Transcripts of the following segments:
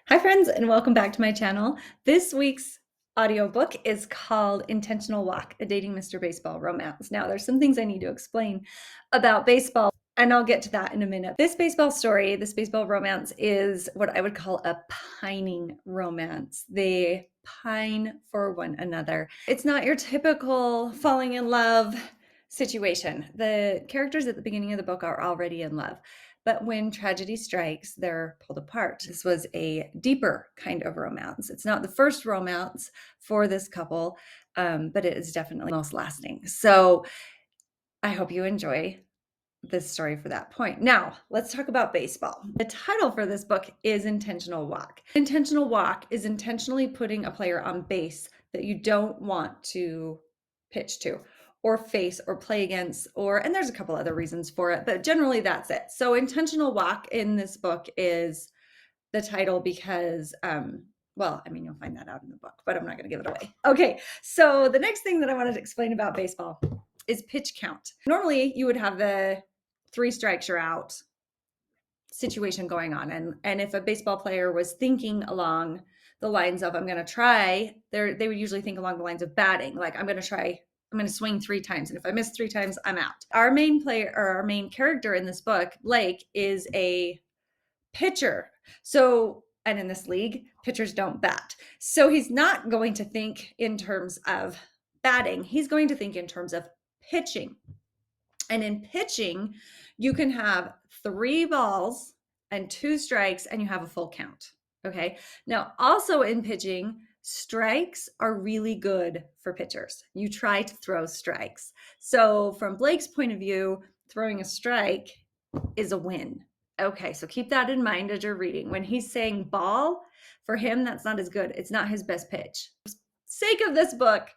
Hi friends, and welcome back to my channel. This week's audiobook is called Intentional Walk, a Dating Mr. Baseball Romance. Now, there's some things I need to explain about baseball, and I'll get to that in a minute. This baseball story, this baseball romance, is what I would call a pining romance. They pine for one another. It's not your typical falling in love situation. The characters at the beginning of the book are already in love. But when tragedy strikes, they're pulled apart. This was a deeper kind of romance. It's not the first romance for this couple, but it is definitely most lasting. So I hope you enjoy this story for that point. Now, let's talk about baseball. The title for this book is Intentional Walk. Intentional walk is intentionally putting a player on base that you don't want to pitch to or face or play against, and there's a couple other reasons for it, but generally that's it. So intentional walk in this book is the title because you'll find that out in the book, but I'm not going to give it away. Okay, so the next thing that I wanted to explain about baseball is pitch count. Normally you would have the 3 strikes you're out situation going on, and if a baseball player was thinking along the lines of I'm going to try, they would usually think along the lines of batting, like I'm going to swing 3 times, and if I miss 3 times, I'm out. Our main player, or our main character in this book, Blake, is a pitcher. So, and in this league, pitchers don't bat. So he's not going to think in terms of batting. He's going to think in terms of pitching. And in pitching, you can have 3 balls and 2 strikes, and you have a full count. Okay. Now, also in pitching, strikes are really good for pitchers. You try to throw strikes. So, from Blake's point of view, throwing a strike is a win. Okay, so keep that in mind as you're reading. When he's saying ball, for him, that's not as good. It's not his best pitch. For the sake of this book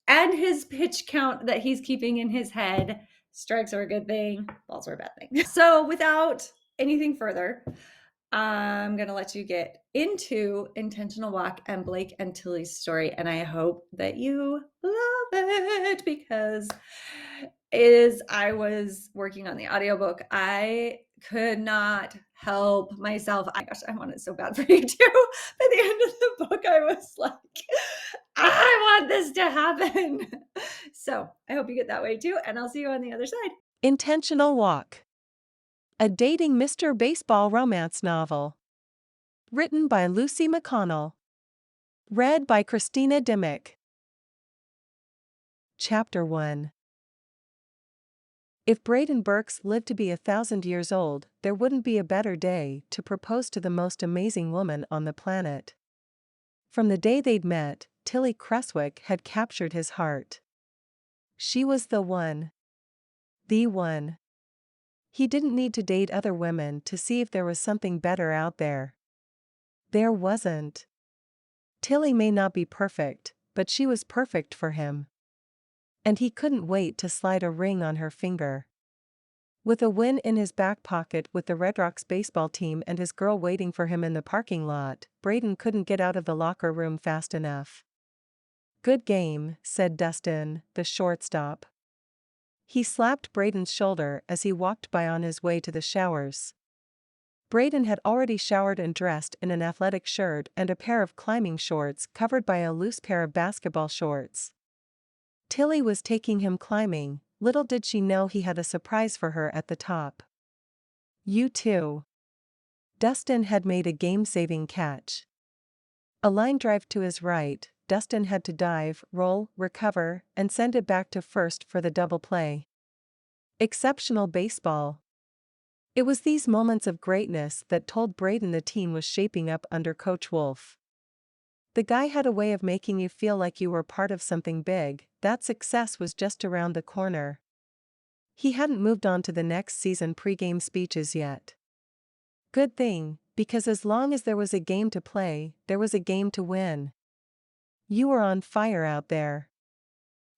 and his pitch count that he's keeping in his head, strikes are a good thing, balls are a bad thing. So without anything further, I'm going to let you get into Intentional Walk and Blake and Tilly's story. And I hope that you love it, because as I was working on the audiobook, I could not help myself. I want it so bad for you too. By the end of the book, I was like, I want this to happen. So I hope you get that way too. And I'll see you on the other side. Intentional Walk, a dating Mr. Baseball romance novel. Written by Lucy McConnell. Read by Christina Dimmick. Chapter 1. If Brayden Birks lived to be 1,000 years old, there wouldn't be a better day to propose to the most amazing woman on the planet. From the day they'd met, Tilly Creswick had captured his heart. She was the one. The one. He didn't need to date other women to see if there was something better out there. There wasn't. Tilly may not be perfect, but she was perfect for him. And he couldn't wait to slide a ring on her finger. With a win in his back pocket with the Redrocks baseball team and his girl waiting for him in the parking lot, Brayden couldn't get out of the locker room fast enough. "Good game," said Dustin, the shortstop. He slapped Brayden's shoulder as he walked by on his way to the showers. Brayden had already showered and dressed in an athletic shirt and a pair of climbing shorts covered by a loose pair of basketball shorts. Tilly was taking him climbing. Little did she know he had a surprise for her at the top. "You too." Dustin had made a game-saving catch. A line drive to his right, Dustin had to dive, roll, recover, and send it back to first for the double play. Exceptional baseball. It was these moments of greatness that told Brayden the team was shaping up under Coach Wolf. The guy had a way of making you feel like you were part of something big, that success was just around the corner. He hadn't moved on to the next season pre-game speeches yet. Good thing, because as long as there was a game to play, there was a game to win. You were on fire out there.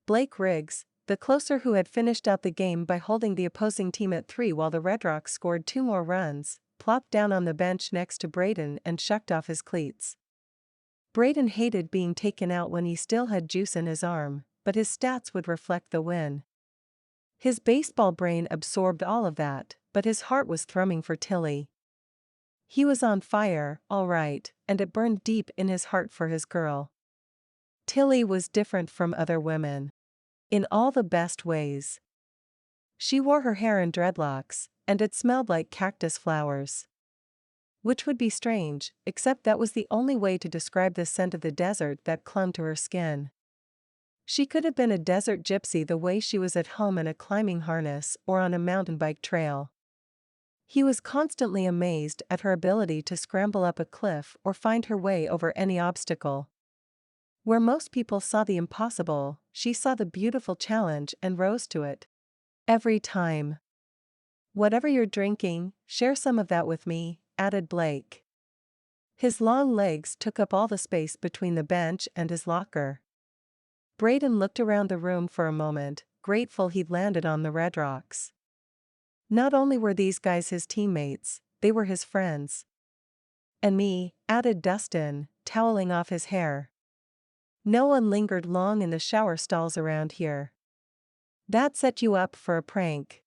Blake Riggs, the closer who had finished out the game by holding the opposing team at 3 while the Redrocks scored 2 more runs, plopped down on the bench next to Brayden and shucked off his cleats. Brayden hated being taken out when he still had juice in his arm, but his stats would reflect the win. His baseball brain absorbed all of that, but his heart was thrumming for Tilly. He was on fire, all right, and it burned deep in his heart for his girl. Tilly was different from other women. In all the best ways. She wore her hair in dreadlocks, and it smelled like cactus flowers. Which would be strange, except that was the only way to describe the scent of the desert that clung to her skin. She could have been a desert gypsy the way she was at home in a climbing harness or on a mountain bike trail. He was constantly amazed at her ability to scramble up a cliff or find her way over any obstacle. Where most people saw the impossible, she saw the beautiful challenge and rose to it. Every time. "Whatever you're drinking, share some of that with me," added Blake. His long legs took up all the space between the bench and his locker. Brayden looked around the room for a moment, grateful he'd landed on the Redrocks. Not only were these guys his teammates, they were his friends. "And me," added Dustin, toweling off his hair. No one lingered long in the shower stalls around here. "That set you up for a prank.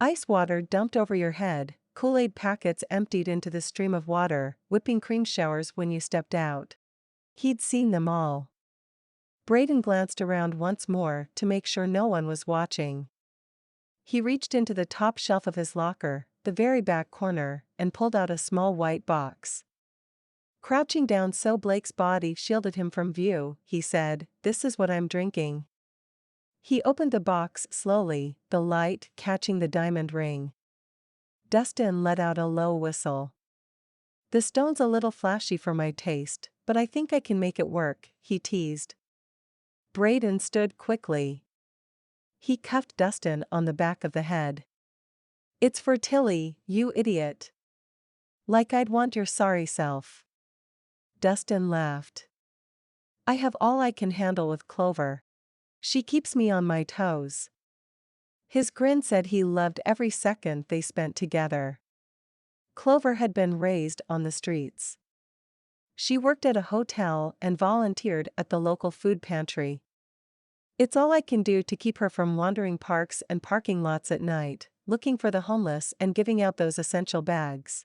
Ice water dumped over your head, Kool-Aid packets emptied into the stream of water, whipping cream showers when you stepped out." He'd seen them all. Brayden glanced around once more to make sure no one was watching. He reached into the top shelf of his locker, the very back corner, and pulled out a small white box. Crouching down so Blake's body shielded him from view, he said, "This is what I'm drinking." He opened the box slowly, the light catching the diamond ring. Dustin let out a low whistle. "The stone's a little flashy for my taste, but I think I can make it work," he teased. Brayden stood quickly. He cuffed Dustin on the back of the head. "It's for Tilly, you idiot. Like I'd want your sorry self." Dustin laughed. "I have all I can handle with Clover. She keeps me on my toes." His grin said he loved every second they spent together. Clover had been raised on the streets. She worked at a hotel and volunteered at the local food pantry. "It's all I can do to keep her from wandering parks and parking lots at night, looking for the homeless and giving out those essential bags.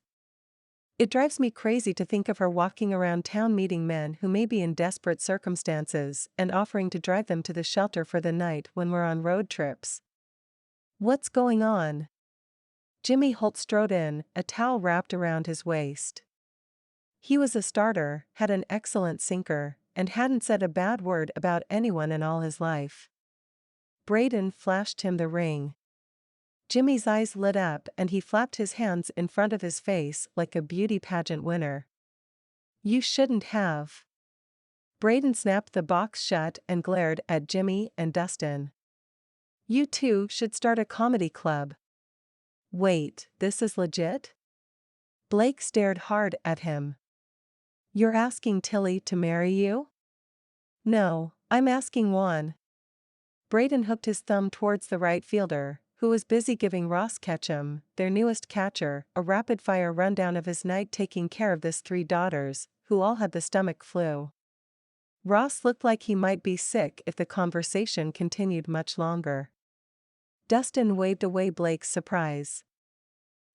It drives me crazy to think of her walking around town meeting men who may be in desperate circumstances and offering to drive them to the shelter for the night when we're on road trips." "What's going on?" Jimmy Holt strode in, a towel wrapped around his waist. He was a starter, had an excellent sinker, and hadn't said a bad word about anyone in all his life. Brayden flashed him the ring. Jimmy's eyes lit up and he flapped his hands in front of his face like a beauty pageant winner. "You shouldn't have." Brayden snapped the box shut and glared at Jimmy and Dustin. "You two should start a comedy club." "Wait, this is legit?" Blake stared hard at him. "You're asking Tilly to marry you?" "No, I'm asking Juan." Brayden hooked his thumb towards the right fielder, who was busy giving Ross Ketchum, their newest catcher, a rapid-fire rundown of his night taking care of his 3 daughters, who all had the stomach flu. Ross looked like he might be sick if the conversation continued much longer. Dustin waved away Blake's surprise.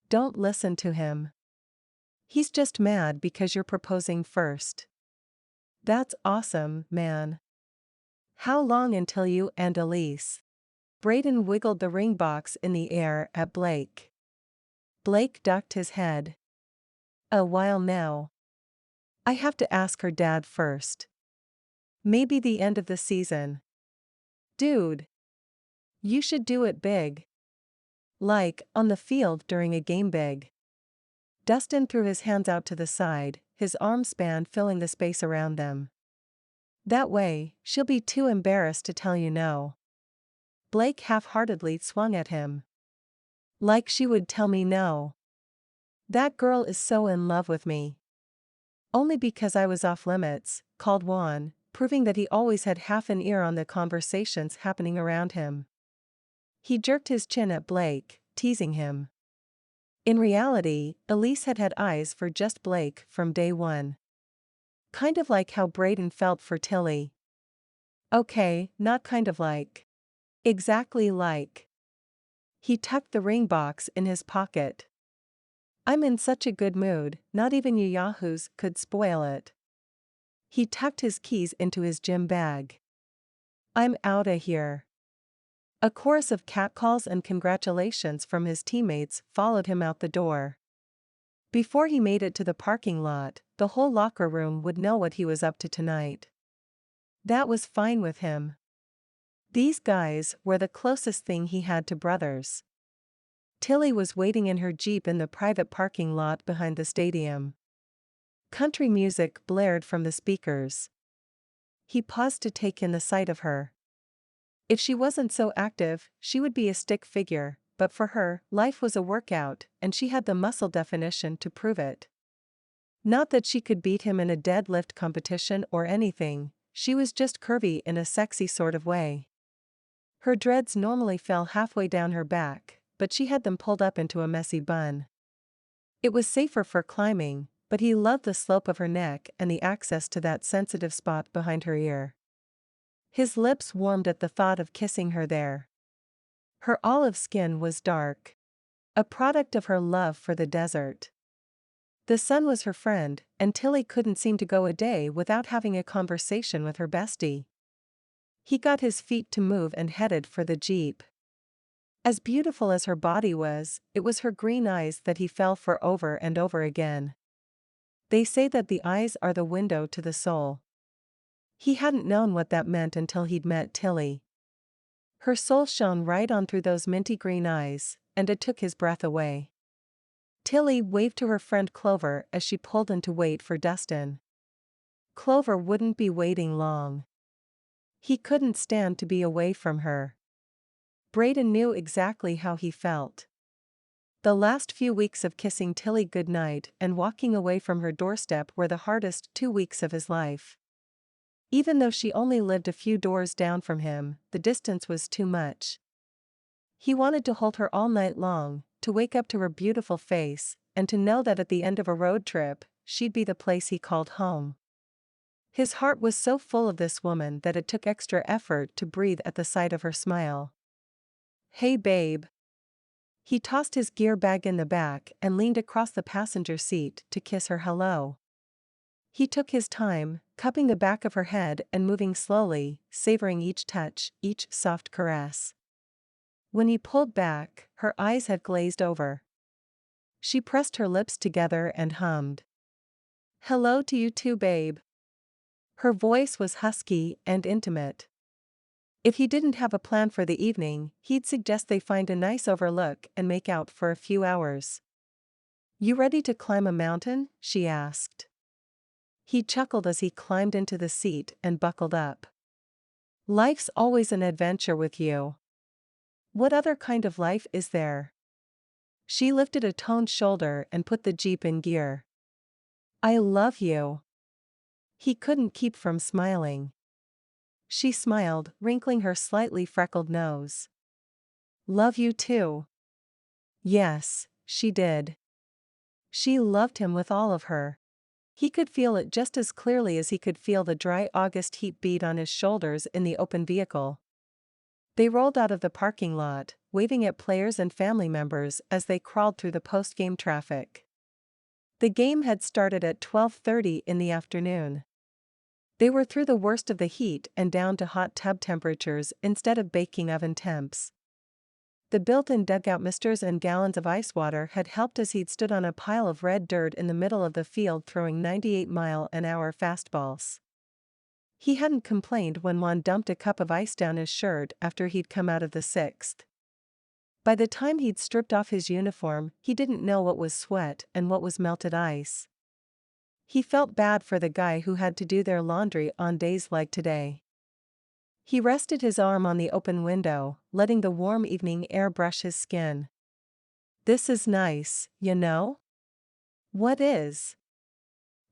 "Don't listen to him. He's just mad because you're proposing first." "That's awesome, man. How long until you and Elise?" Brayden wiggled the ring box in the air at Blake. Blake ducked his head. "A while now. I have to ask her dad first. Maybe the end of the season." "Dude. You should do it big. Like, on the field during a game big." Dustin threw his hands out to the side, his arm span filling the space around them. "That way, she'll be too embarrassed to tell you no." Blake half-heartedly swung at him. "Like she would tell me no. That girl is so in love with me." "Only because I was off limits," called Juan, proving that he always had half an ear on the conversations happening around him. He jerked his chin at Blake, teasing him. In reality, Elise had had eyes for just Blake from day one. Kind of like how Brayden felt for Tilly. Okay, not kind of like. Exactly like. He tucked the ring box in his pocket. I'm in such a good mood, not even you yahoos could spoil it. He tucked his keys into his gym bag. I'm outta here. A chorus of catcalls and congratulations from his teammates followed him out the door. Before he made it to the parking lot, the whole locker room would know what he was up to tonight. That was fine with him. These guys were the closest thing he had to brothers. Tilly was waiting in her Jeep in the private parking lot behind the stadium. Country music blared from the speakers. He paused to take in the sight of her. If she wasn't so active, she would be a stick figure, but for her, life was a workout, and she had the muscle definition to prove it. Not that she could beat him in a deadlift competition or anything, she was just curvy in a sexy sort of way. Her dreads normally fell halfway down her back, but she had them pulled up into a messy bun. It was safer for climbing, but he loved the slope of her neck and the access to that sensitive spot behind her ear. His lips warmed at the thought of kissing her there. Her olive skin was dark, a product of her love for the desert. The sun was her friend, and Tilly couldn't seem to go a day without having a conversation with her bestie. He got his feet to move and headed for the Jeep. As beautiful as her body was, it was her green eyes that he fell for over and over again. They say that the eyes are the window to the soul. He hadn't known what that meant until he'd met Tilly. Her soul shone right on through those minty green eyes, and it took his breath away. Tilly waved to her friend Clover as she pulled in to wait for Dustin. Clover wouldn't be waiting long. He couldn't stand to be away from her. Brayden knew exactly how he felt. The last few weeks of kissing Tilly goodnight and walking away from her doorstep were the hardest 2 weeks of his life. Even though she only lived a few doors down from him, the distance was too much. He wanted to hold her all night long, to wake up to her beautiful face, and to know that at the end of a road trip, she'd be the place he called home. His heart was so full of this woman that it took extra effort to breathe at the sight of her smile. Hey babe. He tossed his gear bag in the back and leaned across the passenger seat to kiss her hello. He took his time, cupping the back of her head and moving slowly, savoring each touch, each soft caress. When he pulled back, her eyes had glazed over. She pressed her lips together and hummed. Hello to you too, babe. Her voice was husky and intimate. If he didn't have a plan for the evening, he'd suggest they find a nice overlook and make out for a few hours. You ready to climb a mountain? She asked. He chuckled as he climbed into the seat and buckled up. Life's always an adventure with you. What other kind of life is there? She lifted a toned shoulder and put the Jeep in gear. I love you. He couldn't keep from smiling. She smiled, wrinkling her slightly freckled nose. Love you too. Yes, she did. She loved him with all of her. He could feel it just as clearly as he could feel the dry August heat beat on his shoulders in the open vehicle. They rolled out of the parking lot, waving at players and family members as they crawled through the post-game traffic. The game had started at 12:30 in the afternoon. They were through the worst of the heat and down to hot tub temperatures instead of baking oven temps. The built-in dugout misters and gallons of ice water had helped as he'd stood on a pile of red dirt in the middle of the field throwing 98-mile-an-hour fastballs. He hadn't complained when Juan dumped a cup of ice down his shirt after he'd come out of the sixth. By the time he'd stripped off his uniform, he didn't know what was sweat and what was melted ice. He felt bad for the guy who had to do their laundry on days like today. He rested his arm on the open window, letting the warm evening air brush his skin. This is nice, you know? What is?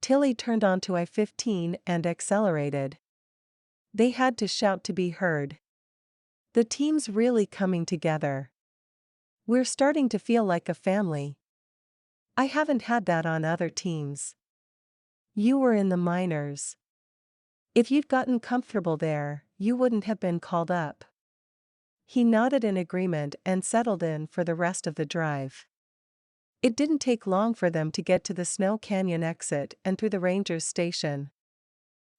Tilly turned onto I-15 and accelerated. They had to shout to be heard. The team's really coming together. We're starting to feel like a family. I haven't had that on other teams. You were in the minors. If you'd gotten comfortable there, you wouldn't have been called up. He nodded in agreement and settled in for the rest of the drive. It didn't take long for them to get to the Snow Canyon exit and through the ranger's station.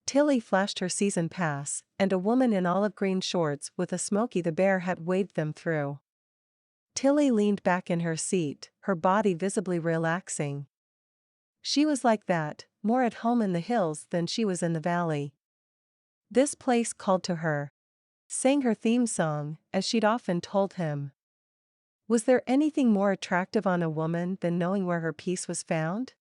Tilly flashed her season pass, and a woman in olive green shorts with a Smokey the Bear hat waved them through. Tilly leaned back in her seat, her body visibly relaxing. She was like that, more at home in the hills than she was in the valley. This place called to her. Sang her theme song, as she'd often told him. Was there anything more attractive on a woman than knowing where her peace was found?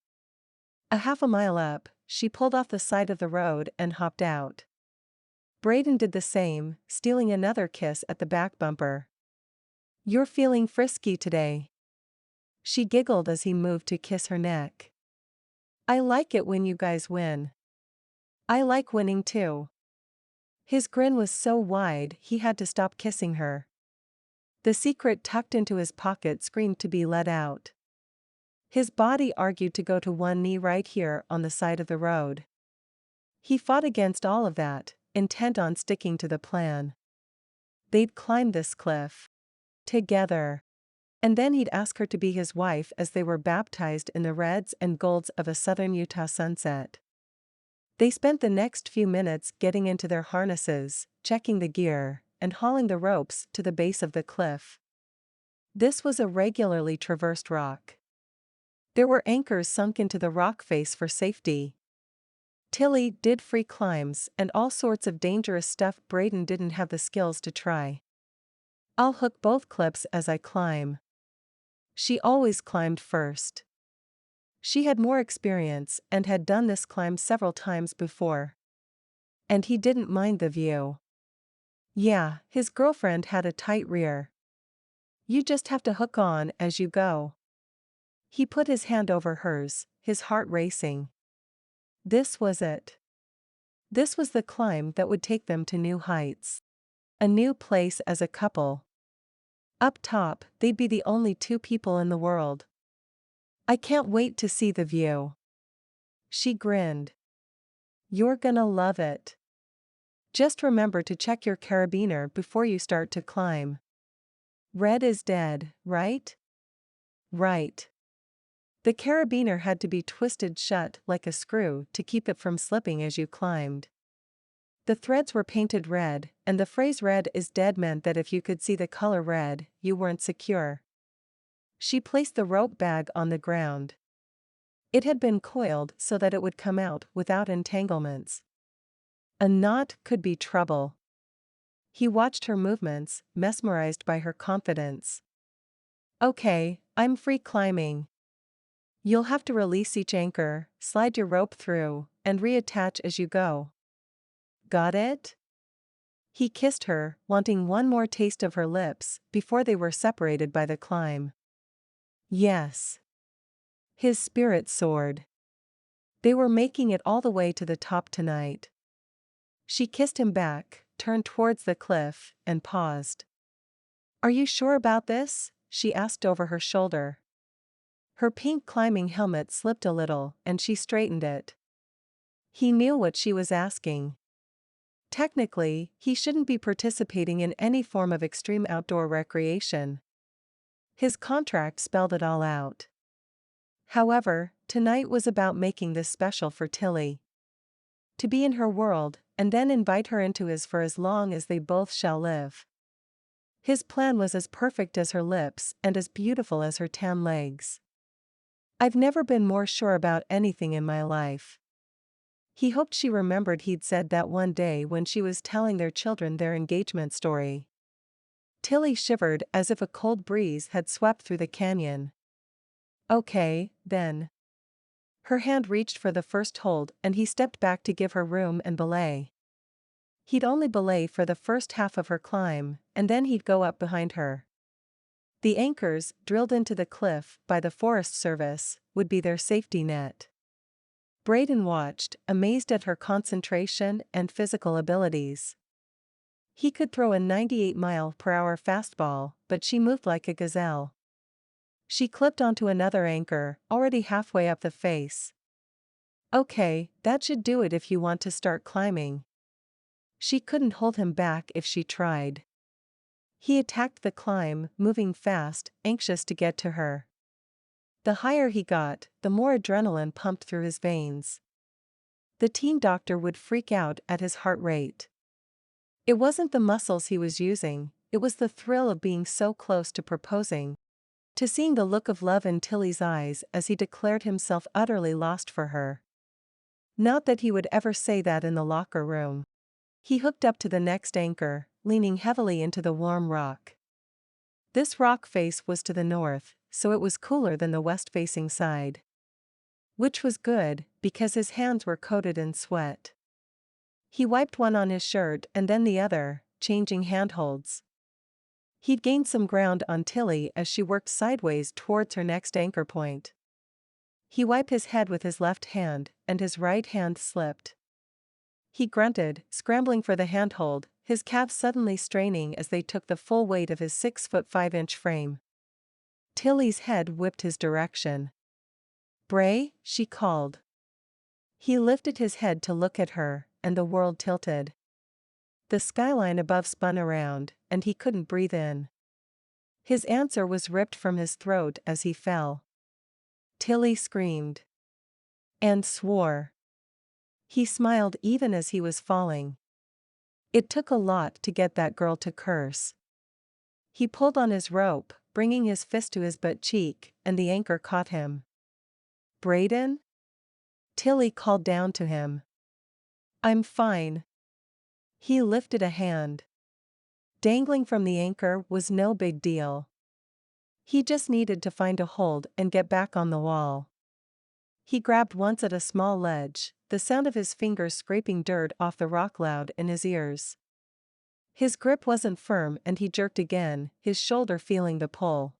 A half a mile up, she pulled off the side of the road and hopped out. Brayden did the same, stealing another kiss at the back bumper. "You're feeling frisky today." She giggled as he moved to kiss her neck. "I like it when you guys win." "I like winning too." His grin was so wide he had to stop kissing her. The secret tucked into his pocket screamed to be let out. His body argued to go to one knee right here on the side of the road. He fought against all of that, intent on sticking to the plan. They'd climb this cliff. Together. And then he'd ask her to be his wife as they were baptized in the reds and golds of a southern Utah sunset. They spent the next few minutes getting into their harnesses, checking the gear, and hauling the ropes to the base of the cliff. This was a regularly traversed rock. There were anchors sunk into the rock face for safety. Tilly did free climbs and all sorts of dangerous stuff Brayden didn't have the skills to try. "I'll hook both clips as I climb." She always climbed first. She had more experience and had done this climb several times before. And he didn't mind the view. Yeah, his girlfriend had a tight rear. "You just have to hook on as you go." He put his hand over hers, his heart racing. This was it. This was the climb that would take them to new heights. A new place as a couple. Up top, they'd be the only two people in the world. "I can't wait to see the view." She grinned. "You're gonna love it. Just remember to check your carabiner before you start to climb." "Red is dead, right?" "Right." The carabiner had to be twisted shut like a screw to keep it from slipping as you climbed. The threads were painted red, and the phrase "red is dead" meant that if you could see the color red, you weren't secure. She placed the rope bag on the ground. It had been coiled so that it would come out without entanglements. A knot could be trouble. He watched her movements, mesmerized by her confidence. "Okay, I'm free climbing. You'll have to release each anchor, slide your rope through, and reattach as you go. Got it?" He kissed her, wanting one more taste of her lips before they were separated by the climb. Yes. His spirit soared. They were making it all the way to the top tonight. She kissed him back, turned towards the cliff, and paused. "Are you sure about this?" she asked over her shoulder. Her pink climbing helmet slipped a little, and she straightened it. He knew what she was asking. Technically, he shouldn't be participating in any form of extreme outdoor recreation. His contract spelled it all out. However, tonight was about making this special for Tilly. To be in her world, and then invite her into his for as long as they both shall live. His plan was as perfect as her lips and as beautiful as her tan legs. "I've never been more sure about anything in my life." He hoped she remembered he'd said that one day when she was telling their children their engagement story. Tilly shivered as if a cold breeze had swept through the canyon. "Okay, then." Her hand reached for the first hold and he stepped back to give her room and belay. He'd only belay for the first half of her climb, and then he'd go up behind her. The anchors, drilled into the cliff by the Forest Service, would be their safety net. Brayden watched, amazed at her concentration and physical abilities. He could throw a 98-mile-per-hour fastball, but she moved like a gazelle. She clipped onto another anchor, already halfway up the face. "Okay, that should do it if you want to start climbing." She couldn't hold him back if she tried. He attacked the climb, moving fast, anxious to get to her. The higher he got, the more adrenaline pumped through his veins. The team doctor would freak out at his heart rate. It wasn't the muscles he was using, it was the thrill of being so close to proposing. To seeing the look of love in Tilly's eyes as he declared himself utterly lost for her. Not that he would ever say that in the locker room. He hooked up to the next anchor, leaning heavily into the warm rock. This rock face was to the north, so it was cooler than the west-facing side. Which was good, because his hands were coated in sweat. He wiped one on his shirt and then the other, changing handholds. He'd gained some ground on Tilly as she worked sideways towards her next anchor point. He wiped his head with his left hand, and his right hand slipped. He grunted, scrambling for the handhold, his calves suddenly straining as they took the full weight of his 6'5" frame. Tilly's head whipped his direction. "Bray," she called. He lifted his head to look at her, and the world tilted. The skyline above spun around, and he couldn't breathe in. His answer was ripped from his throat as he fell. Tilly screamed. And swore. He smiled even as he was falling. It took a lot to get that girl to curse. He pulled on his rope, bringing his fist to his butt cheek, and the anchor caught him. "Brayden?" Tilly called down to him. "I'm fine." He lifted a hand. Dangling from the anchor was no big deal. He just needed to find a hold and get back on the wall. He grabbed once at a small ledge, the sound of his fingers scraping dirt off the rock loud in his ears. His grip wasn't firm and he jerked again, his shoulder feeling the pull.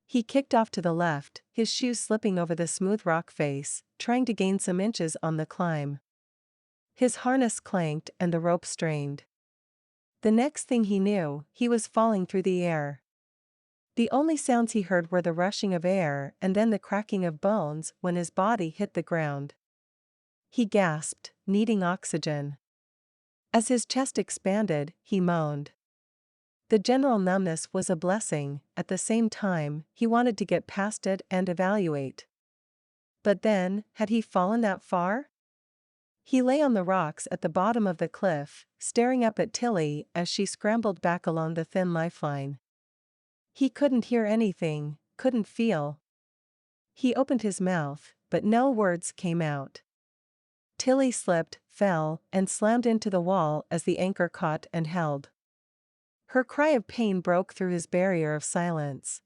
He kicked off to the left, his shoes slipping over the smooth rock face, trying to gain some inches on the climb. His harness clanked and the rope strained. The next thing he knew, he was falling through the air. The only sounds he heard were the rushing of air and then the cracking of bones when his body hit the ground. He gasped, needing oxygen. As his chest expanded, he moaned. The general numbness was a blessing, at the same time, he wanted to get past it and evaluate. But then, had he fallen that far? He lay on the rocks at the bottom of the cliff, staring up at Tilly as she scrambled back along the thin lifeline. He couldn't hear anything, couldn't feel. He opened his mouth, but no words came out. Tilly slipped, fell, and slammed into the wall as the anchor caught and held. Her cry of pain broke through his barrier of silence.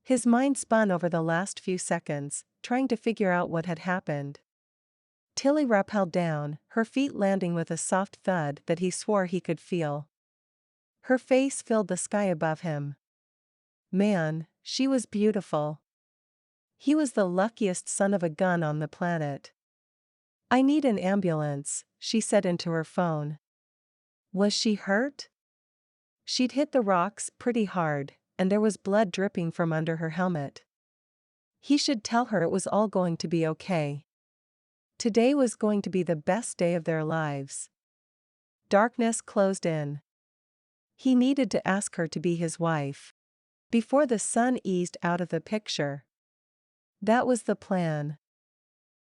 His mind spun over the last few seconds, trying to figure out what had happened. Tilly rappelled down, her feet landing with a soft thud that he swore he could feel. Her face filled the sky above him. Man, she was beautiful. He was the luckiest son of a gun on the planet. "I need an ambulance," she said into her phone. Was she hurt? She'd hit the rocks pretty hard, and there was blood dripping from under her helmet. He should tell her it was all going to be okay. Today was going to be the best day of their lives. Darkness closed in. He needed to ask her to be his wife. Before the sun eased out of the picture. That was the plan.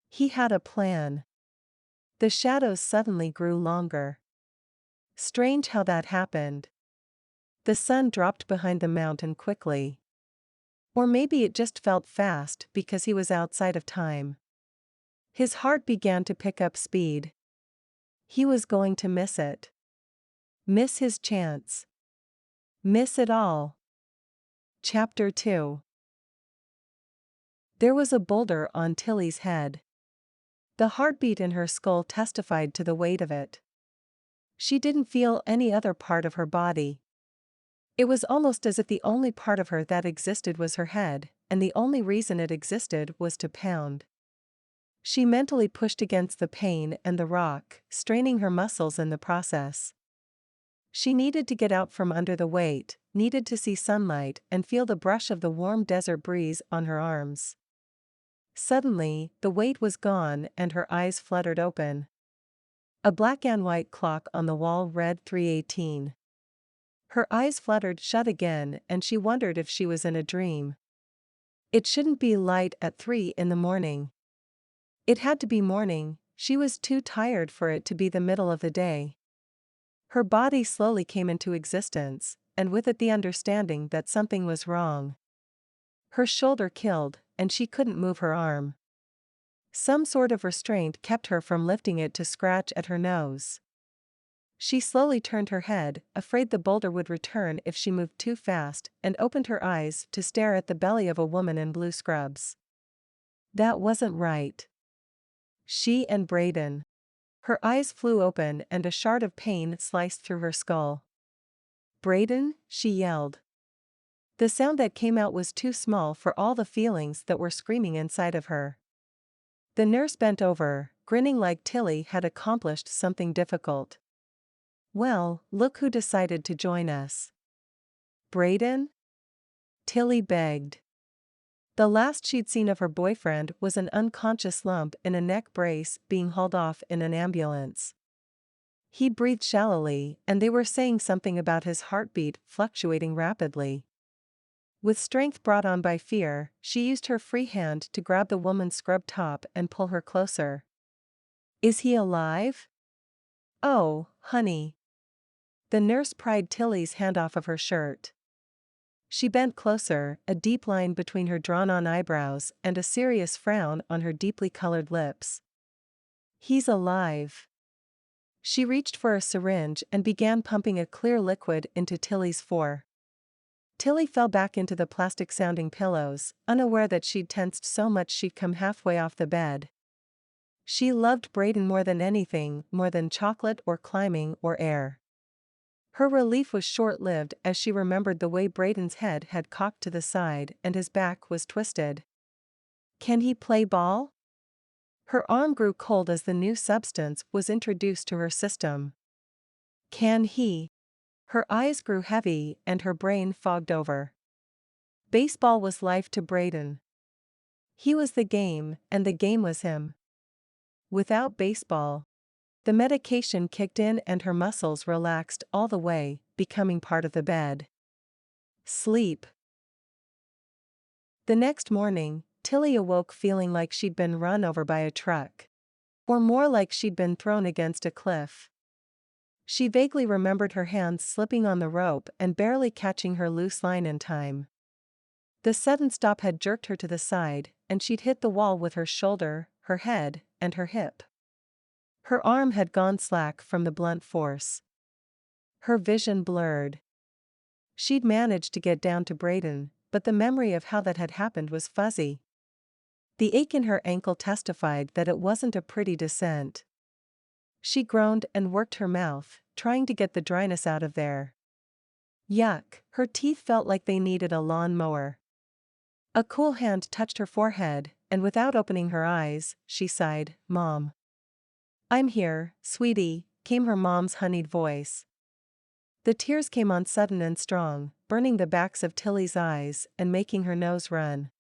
He had a plan. The shadows suddenly grew longer. Strange how that happened. The sun dropped behind the mountain quickly. Or maybe it just felt fast because he was outside of time. His heart began to pick up speed. He was going to miss it. Miss his chance. Miss it all. Chapter 2. There was a boulder on Tilly's head. The heartbeat in her skull testified to the weight of it. She didn't feel any other part of her body. It was almost as if the only part of her that existed was her head, and the only reason it existed was to pound. She mentally pushed against the pain and the rock, straining her muscles in the process. She needed to get out from under the weight, needed to see sunlight and feel the brush of the warm desert breeze on her arms. Suddenly, the weight was gone and her eyes fluttered open. A black and white clock on the wall read 3:18. Her eyes fluttered shut again and she wondered if she was in a dream. It shouldn't be light at 3 in the morning. It had to be morning, she was too tired for it to be the middle of the day. Her body slowly came into existence, and with it the understanding that something was wrong. Her shoulder killed, and she couldn't move her arm. Some sort of restraint kept her from lifting it to scratch at her nose. She slowly turned her head, afraid the boulder would return if she moved too fast, and opened her eyes to stare at the belly of a woman in blue scrubs. That wasn't right. She and Brayden. Her eyes flew open and a shard of pain sliced through her skull. "Brayden," she yelled. The sound that came out was too small for all the feelings that were screaming inside of her. The nurse bent over, grinning like Tilly had accomplished something difficult. "Well, look who decided to join us." "Brayden?" Tilly begged. The last she'd seen of her boyfriend was an unconscious lump in a neck brace being hauled off in an ambulance. He breathed shallowly, and they were saying something about his heartbeat fluctuating rapidly. With strength brought on by fear, she used her free hand to grab the woman's scrub top and pull her closer. "Is he alive?" "Oh, honey." The nurse pried Tilly's hand off of her shirt. She bent closer, a deep line between her drawn-on eyebrows and a serious frown on her deeply colored lips. "He's alive." She reached for a syringe and began pumping a clear liquid into Tilly's fore. Tilly fell back into the plastic-sounding pillows, unaware that she'd tensed so much she'd come halfway off the bed. She loved Brayden more than anything, more than chocolate or climbing or air. Her relief was short-lived as she remembered the way Brayden's head had cocked to the side and his back was twisted. "Can he play ball?" Her arm grew cold as the new substance was introduced to her system. "Can he?" Her eyes grew heavy and her brain fogged over. Baseball was life to Brayden. He was the game, and the game was him. Without baseball, the medication kicked in and her muscles relaxed all the way, becoming part of the bed. Sleep. The next morning, Tilly awoke feeling like she'd been run over by a truck. Or more like she'd been thrown against a cliff. She vaguely remembered her hands slipping on the rope and barely catching her loose line in time. The sudden stop had jerked her to the side, and she'd hit the wall with her shoulder, her head, and her hip. Her arm had gone slack from the blunt force. Her vision blurred. She'd managed to get down to Brayden, but the memory of how that had happened was fuzzy. The ache in her ankle testified that it wasn't a pretty descent. She groaned and worked her mouth, trying to get the dryness out of there. Yuck, her teeth felt like they needed a lawn mower. A cool hand touched her forehead, and without opening her eyes, she sighed, "Mom." "I'm here, sweetie," came her mom's honeyed voice. The tears came on sudden and strong, burning the backs of Tilly's eyes and making her nose run.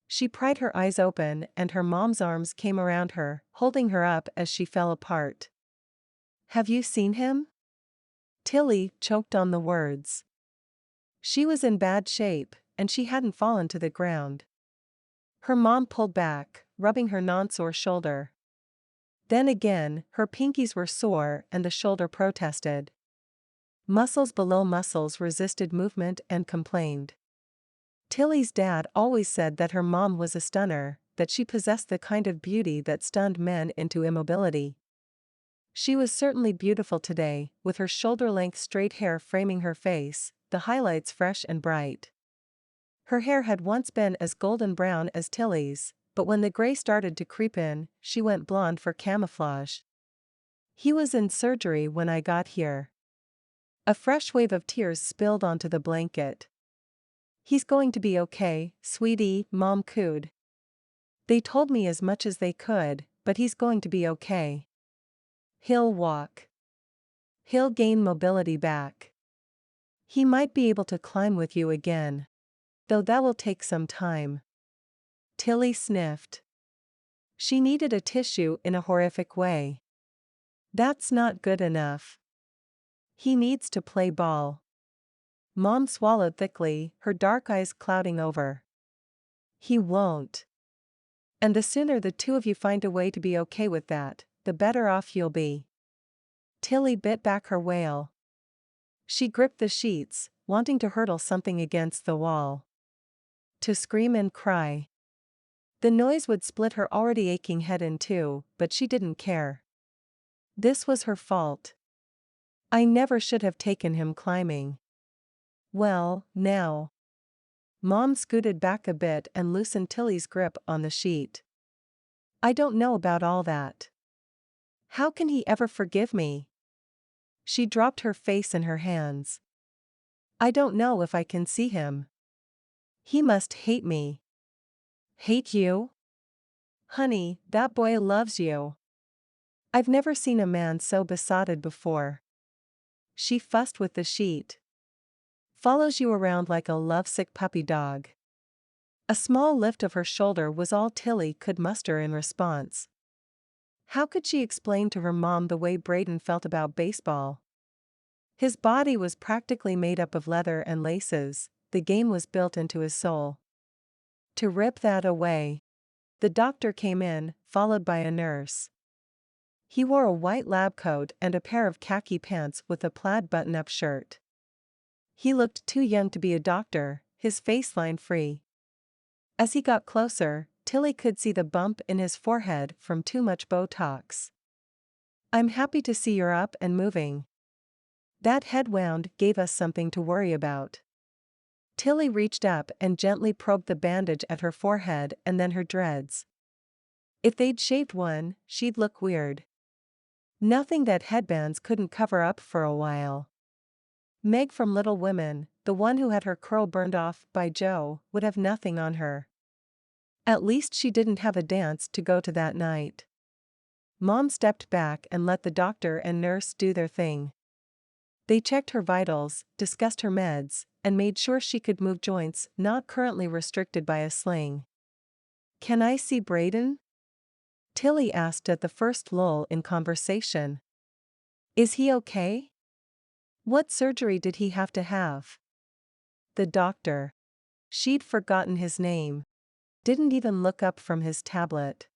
She pried her eyes open and her mom's arms came around her, holding her up as she fell apart. "Have you seen him?" Tilly choked on the words. She was in bad shape, and she hadn't fallen to the ground. Her mom pulled back, rubbing her non-sore shoulder. Then again, her pinkies were sore and the shoulder protested. Muscles below muscles resisted movement and complained. Tilly's dad always said that her mom was a stunner, that she possessed the kind of beauty that stunned men into immobility. She was certainly beautiful today, with her shoulder-length straight hair framing her face, the highlights fresh and bright. Her hair had once been as golden brown as Tilly's, but when the gray started to creep in, she went blonde for camouflage. "He was in surgery when I got here." A fresh wave of tears spilled onto the blanket. "He's going to be okay, sweetie," Mom cooed. "They told me as much as they could, but he's going to be okay. He'll walk. He'll gain mobility back. He might be able to climb with you again. Though that will take some time." Tilly sniffed. She needed a tissue in a horrific way. "That's not good enough. He needs to play ball." Mom swallowed thickly, her dark eyes clouding over. He won't. And the sooner the two of you find a way to be okay with that, the better off you'll be. Tilly bit back her wail. She gripped the sheets, wanting to hurtle something against the wall. To scream and cry. The noise would split her already aching head in two, but she didn't care. This was her fault. I never should have taken him climbing. Well, now. Mom scooted back a bit and loosened Tilly's grip on the sheet. I don't know about all that. How can he ever forgive me? She dropped her face in her hands. I don't know if I can see him. He must hate me. Hate you? Honey, that boy loves you. I've never seen a man so besotted before. She fussed with the sheet. Follows you around like a lovesick puppy dog. A small lift of her shoulder was all Tilly could muster in response. How could she explain to her mom the way Brayden felt about baseball? His body was practically made up of leather and laces, the game was built into his soul. To rip that away. The doctor came in, followed by a nurse. He wore a white lab coat and a pair of khaki pants with a plaid button-up shirt. He looked too young to be a doctor, his face line free. As he got closer, Tilly could see the bump in his forehead from too much Botox. I'm happy to see you're up and moving. That head wound gave us something to worry about. Tilly reached up and gently probed the bandage at her forehead and then her dreads. If they'd shaved one, she'd look weird. Nothing that headbands couldn't cover up for a while. Meg from Little Women, the one who had her curl burned off by Joe, would have nothing on her. At least she didn't have a dance to go to that night. Mom stepped back and let the doctor and nurse do their thing. They checked her vitals, discussed her meds, and made sure she could move joints not currently restricted by a sling. Can I see Brayden? Tilly asked at the first lull in conversation. Is he okay? What surgery did he have to have? The doctor. She'd forgotten his name. Didn't even look up from his tablet.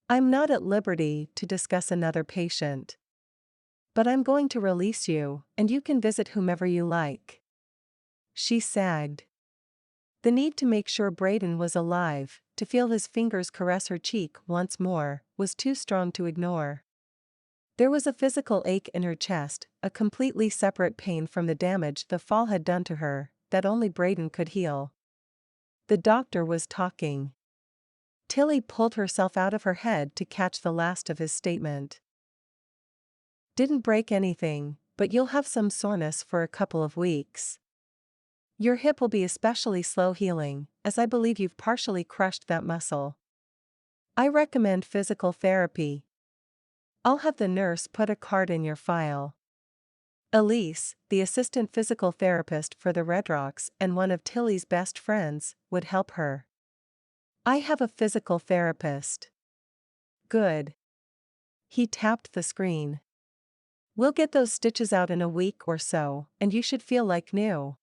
I'm not at liberty to discuss another patient. But I'm going to release you, and you can visit whomever you like. She sagged. The need to make sure Brayden was alive, to feel his fingers caress her cheek once more, was too strong to ignore. There was a physical ache in her chest, a completely separate pain from the damage the fall had done to her, that only Brayden could heal. The doctor was talking. Tilly pulled herself out of her head to catch the last of his statement. Didn't break anything, but you'll have some soreness for a couple of weeks. Your hip will be especially slow healing, as I believe you've partially crushed that muscle. I recommend physical therapy. I'll have the nurse put a card in your file. Elise, the assistant physical therapist for the Redrocks and one of Tilly's best friends, would help her. I have a physical therapist. Good. He tapped the screen. We'll get those stitches out in a week or so, and you should feel like new.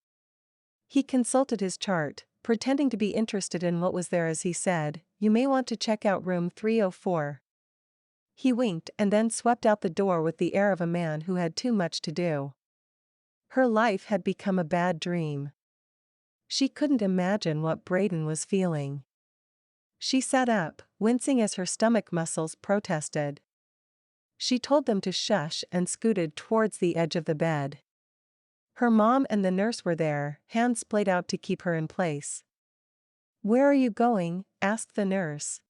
He consulted his chart, pretending to be interested in what was there as he said, you may want to check out room 304. He winked and then swept out the door with the air of a man who had too much to do. Her life had become a bad dream. She couldn't imagine what Brayden was feeling. She sat up, wincing as her stomach muscles protested. She told them to shush and scooted towards the edge of the bed. Her mom and the nurse were there, hands splayed out to keep her in place. Where are you going? Asked the nurse.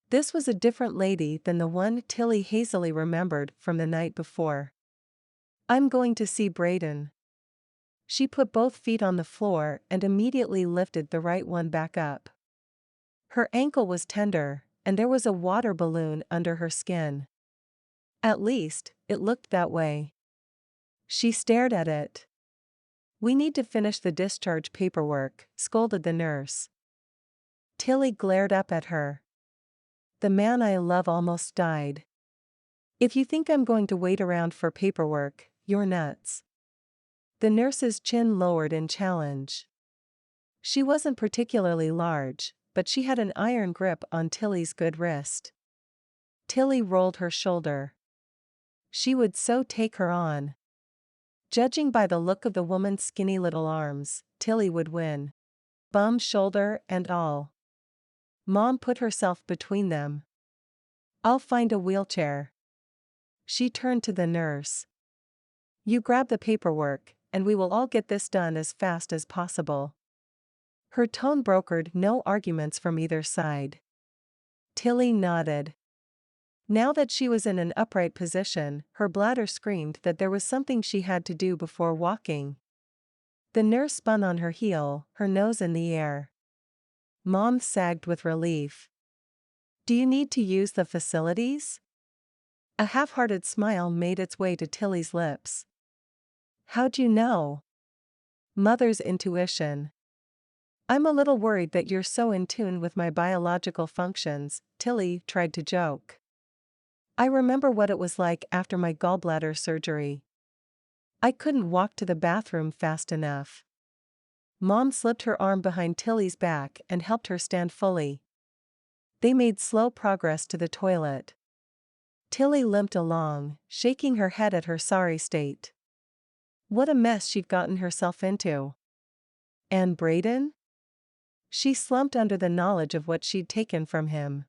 This was a different lady than the one Tilly hazily remembered from the night before. I'm going to see Brayden. She put both feet on the floor and immediately lifted the right one back up. Her ankle was tender, and there was a water balloon under her skin. At least, it looked that way. She stared at it. We need to finish the discharge paperwork, scolded the nurse. Tilly glared up at her. The man I love almost died. If you think I'm going to wait around for paperwork, you're nuts. The nurse's chin lowered in challenge. She wasn't particularly large, but she had an iron grip on Tilly's good wrist. Tilly rolled her shoulder. She would so take her on. Judging by the look of the woman's skinny little arms, Tilly would win. Bum, shoulder, and all. Mom put herself between them. "I'll find a wheelchair." She turned to the nurse. "You grab the paperwork, and we will all get this done as fast as possible." Her tone brokered no arguments from either side. Tilly nodded. Now that she was in an upright position, her bladder screamed that there was something she had to do before walking. The nurse spun on her heel, her nose in the air. Mom sagged with relief. "Do you need to use the facilities?" A half-hearted smile made its way to Tilly's lips. "How'd you know?" Mother's intuition. "I'm a little worried that you're so in tune with my biological functions," Tilly tried to joke. "I remember what it was like after my gallbladder surgery. I couldn't walk to the bathroom fast enough." Mom slipped her arm behind Tilly's back and helped her stand fully. They made slow progress to the toilet. Tilly limped along, shaking her head at her sorry state. What a mess she'd gotten herself into. And Brayden? She slumped under the knowledge of what she'd taken from him.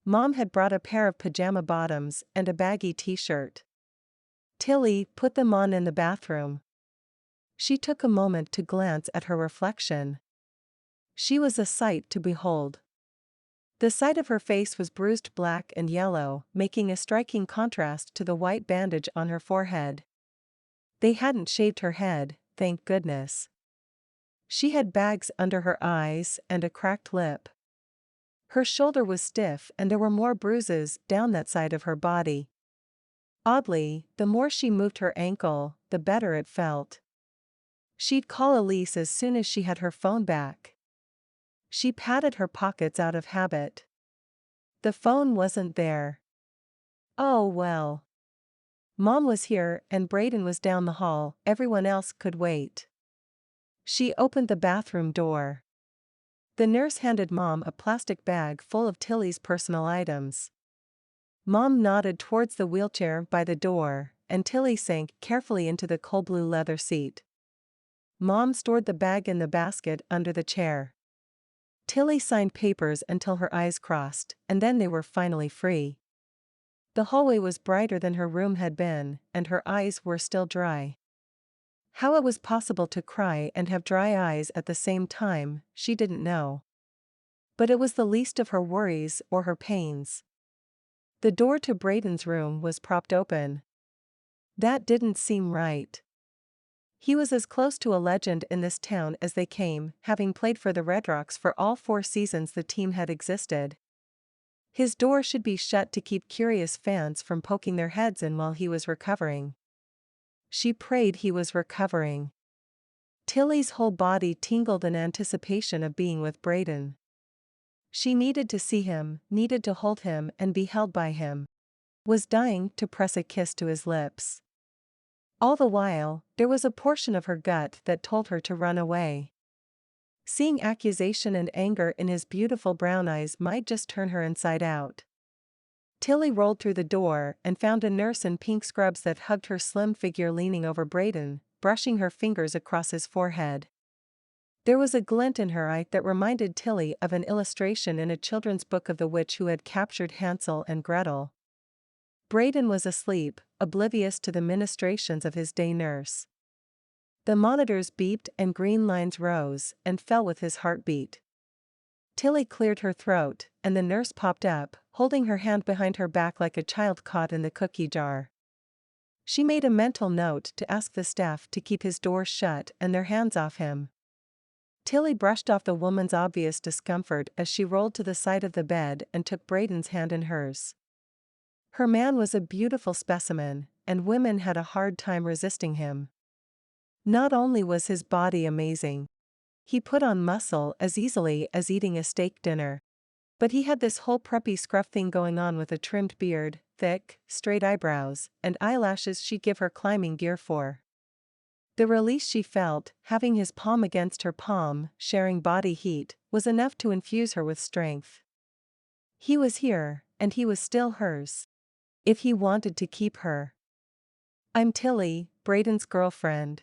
Mom had brought a pair of pajama bottoms and a baggy t-shirt. Tilly put them on in the bathroom. She took a moment to glance at her reflection. She was a sight to behold. The side of her face was bruised black and yellow, making a striking contrast to the white bandage on her forehead. They hadn't shaved her head, thank goodness. She had bags under her eyes and a cracked lip. Her shoulder was stiff and there were more bruises down that side of her body. Oddly, the more she moved her ankle, the better it felt. She'd call Elise as soon as she had her phone back. She patted her pockets out of habit. The phone wasn't there. Oh well. Mom was here and Brayden was down the hall, everyone else could wait. She opened the bathroom door. The nurse handed Mom a plastic bag full of Tilly's personal items. Mom nodded towards the wheelchair by the door, and Tilly sank carefully into the coal blue leather seat. Mom stored the bag in the basket under the chair. Tilly signed papers until her eyes crossed, and then they were finally free. The hallway was brighter than her room had been, and her eyes were still dry. How it was possible to cry and have dry eyes at the same time, she didn't know. But it was the least of her worries or her pains. The door to Brayden's room was propped open. That didn't seem right. He was as close to a legend in this town as they came, having played for the Redrocks for all 4 seasons the team had existed. His door should be shut to keep curious fans from poking their heads in while he was recovering. She prayed he was recovering. Tilly's whole body tingled in anticipation of being with Brayden. She needed to see him, needed to hold him and be held by him. Was dying to press a kiss to his lips. All the while, there was a portion of her gut that told her to run away. Seeing accusation and anger in his beautiful brown eyes might just turn her inside out. Tilly rolled through the door and found a nurse in pink scrubs that hugged her slim figure leaning over Brayden, brushing her fingers across his forehead. There was a glint in her eye that reminded Tilly of an illustration in a children's book of the witch who had captured Hansel and Gretel. Brayden was asleep, oblivious to the ministrations of his day nurse. The monitors beeped and green lines rose and fell with his heartbeat. Tilly cleared her throat, and the nurse popped up, holding her hand behind her back like a child caught in the cookie jar. She made a mental note to ask the staff to keep his door shut and their hands off him. Tilly brushed off the woman's obvious discomfort as she rolled to the side of the bed and took Brayden's hand in hers. Her man was a beautiful specimen, and women had a hard time resisting him. Not only was his body amazing, he put on muscle as easily as eating a steak dinner. But he had this whole preppy scruff thing going on with a trimmed beard, thick, straight eyebrows, and eyelashes she'd give her climbing gear for. The release she felt, having his palm against her palm, sharing body heat, was enough to infuse her with strength. He was here, and he was still hers. If he wanted to keep her. "I'm Tilly, Brayden's girlfriend."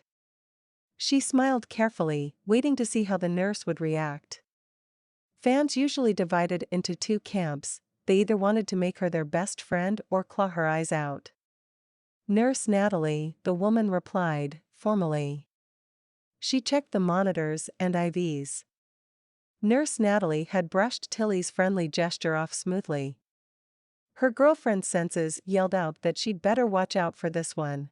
She smiled carefully, waiting to see how the nurse would react. Fans usually divided into two camps, they either wanted to make her their best friend or claw her eyes out. "Nurse Natalie," the woman replied, formally. She checked the monitors and IVs. Nurse Natalie had brushed Tilly's friendly gesture off smoothly. Her girlfriend's senses yelled out that she'd better watch out for this one.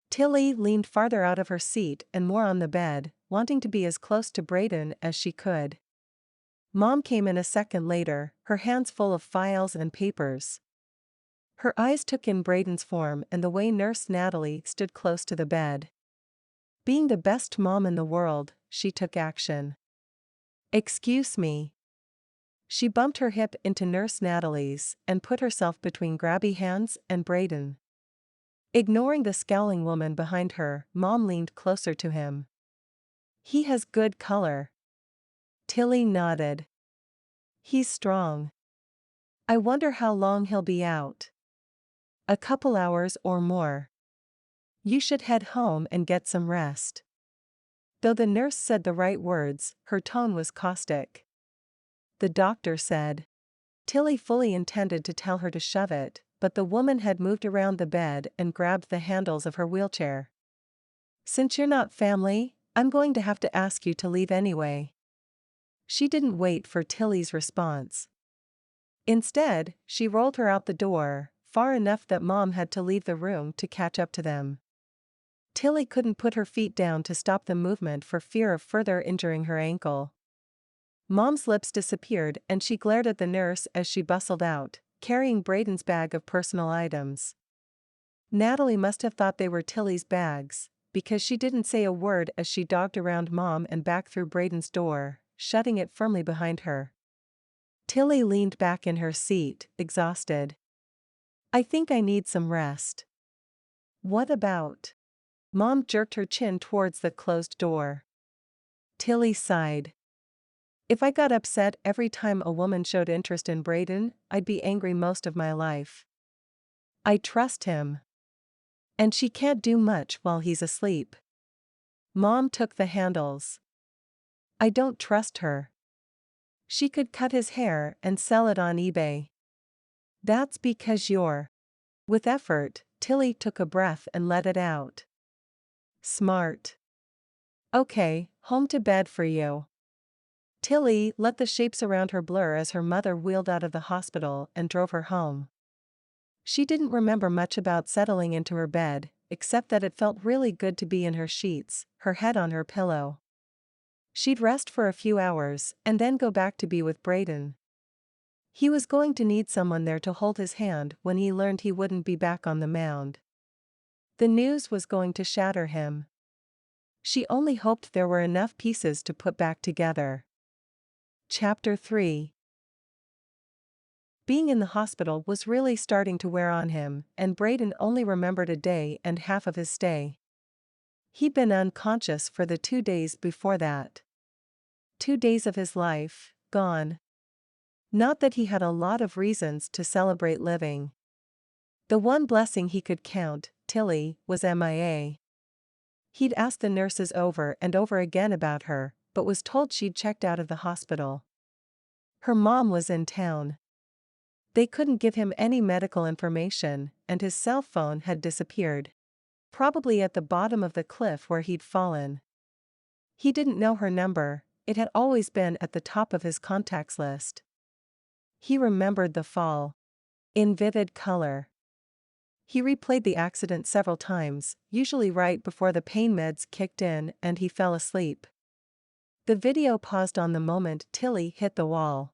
Tilly leaned farther out of her seat and more on the bed, wanting to be as close to Brayden as she could. Mom came in a second later, her hands full of files and papers. Her eyes took in Brayden's form and the way Nurse Natalie stood close to the bed. Being the best mom in the world, she took action. "Excuse me." She bumped her hip into Nurse Natalie's and put herself between grabby hands and Brayden. Ignoring the scowling woman behind her, Mom leaned closer to him. "He has good color." Tilly nodded. "He's strong. I wonder how long he'll be out." "A couple hours or more. You should head home and get some rest." Though the nurse said the right words, her tone was caustic. "The doctor said." Tilly fully intended to tell her to shove it, but the woman had moved around the bed and grabbed the handles of her wheelchair. "Since you're not family, I'm going to have to ask you to leave anyway." She didn't wait for Tilly's response. Instead, she rolled her out the door, far enough that Mom had to leave the room to catch up to them. Tilly couldn't put her feet down to stop the movement for fear of further injuring her ankle. Mom's lips disappeared and she glared at the nurse as she bustled out, carrying Brayden's bag of personal items. Natalie must have thought they were Tilly's bags, because she didn't say a word as she dogged around Mom and back through Brayden's door, shutting it firmly behind her. Tilly leaned back in her seat, exhausted. "I think I need some rest." "What about?" Mom jerked her chin towards the closed door. Tilly sighed. "If I got upset every time a woman showed interest in Brayden, I'd be angry most of my life. I trust him. And she can't do much while he's asleep." Mom took the handles. "I don't trust her. She could cut his hair and sell it on eBay." "That's because you're..." With effort, Tilly took a breath and let it out. "Smart. Okay, home to bed for you." Tilly let the shapes around her blur as her mother wheeled out of the hospital and drove her home. She didn't remember much about settling into her bed, except that it felt really good to be in her sheets, her head on her pillow. She'd rest for a few hours and then go back to be with Brayden. He was going to need someone there to hold his hand when he learned he wouldn't be back on the mound. The news was going to shatter him. She only hoped there were enough pieces to put back together. Chapter 3. Being in the hospital was really starting to wear on him, and Brayden only remembered a day and half of his stay. He'd been unconscious for the 2 days before that. 2 days of his life, gone. Not that he had a lot of reasons to celebrate living. The one blessing he could count, Tilly, was MIA. He'd asked the nurses over and over again about her, but was told she'd checked out of the hospital. Her mom was in town. They couldn't give him any medical information, and his cell phone had disappeared. Probably at the bottom of the cliff where he'd fallen. He didn't know her number, it had always been at the top of his contacts list. He remembered the fall. In vivid color. He replayed the accident several times, usually right before the pain meds kicked in and he fell asleep. The video paused on the moment Tilly hit the wall.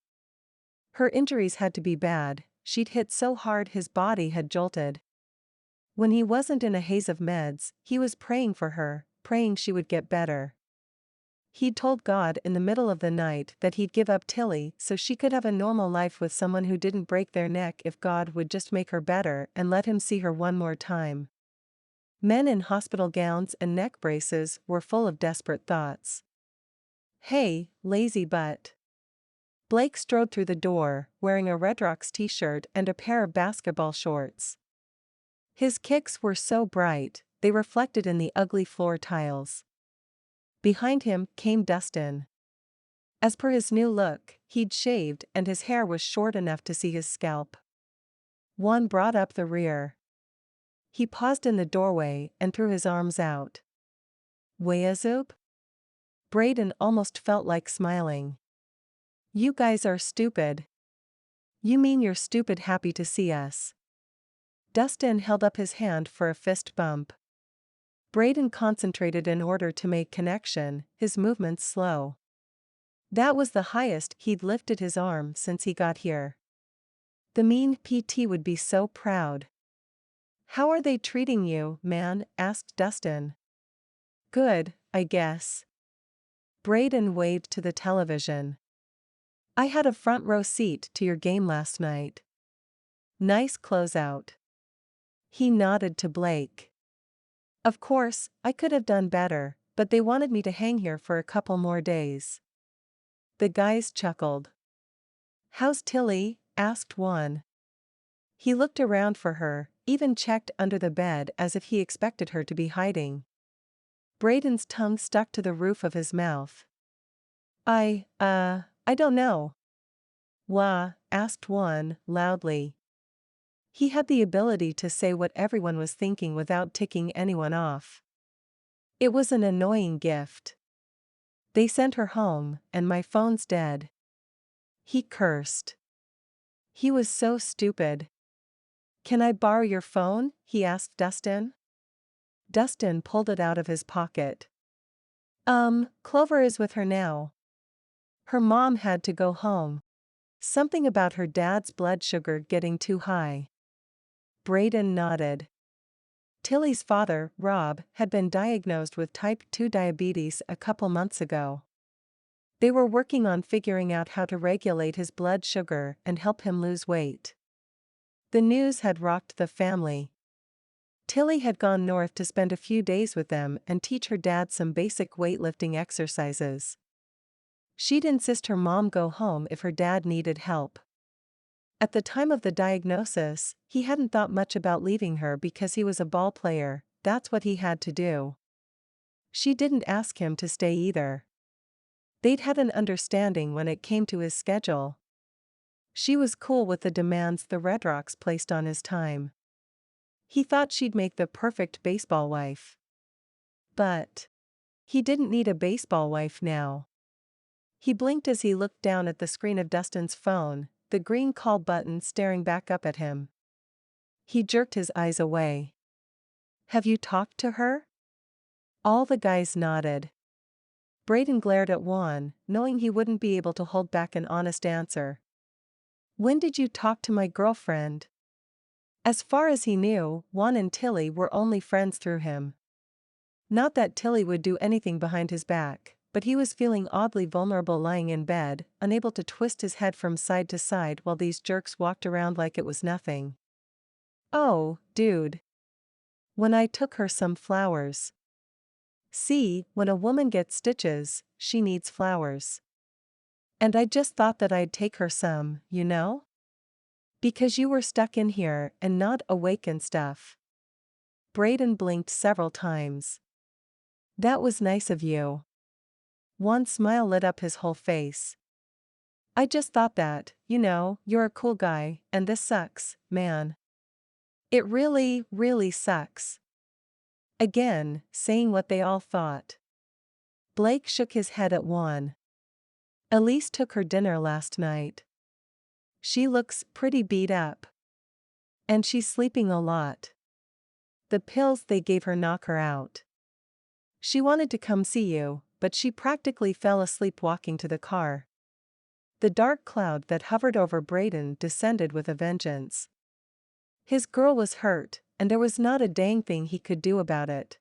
Her injuries had to be bad, she'd hit so hard his body had jolted. When he wasn't in a haze of meds, he was praying for her, praying she would get better. He'd told God in the middle of the night that he'd give up Tilly so she could have a normal life with someone who didn't break their neck if God would just make her better and let him see her one more time. Men in hospital gowns and neck braces were full of desperate thoughts. "Hey, lazy butt." Blake strode through the door, wearing a Redrocks t-shirt and a pair of basketball shorts. His kicks were so bright, they reflected in the ugly floor tiles. Behind him came Dustin. As per his new look, he'd shaved and his hair was short enough to see his scalp. Juan brought up the rear. He paused in the doorway and threw his arms out. "Weazoop?" Brayden almost felt like smiling. "You guys are stupid." "You mean you're stupid happy to see us." Dustin held up his hand for a fist bump. Brayden concentrated in order to make connection, his movements slow. That was the highest he'd lifted his arm since he got here. The mean PT would be so proud. "How are they treating you, man?" asked Dustin. "Good, I guess." Brayden waved to the television. "I had a front row seat to your game last night. Nice closeout." He nodded to Blake. "Of course, I could have done better, but they wanted me to hang here for a couple more days." The guys chuckled. "How's Tilly?" asked one. He looked around for her, even checked under the bed as if he expected her to be hiding. Brayden's tongue stuck to the roof of his mouth. I don't know." "Wha?" asked one, loudly. He had the ability to say what everyone was thinking without ticking anyone off. It was an annoying gift. "They sent her home, and my phone's dead." He cursed. He was so stupid. "Can I borrow your phone?" he asked Dustin. Dustin pulled it out of his pocket. Clover is with her now. Her mom had to go home. Something about her dad's blood sugar getting too high." Brayden nodded. Tilly's father, Rob, had been diagnosed with type 2 diabetes a couple months ago. They were working on figuring out how to regulate his blood sugar and help him lose weight. The news had rocked the family. Tilly had gone north to spend a few days with them and teach her dad some basic weightlifting exercises. She'd insist her mom go home if her dad needed help. At the time of the diagnosis, he hadn't thought much about leaving her because he was a ball player, that's what he had to do. She didn't ask him to stay either. They'd had an understanding when it came to his schedule. She was cool with the demands the Redrocks placed on his time. He thought she'd make the perfect baseball wife. But he didn't need a baseball wife now. He blinked as he looked down at the screen of Dustin's phone, the green call button staring back up at him. He jerked his eyes away. "Have you talked to her?" All the guys nodded. Brayden glared at Juan, knowing he wouldn't be able to hold back an honest answer. "When did you talk to my girlfriend?" As far as he knew, Juan and Tilly were only friends through him. Not that Tilly would do anything behind his back, but he was feeling oddly vulnerable lying in bed, unable to twist his head from side to side while these jerks walked around like it was nothing. "Oh, dude. When I took her some flowers." "See, when a woman gets stitches, she needs flowers. And I just thought that I'd take her some, you know? Because you were stuck in here and not awake and stuff." Brayden blinked several times. "That was nice of you." One smile lit up his whole face. "I just thought that, you're a cool guy, and this sucks, man. It really, really sucks." Again, saying what they all thought. Blake shook his head at Juan. "Elise took her dinner last night. She looks pretty beat up. And she's sleeping a lot. The pills they gave her knock her out. She wanted to come see you, but she practically fell asleep walking to the car." The dark cloud that hovered over Brayden descended with a vengeance. His girl was hurt, and there was not a dang thing he could do about it.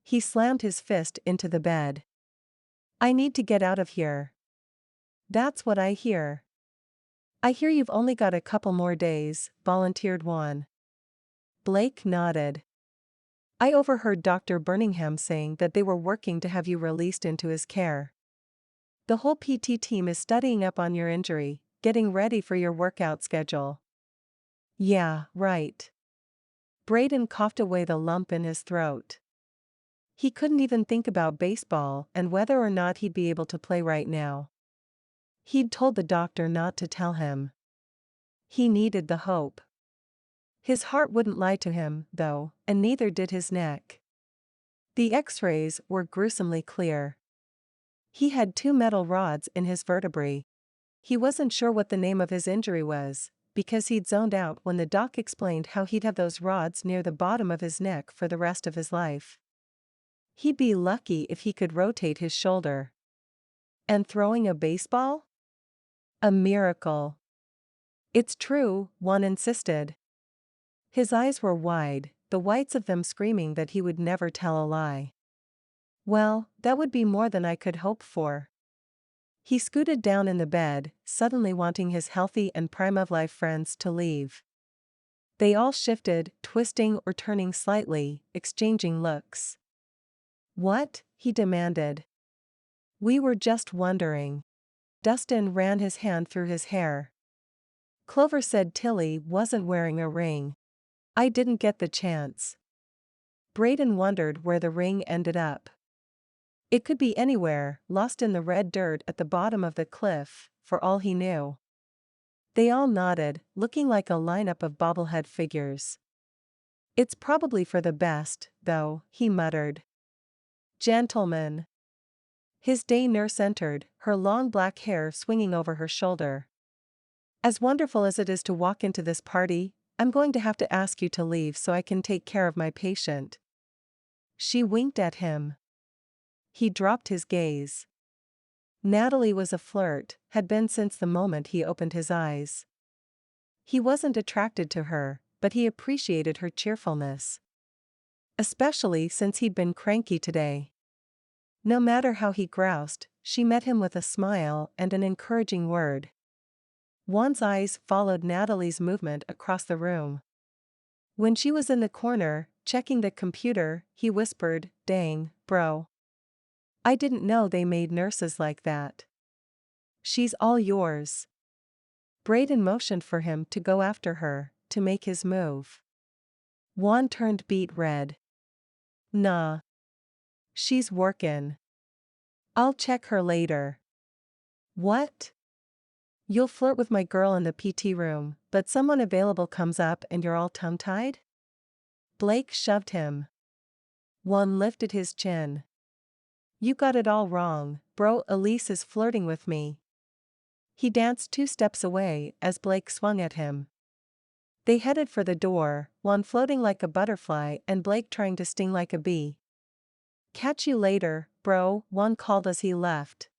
He slammed his fist into the bed. "I need to get out of here." "That's what I hear." "I hear you've only got a couple more days," volunteered Juan. Blake nodded. I overheard Dr. Birmingham saying that they were working to have you released into his care. The whole PT team is studying up on your injury, getting ready for your workout schedule. Yeah, right. Brayden coughed away the lump in his throat. He couldn't even think about baseball and whether or not he'd be able to play right now. He'd told the doctor not to tell him. He needed the hope. His heart wouldn't lie to him, though, and neither did his neck. The X-rays were gruesomely clear. He had 2 metal rods in his vertebrae. He wasn't sure what the name of his injury was, because he'd zoned out when the doc explained how he'd have those rods near the bottom of his neck for the rest of his life. He'd be lucky if he could rotate his shoulder. And throwing a baseball? A miracle. It's true, Juan insisted. His eyes were wide, the whites of them screaming that he would never tell a lie. Well, that would be more than I could hope for. He scooted down in the bed, suddenly wanting his healthy and prime-of-life friends to leave. They all shifted, twisting or turning slightly, exchanging looks. What? He demanded. We were just wondering. Dustin ran his hand through his hair. Clover said Tilly wasn't wearing a ring. I didn't get the chance. Brayden wondered where the ring ended up. It could be anywhere, lost in the red dirt at the bottom of the cliff, for all he knew. They all nodded, looking like a lineup of bobblehead figures. It's probably for the best, though, he muttered. Gentlemen. His day nurse entered, her long black hair swinging over her shoulder. As wonderful as it is to walk into this party, I'm going to have to ask you to leave so I can take care of my patient. She winked at him. He dropped his gaze. Natalie was a flirt, had been since the moment he opened his eyes. He wasn't attracted to her, but he appreciated her cheerfulness. Especially since he'd been cranky today. No matter how he groused, she met him with a smile and an encouraging word. Juan's eyes followed Natalie's movement across the room. When she was in the corner, checking the computer, he whispered, "Dang, bro. I didn't know they made nurses like that. She's all yours." Brayden motioned for him to go after her, to make his move. Juan turned beet red. Nah. She's workin'. I'll check her later. What? You'll flirt with my girl in the PT room, but someone available comes up and you're all tongue-tied? Blake shoved him. Juan lifted his chin. You got it all wrong, bro. Elise is flirting with me. He danced 2 steps away as Blake swung at him. They headed for the door, Juan floating like a butterfly and Blake trying to sting like a bee. Catch you later, bro, Juan called as he left.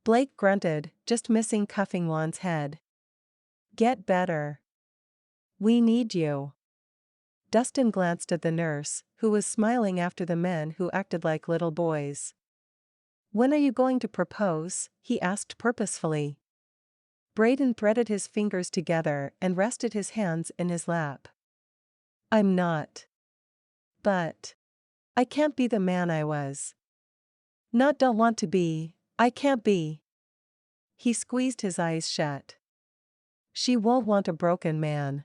Blake grunted, just missing cuffing Juan's head. Get better. We need you. Dustin glanced at the nurse, who was smiling after the men who acted like little boys. When are you going to propose? He asked purposefully. Brayden threaded his fingers together and rested his hands in his lap. I'm not. But. I can't be the man I was. Not don't want to be, I can't be. He squeezed his eyes shut. She won't want a broken man.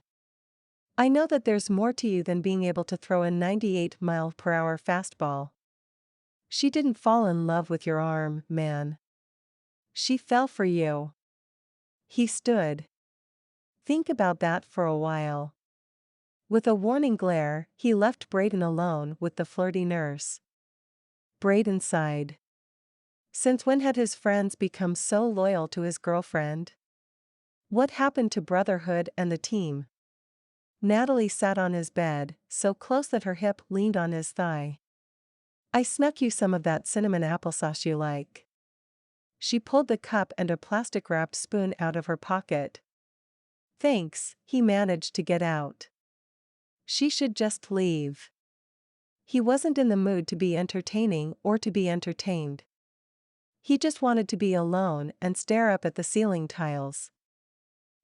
I know that there's more to you than being able to throw a 98-mile-per-hour fastball. She didn't fall in love with your arm, man. She fell for you. He stood. Think about that for a while. With a warning glare, he left Brayden alone with the flirty nurse. Brayden sighed. Since when had his friends become so loyal to his girlfriend? What happened to brotherhood and the team? Natalie sat on his bed, so close that her hip leaned on his thigh. I snuck you some of that cinnamon applesauce you like. She pulled the cup and a plastic-wrapped spoon out of her pocket. Thanks, he managed to get out. She should just leave. He wasn't in the mood to be entertaining or to be entertained. He just wanted to be alone and stare up at the ceiling tiles.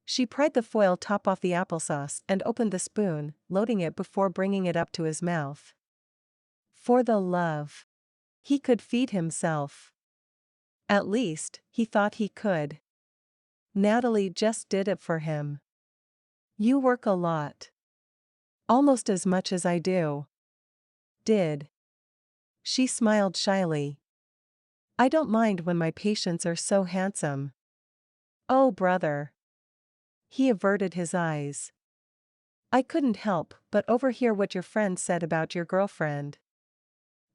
She pried the foil top off the applesauce and opened the spoon, loading it before bringing it up to his mouth. For the love. He could feed himself. At least, he thought he could. Natalie just did it for him. You work a lot. Almost as much as I do. Did. She smiled shyly. I don't mind when my patients are so handsome. Oh, brother. He averted his eyes. I couldn't help but overhear what your friend said about your girlfriend.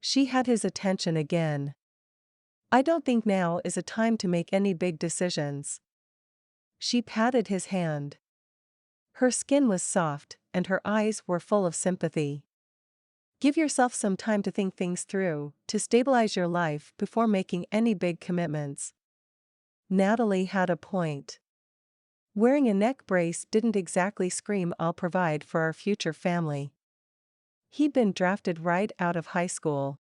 She had his attention again. I don't think now is a time to make any big decisions. She patted his hand. Her skin was soft, and her eyes were full of sympathy. Give yourself some time to think things through, to stabilize your life before making any big commitments. Natalie had a point. Wearing a neck brace didn't exactly scream I'll provide for our future family. He'd been drafted right out of high school.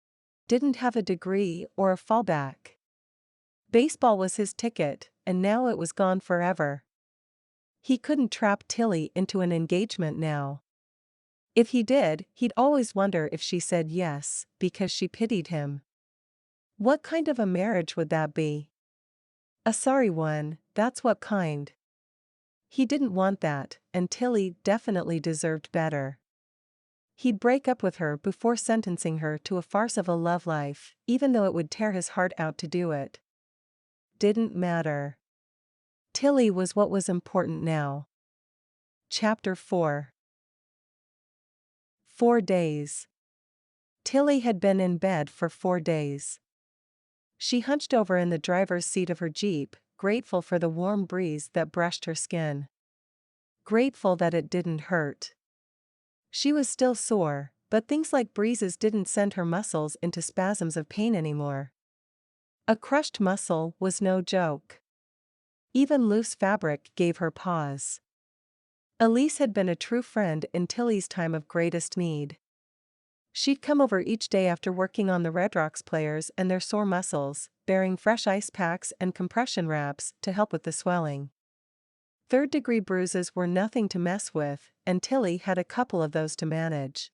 Didn't have a degree or a fallback. Baseball was his ticket, and now it was gone forever. He couldn't trap Tilly into an engagement now. If he did, he'd always wonder if she said yes, because she pitied him. What kind of a marriage would that be? A sorry one, that's what kind. He didn't want that, and Tilly definitely deserved better. He'd break up with her before sentencing her to a farce of a love life, even though it would tear his heart out to do it. Didn't matter. Tilly was what was important now. Chapter 4. 4 days. Tilly had been in bed for 4 days. She hunched over in the driver's seat of her Jeep, grateful for the warm breeze that brushed her skin. Grateful that it didn't hurt. She was still sore, but things like breezes didn't send her muscles into spasms of pain anymore. A crushed muscle was no joke. Even loose fabric gave her pause. Elise had been a true friend in Tilly's time of greatest need. She'd come over each day after working on the Redrocks players and their sore muscles, bearing fresh ice packs and compression wraps to help with the swelling. Third-degree bruises were nothing to mess with, and Tilly had a couple of those to manage.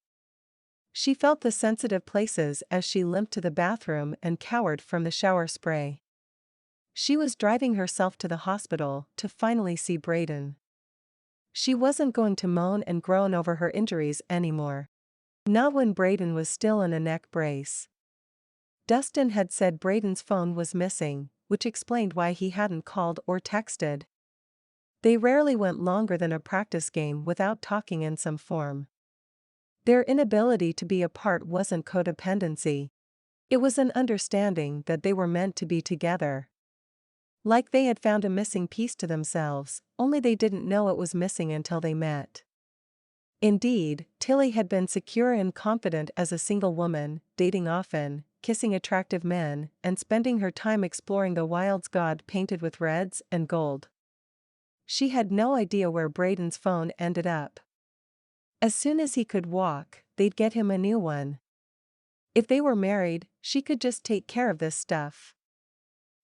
She felt the sensitive places as she limped to the bathroom and cowered from the shower spray. She was driving herself to the hospital to finally see Brayden. She wasn't going to moan and groan over her injuries anymore. Not when Brayden was still in a neck brace. Dustin had said Brayden's phone was missing, which explained why he hadn't called or texted. They rarely went longer than a practice game without talking in some form. Their inability to be apart wasn't codependency. It was an understanding that they were meant to be together. Like they had found a missing piece to themselves, only they didn't know it was missing until they met. Indeed, Tilly had been secure and confident as a single woman, dating often, kissing attractive men, and spending her time exploring the wilds God painted with reds and gold. She had no idea where Brayden's phone ended up. As soon as he could walk, they'd get him a new one. If they were married, she could just take care of this stuff.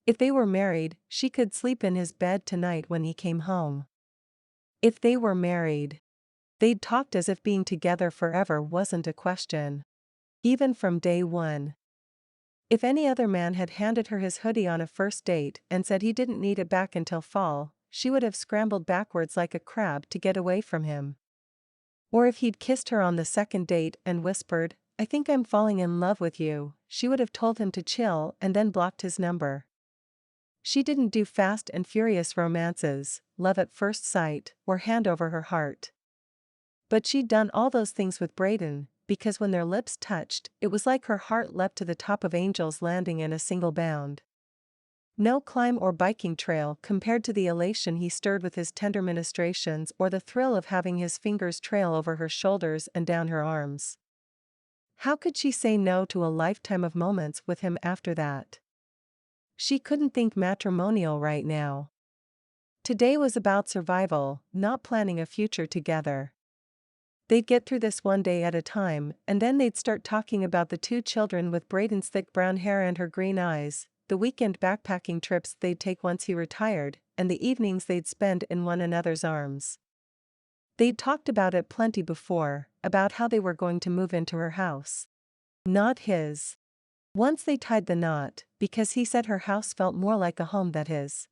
If they were married, she could sleep in his bed tonight when he came home. If they were married, they'd talked as if being together forever wasn't a question. Even from day one. If any other man had handed her his hoodie on a first date and said he didn't need it back until fall, she would have scrambled backwards like a crab to get away from him. Or if he'd kissed her on the second date and whispered, "I think I'm falling in love with you," she would have told him to chill and then blocked his number. She didn't do fast and furious romances, love at first sight, or hand over her heart. But she'd done all those things with Brayden, because when their lips touched, it was like her heart leapt to the top of Angel's Landing in a single bound. No climb or biking trail compared to the elation he stirred with his tender ministrations or the thrill of having his fingers trail over her shoulders and down her arms. How could she say no to a lifetime of moments with him after that? She couldn't think matrimonial right now. Today was about survival, not planning a future together. They'd get through this one day at a time, and then they'd start talking about the 2 children with Brayden's thick brown hair and her green eyes, the weekend backpacking trips they'd take once he retired, and the evenings they'd spend in one another's arms. They'd talked about it plenty before, about how they were going to move into her house. Not his. Once they tied the knot, because he said her house felt more like a home than his.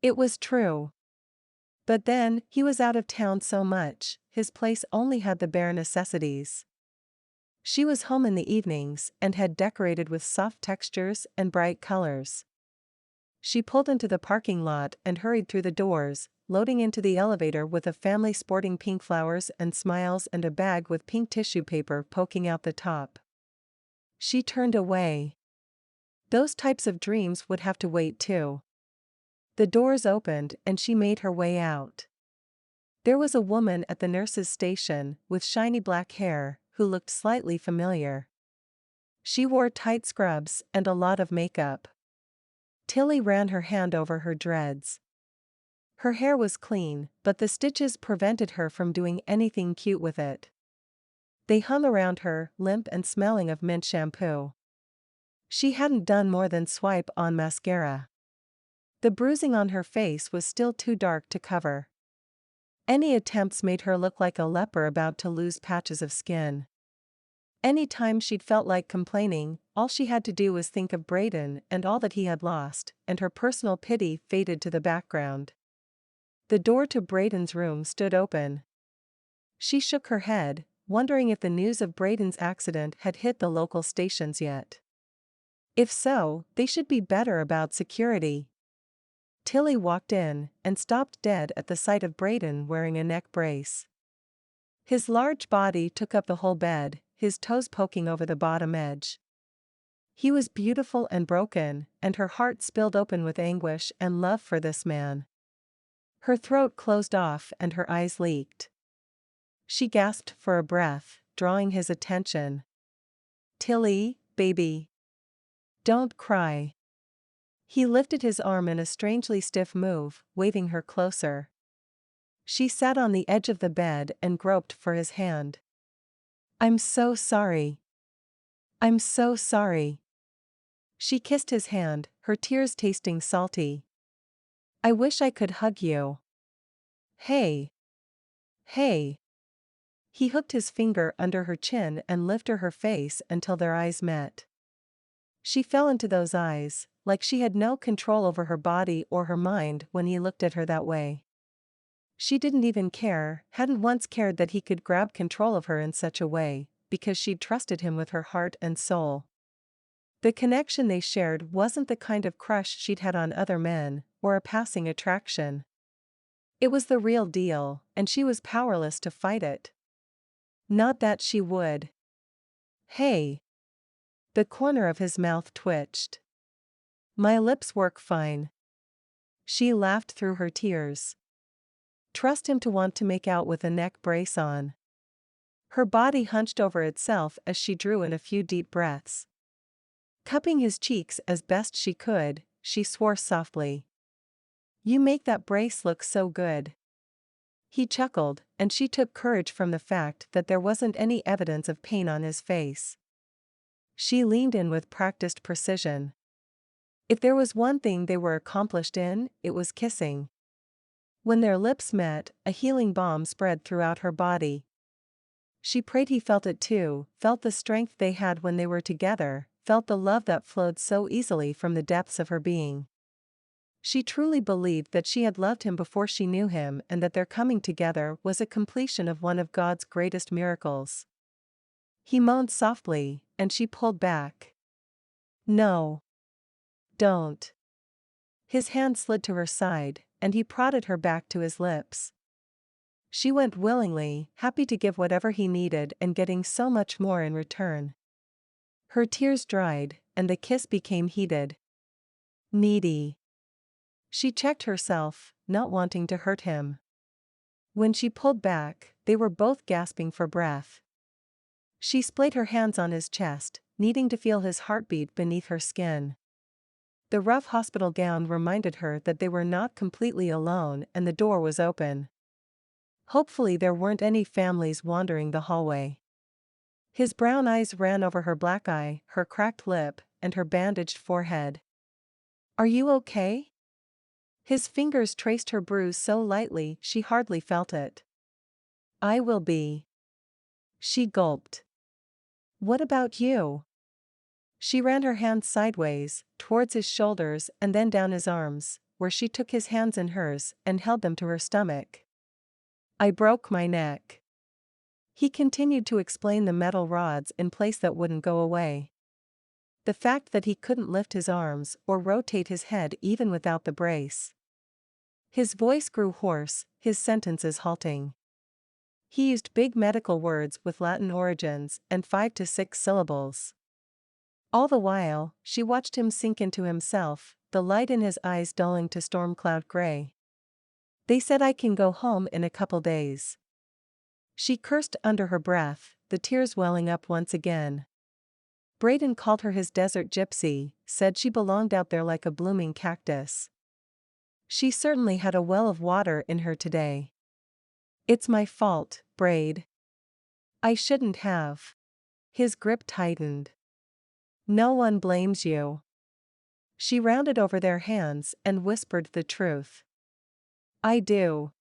It was true. But then, he was out of town so much, his place only had the bare necessities. She was home in the evenings and had decorated with soft textures and bright colors. She pulled into the parking lot and hurried through the doors, loading into the elevator with a family sporting pink flowers and smiles and a bag with pink tissue paper poking out the top. She turned away. Those types of dreams would have to wait too. The doors opened and she made her way out. There was a woman at the nurse's station, with shiny black hair, who looked slightly familiar. She wore tight scrubs and a lot of makeup. Tilly ran her hand over her dreads. Her hair was clean, but the stitches prevented her from doing anything cute with it. They hung around her, limp and smelling of mint shampoo. She hadn't done more than swipe on mascara. The bruising on her face was still too dark to cover. Any attempts made her look like a leper about to lose patches of skin. Any time she'd felt like complaining, all she had to do was think of Brayden and all that he had lost, and her personal pity faded to the background. The door to Brayden's room stood open. She shook her head, wondering if the news of Brayden's accident had hit the local stations yet. If so, they should be better about security. Tilly walked in, and stopped dead at the sight of Brayden wearing a neck brace. His large body took up the whole bed, his toes poking over the bottom edge. He was beautiful and broken, and her heart spilled open with anguish and love for this man. Her throat closed off and her eyes leaked. She gasped for a breath, drawing his attention. "Tilly, baby. Don't cry." He lifted his arm in a strangely stiff move, waving her closer. She sat on the edge of the bed and groped for his hand. "I'm so sorry. I'm so sorry." She kissed his hand, her tears tasting salty. "I wish I could hug you." "Hey. Hey." He hooked his finger under her chin and lifted her face until their eyes met. She fell into those eyes, like she had no control over her body or her mind when he looked at her that way. She didn't even care, hadn't once cared that he could grab control of her in such a way, because she'd trusted him with her heart and soul. The connection they shared wasn't the kind of crush she'd had on other men, or a passing attraction. It was the real deal, and she was powerless to fight it. Not that she would. "Hey." The corner of his mouth twitched. "My lips work fine." She laughed through her tears. Trust him to want to make out with a neck brace on. Her body hunched over itself as she drew in a few deep breaths. Cupping his cheeks as best she could, she swore softly. "You make that brace look so good." He chuckled, and she took courage from the fact that there wasn't any evidence of pain on his face. She leaned in with practiced precision. If there was one thing they were accomplished in, it was kissing. When their lips met, a healing balm spread throughout her body. She prayed he felt it too, felt the strength they had when they were together, felt the love that flowed so easily from the depths of her being. She truly believed that she had loved him before she knew him and that their coming together was a completion of one of God's greatest miracles. He moaned softly, and she pulled back. "No. Don't." His hand slid to her side, and he prodded her back to his lips. She went willingly, happy to give whatever he needed and getting so much more in return. Her tears dried, and the kiss became heated. Needy. She checked herself, not wanting to hurt him. When she pulled back, they were both gasping for breath. She splayed her hands on his chest, needing to feel his heartbeat beneath her skin. The rough hospital gown reminded her that they were not completely alone and the door was open. Hopefully there weren't any families wandering the hallway. His brown eyes ran over her black eye, her cracked lip, and her bandaged forehead. "Are you okay?" His fingers traced her bruise so lightly she hardly felt it. "I will be." She gulped. What about you? She ran her hands sideways, towards his shoulders and then down his arms, where she took his hands in hers and held them to her stomach. I broke my neck. He continued to explain the metal rods in place that wouldn't go away. The fact that he couldn't lift his arms or rotate his head even without the brace. His voice grew hoarse, his sentences halting. He used big medical words with Latin origins and 5 to 6 syllables. All the while, she watched him sink into himself, the light in his eyes dulling to storm cloud gray. They said I can go home in a couple days. She cursed under her breath, the tears welling up once again. Brayden called her his desert gypsy, said she belonged out there like a blooming cactus. She certainly had a well of water in her today. It's my fault, Braid. I shouldn't have. His grip tightened. No one blames you. She rounded over their hands and whispered the truth. I do.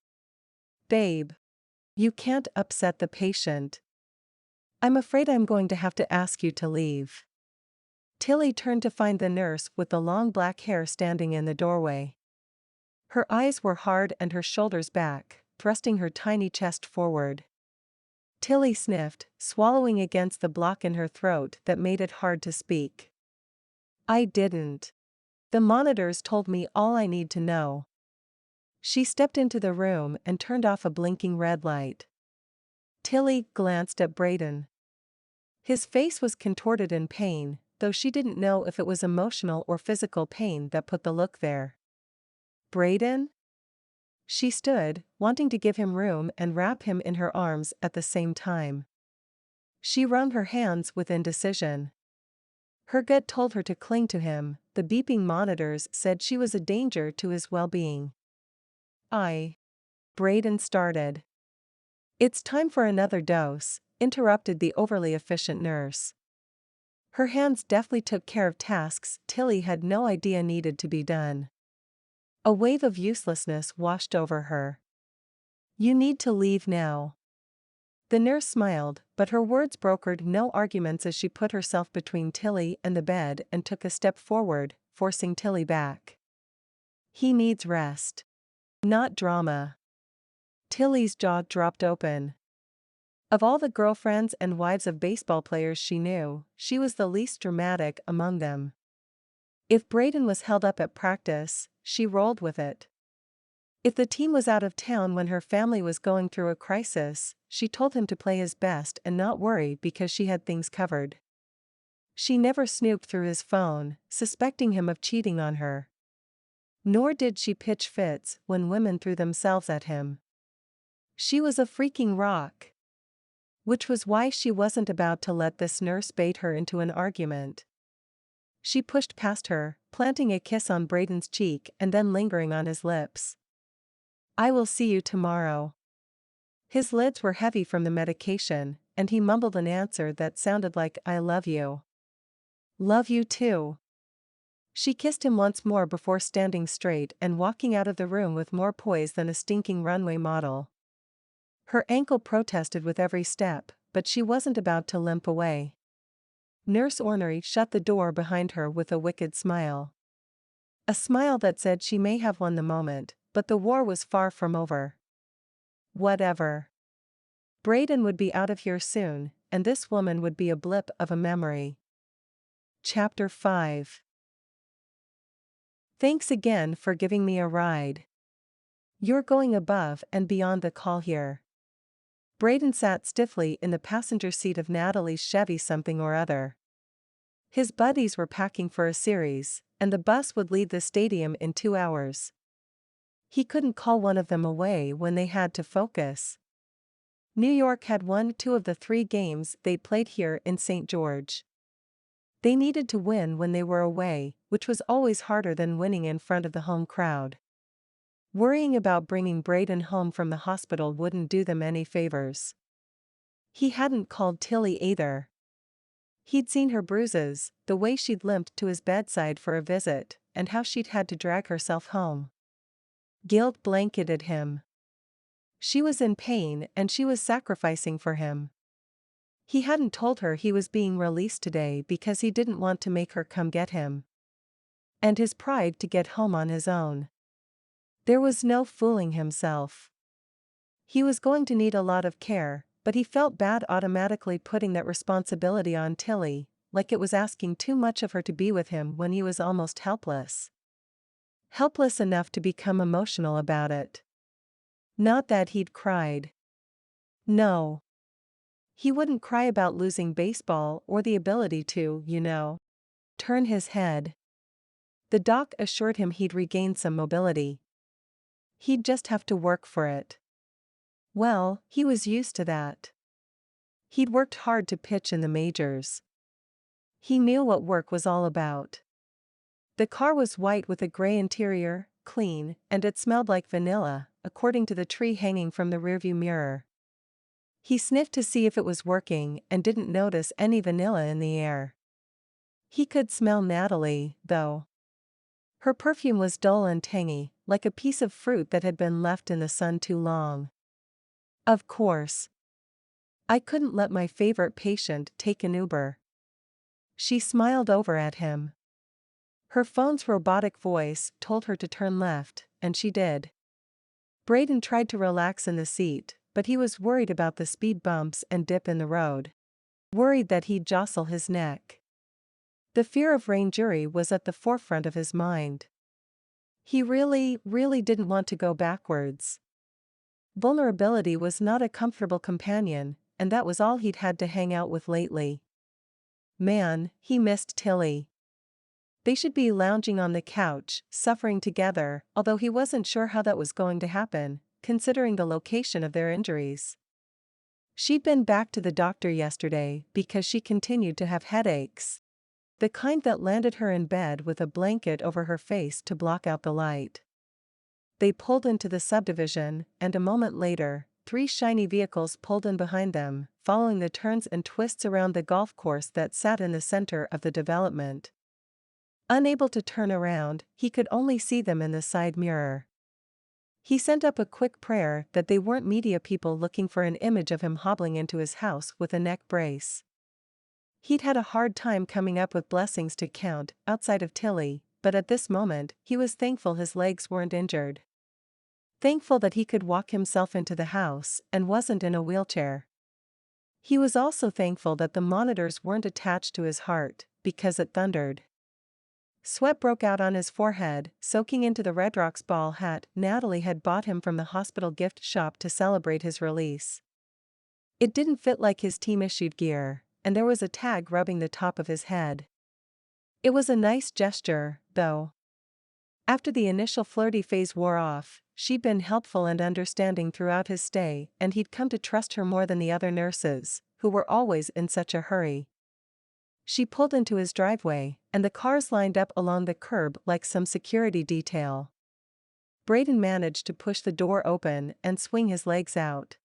Babe. You can't upset the patient. I'm afraid I'm going to have to ask you to leave. Tilly turned to find the nurse with the long black hair standing in the doorway. Her eyes were hard and her shoulders back, thrusting her tiny chest forward. Tilly sniffed, swallowing against the block in her throat that made it hard to speak. I didn't. The monitors told me all I need to know. She stepped into the room and turned off a blinking red light. Tilly glanced at Brayden. His face was contorted in pain, though she didn't know if it was emotional or physical pain that put the look there. Brayden? She stood, wanting to give him room and wrap him in her arms at the same time. She wrung her hands with indecision. Her gut told her to cling to him, the beeping monitors said she was a danger to his well-being. Brayden started. It's time for another dose, interrupted the overly efficient nurse. Her hands deftly took care of tasks Tilly had no idea needed to be done. A wave of uselessness washed over her. You need to leave now. The nurse smiled, but her words brokered no arguments as she put herself between Tilly and the bed and took a step forward, forcing Tilly back. He needs rest. Not drama. Tilly's jaw dropped open. Of all the girlfriends and wives of baseball players she knew, she was the least dramatic among them. If Brayden was held up at practice, she rolled with it. If the team was out of town when her family was going through a crisis, she told him to play his best and not worry because she had things covered. She never snooped through his phone, suspecting him of cheating on her. Nor did she pitch fits when women threw themselves at him. She was a freaking rock. Which was why she wasn't about to let this nurse bait her into an argument. She pushed past her, planting a kiss on Brayden's cheek and then lingering on his lips. I will see you tomorrow. His lids were heavy from the medication, and he mumbled an answer that sounded like I love you. Love you too. She kissed him once more before standing straight and walking out of the room with more poise than a stinking runway model. Her ankle protested with every step, but she wasn't about to limp away. Nurse Ornery shut the door behind her with a wicked smile. A smile that said she may have won the moment, but the war was far from over. Whatever. Brayden would be out of here soon, and this woman would be a blip of a memory. Chapter 5. Thanks again for giving me a ride. You're going above and beyond the call here. Brayden sat stiffly in the passenger seat of Natalie's Chevy something or other. His buddies were packing for a series, and the bus would leave the stadium in 2 hours. He couldn't call one of them away when they had to focus. New York had won 2 of the 3 games they'd played here in St. George. They needed to win when they were away, which was always harder than winning in front of the home crowd. Worrying about bringing Brayden home from the hospital wouldn't do them any favors. He hadn't called Tilly either. He'd seen her bruises, the way she'd limped to his bedside for a visit, and how she'd had to drag herself home. Guilt blanketed him. She was in pain and she was sacrificing for him. He hadn't told her he was being released today because he didn't want to make her come get him. And his pride to get home on his own. There was no fooling himself. He was going to need a lot of care, but he felt bad automatically putting that responsibility on Tilly, like it was asking too much of her to be with him when he was almost helpless. Helpless enough to become emotional about it. Not that he'd cried. No. He wouldn't cry about losing baseball or the ability to, turn his head. The doc assured him he'd regain some mobility. He'd just have to work for it. Well, he was used to that. He'd worked hard to pitch in the majors. He knew what work was all about. The car was white with a gray interior, clean, and it smelled like vanilla, according to the tree hanging from the rearview mirror. He sniffed to see if it was working and didn't notice any vanilla in the air. He could smell Natalie, though. Her perfume was dull and tangy, like a piece of fruit that had been left in the sun too long. Of course. I couldn't let my favorite patient take an Uber. She smiled over at him. Her phone's robotic voice told her to turn left, and she did. Brayden tried to relax in the seat, but he was worried about the speed bumps and dip in the road. Worried that he'd jostle his neck. The fear of rangery was at the forefront of his mind. He really didn't want to go backwards. Vulnerability was not a comfortable companion, and that was all he'd had to hang out with lately. Man, he missed Tilly. They should be lounging on the couch, suffering together, although he wasn't sure how that was going to happen, considering the location of their injuries. She'd been back to the doctor yesterday because she continued to have headaches. The kind that landed her in bed with a blanket over her face to block out the light. They pulled into the subdivision, and a moment later, 3 shiny vehicles pulled in behind them, following the turns and twists around the golf course that sat in the center of the development. Unable to turn around, he could only see them in the side mirror. He sent up a quick prayer that they weren't media people looking for an image of him hobbling into his house with a neck brace. He'd had a hard time coming up with blessings to count outside of Tilly, but at this moment, he was thankful his legs weren't injured. Thankful that he could walk himself into the house and wasn't in a wheelchair. He was also thankful that the monitors weren't attached to his heart, because it thundered. Sweat broke out on his forehead, soaking into the Redrocks ball hat Natalie had bought him from the hospital gift shop to celebrate his release. It didn't fit like his team-issued gear, and there was a tag rubbing the top of his head. It was a nice gesture, though. After the initial flirty phase wore off, she'd been helpful and understanding throughout his stay, and he'd come to trust her more than the other nurses, who were always in such a hurry. She pulled into his driveway, and the cars lined up along the curb like some security detail. Brayden managed to push the door open and swing his legs out.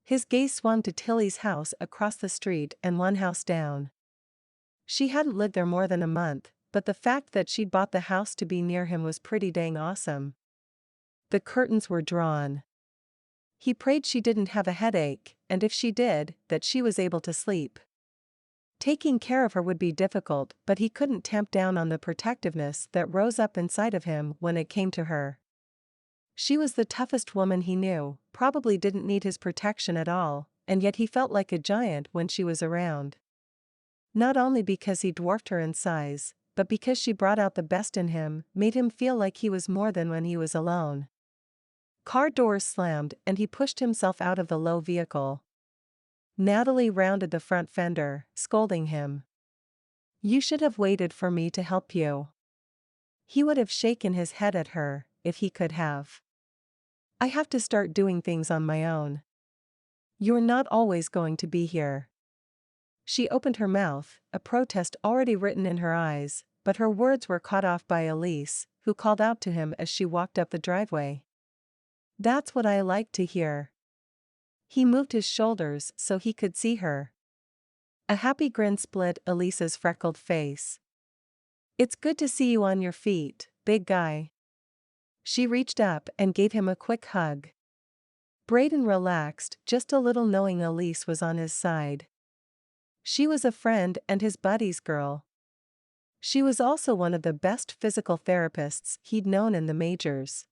His gaze swung to Tilly's house across the street and one house down. She hadn't lived there more than a month, but the fact that she'd bought the house to be near him was pretty dang awesome. The curtains were drawn. He prayed she didn't have a headache, and if she did, that she was able to sleep. Taking care of her would be difficult, but he couldn't tamp down on the protectiveness that rose up inside of him when it came to her. She was the toughest woman he knew, probably didn't need his protection at all, and yet he felt like a giant when she was around. Not only because he dwarfed her in size, but because she brought out the best in him, made him feel like he was more than when he was alone. Car doors slammed and he pushed himself out of the low vehicle. Natalie rounded the front fender, scolding him. "You should have waited for me to help you." He would have shaken his head at her, if he could have. "I have to start doing things on my own. You're not always going to be here." She opened her mouth, a protest already written in her eyes, but her words were cut off by Elise, who called out to him as she walked up the driveway. "That's what I like to hear." He moved his shoulders so he could see her. A happy grin split Elise's freckled face. "It's good to see you on your feet, big guy." She reached up and gave him a quick hug. Brayden relaxed just a little knowing Elise was on his side. She was a friend and his buddy's girl. She was also one of the best physical therapists he'd known in the majors.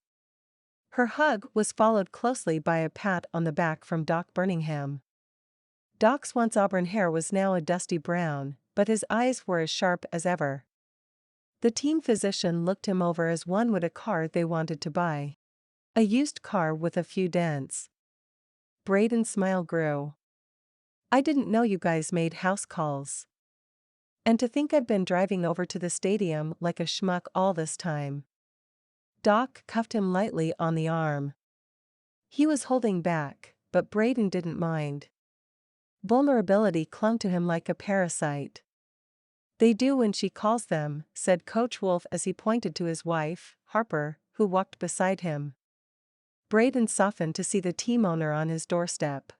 Her hug was followed closely by a pat on the back from Doc Birmingham. Doc's once auburn hair was now a dusty brown, but his eyes were as sharp as ever. The team physician looked him over as one would a car they wanted to buy. A used car with a few dents. Brayden's smile grew. I didn't know you guys made house calls. And to think I've been driving over to the stadium like a schmuck all this time. Doc cuffed him lightly on the arm. He was holding back, but Brayden didn't mind. Vulnerability clung to him like a parasite. They do when she calls them, said Coach Wolf as he pointed to his wife, Harper, who walked beside him. Brayden softened to see the team owner on his doorstep.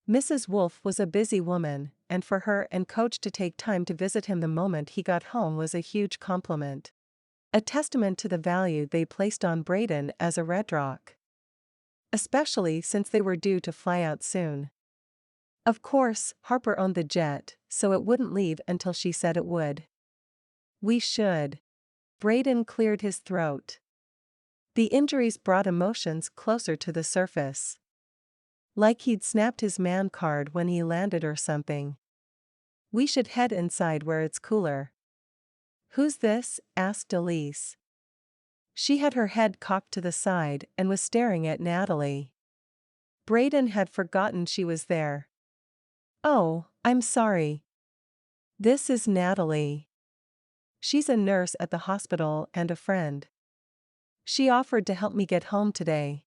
Mrs. Wolf was a busy woman, and for her and Coach to take time to visit him the moment he got home was a huge compliment. A testament to the value they placed on Brayden as a Redrock. Especially since they were due to fly out soon. Of course, Harper owned the jet, so it wouldn't leave until she said it would. We should. Brayden cleared his throat. The injuries brought emotions closer to the surface. Like he'd snapped his man card when he landed or something. We should head inside where it's cooler. Who's this? Asked Elise. She had her head cocked to the side and was staring at Natalie. Brayden had forgotten she was there. Oh, I'm sorry. This is Natalie. She's a nurse at the hospital and a friend. She offered to help me get home today.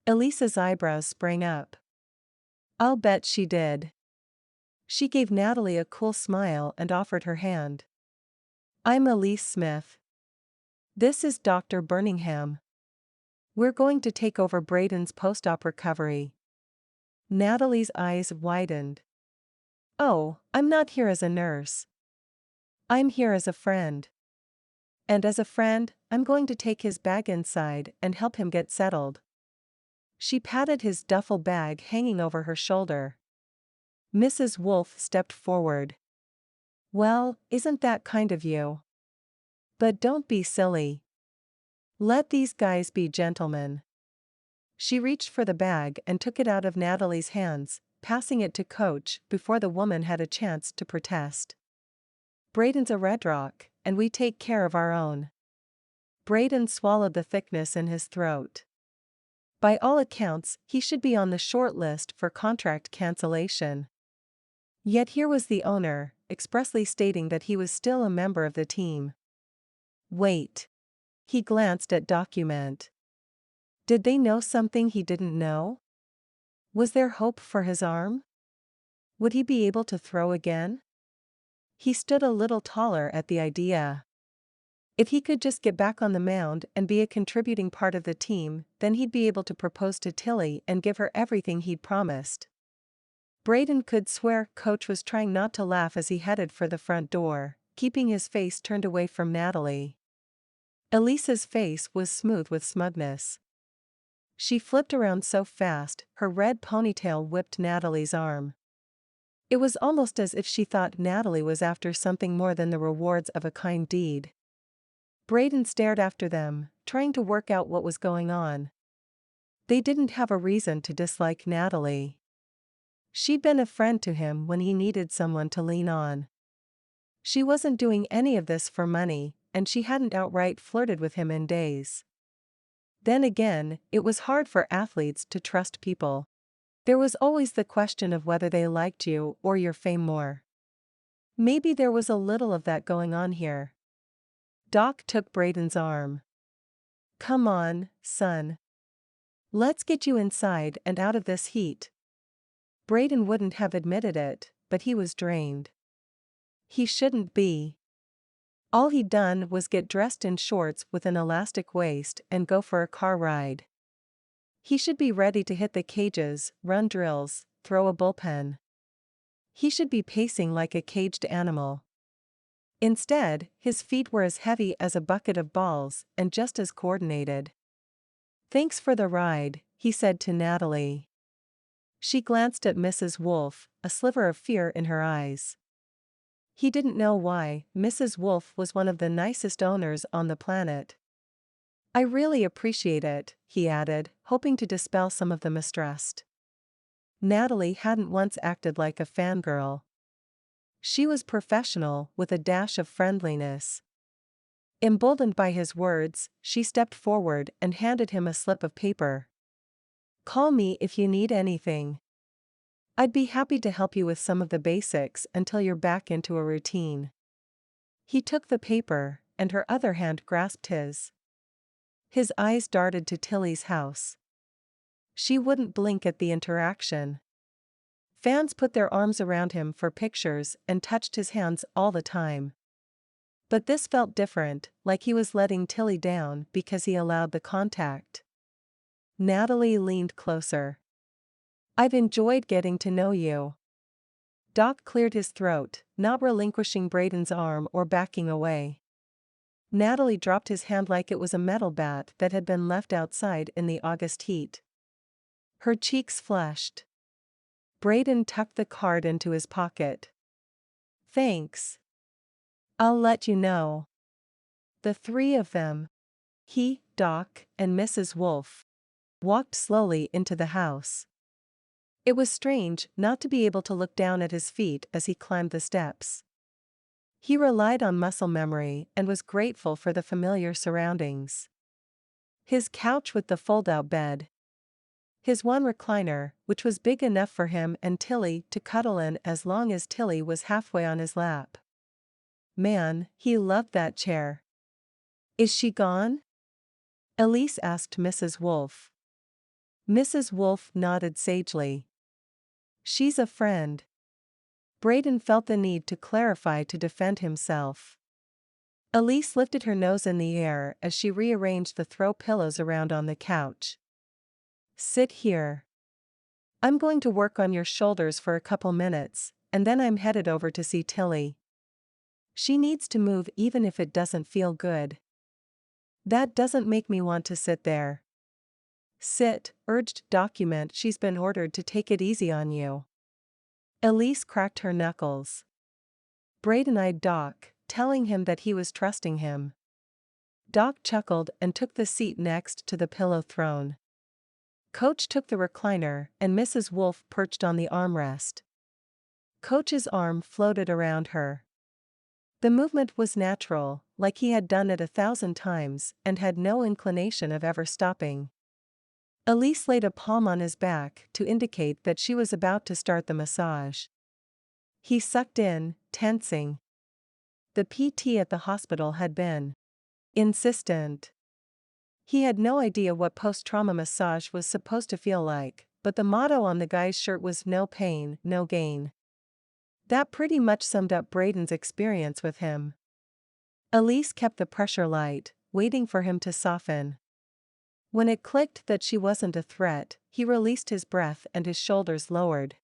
Elisa's eyebrows sprang up. I'll bet she did. She gave Natalie a cool smile and offered her hand. I'm Elise Smith. This is Dr. Birmingham. We're going to take over Brayden's post-op recovery. Natalie's eyes widened. Oh, I'm not here as a nurse. I'm here as a friend. And as a friend, I'm going to take his bag inside and help him get settled. She patted his duffel bag hanging over her shoulder. Mrs. Wolf stepped forward. Well, isn't that kind of you? But don't be silly. Let these guys be gentlemen. She reached for the bag and took it out of Natalie's hands, passing it to Coach before the woman had a chance to protest. Brayden's a Redrock, and we take care of our own. Brayden swallowed the thickness in his throat. By all accounts, he should be on the short list for contract cancellation. Yet here was the owner, expressly stating that he was still a member of the team. Wait. He glanced at document. Did they know something he didn't know? Was there hope for his arm? Would he be able to throw again? He stood a little taller at the idea. If he could just get back on the mound and be a contributing part of the team, then he'd be able to propose to Tilly and give her everything he'd promised. Brayden could swear Coach was trying not to laugh as he headed for the front door, keeping his face turned away from Natalie. Elisa's face was smooth with smugness. She flipped around so fast, her red ponytail whipped Natalie's arm. It was almost as if she thought Natalie was after something more than the rewards of a kind deed. Brayden stared after them, trying to work out what was going on. They didn't have a reason to dislike Natalie. She'd been a friend to him when he needed someone to lean on. She wasn't doing any of this for money, and she hadn't outright flirted with him in days. Then again, it was hard for athletes to trust people. There was always the question of whether they liked you or your fame more. Maybe there was a little of that going on here. Doc took Brayden's arm. Come on, son. Let's get you inside and out of this heat. Brayden wouldn't have admitted it, but he was drained. He shouldn't be. All he'd done was get dressed in shorts with an elastic waist and go for a car ride. He should be ready to hit the cages, run drills, throw a bullpen. He should be pacing like a caged animal. Instead, his feet were as heavy as a bucket of balls and just as coordinated. Thanks for the ride, he said to Natalie. She glanced at Mrs. Wolf, a sliver of fear in her eyes. He didn't know why. Mrs. Wolf was one of the nicest owners on the planet. I really appreciate it, he added, hoping to dispel some of the mistrust. Natalie hadn't once acted like a fangirl. She was professional, with a dash of friendliness. Emboldened by his words, she stepped forward and handed him a slip of paper. Call me if you need anything. I'd be happy to help you with some of the basics until you're back into a routine. He took the paper, and her other hand grasped his. His eyes darted to Tilly's house. She wouldn't blink at the interaction. Fans put their arms around him for pictures and touched his hands all the time. But this felt different, like he was letting Tilly down because he allowed the contact. Natalie leaned closer. I've enjoyed getting to know you. Doc cleared his throat, not relinquishing Brayden's arm or backing away. Natalie dropped his hand like it was a metal bat that had been left outside in the August heat. Her cheeks flushed. Brayden tucked the card into his pocket. Thanks. I'll let you know. The three of them, he, Doc, and Mrs. Wolf, walked slowly into the house. It was strange not to be able to look down at his feet as he climbed the steps. He relied on muscle memory and was grateful for the familiar surroundings. His couch with the fold-out bed. His one recliner, which was big enough for him and Tilly to cuddle in as long as Tilly was halfway on his lap. Man, he loved that chair. Is she gone? Elise asked Mrs. Wolf. Mrs. Wolf nodded sagely. She's a friend. Brayden felt the need to clarify to defend himself. Elise lifted her nose in the air as she rearranged the throw pillows around on the couch. Sit here. I'm going to work on your shoulders for a couple minutes, and then I'm headed over to see Tilly. She needs to move even if it doesn't feel good. That doesn't make me want to sit there. Sit, urged Document. She's been ordered to take it easy on you. Elise cracked her knuckles. Brayden eyed Doc, telling him that he was trusting him. Doc chuckled and took the seat next to the pillow throne. Coach took the recliner and Mrs. Wolf perched on the armrest. Coach's arm floated around her. The movement was natural, like he had done it 1,000 times and had no inclination of ever stopping. Elise laid a palm on his back to indicate that she was about to start the massage. He sucked in, tensing. The PT at the hospital had been insistent. He had no idea what post-trauma massage was supposed to feel like, but the motto on the guy's shirt was no pain, no gain. That pretty much summed up Brayden's experience with him. Elise kept the pressure light, waiting for him to soften. When it clicked that she wasn't a threat, he released his breath and his shoulders lowered.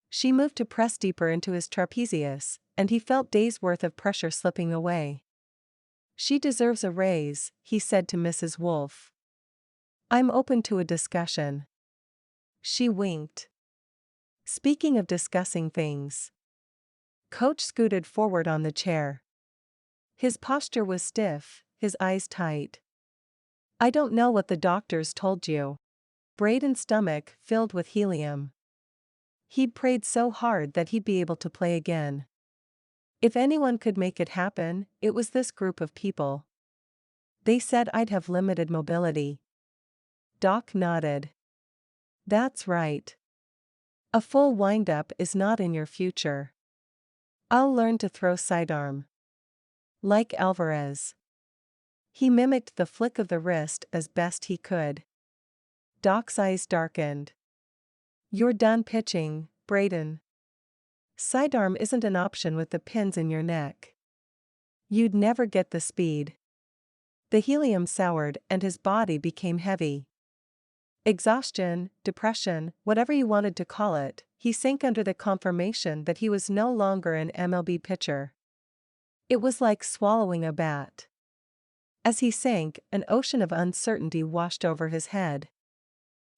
She moved to press deeper into his trapezius, and he felt days' worth of pressure slipping away. She deserves a raise, he said to Mrs. Wolf. I'm open to a discussion. She winked. Speaking of discussing things. Coach scooted forward on the chair. His posture was stiff, his eyes tight. I don't know what the doctors told you. Brayden's stomach filled with helium. He'd prayed so hard that he'd be able to play again. If anyone could make it happen, it was this group of people. They said I'd have limited mobility. Doc nodded. That's right. A full wind-up is not in your future. I'll learn to throw sidearm. Like Alvarez. He mimicked the flick of the wrist as best he could. Doc's eyes darkened. You're done pitching, Brayden. Sidearm isn't an option with the pins in your neck. You'd never get the speed. The helium soured and his body became heavy. Exhaustion, depression, whatever you wanted to call it, he sank under the confirmation that he was no longer an MLB pitcher. It was like swallowing a bat. As he sank, an ocean of uncertainty washed over his head.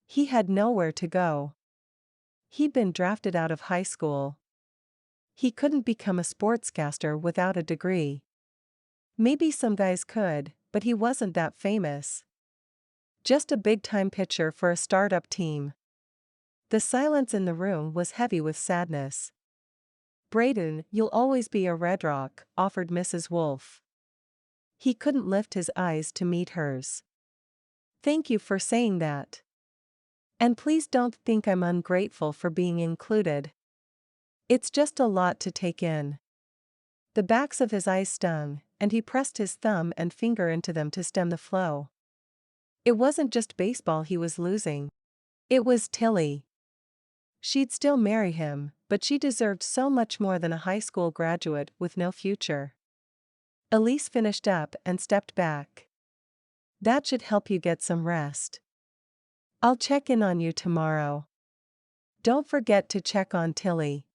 He had nowhere to go. He'd been drafted out of high school. He couldn't become a sportscaster without a degree. Maybe some guys could, but he wasn't that famous. Just a big-time pitcher for a startup team. The silence in the room was heavy with sadness. "Brayden, you'll always be a Redrock," offered Mrs. Wolf. He couldn't lift his eyes to meet hers. "Thank you for saying that. And please don't think I'm ungrateful for being included. It's just a lot to take in." The backs of his eyes stung, and he pressed his thumb and finger into them to stem the flow. It wasn't just baseball he was losing. It was Tilly. She'd still marry him, but she deserved so much more than a high school graduate with no future. Elise finished up and stepped back. "That should help you get some rest. I'll check in on you tomorrow. Don't forget to check on Tilly."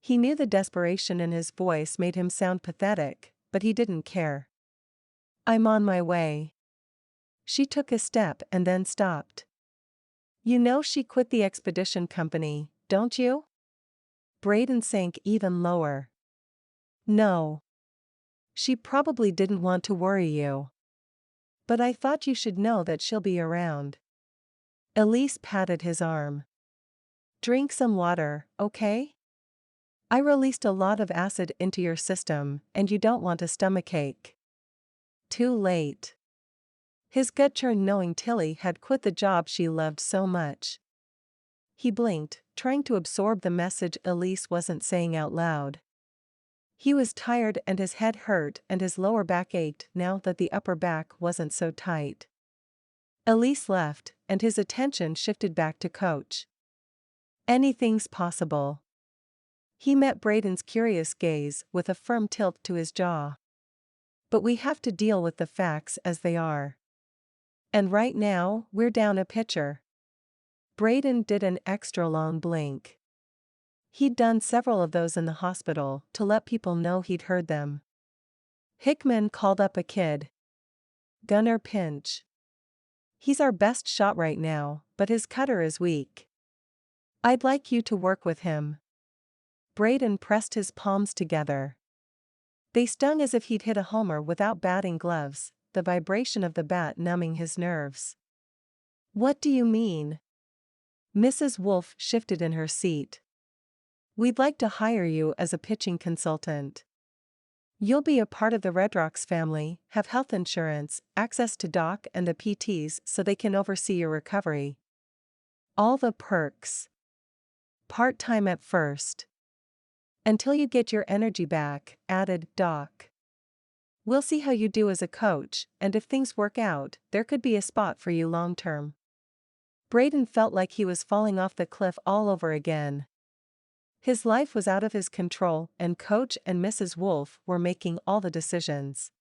He knew the desperation in his voice made him sound pathetic, but he didn't care. "I'm on my way." She took a step and then stopped. "You know she quit the expedition company, don't you?" Brayden sank even lower. "No. She probably didn't want to worry you. But I thought you should know that she'll be around." Elise patted his arm. "Drink some water, okay? I released a lot of acid into your system, and you don't want a stomachache." Too late. His gut churned knowing Tilly had quit the job she loved so much. He blinked, trying to absorb the message Elise wasn't saying out loud. He was tired and his head hurt and his lower back ached now that the upper back wasn't so tight. Elise left, and his attention shifted back to Coach. "Anything's possible." He met Brayden's curious gaze with a firm tilt to his jaw. "But we have to deal with the facts as they are. And right now, we're down a pitcher." Brayden did an extra long blink. He'd done several of those in the hospital to let people know he'd heard them. Hickman called up a kid. "Gunner pinch. He's our best shot right now, but his cutter is weak. I'd like you to work with him." Brayden pressed his palms together. They stung as if he'd hit a homer without batting gloves, the vibration of the bat numbing his nerves. "What do you mean?" Mrs. Wolf shifted in her seat. "We'd like to hire you as a pitching consultant. You'll be a part of the Redrocks family, have health insurance, access to doc and the PTs so they can oversee your recovery. All the perks. Part-time at first. Until you get your energy back," added Doc. "We'll see how you do as a coach, and if things work out, there could be a spot for you long-term." Brayden felt like he was falling off the cliff all over again. His life was out of his control and Coach and Mrs. Wolf were making all the decisions.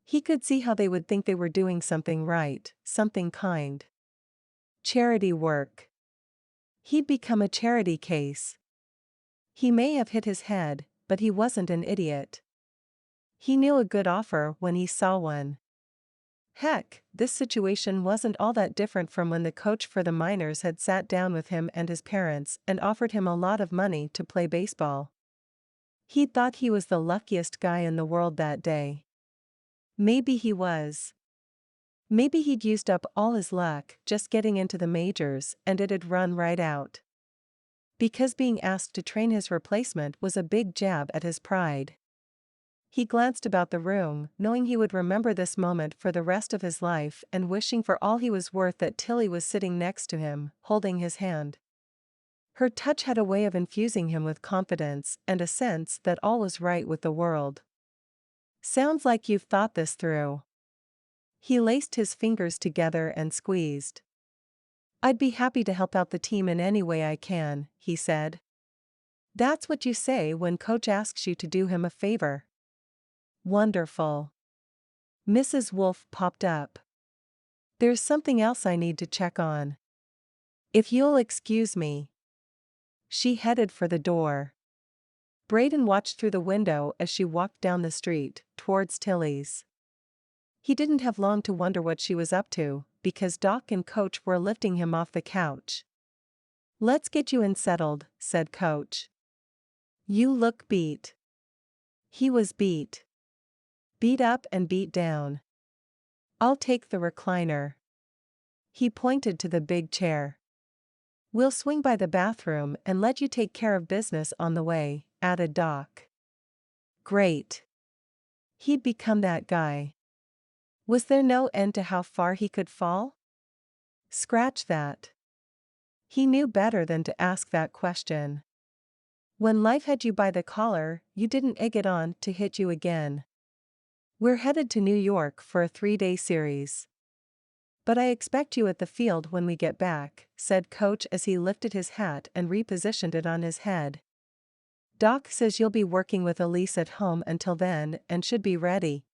He could see how they would think they were doing something right, something kind. Charity work. He'd become a charity case. He may have hit his head, but he wasn't an idiot. He knew a good offer when he saw one. Heck, this situation wasn't all that different from when the coach for the minors had sat down with him and his parents and offered him a lot of money to play baseball. He'd thought he was the luckiest guy in the world that day. Maybe he was. Maybe he'd used up all his luck just getting into the majors and it had run right out. Because being asked to train his replacement was a big jab at his pride. He glanced about the room, knowing he would remember this moment for the rest of his life and wishing for all he was worth that Tilly was sitting next to him, holding his hand. Her touch had a way of infusing him with confidence and a sense that all was right with the world. "Sounds like you've thought this through." He laced his fingers together and squeezed. "I'd be happy to help out the team in any way I can," he said. "That's what you say when Coach asks you to do him a favor." "Wonderful." Mrs. Wolf popped up. "There's something else I need to check on. If you'll excuse me." She headed for the door. Brayden watched through the window as she walked down the street, towards Tilly's. He didn't have long to wonder what she was up to, because Doc and Coach were lifting him off the couch. "Let's get you in settled," said Coach. "You look beat." He was beat. Beat up and beat down. "I'll take the recliner." He pointed to the big chair. "We'll swing by the bathroom and let you take care of business on the way," added Doc. Great. He'd become that guy. Was there no end to how far he could fall? Scratch that. He knew better than to ask that question. When life had you by the collar, you didn't egg it on to hit you again. "We're headed to New York for a 3-day series. But I expect you at the field when we get back," said Coach as he lifted his hat and repositioned it on his head. "Doc says you'll be working with Elise at home until then and should be ready.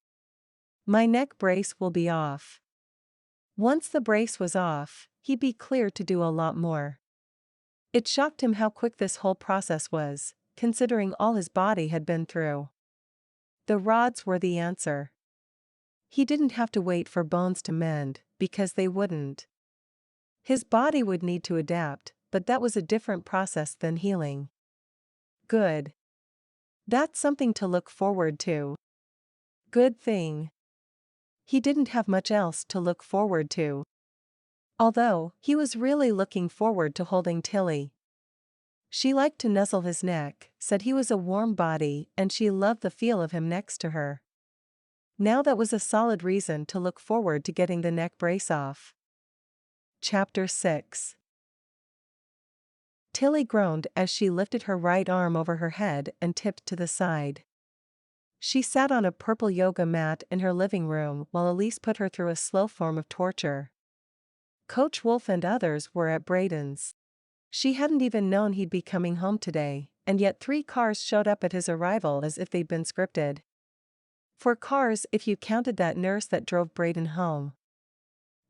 My neck brace will be off." Once the brace was off, he'd be clear to do a lot more. It shocked him how quick this whole process was, considering all his body had been through. The rods were the answer. He didn't have to wait for bones to mend, because they wouldn't. His body would need to adapt, but that was a different process than healing. Good. That's something to look forward to. Good thing. He didn't have much else to look forward to. Although, he was really looking forward to holding Tilly. She liked to nuzzle his neck, said he was a warm body, and she loved the feel of him next to her. Now that was a solid reason to look forward to getting the neck brace off. Chapter 6. Tilly groaned as she lifted her right arm over her head and tipped to the side. She sat on a purple yoga mat in her living room while Elise put her through a slow form of torture. Coach Wolf and others were at Brayden's. She hadn't even known he'd be coming home today, and yet 3 cars showed up at his arrival as if they'd been scripted. 4 cars if you counted that nurse that drove Brayden home.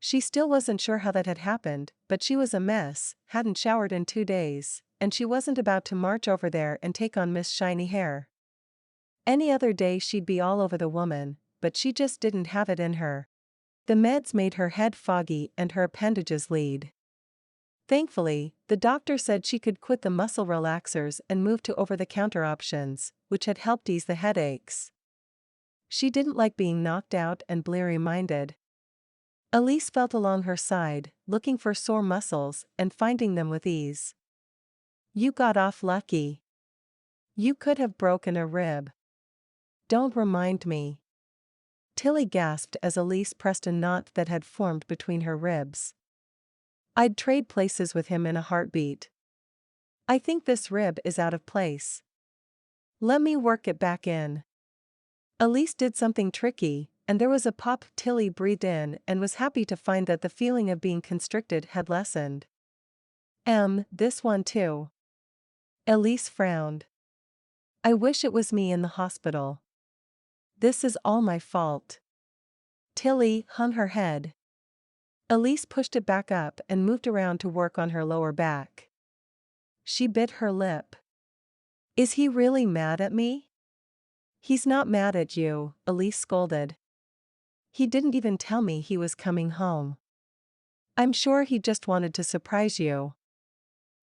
She still wasn't sure how that had happened, but she was a mess, hadn't showered in 2 days, and she wasn't about to march over there and take on Miss Shiny Hair. Any other day she'd be all over the woman, but she just didn't have it in her. The meds made her head foggy and her appendages lead. Thankfully, the doctor said she could quit the muscle relaxers and move to over-the-counter options, which had helped ease the headaches. She didn't like being knocked out and bleary-minded. Elise felt along her side, looking for sore muscles and finding them with ease. "You got off lucky. You could have broken a rib." "Don't remind me." Tilly gasped as Elise pressed a knot that had formed between her ribs. "I'd trade places with him in a heartbeat. I think this rib is out of place. Let me work it back in." Elise did something tricky, and there was a pop. Tilly breathed in and was happy to find that the feeling of being constricted had lessened. This one too." Elise frowned. "I wish it was me in the hospital. This is all my fault." Tilly hung her head. Elise pushed it back up and moved around to work on her lower back. She bit her lip. "Is he really mad at me?" "He's not mad at you," Elise scolded. "He didn't even tell me he was coming home. I'm sure he just wanted to surprise you."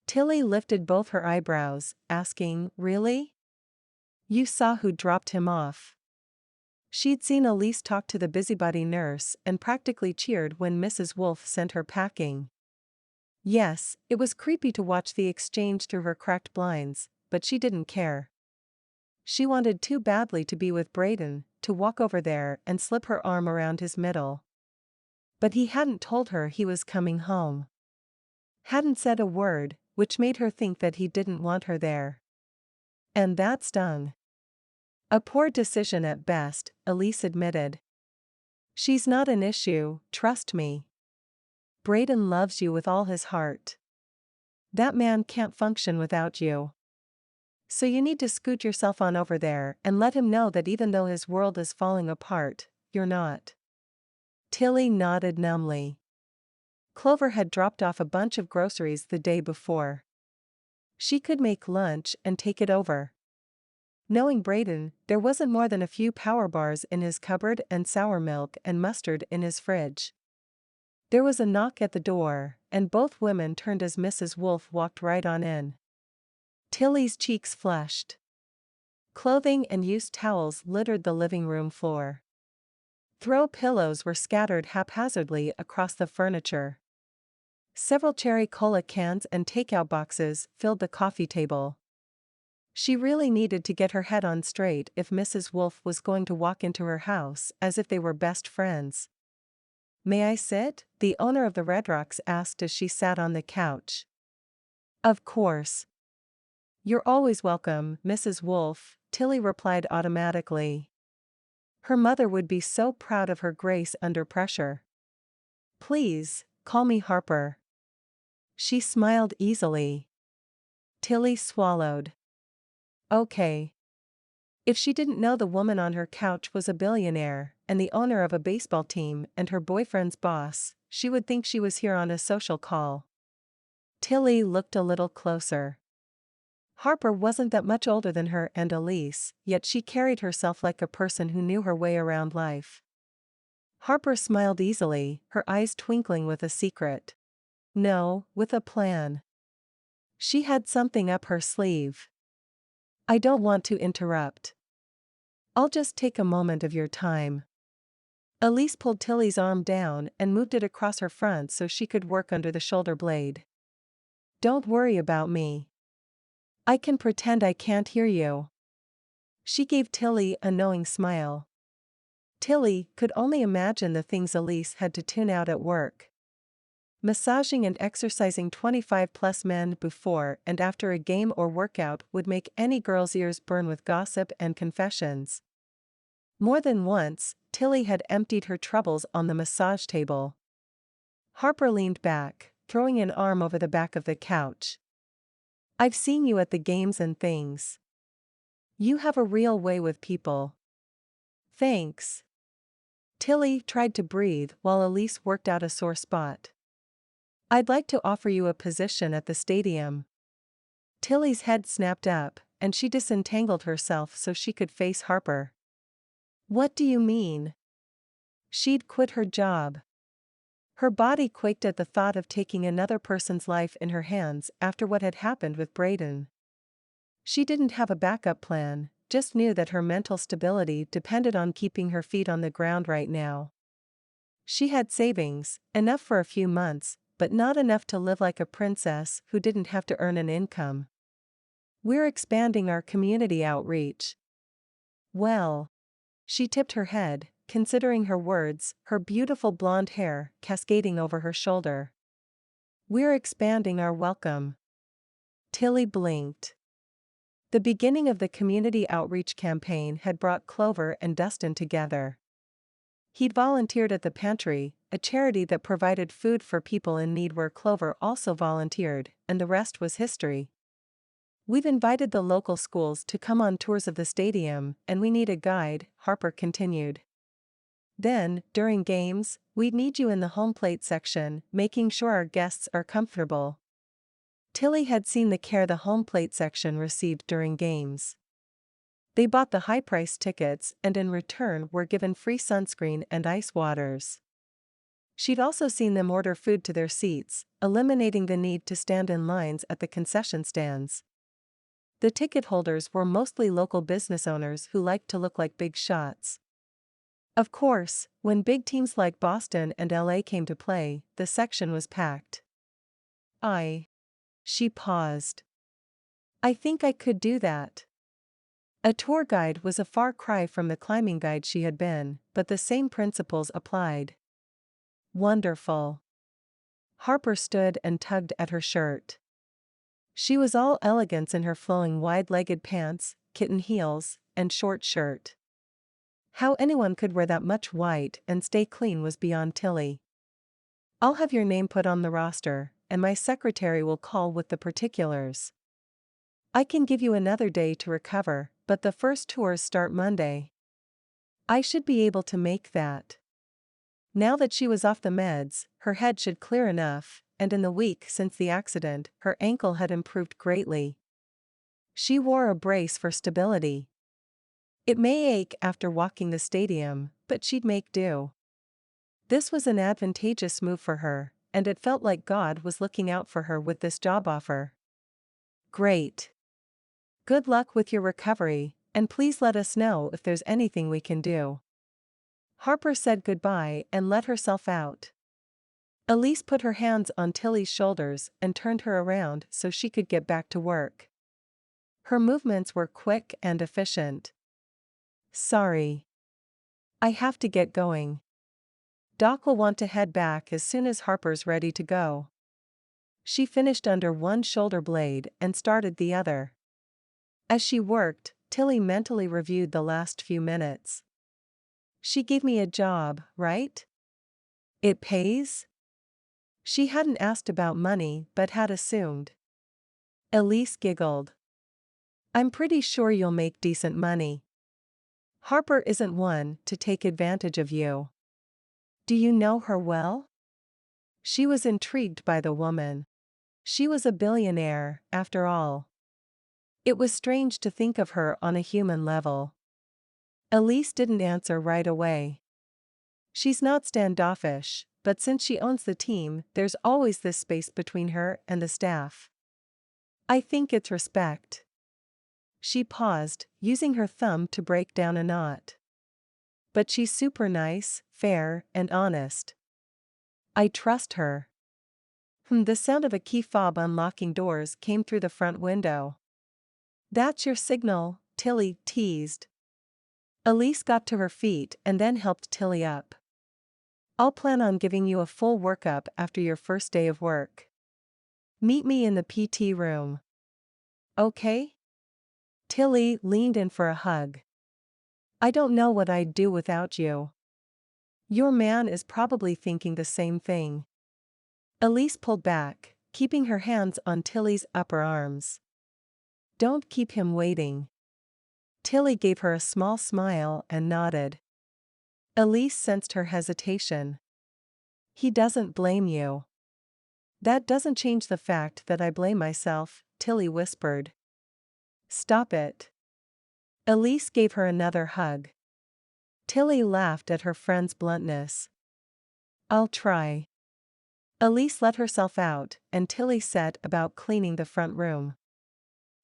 Tilly lifted both her eyebrows, asking, "Really? You saw who dropped him off?" She'd seen Elise talk to the busybody nurse and practically cheered when Mrs. Wolf sent her packing. Yes, it was creepy to watch the exchange through her cracked blinds, but she didn't care. She wanted too badly to be with Brayden, to walk over there and slip her arm around his middle. But he hadn't told her he was coming home. Hadn't said a word, which made her think that he didn't want her there. And that stung. A poor decision at best, Elise admitted. "She's not an issue, trust me. Brayden loves you with all his heart. That man can't function without you. So you need to scoot yourself on over there and let him know that even though his world is falling apart, you're not." Tilly nodded numbly. Clover had dropped off a bunch of groceries the day before. She could make lunch and take it over. Knowing Brayden, there wasn't more than a few power bars in his cupboard and sour milk and mustard in his fridge. There was a knock at the door, and both women turned as Mrs. Wolf walked right on in. Tilly's cheeks flushed. Clothing and used towels littered the living room floor. Throw pillows were scattered haphazardly across the furniture. Several cherry cola cans and takeout boxes filled the coffee table. She really needed to get her head on straight if Mrs. Wolf was going to walk into her house as if they were best friends. "May I sit?" the owner of the Redrocks asked as she sat on the couch. "Of course. You're always welcome, Mrs. Wolf," Tilly replied automatically. Her mother would be so proud of her grace under pressure. "Please, call me Harper." She smiled easily. Tilly swallowed. Okay. If she didn't know the woman on her couch was a billionaire, and the owner of a baseball team and her boyfriend's boss, she would think she was here on a social call. Tilly looked a little closer. Harper wasn't that much older than her and Elise, yet she carried herself like a person who knew her way around life. Harper smiled easily, her eyes twinkling with a secret. No, with a plan. She had something up her sleeve. "I don't want to interrupt. I'll just take a moment of your time." Elise pulled Tilly's arm down and moved it across her front so she could work under the shoulder blade. "Don't worry about me. I can pretend I can't hear you." She gave Tilly a knowing smile. Tilly could only imagine the things Elise had to tune out at work. Massaging and exercising 25-plus men before and after a game or workout would make any girl's ears burn with gossip and confessions. More than once, Tilly had emptied her troubles on the massage table. Harper leaned back, throwing an arm over the back of the couch. "I've seen you at the games and things. You have a real way with people." "Thanks." Tilly tried to breathe while Elise worked out a sore spot. "I'd like to offer you a position at the stadium." Tilly's head snapped up, and she disentangled herself so she could face Harper. "What do you mean?" She'd quit her job. Her body quaked at the thought of taking another person's life in her hands after what had happened with Brayden. She didn't have a backup plan, just knew that her mental stability depended on keeping her feet on the ground right now. She had savings, enough for a few months, but not enough to live like a princess who didn't have to earn an income. "We're expanding our community outreach." "Well." She tipped her head, considering her words, her beautiful blonde hair cascading over her shoulder. "We're expanding our welcome." Tilly blinked. The beginning of the community outreach campaign had brought Clover and Dustin together. He'd volunteered at the pantry, a charity that provided food for people in need where Clover also volunteered, and the rest was history. "We've invited the local schools to come on tours of the stadium, and we need a guide," Harper continued. "Then, during games, we'd need you in the home plate section, making sure our guests are comfortable." Tilly had seen the care the home plate section received during games. They bought the high-priced tickets and in return were given free sunscreen and ice waters. She'd also seen them order food to their seats, eliminating the need to stand in lines at the concession stands. The ticket holders were mostly local business owners who liked to look like big shots. Of course, when big teams like Boston and LA came to play, the section was packed. She paused. "I think I could do that." A tour guide was a far cry from the climbing guide she had been, but the same principles applied. "Wonderful." Harper stood and tugged at her shirt. She was all elegance in her flowing wide-legged pants, kitten heels, and short shirt. How anyone could wear that much white and stay clean was beyond Tilly. "I'll have your name put on the roster, and my secretary will call with the particulars. I can give you another day to recover, but the first tours start Monday." "I should be able to make that." Now that she was off the meds, her head should clear enough, and in the week since the accident, her ankle had improved greatly. She wore a brace for stability. It may ache after walking the stadium, but she'd make do. This was an advantageous move for her, and it felt like God was looking out for her with this job offer. Great. Good luck with your recovery, and please let us know if there's anything we can do. Harper said goodbye and let herself out. Elise put her hands on Tilly's shoulders and turned her around so she could get back to work. Her movements were quick and efficient. Sorry. I have to get going. Doc will want to head back as soon as Harper's ready to go. She finished under one shoulder blade and started the other. As she worked, Tilly mentally reviewed the last few minutes. She gave me a job, right? It pays? She hadn't asked about money but had assumed. Elise giggled. I'm pretty sure you'll make decent money. Harper isn't one to take advantage of you. Do you know her well? She was intrigued by the woman. She was a billionaire, after all. It was strange to think of her on a human level. Elise didn't answer right away. She's not standoffish, but since she owns the team, there's always this space between her and the staff. I think it's respect. She paused, using her thumb to break down a knot. But she's super nice, fair, and honest. I trust her. The sound of a key fob unlocking doors came through the front window. That's your signal, Tilly teased. Elise got to her feet and then helped Tilly up. I'll plan on giving you a full workup after your first day of work. Meet me in the PT room. Okay? Tilly leaned in for a hug. I don't know what I'd do without you. Your man is probably thinking the same thing. Elise pulled back, keeping her hands on Tilly's upper arms. Don't keep him waiting. Tilly gave her a small smile and nodded. Elise sensed her hesitation. He doesn't blame you. That doesn't change the fact that I blame myself, Tilly whispered. Stop it. Elise gave her another hug. Tilly laughed at her friend's bluntness. I'll try. Elise let herself out, and Tilly set about cleaning the front room.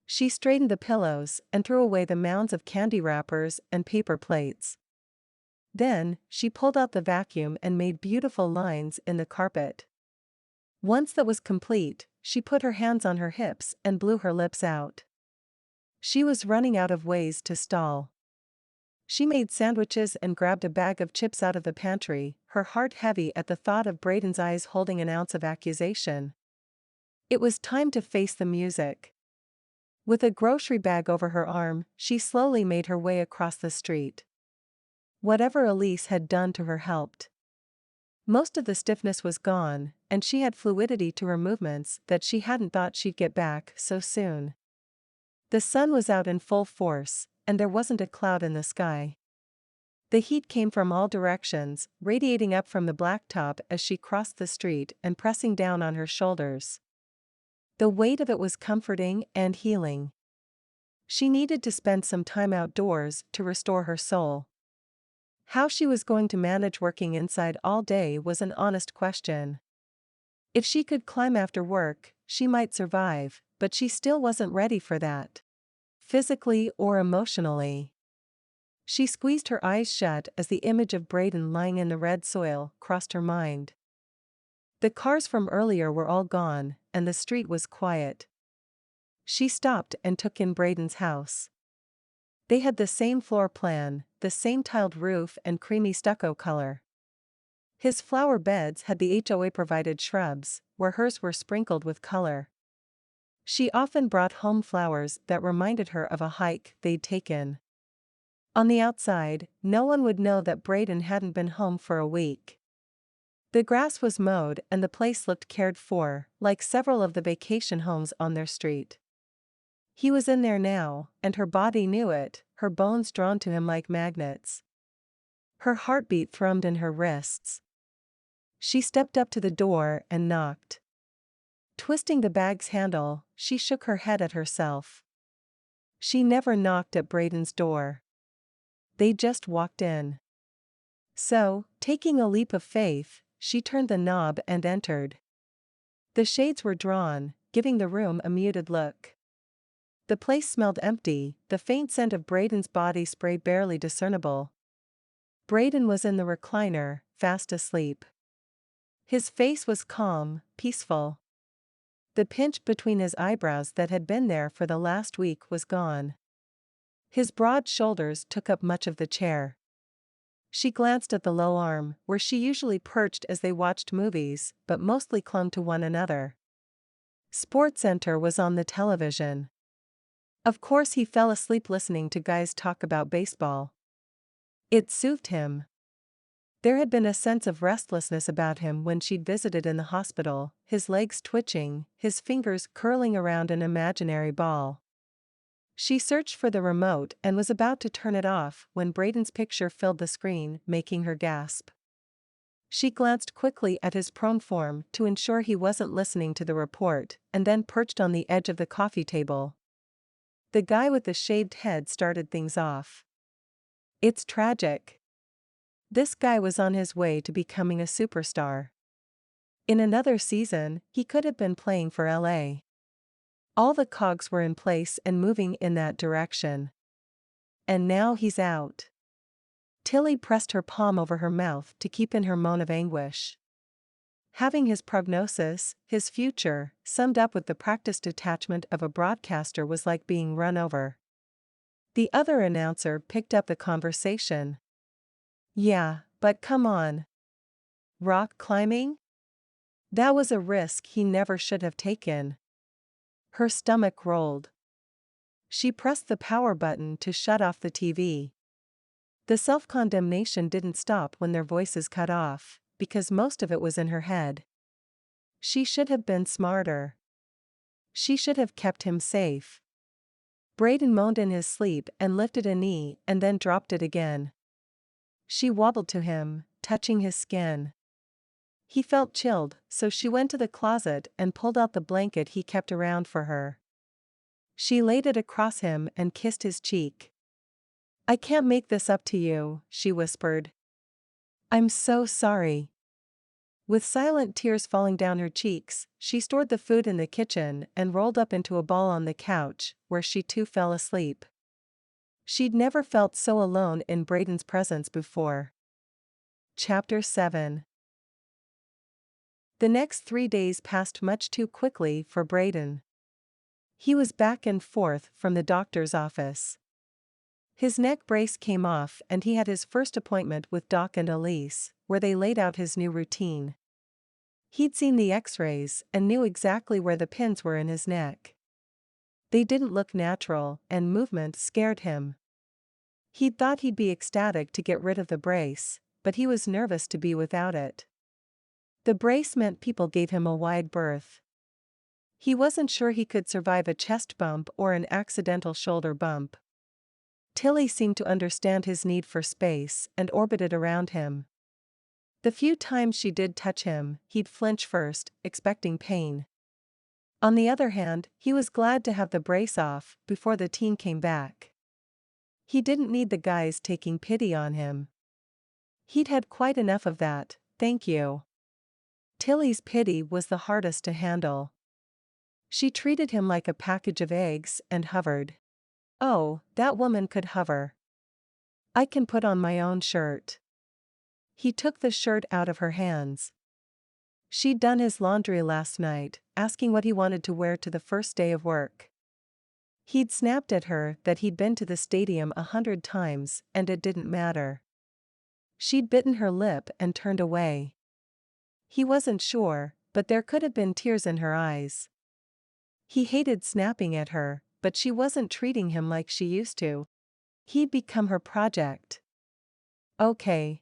She straightened the pillows and threw away the mounds of candy wrappers and paper plates. Then, she pulled out the vacuum and made beautiful lines in the carpet. Once that was complete, she put her hands on her hips and blew her lips out. She was running out of ways to stall. She made sandwiches and grabbed a bag of chips out of the pantry, her heart heavy at the thought of Brayden's eyes holding an ounce of accusation. It was time to face the music. With a grocery bag over her arm, she slowly made her way across the street. Whatever Elise had done to her helped. Most of the stiffness was gone, and she had fluidity to her movements that she hadn't thought she'd get back so soon. The sun was out in full force, and there wasn't a cloud in the sky. The heat came from all directions, radiating up from the blacktop as she crossed the street and pressing down on her shoulders. The weight of it was comforting and healing. She needed to spend some time outdoors to restore her soul. How she was going to manage working inside all day was an honest question. If she could climb after work, she might survive, but she still wasn't ready for that. Physically or emotionally. She squeezed her eyes shut as the image of Brayden lying in the red soil crossed her mind. The cars from earlier were all gone, and the street was quiet. She stopped and took in Brayden's house. They had the same floor plan, the same tiled roof and creamy stucco color. His flower beds had the HOA-provided shrubs, where hers were sprinkled with color. She often brought home flowers that reminded her of a hike they'd taken. On the outside, no one would know that Brayden hadn't been home for a week. The grass was mowed and the place looked cared for, like several of the vacation homes on their street. He was in there now, and her body knew it, her bones drawn to him like magnets. Her heartbeat thrummed in her wrists. She stepped up to the door and knocked. Twisting the bag's handle, she shook her head at herself. She never knocked at Brayden's door. They just walked in. So, taking a leap of faith, she turned the knob and entered. The shades were drawn, giving the room a muted look. The place smelled empty, the faint scent of Brayden's body spray barely discernible. Brayden was in the recliner, fast asleep. His face was calm, peaceful. The pinch between his eyebrows that had been there for the last week was gone. His broad shoulders took up much of the chair. She glanced at the low arm, where she usually perched as they watched movies, but mostly clung to one another. SportsCenter was on the television. Of course he fell asleep listening to guys talk about baseball. It soothed him. There had been a sense of restlessness about him when she'd visited in the hospital, his legs twitching, his fingers curling around an imaginary ball. She searched for the remote and was about to turn it off when Brayden's picture filled the screen, making her gasp. She glanced quickly at his prone form to ensure he wasn't listening to the report, and then perched on the edge of the coffee table. The guy with the shaved head started things off. It's tragic. This guy was on his way to becoming a superstar. In another season, he could have been playing for LA. All the cogs were in place and moving in that direction. And now he's out. Tilly pressed her palm over her mouth to keep in her moan of anguish. Having his prognosis, his future, summed up with the practiced detachment of a broadcaster was like being run over. The other announcer picked up the conversation. Yeah, but come on. Rock climbing? That was a risk he never should have taken. Her stomach rolled. She pressed the power button to shut off the TV. The self-condemnation didn't stop when their voices cut off, because most of it was in her head. She should have been smarter. She should have kept him safe. Brayden moaned in his sleep and lifted a knee and then dropped it again. She wobbled to him, touching his skin. He felt chilled, so she went to the closet and pulled out the blanket he kept around for her. She laid it across him and kissed his cheek. I can't make this up to you, she whispered. I'm so sorry. With silent tears falling down her cheeks, she stored the food in the kitchen and rolled up into a ball on the couch, where she too fell asleep. She'd never felt so alone in Brayden's presence before. Chapter 7. The next 3 days passed much too quickly for Brayden. He was back and forth from the doctor's office. His neck brace came off and he had his first appointment with Doc and Elise, where they laid out his new routine. He'd seen the x-rays and knew exactly where the pins were in his neck. They didn't look natural, and movement scared him. He'd thought he'd be ecstatic to get rid of the brace, but he was nervous to be without it. The brace meant people gave him a wide berth. He wasn't sure he could survive a chest bump or an accidental shoulder bump. Tilly seemed to understand his need for space and orbited around him. The few times she did touch him, he'd flinch first, expecting pain. On the other hand, he was glad to have the brace off before the teen came back. He didn't need the guys taking pity on him. He'd had quite enough of that, thank you. Tilly's pity was the hardest to handle. She treated him like a package of eggs and hovered. Oh, that woman could hover. I can put on my own shirt. He took the shirt out of her hands. She'd done his laundry last night, asking what he wanted to wear to the first day of work. He'd snapped at her that he'd been to the stadium 100 times, and it didn't matter. She'd bitten her lip and turned away. He wasn't sure, but there could have been tears in her eyes. He hated snapping at her, but she wasn't treating him like she used to. He'd become her project. Okay.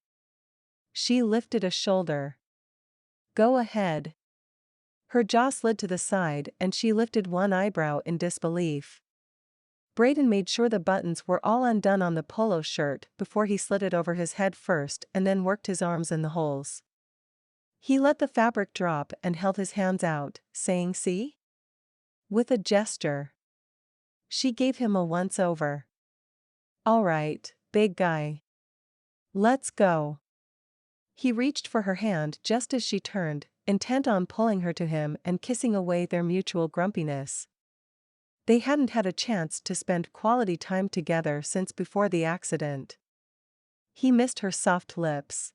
She lifted a shoulder. Go ahead. Her jaw slid to the side and she lifted one eyebrow in disbelief. Brayden made sure the buttons were all undone on the polo shirt before he slid it over his head first and then worked his arms in the holes. He let the fabric drop and held his hands out, saying see? With a gesture. She gave him a once-over. All right, big guy. Let's go. He reached for her hand just as she turned, intent on pulling her to him and kissing away their mutual grumpiness. They hadn't had a chance to spend quality time together since before the accident. He missed her soft lips.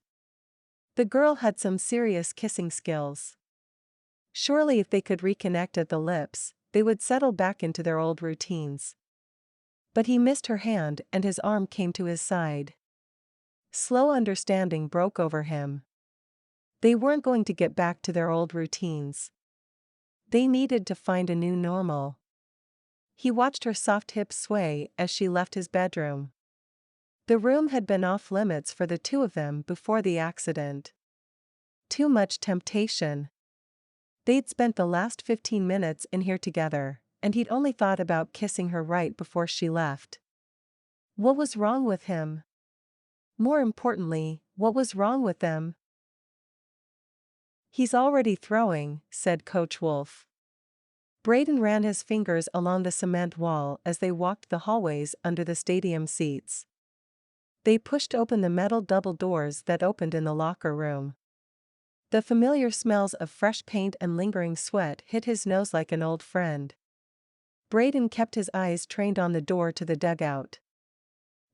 The girl had some serious kissing skills. Surely if they could reconnect at the lips, they would settle back into their old routines. But he missed her hand and his arm came to his side. Slow understanding broke over him. They weren't going to get back to their old routines. They needed to find a new normal. He watched her soft hips sway as she left his bedroom. The room had been off limits for the two of them before the accident. Too much temptation. They'd spent the last 15 minutes in here together, and he'd only thought about kissing her right before she left. What was wrong with him? More importantly, what was wrong with them? "He's already throwing," said Coach Wolf. Brayden ran his fingers along the cement wall as they walked the hallways under the stadium seats. They pushed open the metal double doors that opened in the locker room. The familiar smells of fresh paint and lingering sweat hit his nose like an old friend. Brayden kept his eyes trained on the door to the dugout.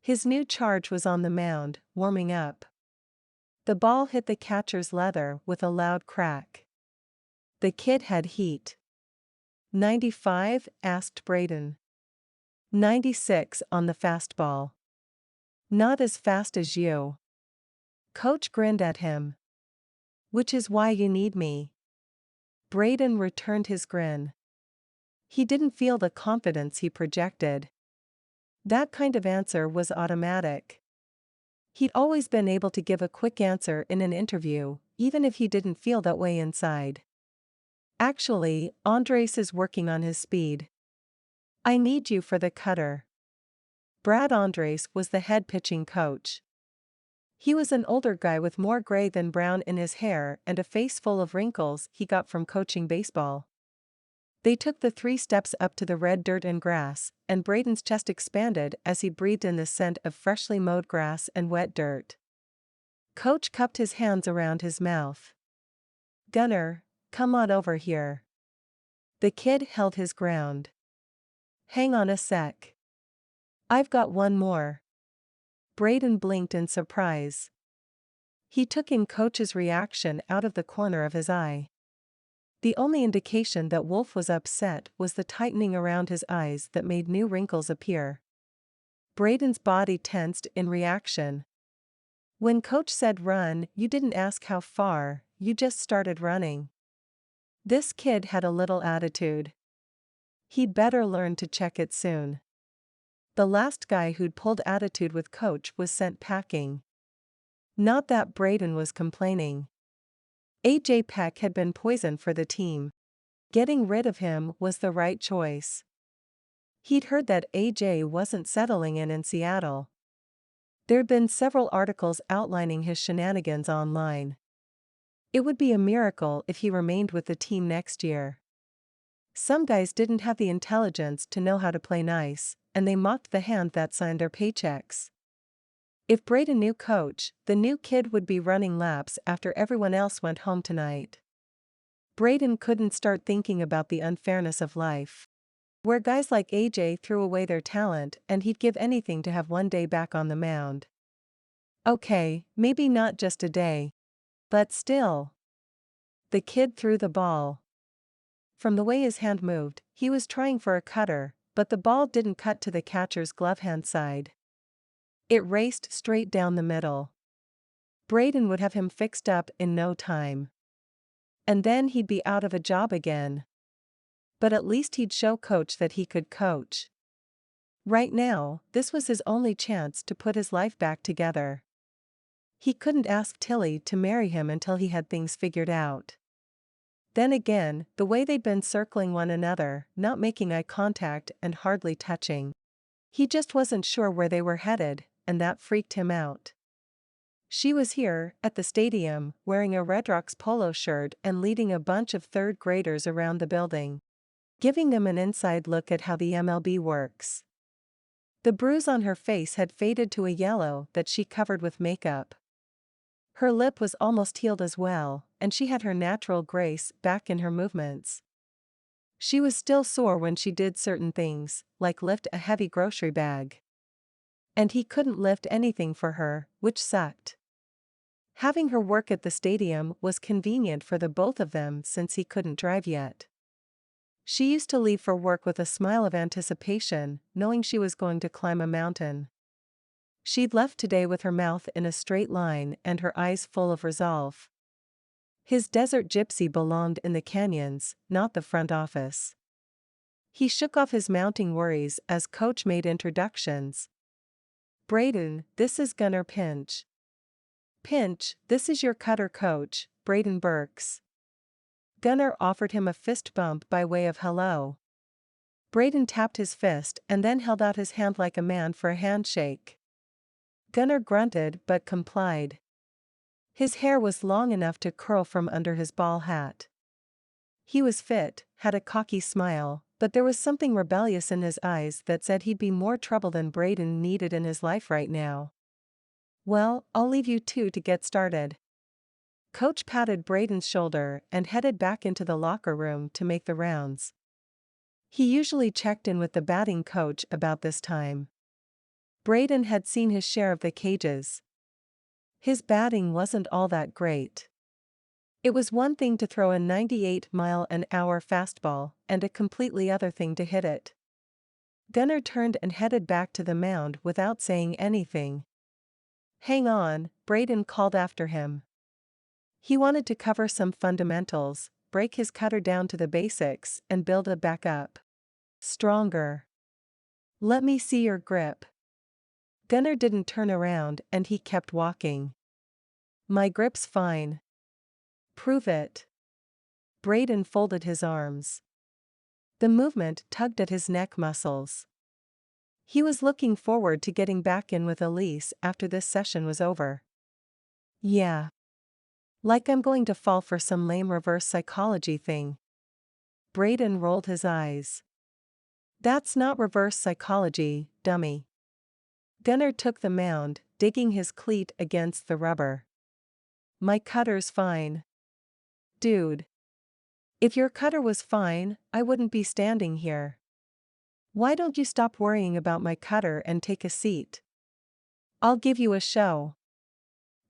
His new charge was on the mound, warming up. The ball hit the catcher's leather with a loud crack. The kid had heat. 95? asked Brayden. 96 on the fastball. Not as fast as you. Coach grinned at him. Which is why you need me. Brayden returned his grin. He didn't feel the confidence he projected. That kind of answer was automatic. He'd always been able to give a quick answer in an interview, even if he didn't feel that way inside. Actually, Andres is working on his speed. I need you for the cutter. Brad Andres was the head pitching coach. He was an older guy with more gray than brown in his hair and a face full of wrinkles he got from coaching baseball. They took the 3 steps up to the red dirt and grass, and Brayden's chest expanded as he breathed in the scent of freshly mowed grass and wet dirt. Coach cupped his hands around his mouth. Gunner, come on over here. The kid held his ground. Hang on a sec. I've got one more. Brayden blinked in surprise. He took in Coach's reaction out of the corner of his eye. The only indication that Wolf was upset was the tightening around his eyes that made new wrinkles appear. Brayden's body tensed in reaction. When Coach said run, you didn't ask how far, you just started running. This kid had a little attitude. He'd better learn to check it soon. The last guy who'd pulled attitude with Coach was sent packing. Not that Brayden was complaining. AJ Peck had been poison for the team. Getting rid of him was the right choice. He'd heard that AJ wasn't settling in Seattle. There'd been several articles outlining his shenanigans online. It would be a miracle if he remained with the team next year. Some guys didn't have the intelligence to know how to play nice, and they mocked the hand that signed their paychecks. If Brayden knew Coach, the new kid would be running laps after everyone else went home tonight. Brayden couldn't start thinking about the unfairness of life. Where guys like AJ threw away their talent and he'd give anything to have one day back on the mound. Okay, maybe not just a day. But still. The kid threw the ball. From the way his hand moved, he was trying for a cutter, but the ball didn't cut to the catcher's glove hand side. It raced straight down the middle. Brayden would have him fixed up in no time. And then he'd be out of a job again. But at least he'd show Coach that he could coach. Right now, this was his only chance to put his life back together. He couldn't ask Tilly to marry him until he had things figured out. Then again, the way they'd been circling one another, not making eye contact and hardly touching. He just wasn't sure where they were headed, and that freaked him out. She was here, at the stadium, wearing a Redrocks polo shirt and leading a bunch of third graders around the building, giving them an inside look at how the MLB works. The bruise on her face had faded to a yellow that she covered with makeup. Her lip was almost healed as well, and she had her natural grace back in her movements. She was still sore when she did certain things, like lift a heavy grocery bag. And he couldn't lift anything for her, which sucked. Having her work at the stadium was convenient for the both of them since he couldn't drive yet. She used to leave for work with a smile of anticipation, knowing she was going to climb a mountain. She'd left today with her mouth in a straight line and her eyes full of resolve. His desert gypsy belonged in the canyons, not the front office. He shook off his mounting worries as Coach made introductions. Brayden, this is Gunner Pinch. Pinch, this is your cutter coach, Brayden Birks. Gunner offered him a fist bump by way of hello. Brayden tapped his fist and then held out his hand like a man for a handshake. Gunner grunted but complied. His hair was long enough to curl from under his ball hat. He was fit, had a cocky smile, but there was something rebellious in his eyes that said he'd be more trouble than Brayden needed in his life right now. Well, I'll leave you two to get started. Coach patted Brayden's shoulder and headed back into the locker room to make the rounds. He usually checked in with the batting coach about this time. Brayden had seen his share of the cages. His batting wasn't all that great. It was one thing to throw a 98-mile-an-hour fastball and a completely other thing to hit it. Gunner turned and headed back to the mound without saying anything. Hang on, Brayden called after him. He wanted to cover some fundamentals, break his cutter down to the basics and build it back up. Stronger. Let me see your grip. Gunner didn't turn around and he kept walking. My grip's fine. Prove it. Brayden folded his arms. The movement tugged at his neck muscles. He was looking forward to getting back in with Elise after this session was over. Yeah. Like I'm going to fall for some lame reverse psychology thing. Brayden rolled his eyes. That's not reverse psychology, dummy. Gunner took the mound, digging his cleat against the rubber. My cutter's fine. Dude. If your cutter was fine, I wouldn't be standing here. Why don't you stop worrying about my cutter and take a seat? I'll give you a show.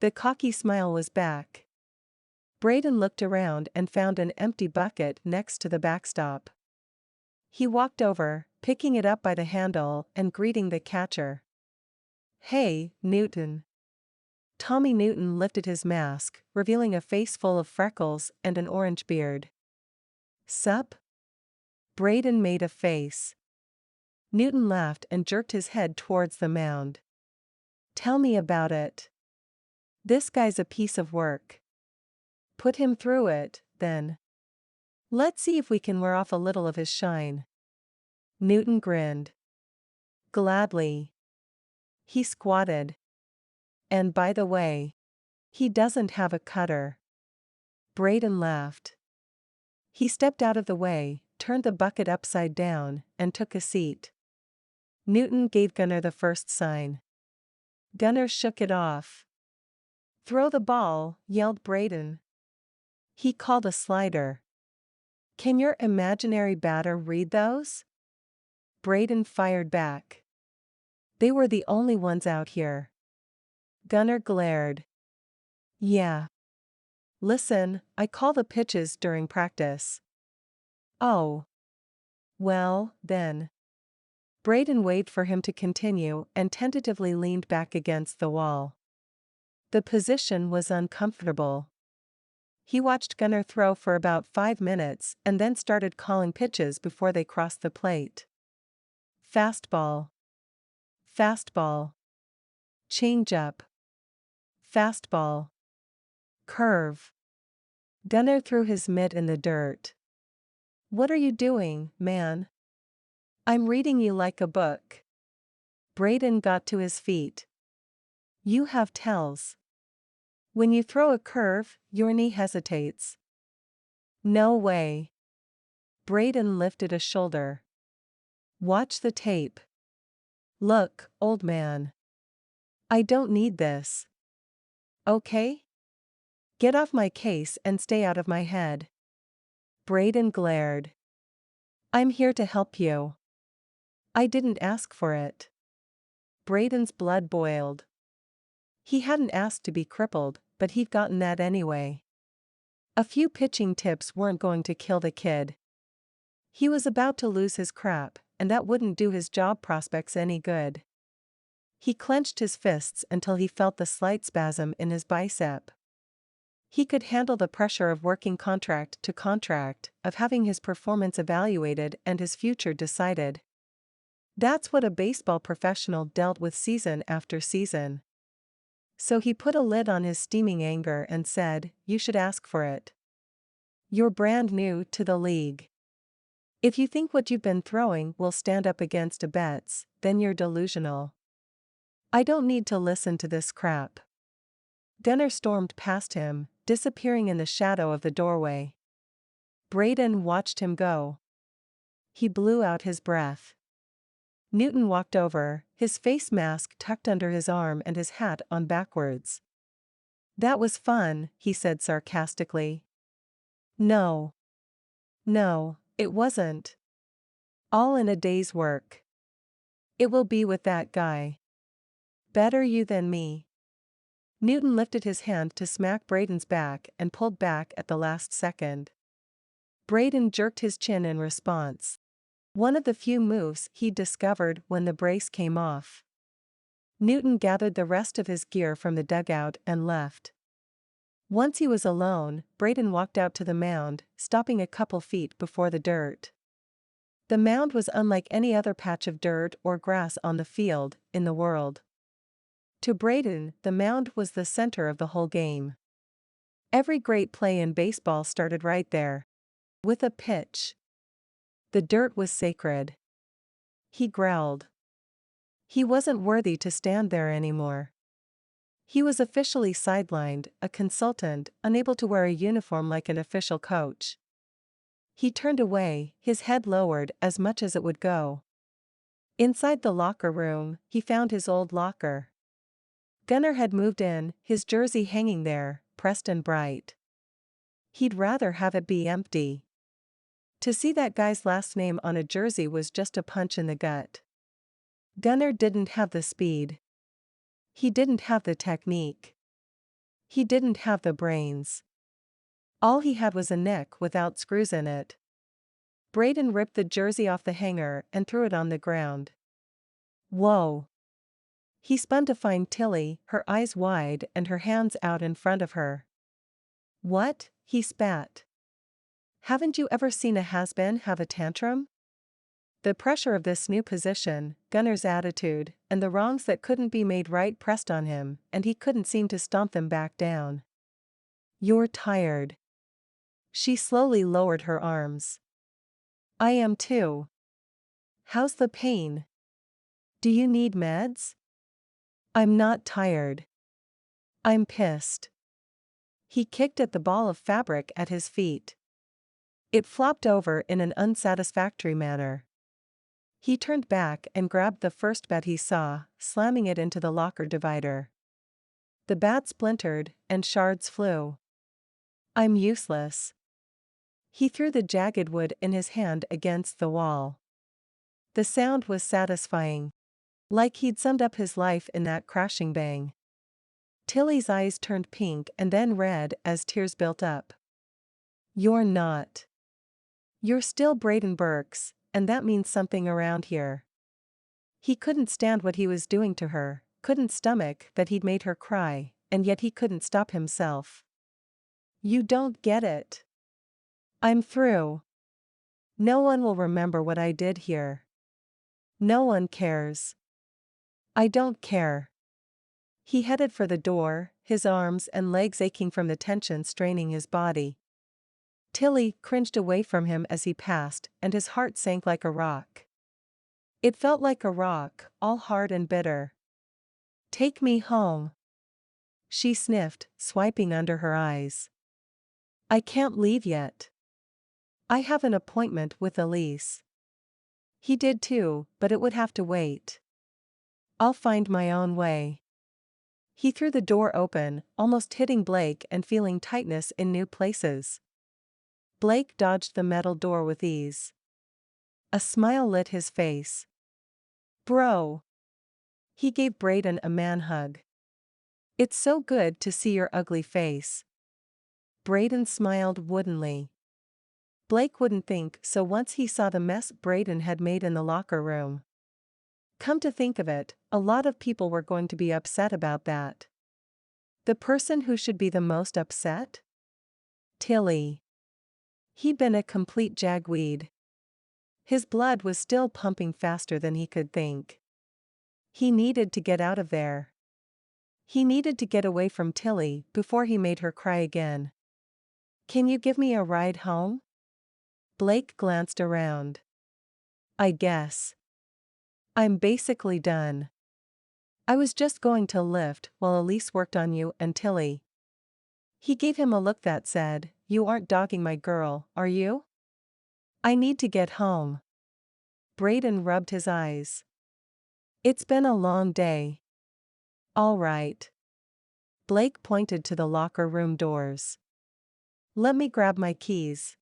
The cocky smile was back. Brayden looked around and found an empty bucket next to the backstop. He walked over, picking it up by the handle and greeting the catcher. Hey, Newton. Tommy Newton lifted his mask, revealing a face full of freckles and an orange beard. Sup? Brayden made a face. Newton laughed and jerked his head towards the mound. Tell me about it. This guy's a piece of work. Put him through it, then. Let's see if we can wear off a little of his shine. Newton grinned. Gladly. He squatted. And by the way, he doesn't have a cutter. Brayden laughed. He stepped out of the way, turned the bucket upside down, and took a seat. Newton gave Gunner the first sign. Gunner shook it off. Throw the ball, yelled Brayden. He called a slider. Can your imaginary batter read those? Brayden fired back. They were the only ones out here. Gunner glared. Yeah. Listen, I call the pitches during practice. Oh. Well, then. Brayden waved for him to continue and tentatively leaned back against the wall. The position was uncomfortable. He watched Gunner throw for about 5 minutes and then started calling pitches before they crossed the plate. Fastball. Fastball. Changeup. Fastball. Curve. Gunner threw his mitt in the dirt. What are you doing, man? I'm reading you like a book. Brayden got to his feet. You have tells. When you throw a curve, your knee hesitates. No way. Brayden lifted a shoulder. Watch the tape. Look, old man. I don't need this. Okay? Get off my case and stay out of my head. Brayden glared. I'm here to help you. I didn't ask for it. Brayden's blood boiled. He hadn't asked to be crippled, but he'd gotten that anyway. A few pitching tips weren't going to kill the kid. He was about to lose his crap, and that wouldn't do his job prospects any good. He clenched his fists until he felt the slight spasm in his bicep. He could handle the pressure of working contract to contract, of having his performance evaluated and his future decided. That's what a baseball professional dealt with season after season. So he put a lid on his steaming anger and said, "You should ask for it. You're brand new to the league. If you think what you've been throwing will stand up against a Betts, then you're delusional. I don't need to listen to this crap." Gunnar stormed past him, disappearing in the shadow of the doorway. Brayden watched him go. He blew out his breath. Newton walked over, his face mask tucked under his arm and his hat on backwards. "That was fun," he said sarcastically. No, it wasn't. All in a day's work. It will be with that guy. Better you than me. Newton lifted his hand to smack Brayden's back and pulled back at the last second. Brayden jerked his chin in response. One of the few moves he'd discovered when the brace came off. Newton gathered the rest of his gear from the dugout and left. Once he was alone, Brayden walked out to the mound, stopping a couple feet before the dirt. The mound was unlike any other patch of dirt or grass on the field in the world. To Brayden, the mound was the center of the whole game. Every great play in baseball started right there. With a pitch. The dirt was sacred. He growled. He wasn't worthy to stand there anymore. He was officially sidelined, a consultant, unable to wear a uniform like an official coach. He turned away, his head lowered as much as it would go. Inside the locker room, he found his old locker. Gunnar had moved in, his jersey hanging there, pressed and bright. He'd rather have it be empty. To see that guy's last name on a jersey was just a punch in the gut. Gunnar didn't have the speed. He didn't have the technique. He didn't have the brains. All he had was a neck without screws in it. Brayden ripped the jersey off the hanger and threw it on the ground. Whoa! He spun to find Tilly, her eyes wide and her hands out in front of her. What? He spat. Haven't you ever seen a has-been have a tantrum? The pressure of this new position, Gunnar's attitude, and the wrongs that couldn't be made right pressed on him, and he couldn't seem to stomp them back down. You're tired. She slowly lowered her arms. I am too. How's the pain? Do you need meds? I'm not tired. I'm pissed. He kicked at the ball of fabric at his feet. It flopped over in an unsatisfactory manner. He turned back and grabbed the first bat he saw, slamming it into the locker divider. The bat splintered, and shards flew. I'm useless. He threw the jagged wood in his hand against the wall. The sound was satisfying. Like he'd summed up his life in that crashing bang. Tilly's eyes turned pink and then red as tears built up. You're not. You're still Brayden Birks, and that means something around here. He couldn't stand what he was doing to her, couldn't stomach that he'd made her cry, and yet he couldn't stop himself. You don't get it. I'm through. No one will remember what I did here. No one cares. I don't care. He headed for the door, his arms and legs aching from the tension straining his body. Tilly cringed away from him as he passed, and his heart sank like a rock. It felt like a rock, all hard and bitter. Take me home. She sniffed, swiping under her eyes. I can't leave yet. I have an appointment with Elise. He did too, but it would have to wait. I'll find my own way. He threw the door open, almost hitting Blake and feeling tightness in new places. Blake dodged the metal door with ease. A smile lit his face. "Bro." He gave Brayden a man hug. "It's so good to see your ugly face." Brayden smiled woodenly. Blake wouldn't think so once he saw the mess Brayden had made in the locker room. Come to think of it, a lot of people were going to be upset about that. The person who should be the most upset? Tilly. He'd been a complete jagweed. His blood was still pumping faster than he could think. He needed to get out of there. He needed to get away from Tilly before he made her cry again. "Can you give me a ride home?" Blake glanced around. "I guess. I'm basically done. I was just going to lift while Elise worked on you and Tilly." He gave him a look that said, "You aren't dogging my girl, are you?" "I need to get home." Brayden rubbed his eyes. "It's been a long day." "All right." Blake pointed to the locker room doors. "Let me grab my keys."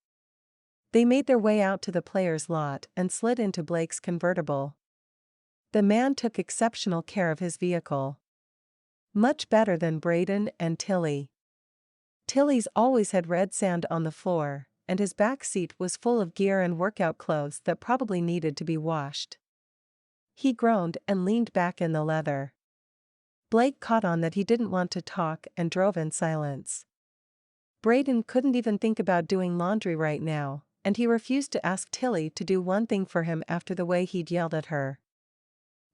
They made their way out to the players' lot and slid into Blake's convertible. The man took exceptional care of his vehicle. Much better than Brayden and Tilly. Tilly's always had red sand on the floor, and his back seat was full of gear and workout clothes that probably needed to be washed. He groaned and leaned back in the leather. Blake caught on that he didn't want to talk and drove in silence. Brayden couldn't even think about doing laundry right now, and he refused to ask Tilly to do one thing for him after the way he'd yelled at her.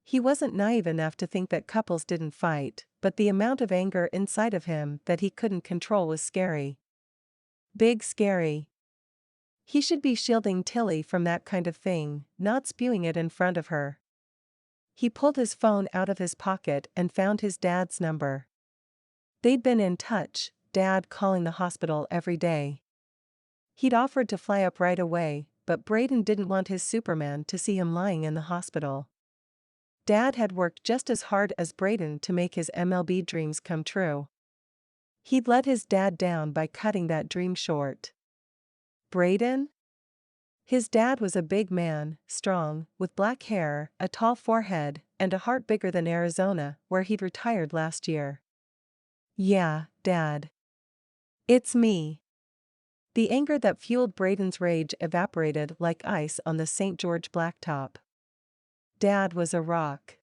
He wasn't naive enough to think that couples didn't fight, but the amount of anger inside of him that he couldn't control was scary. Big scary. He should be shielding Tilly from that kind of thing, not spewing it in front of her. He pulled his phone out of his pocket and found his dad's number. They'd been in touch, Dad calling the hospital every day. He'd offered to fly up right away, but Brayden didn't want his Superman to see him lying in the hospital. Dad had worked just as hard as Brayden to make his MLB dreams come true. He'd let his dad down by cutting that dream short. Brayden? His dad was a big man, strong, with black hair, a tall forehead, and a heart bigger than Arizona, where he'd retired last year. "Yeah, Dad. It's me." The anger that fueled Brayden's rage evaporated like ice on the St. George blacktop. Dad was a rock.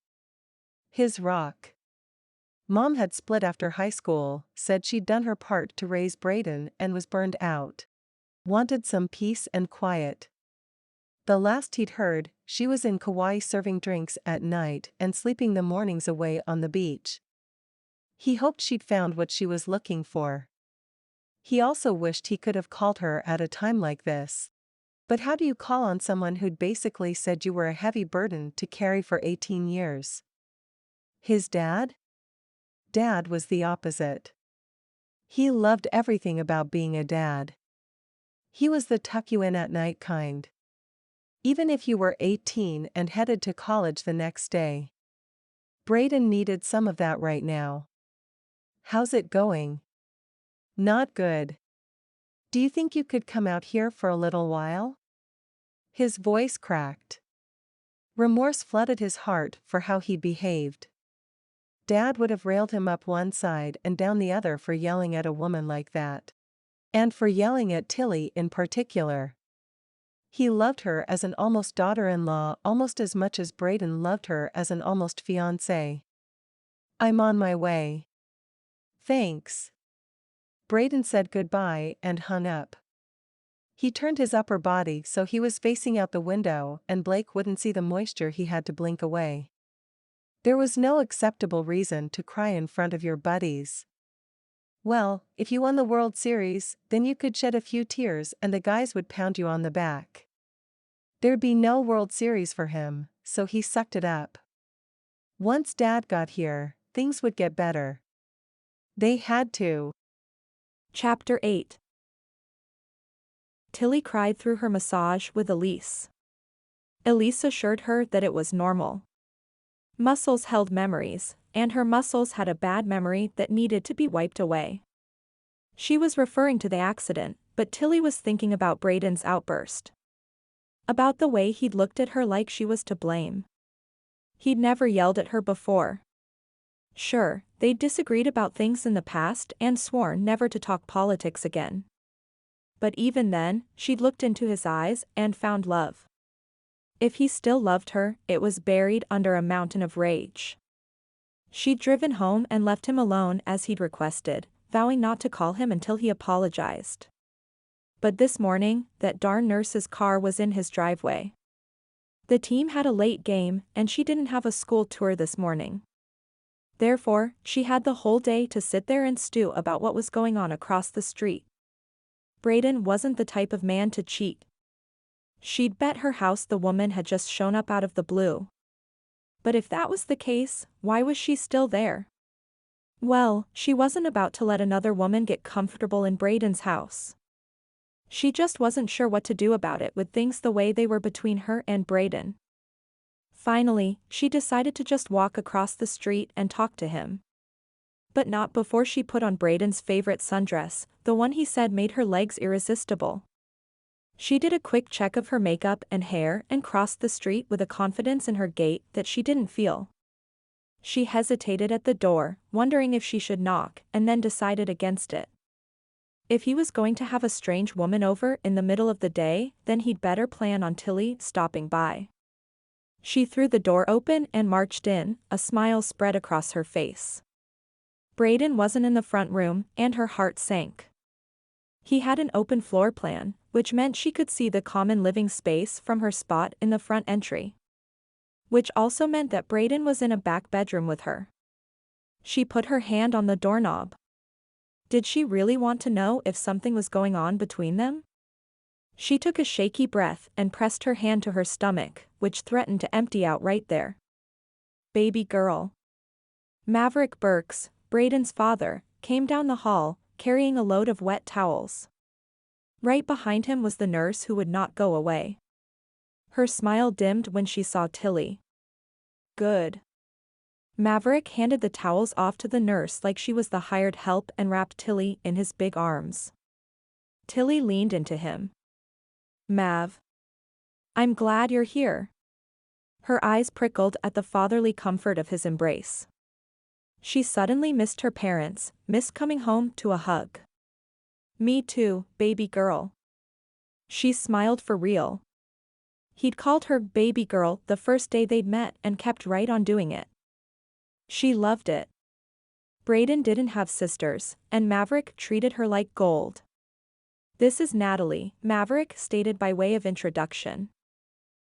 His rock. Mom had split after high school, said she'd done her part to raise Brayden and was burned out. Wanted some peace and quiet. The last he'd heard, she was in Kauai serving drinks at night and sleeping the mornings away on the beach. He hoped she'd found what she was looking for. He also wished he could have called her at a time like this. But how do you call on someone who'd basically said you were a heavy burden to carry for 18 years? His dad? Dad was the opposite. He loved everything about being a dad. He was the tuck-you-in-at-night kind. Even if you were 18 and headed to college the next day. Brayden needed some of that right now. "How's it going?" "Not good. Do you think you could come out here for a little while?" His voice cracked. Remorse flooded his heart for how he'd behaved. Dad would have railed him up one side and down the other for yelling at a woman like that. And for yelling at Tilly in particular. He loved her as an almost daughter-in-law almost as much as Brayden loved her as an almost fiancé. "I'm on my way." "Thanks." Brayden said goodbye and hung up. He turned his upper body so he was facing out the window and Blake wouldn't see the moisture he had to blink away. There was no acceptable reason to cry in front of your buddies. Well, if you won the World Series, then you could shed a few tears and the guys would pound you on the back. There'd be no World Series for him, so he sucked it up. Once Dad got here, things would get better. They had to. Chapter 8. Tilly cried through her massage with Elise. Elise assured her that it was normal. Muscles held memories, and her muscles had a bad memory that needed to be wiped away. She was referring to the accident, but Tilly was thinking about Brayden's outburst. About the way he'd looked at her like she was to blame. He'd never yelled at her before. Sure, they'd disagreed about things in the past and sworn never to talk politics again. But even then, she'd looked into his eyes and found love. If he still loved her, it was buried under a mountain of rage. She'd driven home and left him alone as he'd requested, vowing not to call him until he apologized. But this morning, that darn nurse's car was in his driveway. The team had a late game, and she didn't have a school tour this morning. Therefore, she had the whole day to sit there and stew about what was going on across the street. Brayden wasn't the type of man to cheat. She'd bet her house the woman had just shown up out of the blue. But if that was the case, why was she still there? Well, she wasn't about to let another woman get comfortable in Brayden's house. She just wasn't sure what to do about it with things the way they were between her and Brayden. Finally, she decided to just walk across the street and talk to him. But not before she put on Brayden's favorite sundress, the one he said made her legs irresistible. She did a quick check of her makeup and hair and crossed the street with a confidence in her gait that she didn't feel. She hesitated at the door, wondering if she should knock, and then decided against it. If he was going to have a strange woman over in the middle of the day, then he'd better plan on Tilly stopping by. She threw the door open and marched in, a smile spread across her face. Brayden wasn't in the front room, and her heart sank. He had an open floor plan, which meant she could see the common living space from her spot in the front entry. Which also meant that Brayden was in a back bedroom with her. She put her hand on the doorknob. Did she really want to know if something was going on between them? She took a shaky breath and pressed her hand to her stomach, which threatened to empty out right there. Baby girl. Maverick Birks, Brayden's father, came down the hall, carrying a load of wet towels. Right behind him was the nurse who would not go away. Her smile dimmed when she saw Tilly. Good. Maverick handed the towels off to the nurse like she was the hired help and wrapped Tilly in his big arms. Tilly leaned into him. Mav. I'm glad you're here. Her eyes prickled at the fatherly comfort of his embrace. She suddenly missed her parents, missed coming home to a hug. Me too, baby girl. She smiled for real. He'd called her baby girl the first day they'd met and kept right on doing it. She loved it. Brayden didn't have sisters, and Maverick treated her like gold. This is Natalie, Maverick stated by way of introduction.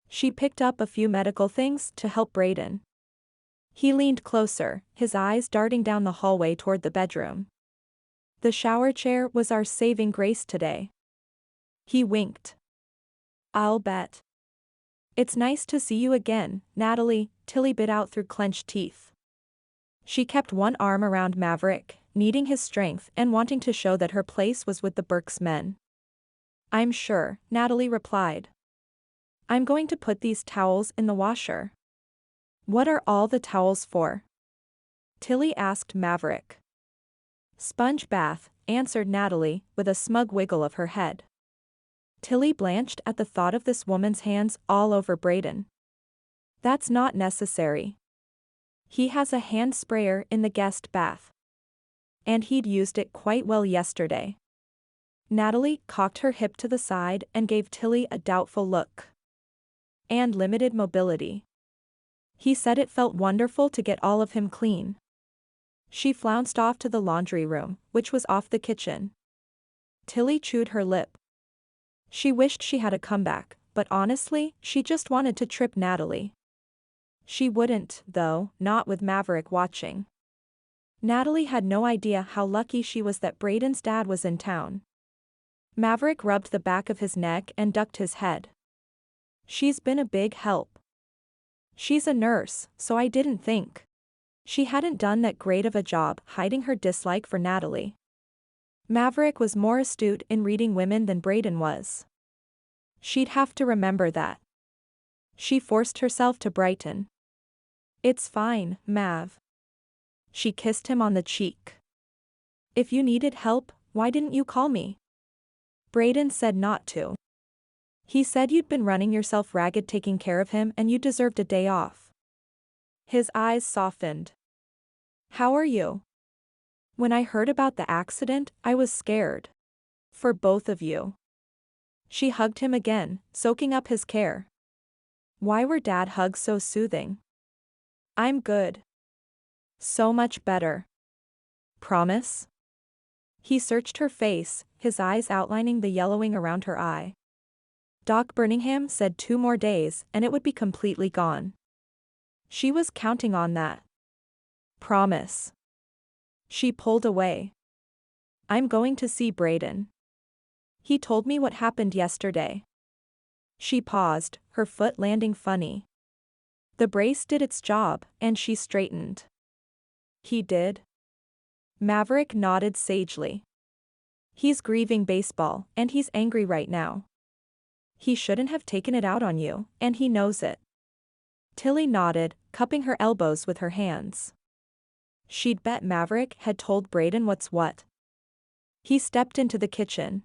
She picked up a few medical things to help Brayden. He leaned closer, his eyes darting down the hallway toward the bedroom. The shower chair was our saving grace today. He winked. I'll bet. It's nice to see you again, Natalie, Tilly bit out through clenched teeth. She kept one arm around Maverick, needing his strength and wanting to show that her place was with the Birks men. I'm sure, Natalie replied. I'm going to put these towels in the washer. What are all the towels for? Tilly asked Maverick. Sponge bath, answered Natalie, with a smug wiggle of her head. Tilly blanched at the thought of this woman's hands all over Brayden. That's not necessary. He has a hand sprayer in the guest bath. And he'd used it quite well yesterday. Natalie cocked her hip to the side and gave Tilly a doubtful look. And limited mobility. He said it felt wonderful to get all of him clean. She flounced off to the laundry room, which was off the kitchen. Tilly chewed her lip. She wished she had a comeback, but honestly, she just wanted to trip Natalie. She wouldn't, though, not with Maverick watching. Natalie had no idea how lucky she was that Brayden's dad was in town. Maverick rubbed the back of his neck and ducked his head. She's been a big help. She's a nurse, so I didn't think. She hadn't done that great of a job hiding her dislike for Natalie. Maverick was more astute in reading women than Brayden was. She'd have to remember that. She forced herself to brighten. It's fine, Mav. She kissed him on the cheek. If you needed help, why didn't you call me? Brayden said not to. He said you'd been running yourself ragged taking care of him and you deserved a day off. His eyes softened. How are you? When I heard about the accident, I was scared. For both of you. She hugged him again, soaking up his care. Why were dad hugs so soothing? I'm good. So much better. Promise? He searched her face, his eyes outlining the yellowing around her eye. Doc Birmingham said 2 more days and it would be completely gone. She was counting on that. Promise. She pulled away. I'm going to see Brayden. He told me what happened yesterday. She paused, her foot landing funny. The brace did its job, and she straightened. He did? Maverick nodded sagely. He's grieving baseball, and he's angry right now. He shouldn't have taken it out on you, and he knows it. Tilly nodded, cupping her elbows with her hands. She'd bet Maverick had told Brayden what's what. He stepped into the kitchen.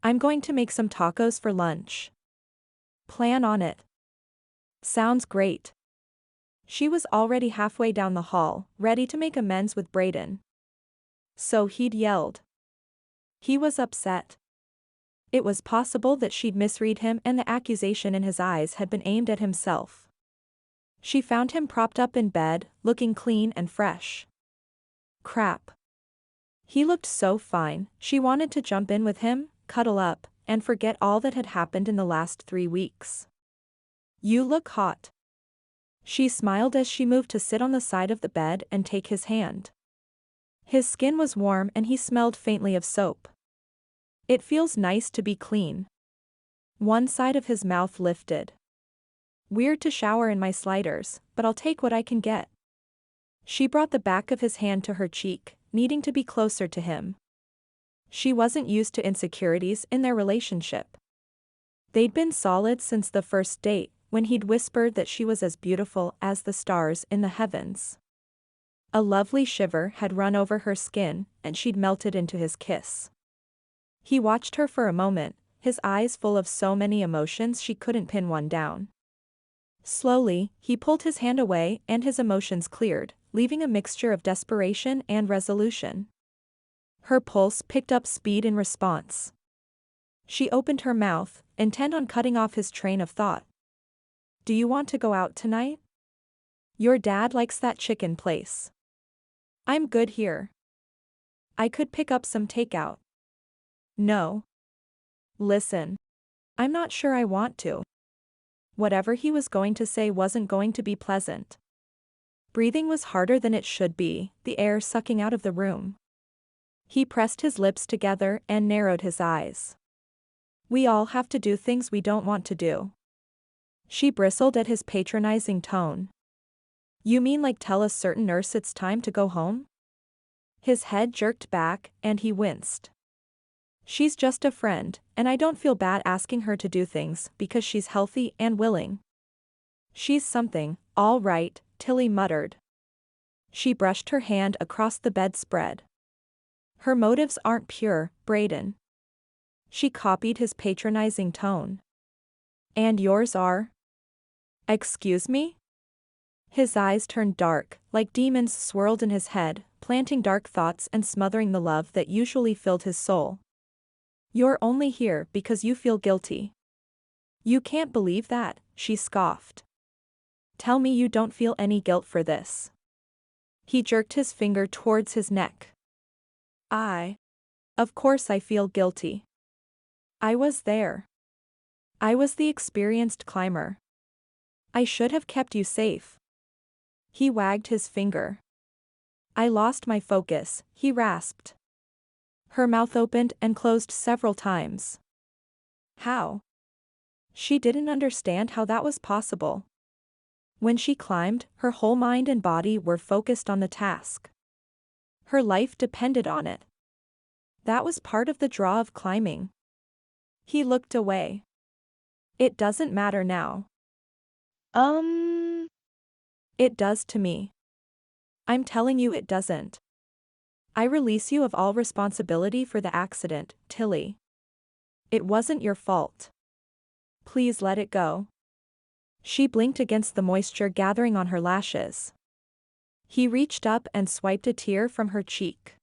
I'm going to make some tacos for lunch. Plan on it. Sounds great. She was already halfway down the hall, ready to make amends with Brayden. So he'd yelled. He was upset. It was possible that she'd misread him and the accusation in his eyes had been aimed at himself. She found him propped up in bed, looking clean and fresh. Crap. He looked so fine, she wanted to jump in with him, cuddle up, and forget all that had happened in the last 3 weeks. You look hot. She smiled as she moved to sit on the side of the bed and take his hand. His skin was warm and he smelled faintly of soap. It feels nice to be clean. One side of his mouth lifted. Weird to shower in my sliders, but I'll take what I can get. She brought the back of his hand to her cheek, needing to be closer to him. She wasn't used to insecurities in their relationship. They'd been solid since the first date, when he'd whispered that she was as beautiful as the stars in the heavens. A lovely shiver had run over her skin, and she'd melted into his kiss. He watched her for a moment, his eyes full of so many emotions she couldn't pin one down. Slowly, he pulled his hand away and his emotions cleared, leaving a mixture of desperation and resolution. Her pulse picked up speed in response. She opened her mouth, intent on cutting off his train of thought. Do you want to go out tonight? Your dad likes that chicken place. I'm good here. I could pick up some takeout. No. Listen. I'm not sure I want to. Whatever he was going to say wasn't going to be pleasant. Breathing was harder than it should be, the air sucking out of the room. He pressed his lips together and narrowed his eyes. We all have to do things we don't want to do. She bristled at his patronizing tone. You mean like tell a certain nurse it's time to go home? His head jerked back, and he winced. She's just a friend, and I don't feel bad asking her to do things because she's healthy and willing. She's something, all right, Tilly muttered. She brushed her hand across the bedspread. Her motives aren't pure, Brayden. She copied his patronizing tone. And yours are? Excuse me? His eyes turned dark, like demons swirled in his head, planting dark thoughts and smothering the love that usually filled his soul. You're only here because you feel guilty. You can't believe that, she scoffed. Tell me you don't feel any guilt for this. He jerked his finger towards his neck. Of course I feel guilty. I was there. I was the experienced climber. I should have kept you safe. He wagged his finger. I lost my focus, he rasped. Her mouth opened and closed several times. How? She didn't understand how that was possible. When she climbed, her whole mind and body were focused on the task. Her life depended on it. That was part of the draw of climbing. He looked away. It doesn't matter now. It does to me. I'm telling you it doesn't. I release you of all responsibility for the accident, Tilly. It wasn't your fault. Please let it go. She blinked against the moisture gathering on her lashes. He reached up and swiped a tear from her cheek.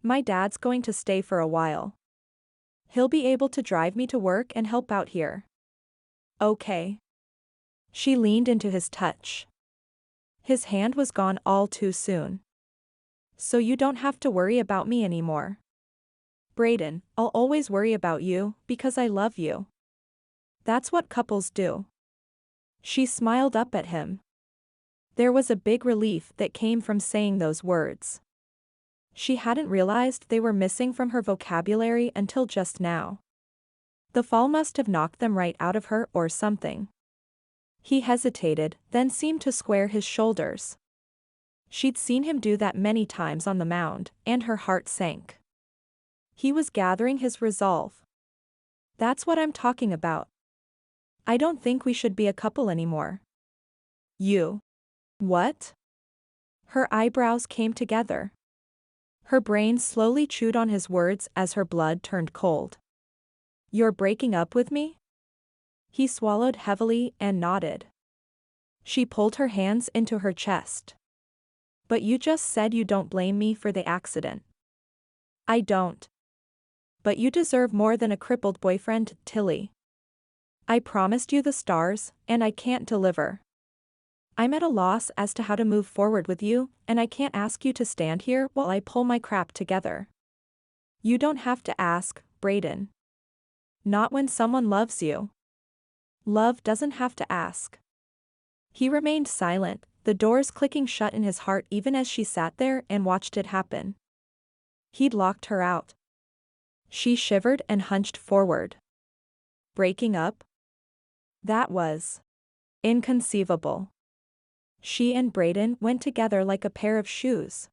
My dad's going to stay for a while. He'll be able to drive me to work and help out here. Okay. She leaned into his touch. His hand was gone all too soon. So you don't have to worry about me anymore. Brayden, I'll always worry about you, because I love you. That's what couples do. She smiled up at him. There was a big relief that came from saying those words. She hadn't realized they were missing from her vocabulary until just now. The fall must have knocked them right out of her or something. He hesitated, then seemed to square his shoulders. She'd seen him do that many times on the mound, and her heart sank. He was gathering his resolve. That's what I'm talking about. I don't think we should be a couple anymore. You. What? Her eyebrows came together. Her brain slowly chewed on his words as her blood turned cold. You're breaking up with me? He swallowed heavily and nodded. She pulled her hands into her chest. But you just said you don't blame me for the accident. I don't. But you deserve more than a crippled boyfriend, Tilly. I promised you the stars, and I can't deliver. I'm at a loss as to how to move forward with you, and I can't ask you to stand here while I pull my crap together. You don't have to ask, Brayden. Not when someone loves you. Love doesn't have to ask. He remained silent, the doors clicking shut in his heart even as she sat there and watched it happen. He'd locked her out. She shivered and hunched forward. Breaking up? That was inconceivable. She and Brayden went together like a pair of shoes.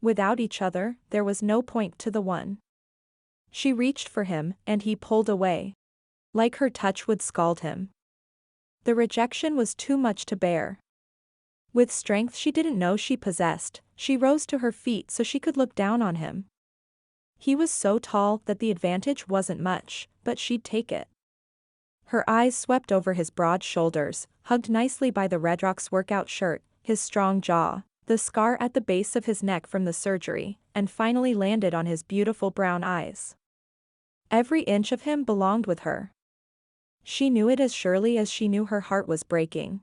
Without each other, there was no point to the one. She reached for him, and he pulled away. Like her touch would scald him. The rejection was too much to bear. With strength she didn't know she possessed, she rose to her feet so she could look down on him. He was so tall that the advantage wasn't much, but she'd take it. Her eyes swept over his broad shoulders, hugged nicely by the Redrocks workout shirt, his strong jaw, the scar at the base of his neck from the surgery, and finally landed on his beautiful brown eyes. Every inch of him belonged with her. She knew it as surely as she knew her heart was breaking.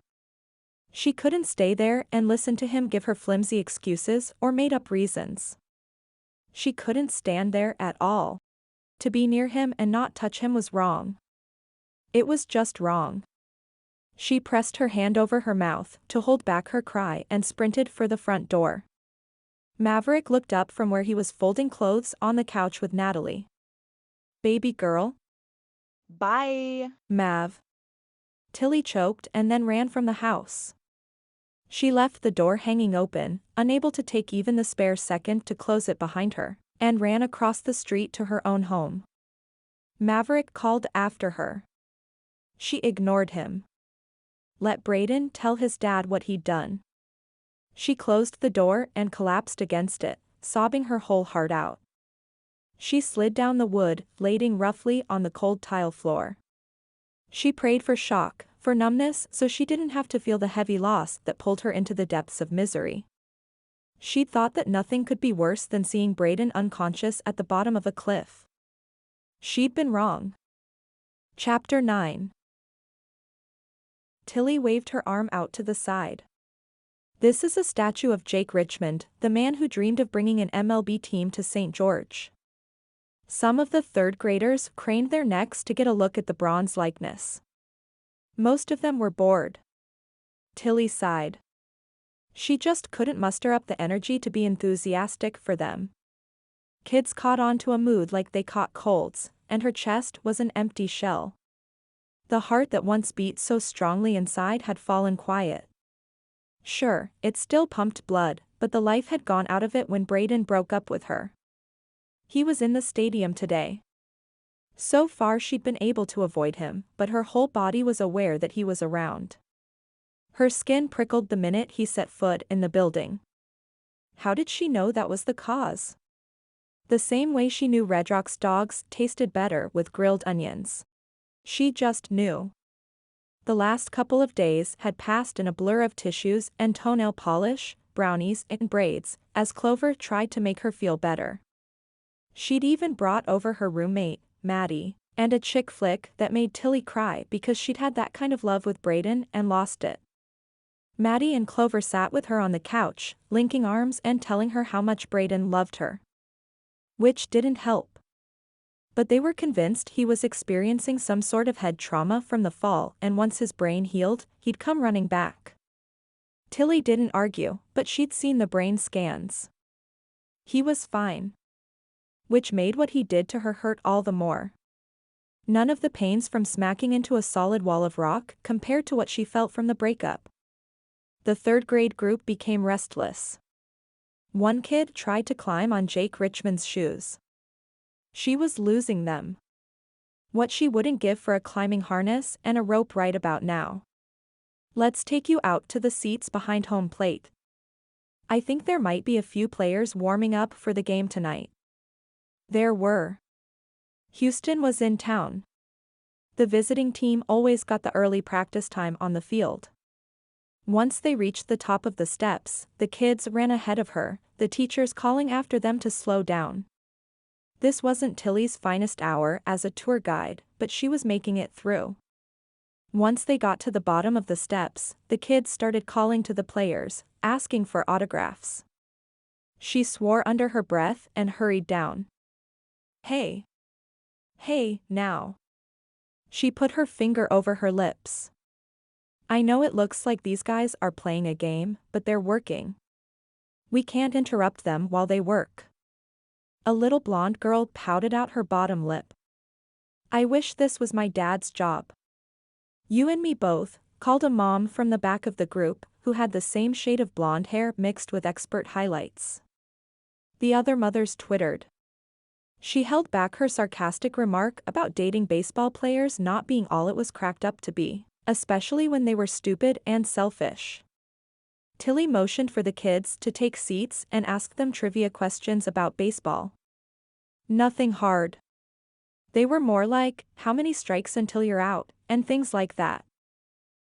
She couldn't stay there and listen to him give her flimsy excuses or made-up reasons. She couldn't stand there at all. To be near him and not touch him was wrong. It was just wrong. She pressed her hand over her mouth to hold back her cry and sprinted for the front door. Maverick looked up from where he was folding clothes on the couch with Natalie. Baby girl? Bye. Mav. Tilly choked and then ran from the house. She left the door hanging open, unable to take even the spare second to close it behind her, and ran across the street to her own home. Maverick called after her. She ignored him. Let Brayden tell his dad what he'd done. She closed the door and collapsed against it, sobbing her whole heart out. She slid down the wood, lading roughly on the cold tile floor. She prayed for shock, for numbness, so she didn't have to feel the heavy loss that pulled her into the depths of misery. She'd thought that nothing could be worse than seeing Brayden unconscious at the bottom of a cliff. She'd been wrong. Chapter 9. Tilly waved her arm out to the side. This is a statue of Jake Richmond, the man who dreamed of bringing an MLB team to St. George. Some of the third graders craned their necks to get a look at the bronze likeness. Most of them were bored. Tilly sighed. She just couldn't muster up the energy to be enthusiastic for them. Kids caught on to a mood like they caught colds, and her chest was an empty shell. The heart that once beat so strongly inside had fallen quiet. Sure, it still pumped blood, but the life had gone out of it when Brayden broke up with her. He was in the stadium today. So far she'd been able to avoid him, but her whole body was aware that he was around. Her skin prickled the minute he set foot in the building. How did she know that was the cause? The same way she knew Redrocks dogs tasted better with grilled onions. She just knew. The last couple of days had passed in a blur of tissues and toenail polish, brownies and braids, as Clover tried to make her feel better. She'd even brought over her roommate, Maddie, and a chick flick that made Tilly cry because she'd had that kind of love with Brayden and lost it. Maddie and Clover sat with her on the couch, linking arms and telling her how much Brayden loved her. Which didn't help. But they were convinced he was experiencing some sort of head trauma from the fall, and once his brain healed, he'd come running back. Tilly didn't argue, but she'd seen the brain scans. He was fine. Which made what he did to her hurt all the more. None of the pains from smacking into a solid wall of rock compared to what she felt from the breakup. The third grade group became restless. One kid tried to climb on Jake Richmond's shoes. She was losing them. What she wouldn't give for a climbing harness and a rope right about now. Let's take you out to the seats behind home plate. I think there might be a few players warming up for the game tonight. There were. Houston was in town. The visiting team always got the early practice time on the field. Once they reached the top of the steps, the kids ran ahead of her, the teachers calling after them to slow down. This wasn't Tilly's finest hour as a tour guide, but she was making it through. Once they got to the bottom of the steps, the kids started calling to the players, asking for autographs. She swore under her breath and hurried down. Hey. Hey, now. She put her finger over her lips. I know it looks like these guys are playing a game, but they're working. We can't interrupt them while they work. A little blonde girl pouted out her bottom lip. I wish this was my dad's job. You and me both, called a mom from the back of the group, who had the same shade of blonde hair mixed with expert highlights. The other mothers twittered. She held back her sarcastic remark about dating baseball players not being all it was cracked up to be, especially when they were stupid and selfish. Tilly motioned for the kids to take seats and ask them trivia questions about baseball. Nothing hard. They were more like, how many strikes until you're out, and things like that.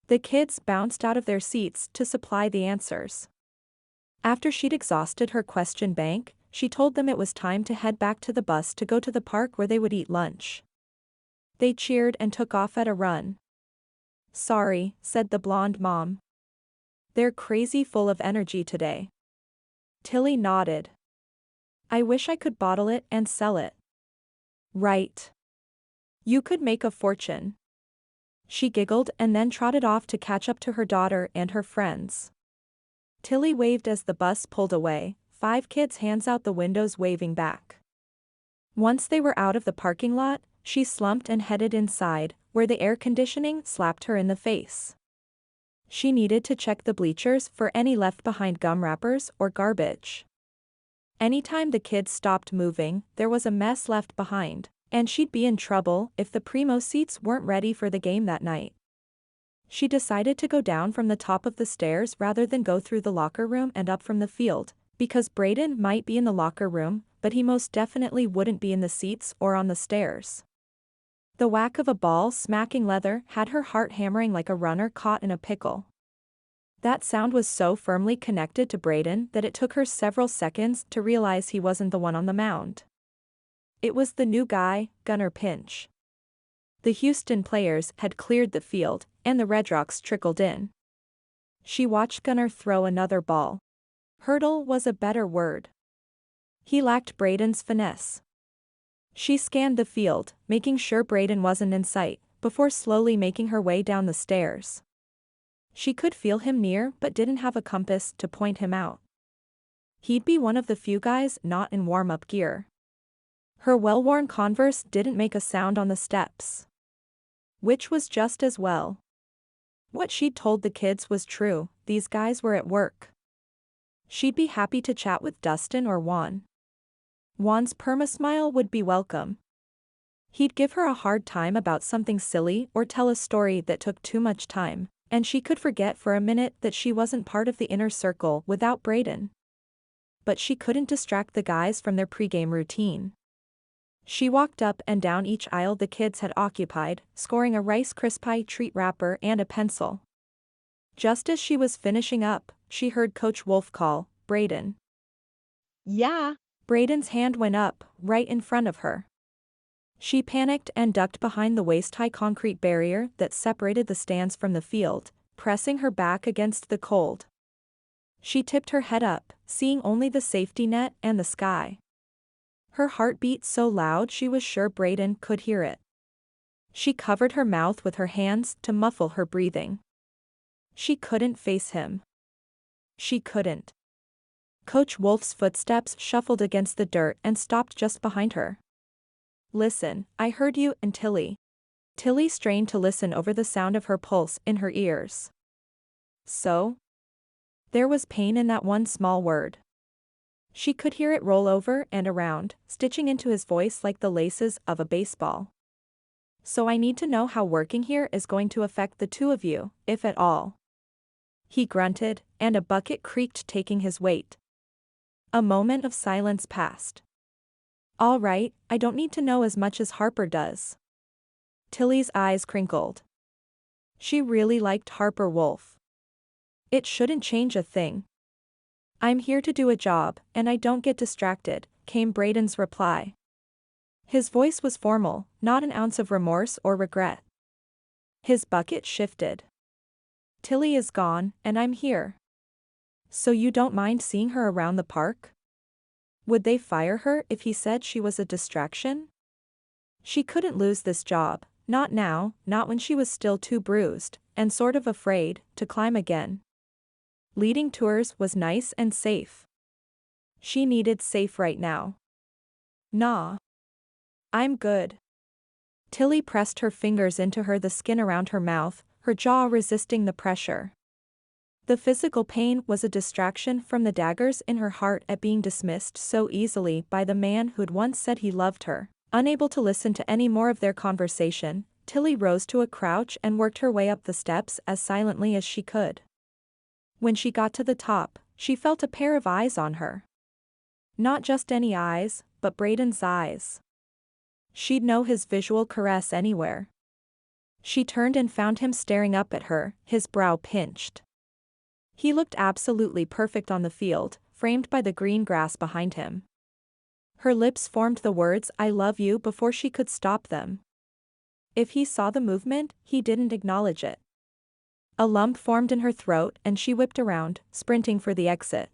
The kids bounced out of their seats to supply the answers. After she'd exhausted her question bank, she told them it was time to head back to the bus to go to the park where they would eat lunch. They cheered and took off at a run. Sorry, said the blonde mom. They're crazy full of energy today. Tilly nodded. I wish I could bottle it and sell it. Right. You could make a fortune. She giggled and then trotted off to catch up to her daughter and her friends. Tilly waved as the bus pulled away, 5 kids hands out the windows waving back. Once they were out of the parking lot, she slumped and headed inside, where the air conditioning slapped her in the face. She needed to check the bleachers for any left-behind gum wrappers or garbage. Anytime the kids stopped moving, there was a mess left behind, and she'd be in trouble if the primo seats weren't ready for the game that night. She decided to go down from the top of the stairs rather than go through the locker room and up from the field, because Brayden might be in the locker room, but he most definitely wouldn't be in the seats or on the stairs. The whack of a ball smacking leather had her heart hammering like a runner caught in a pickle. That sound was so firmly connected to Brayden that it took her several seconds to realize he wasn't the one on the mound. It was the new guy, Gunnar Pinch. The Houston players had cleared the field, and the Redrocks trickled in. She watched Gunnar throw another ball. Hurdle was a better word. He lacked Brayden's finesse. She scanned the field, making sure Brayden wasn't in sight, before slowly making her way down the stairs. She could feel him near but didn't have a compass to point him out. He'd be one of the few guys not in warm-up gear. Her well-worn Converse didn't make a sound on the steps. Which was just as well. What she'd told the kids was true, these guys were at work. She'd be happy to chat with Dustin or Juan. Juan's perma-smile would be welcome. He'd give her a hard time about something silly or tell a story that took too much time, And she could forget for a minute that she wasn't part of the inner circle without Brayden. But she couldn't distract the guys from their pregame routine. She walked up and down each aisle the kids had occupied, scoring a Rice Krispie treat wrapper and a pencil. Just as she was finishing up, she heard Coach Wolf call, "Brayden." Yeah. Brayden's hand went up, right in front of her. She panicked and ducked behind the waist-high concrete barrier that separated the stands from the field, pressing her back against the cold. She tipped her head up, seeing only the safety net and the sky. Her heart beat so loud she was sure Brayden could hear it. She covered her mouth with her hands to muffle her breathing. She couldn't face him. She couldn't. Coach Wolf's footsteps shuffled against the dirt and stopped just behind her. "Listen, I heard you and Tilly." Tilly strained to listen over the sound of her pulse in her ears. So? There was pain in that one small word. She could hear it roll over and around, stitching into his voice like the laces of a baseball. "So I need to know how working here is going to affect the two of you, if at all." He grunted, and a bucket creaked taking his weight. A moment of silence passed. "All right, I don't need to know as much as Harper does." Tilly's eyes crinkled. She really liked Harper Wolf. "It shouldn't change a thing. I'm here to do a job, and I don't get distracted," came Brayden's reply. His voice was formal, not an ounce of remorse or regret. His bucket shifted. "Tilly is gone, and I'm here. So you don't mind seeing her around the park?" Would they fire her if he said she was a distraction? She couldn't lose this job, not now, not when she was still too bruised, and sort of afraid, to climb again. Leading tours was nice and safe. She needed safe right now. "Nah. I'm good." Tilly pressed her fingers into the skin around her mouth, her jaw resisting the pressure. The physical pain was a distraction from the daggers in her heart at being dismissed so easily by the man who'd once said he loved her. Unable to listen to any more of their conversation, Tilly rose to a crouch and worked her way up the steps as silently as she could. When she got to the top, she felt a pair of eyes on her. Not just any eyes, but Brayden's eyes. She'd know his visual caress anywhere. She turned and found him staring up at her, his brow pinched. He looked absolutely perfect on the field, framed by the green grass behind him. Her lips formed the words "I love you" before she could stop them. If he saw the movement, he didn't acknowledge it. A lump formed in her throat and she whipped around, sprinting for the exit.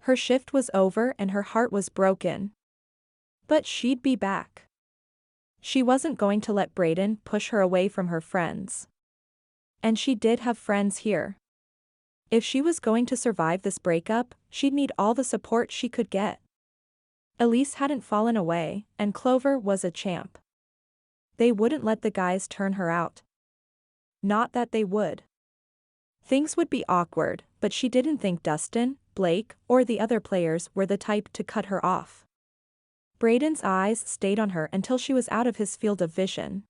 Her shift was over and her heart was broken. But she'd be back. She wasn't going to let Brayden push her away from her friends. And she did have friends here. If she was going to survive this breakup, she'd need all the support she could get. Elise hadn't fallen away, and Clover was a champ. They wouldn't let the guys turn her out. Not that they would. Things would be awkward, but she didn't think Dustin, Blake, or the other players were the type to cut her off. Brayden's eyes stayed on her until she was out of his field of vision.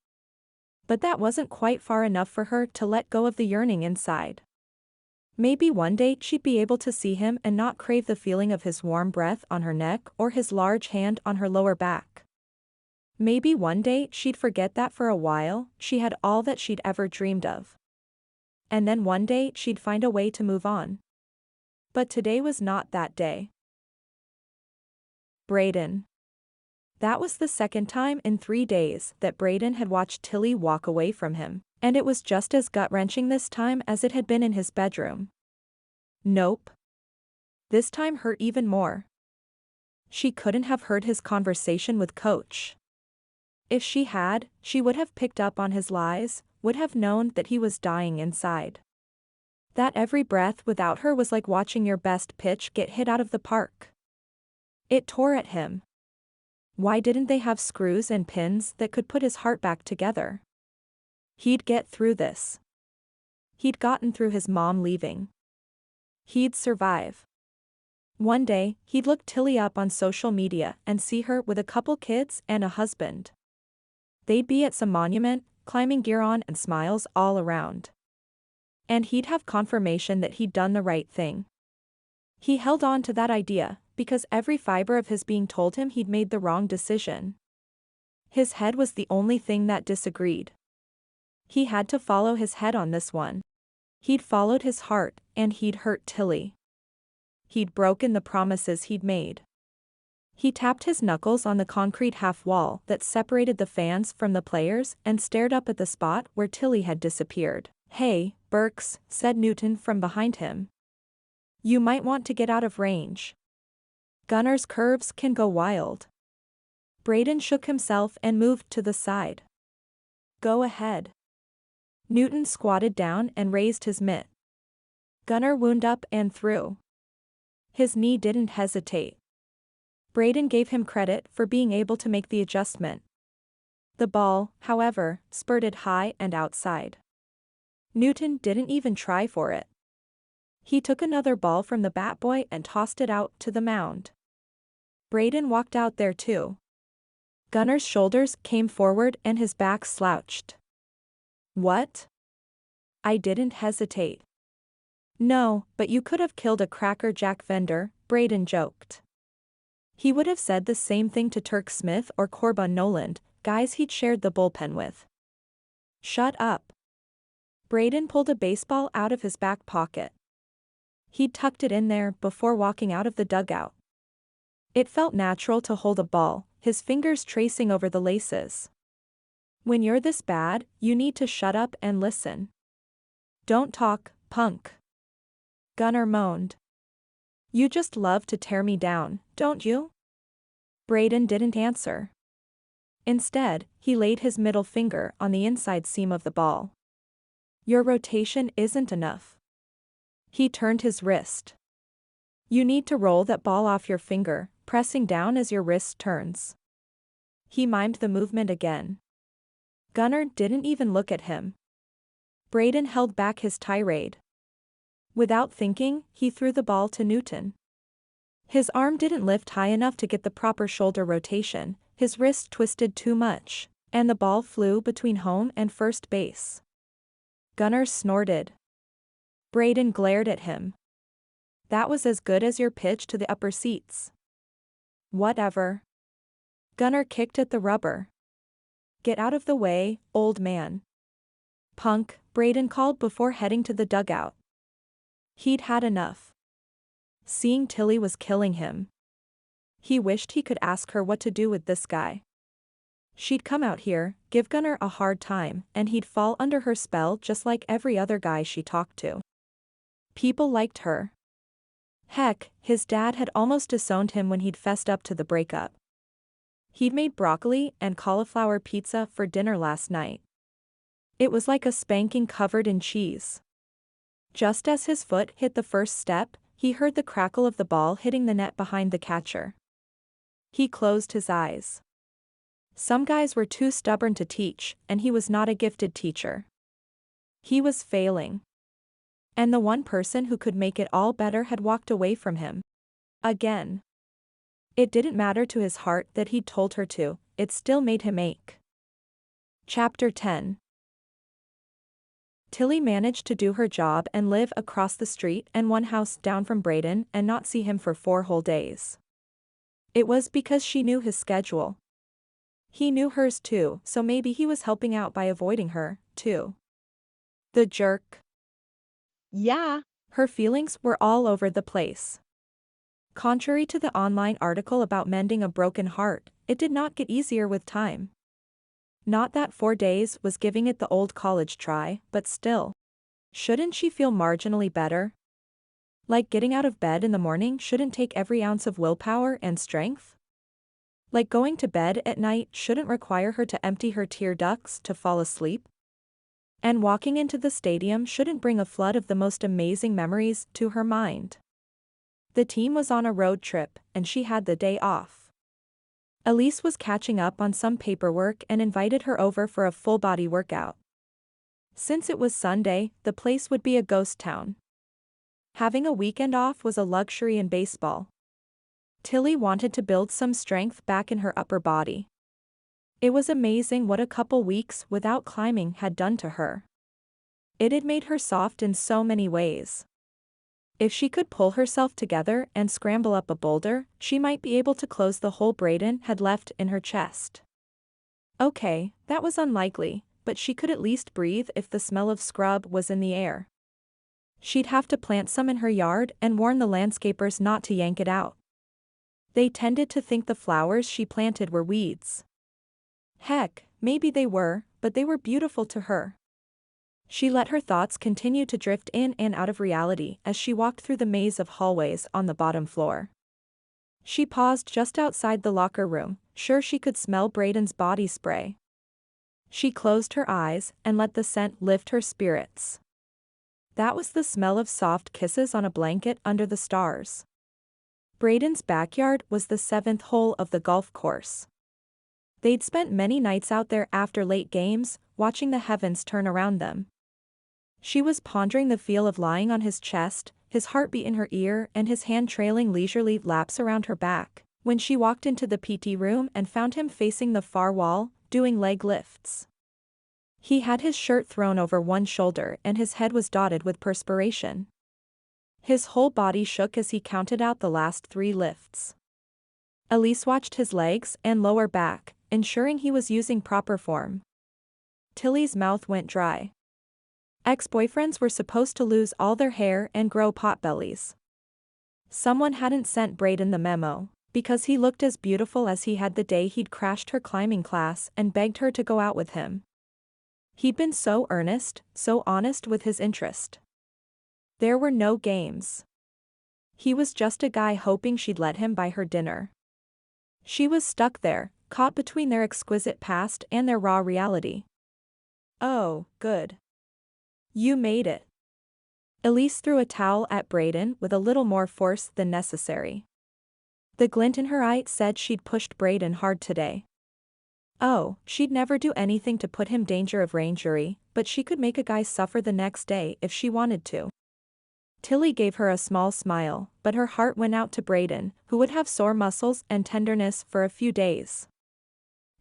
But that wasn't quite far enough for her to let go of the yearning inside. Maybe one day she'd be able to see him and not crave the feeling of his warm breath on her neck or his large hand on her lower back. Maybe one day she'd forget that for a while she had all that she'd ever dreamed of. And then one day she'd find a way to move on. But today was not that day. Brayden. That was the second time in 3 days that Brayden had watched Tilly walk away from him, and it was just as gut-wrenching this time as it had been in his bedroom. Nope. This time hurt even more. She couldn't have heard his conversation with Coach. If she had, she would have picked up on his lies, would have known that he was dying inside. That every breath without her was like watching your best pitch get hit out of the park. It tore at him. Why didn't they have screws and pins that could put his heart back together? He'd get through this. He'd gotten through his mom leaving. He'd survive. One day, he'd look Tilly up on social media and see her with a couple kids and a husband. They'd be at some monument, climbing gear on and smiles all around. And he'd have confirmation that he'd done the right thing. He held on to that idea, because every fiber of his being told him he'd made the wrong decision. His head was the only thing that disagreed. He had to follow his head on this one. He'd followed his heart, and he'd hurt Tilly. He'd broken the promises he'd made. He tapped his knuckles on the concrete half-wall that separated the fans from the players and stared up at the spot where Tilly had disappeared. "Hey, Birks," said Newton from behind him. "You might want to get out of range. Gunner's curves can go wild." Brayden shook himself and moved to the side. "Go ahead." Newton squatted down and raised his mitt. Gunner wound up and threw. His knee didn't hesitate. Brayden gave him credit for being able to make the adjustment. The ball, however, spurted high and outside. Newton didn't even try for it. He took another ball from the bat boy and tossed it out to the mound. Brayden walked out there too. Gunner's shoulders came forward and his back slouched. "What?" "I didn't hesitate." "No, but you could have killed a Cracker Jack vendor," Brayden joked. He would have said the same thing to Turk Smith or Corbin Noland, guys he'd shared the bullpen with. "Shut up." Brayden pulled a baseball out of his back pocket. He'd tucked it in there before walking out of the dugout. It felt natural to hold a ball, his fingers tracing over the laces. "When you're this bad, you need to shut up and listen. Don't talk, punk." Gunner moaned. "You just love to tear me down, don't you?" Brayden didn't answer. Instead, he laid his middle finger on the inside seam of the ball. "Your rotation isn't enough." He turned his wrist. "You need to roll that ball off your finger, pressing down as your wrist turns." He mimed the movement again. Gunner didn't even look at him. Brayden held back his tirade. Without thinking, he threw the ball to Newton. His arm didn't lift high enough to get the proper shoulder rotation, his wrist twisted too much, and the ball flew between home and first base. Gunner snorted. Brayden glared at him. "That was as good as your pitch to the upper seats." "Whatever." Gunner kicked at the rubber. "Get out of the way, old man." "Punk," Brayden called before heading to the dugout. He'd had enough. Seeing Tilly was killing him. He wished he could ask her what to do with this guy. She'd come out here, give Gunner a hard time, and he'd fall under her spell just like every other guy she talked to. People liked her. Heck, his dad had almost disowned him when he'd fessed up to the breakup. He'd made broccoli and cauliflower pizza for dinner last night. It was like a spanking covered in cheese. Just as his foot hit the first step, he heard the crackle of the ball hitting the net behind the catcher. He closed his eyes. Some guys were too stubborn to teach, and he was not a gifted teacher. He was failing. And the one person who could make it all better had walked away from him. Again. It didn't matter to his heart that he'd told her to, it still made him ache. Chapter 10. Tilly managed to do her job and live across the street and one house down from Brayden and not see him for 4 whole days. It was because she knew his schedule. He knew hers too, so maybe he was helping out by avoiding her, too. The jerk. Yeah. Her feelings were all over the place. Contrary to the online article about mending a broken heart, it did not get easier with time. Not that 4 days was giving it the old college try, but still. Shouldn't she feel marginally better? Like getting out of bed in the morning shouldn't take every ounce of willpower and strength? Like going to bed at night shouldn't require her to empty her tear ducts to fall asleep? And walking into the stadium shouldn't bring a flood of the most amazing memories to her mind. The team was on a road trip, and she had the day off. Elise was catching up on some paperwork and invited her over for a full-body workout. Since it was Sunday, the place would be a ghost town. Having a weekend off was a luxury in baseball. Tilly wanted to build some strength back in her upper body. It was amazing what a couple weeks without climbing had done to her. It had made her soft in so many ways. If she could pull herself together and scramble up a boulder, she might be able to close the hole Brayden had left in her chest. Okay, that was unlikely, but she could at least breathe if the smell of scrub was in the air. She'd have to plant some in her yard and warn the landscapers not to yank it out. They tended to think the flowers she planted were weeds. Heck, maybe they were, but they were beautiful to her. She let her thoughts continue to drift in and out of reality as she walked through the maze of hallways on the bottom floor. She paused just outside the locker room, sure she could smell Brayden's body spray. She closed her eyes and let the scent lift her spirits. That was the smell of soft kisses on a blanket under the stars. Brayden's backyard was the 7th hole of the golf course. They'd spent many nights out there after late games, watching the heavens turn around them. She was pondering the feel of lying on his chest, his heartbeat in her ear and his hand trailing leisurely laps around her back, when she walked into the PT room and found him facing the far wall, doing leg lifts. He had his shirt thrown over one shoulder and his head was dotted with perspiration. His whole body shook as he counted out the last 3 lifts. Elise watched his legs and lower back, ensuring he was using proper form. Tilly's mouth went dry. Ex-boyfriends were supposed to lose all their hair and grow potbellies. Someone hadn't sent Brayden the memo, because he looked as beautiful as he had the day he'd crashed her climbing class and begged her to go out with him. He'd been so earnest, so honest with his interest. There were no games. He was just a guy hoping she'd let him buy her dinner. She was stuck there, caught between their exquisite past and their raw reality. Oh, good. You made it. Elise threw a towel at Brayden with a little more force than necessary. The glint in her eye said she'd pushed Brayden hard today. Oh, she'd never do anything to put him in danger of brain injury, but she could make a guy suffer the next day if she wanted to. Tilly gave her a small smile, but her heart went out to Brayden, who would have sore muscles and tenderness for a few days.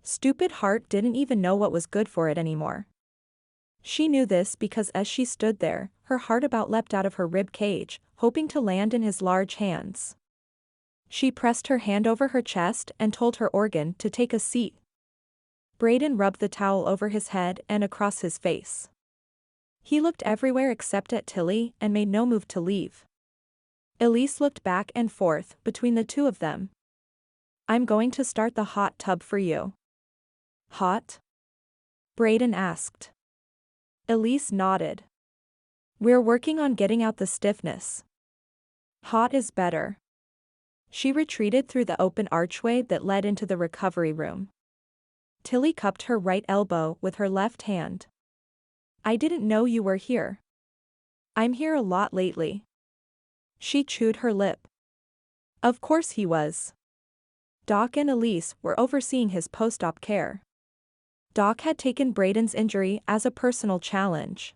Stupid heart didn't even know what was good for it anymore. She knew this because as she stood there, her heart about leapt out of her rib cage, hoping to land in his large hands. She pressed her hand over her chest and told her organ to take a seat. Brayden rubbed the towel over his head and across his face. He looked everywhere except at Tilly and made no move to leave. Elise looked back and forth between the two of them. I'm going to start the hot tub for you. Hot? Brayden asked. Elise nodded. We're working on getting out the stiffness. Hot is better. She retreated through the open archway that led into the recovery room. Tilly cupped her right elbow with her left hand. I didn't know you were here. I'm here a lot lately. She chewed her lip. Of course he was. Doc and Elise were overseeing his post-op care. Doc had taken Brayden's injury as a personal challenge.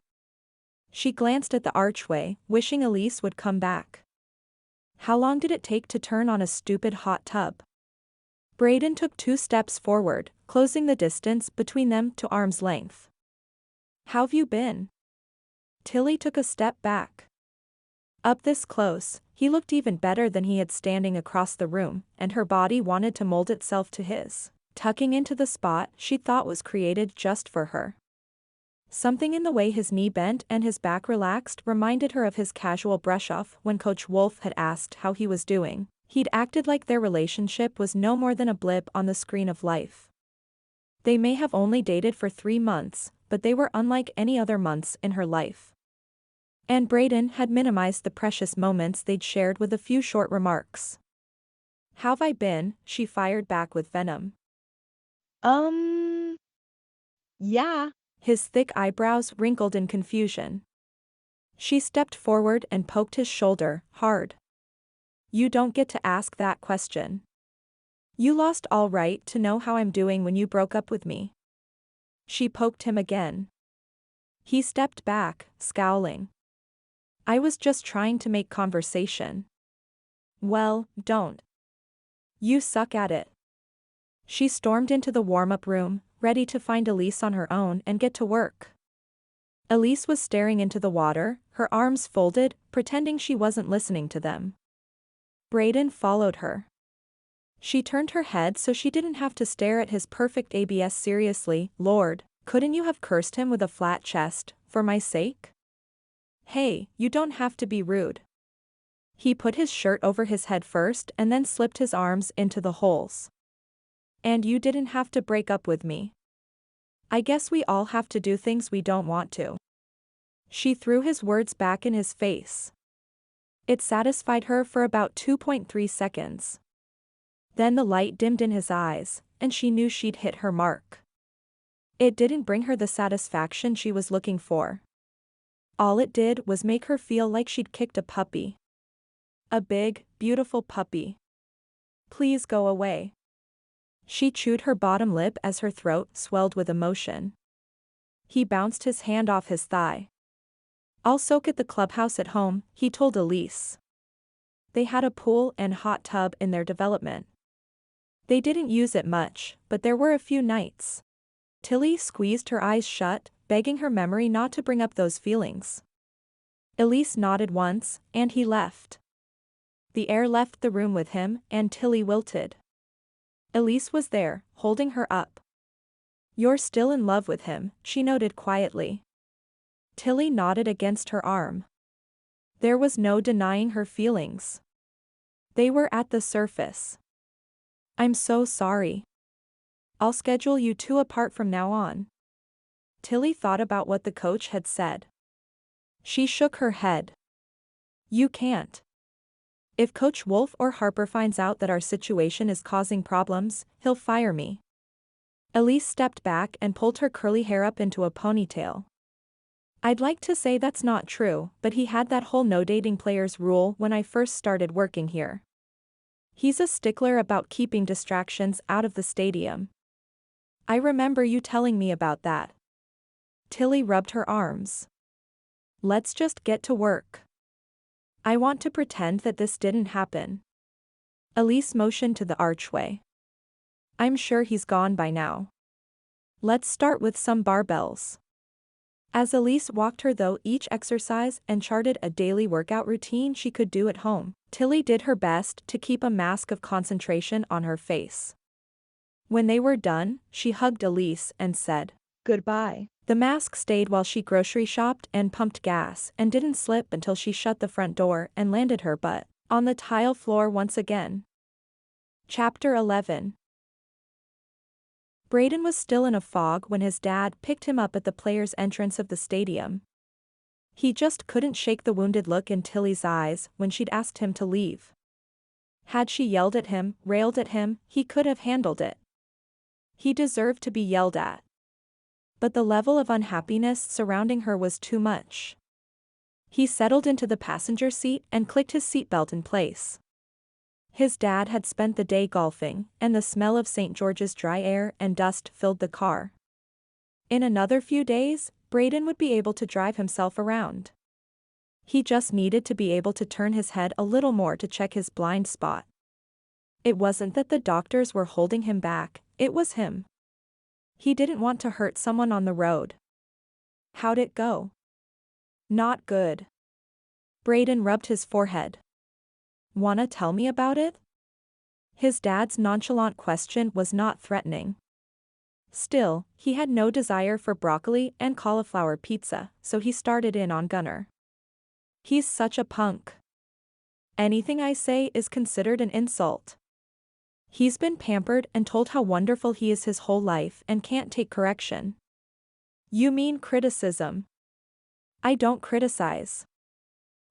She glanced at the archway, wishing Elise would come back. How long did it take to turn on a stupid hot tub? Brayden took 2 steps forward, closing the distance between them to arm's length. How've you been? Tilly took a step back. Up this close, he looked even better than he had standing across the room, and her body wanted to mold itself to his, tucking into the spot she thought was created just for her. Something in the way his knee bent and his back relaxed reminded her of his casual brush-off when Coach Wolf had asked how he was doing. He'd acted like their relationship was no more than a blip on the screen of life. They may have only dated for 3 months, but they were unlike any other months in her life. And Brayden had minimized the precious moments they'd shared with a few short remarks. How've I been? She fired back with venom. Yeah. His thick eyebrows wrinkled in confusion. She stepped forward and poked his shoulder, hard. You don't get to ask that question. You lost all right to know how I'm doing when you broke up with me. She poked him again. He stepped back, scowling. I was just trying to make conversation. Well, don't. You suck at it. She stormed into the warm-up room, ready to find Elise on her own and get to work. Elise was staring into the water, her arms folded, pretending she wasn't listening to them. Brayden followed her. She turned her head so she didn't have to stare at his perfect abs. Seriously, Lord, couldn't you have cursed him with a flat chest, for my sake? Hey, you don't have to be rude. He put his shirt over his head first and then slipped his arms into the holes. And you didn't have to break up with me. I guess we all have to do things we don't want to. She threw his words back in his face. It satisfied her for about 2.3 seconds. Then the light dimmed in his eyes, and she knew she'd hit her mark. It didn't bring her the satisfaction she was looking for. All it did was make her feel like she'd kicked a puppy. A big, beautiful puppy. Please go away. She chewed her bottom lip as her throat swelled with emotion. He bounced his hand off his thigh. I'll soak at the clubhouse at home, he told Elise. They had a pool and hot tub in their development. They didn't use it much, but there were a few nights. Tilly squeezed her eyes shut, begging her memory not to bring up those feelings. Elise nodded once, and he left. The air left the room with him, and Tilly wilted. Elise was there, holding her up. You're still in love with him, she noted quietly. Tilly nodded against her arm. There was no denying her feelings. They were at the surface. I'm so sorry. I'll schedule you two apart from now on. Tilly thought about what the coach had said. She shook her head. You can't. If Coach Wolf or Harper finds out that our situation is causing problems, he'll fire me. Elise stepped back and pulled her curly hair up into a ponytail. I'd like to say that's not true, but he had that whole no dating players rule when I first started working here. He's a stickler about keeping distractions out of the stadium. I remember you telling me about that. Tilly rubbed her arms. Let's just get to work. I want to pretend that this didn't happen. Elise motioned to the archway. I'm sure he's gone by now. Let's start with some barbells. As Elise walked her through each exercise and charted a daily workout routine she could do at home, Tilly did her best to keep a mask of concentration on her face. When they were done, she hugged Elise and said, Goodbye. The mask stayed while she grocery shopped and pumped gas and didn't slip until she shut the front door and landed her butt on the tile floor once again. Chapter 11. Brayden was still in a fog when his dad picked him up at the players' entrance of the stadium. He just couldn't shake the wounded look in Tilly's eyes when she'd asked him to leave. Had she yelled at him, railed at him, he could have handled it. He deserved to be yelled at. But the level of unhappiness surrounding her was too much. He settled into the passenger seat and clicked his seatbelt in place. His dad had spent the day golfing, and the smell of St. George's dry air and dust filled the car. In another few days, Brayden would be able to drive himself around. He just needed to be able to turn his head a little more to check his blind spot. It wasn't that the doctors were holding him back, it was him. He didn't want to hurt someone on the road. How'd it go? Not good. Brayden rubbed his forehead. Wanna tell me about it? His dad's nonchalant question was not threatening. Still, he had no desire for broccoli and cauliflower pizza, so he started in on Gunner. He's such a punk. Anything I say is considered an insult. He's been pampered and told how wonderful he is his whole life and can't take correction. You mean criticism? I don't criticize.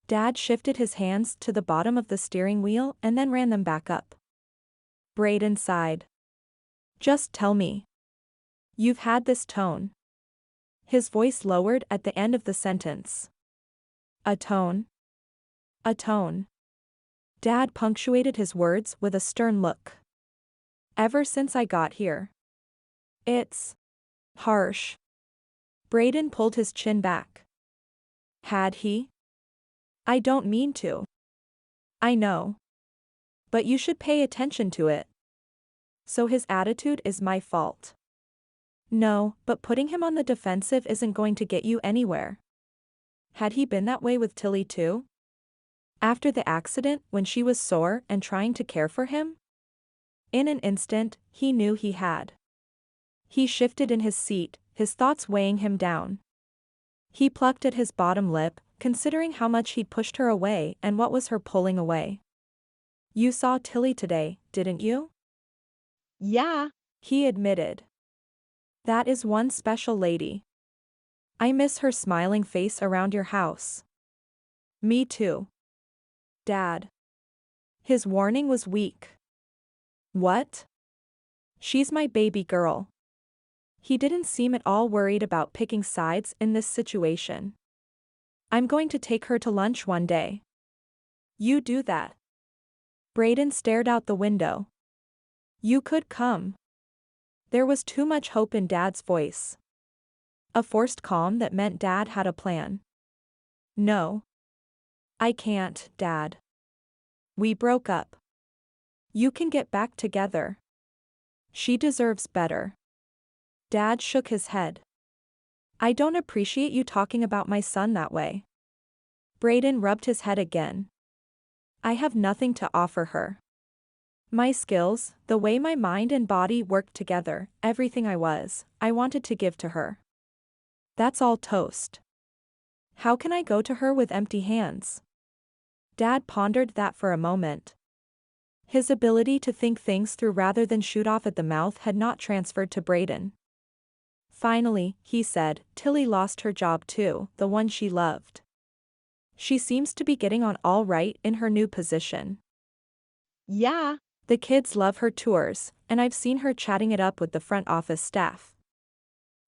Dad shifted his hands to the bottom of the steering wheel and then ran them back up. Brayden sighed. Just tell me. You've had this tone. His voice lowered at the end of the sentence. A tone? A tone. Dad punctuated his words with a stern look. Ever since I got here. It's harsh. Brayden pulled his chin back. Had he? I don't mean to. I know. But you should pay attention to it. So his attitude is my fault. No, but putting him on the defensive isn't going to get you anywhere. Had he been that way with Tilly too? After the accident, when she was sore and trying to care for him? In an instant, he knew he had. He shifted in his seat, his thoughts weighing him down. He plucked at his bottom lip, considering how much he'd pushed her away and what was her pulling away. You saw Tilly today, didn't you? Yeah, He admitted. That is one special lady. I miss her smiling face around your house. Me too. Dad. His warning was weak. What? She's my baby girl. He didn't seem at all worried about picking sides in this situation. I'm going to take her to lunch one day. You do that. Brayden stared out the window. You could come. There was too much hope in Dad's voice. A forced calm that meant Dad had a plan. No. I can't, Dad. We broke up. You can get back together. She deserves better. Dad shook his head. I don't appreciate you talking about my son that way. Brayden rubbed his head again. I have nothing to offer her. My skills, the way my mind and body worked together, everything I wanted to give to her. That's all toast. How can I go to her with empty hands? Dad pondered that for a moment. His ability to think things through rather than shoot off at the mouth had not transferred to Brayden. Finally, he said, Tilly lost her job too, the one she loved. She seems to be getting on all right in her new position. yeah, The kids love her tours, and I've seen her chatting it up with the front office staff.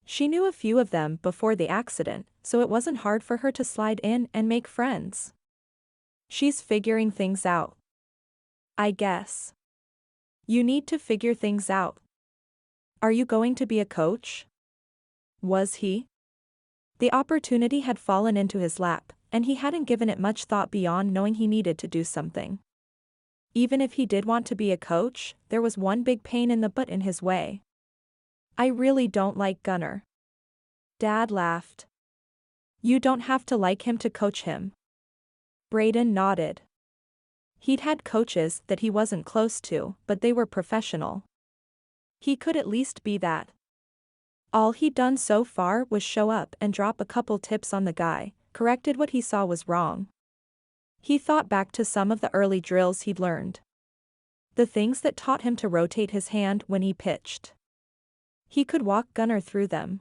She knew a few of them before the accident, so it wasn't hard for her to slide in and make friends. She's figuring things out. I guess. You need to figure things out. Are you going to be a coach? Was he? The opportunity had fallen into his lap, and he hadn't given it much thought beyond knowing he needed to do something. Even if he did want to be a coach, there was one big pain in the butt in his way. I really don't like Gunnar. Dad laughed. You don't have to like him to coach him. Brayden nodded. He'd had coaches that he wasn't close to, but they were professional. He could at least be that. All he'd done so far was show up and drop a couple tips on the guy, corrected what he saw was wrong. He thought back to some of the early drills he'd learned. The things that taught him to rotate his hand when he pitched. He could walk Gunnar through them.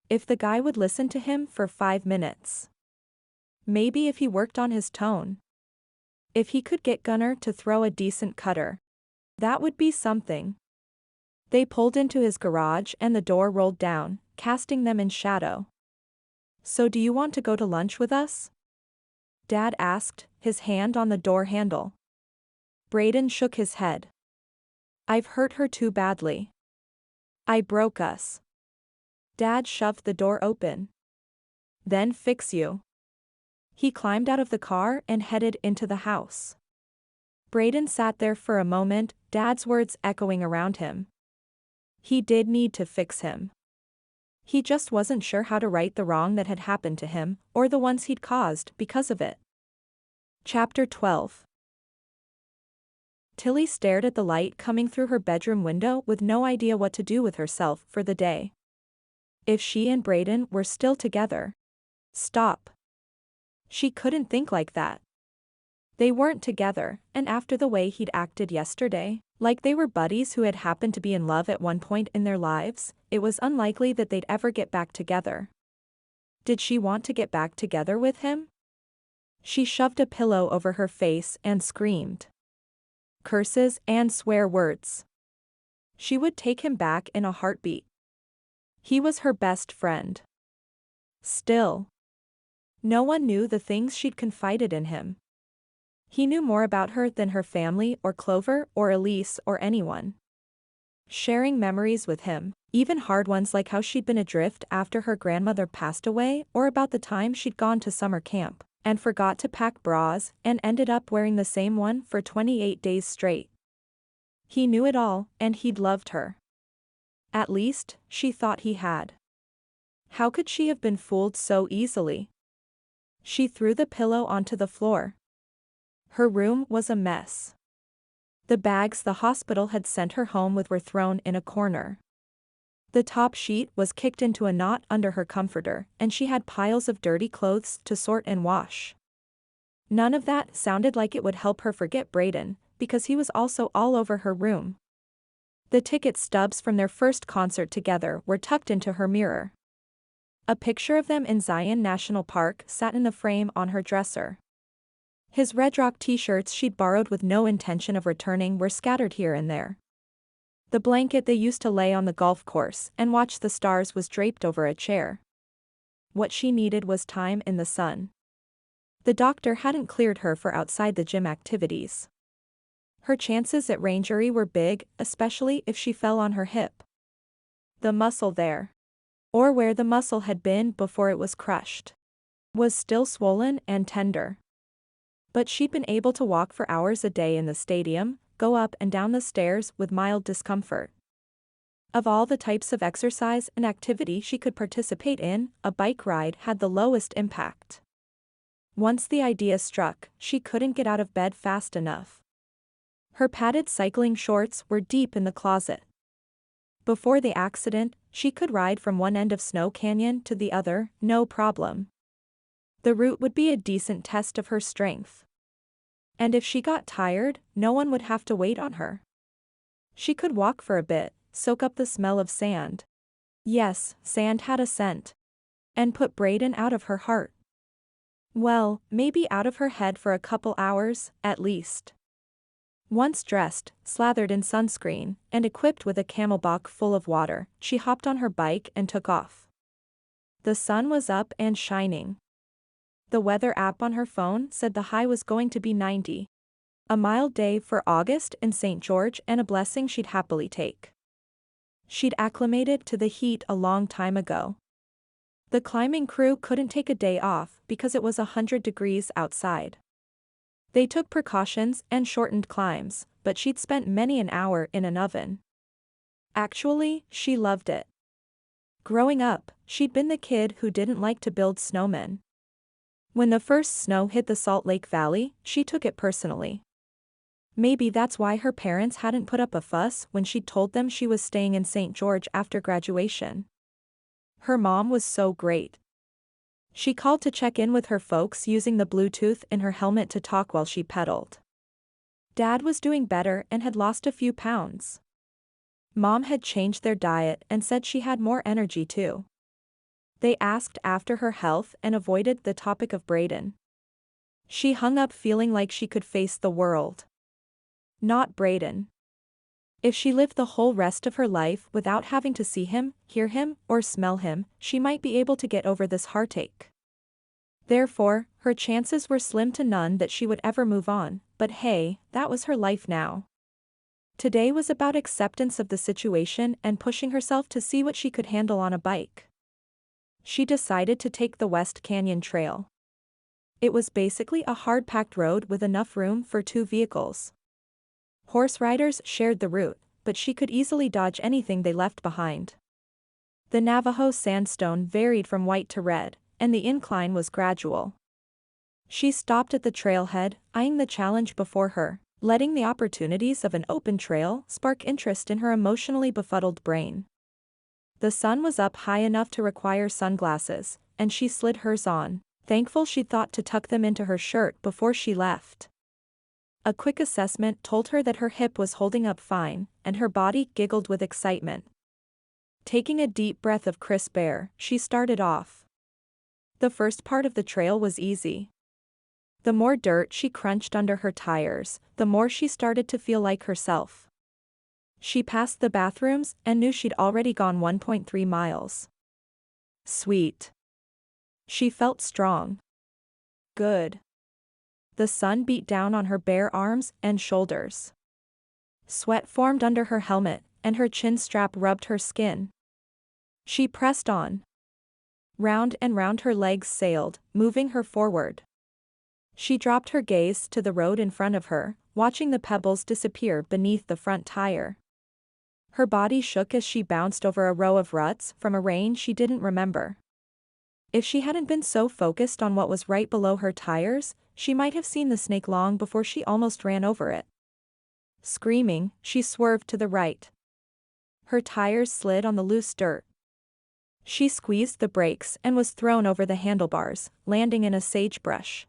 If the guy would listen to him for 5 minutes. Maybe if he worked on his tone. If he could get Gunnar to throw a decent cutter. That would be something. They pulled into his garage and the door rolled down, casting them in shadow. So do you want to go to lunch with us? Dad asked, his hand on the door handle. Brayden shook his head. I've hurt her too badly. I broke us. Dad shoved the door open. Then fix you. He climbed out of the car and headed into the house. Brayden sat there for a moment, Dad's words echoing around him. He did need to fix him. He just wasn't sure how to right the wrong that had happened to him, or the ones he'd caused because of it. Chapter 12. Tilly stared at the light coming through her bedroom window with no idea what to do with herself for the day. If she and Brayden were still together. Stop. She couldn't think like that. They weren't together, and after the way he'd acted yesterday, like they were buddies who had happened to be in love at one point in their lives, it was unlikely that they'd ever get back together. Did she want to get back together with him? She shoved a pillow over her face and screamed. Curses and swear words. She would take him back in a heartbeat. He was her best friend. Still. No one knew the things she'd confided in him. He knew more about her than her family or Clover or Elise or anyone. Sharing memories with him, even hard ones like how she'd been adrift after her grandmother passed away or about the time she'd gone to summer camp and forgot to pack bras and ended up wearing the same one for 28 days straight. He knew it all, and he'd loved her. At least, she thought he had. How could she have been fooled so easily? She threw the pillow onto the floor. Her room was a mess. The bags the hospital had sent her home with were thrown in a corner. The top sheet was kicked into a knot under her comforter, and she had piles of dirty clothes to sort and wash. None of that sounded like it would help her forget Brayden, because he was also all over her room. The ticket stubs from their first concert together were tucked into her mirror. A picture of them in Zion National Park sat in the frame on her dresser. His Redrocks t-shirts she'd borrowed with no intention of returning were scattered here and there. The blanket they used to lay on the golf course and watch the stars was draped over a chair. What she needed was time in the sun. The doctor hadn't cleared her for outside the gym activities. Her chances at range injury were big, especially if she fell on her hip. The muscle there, or where the muscle had been before it was crushed, was still swollen and tender. But she'd been able to walk for hours a day in the stadium, go up and down the stairs with mild discomfort. Of all the types of exercise and activity she could participate in, a bike ride had the lowest impact. Once the idea struck, she couldn't get out of bed fast enough. Her padded cycling shorts were deep in the closet. Before the accident, she could ride from one end of Snow Canyon to the other, no problem. The route would be a decent test of her strength. And if she got tired, no one would have to wait on her. She could walk for a bit, soak up the smell of sand. Yes, sand had a scent. And put Brayden out of her heart. Well, maybe out of her head for a couple hours, at least. Once dressed, slathered in sunscreen, and equipped with a camelback full of water, she hopped on her bike and took off. The sun was up and shining. The weather app on her phone said the high was going to be 90. A mild day for August in St. George and a blessing she'd happily take. She'd acclimated to the heat a long time ago. The climbing crew couldn't take a day off because it was 100 degrees outside. They took precautions and shortened climbs, but she'd spent many an hour in an oven. Actually, she loved it. Growing up, she'd been the kid who didn't like to build snowmen. When the first snow hit the Salt Lake Valley, she took it personally. Maybe that's why her parents hadn't put up a fuss when she'd told them she was staying in St. George after graduation. Her mom was so great. She called to check in with her folks using the Bluetooth in her helmet to talk while she pedaled. Dad was doing better and had lost a few pounds. Mom had changed their diet and said she had more energy too. They asked after her health and avoided the topic of Brayden. She hung up feeling like she could face the world. Not Brayden. If she lived the whole rest of her life without having to see him, hear him, or smell him, she might be able to get over this heartache. Therefore, her chances were slim to none that she would ever move on, but hey, that was her life now. Today was about acceptance of the situation and pushing herself to see what she could handle on a bike. She decided to take the West Canyon Trail. It was basically a hard-packed road with enough room for 2 vehicles. Horse riders shared the route, but she could easily dodge anything they left behind. The Navajo sandstone varied from white to red, and the incline was gradual. She stopped at the trailhead, eyeing the challenge before her, letting the opportunities of an open trail spark interest in her emotionally befuddled brain. The sun was up high enough to require sunglasses, and she slid hers on, thankful she'd thought to tuck them into her shirt before she left. A quick assessment told her that her hip was holding up fine, and her body giggled with excitement. Taking a deep breath of crisp air, she started off. The first part of the trail was easy. The more dirt she crunched under her tires, the more she started to feel like herself. She passed the bathrooms and knew she'd already gone 1.3 miles. Sweet. She felt strong. Good. The sun beat down on her bare arms and shoulders. Sweat formed under her helmet, and her chin strap rubbed her skin. She pressed on. Round and round her legs sailed, moving her forward. She dropped her gaze to the road in front of her, watching the pebbles disappear beneath the front tire. Her body shook as she bounced over a row of ruts from a range she didn't remember. If she hadn't been so focused on what was right below her tires, she might have seen the snake long before she almost ran over it. Screaming, she swerved to the right. Her tires slid on the loose dirt. She squeezed the brakes and was thrown over the handlebars, landing in a sagebrush.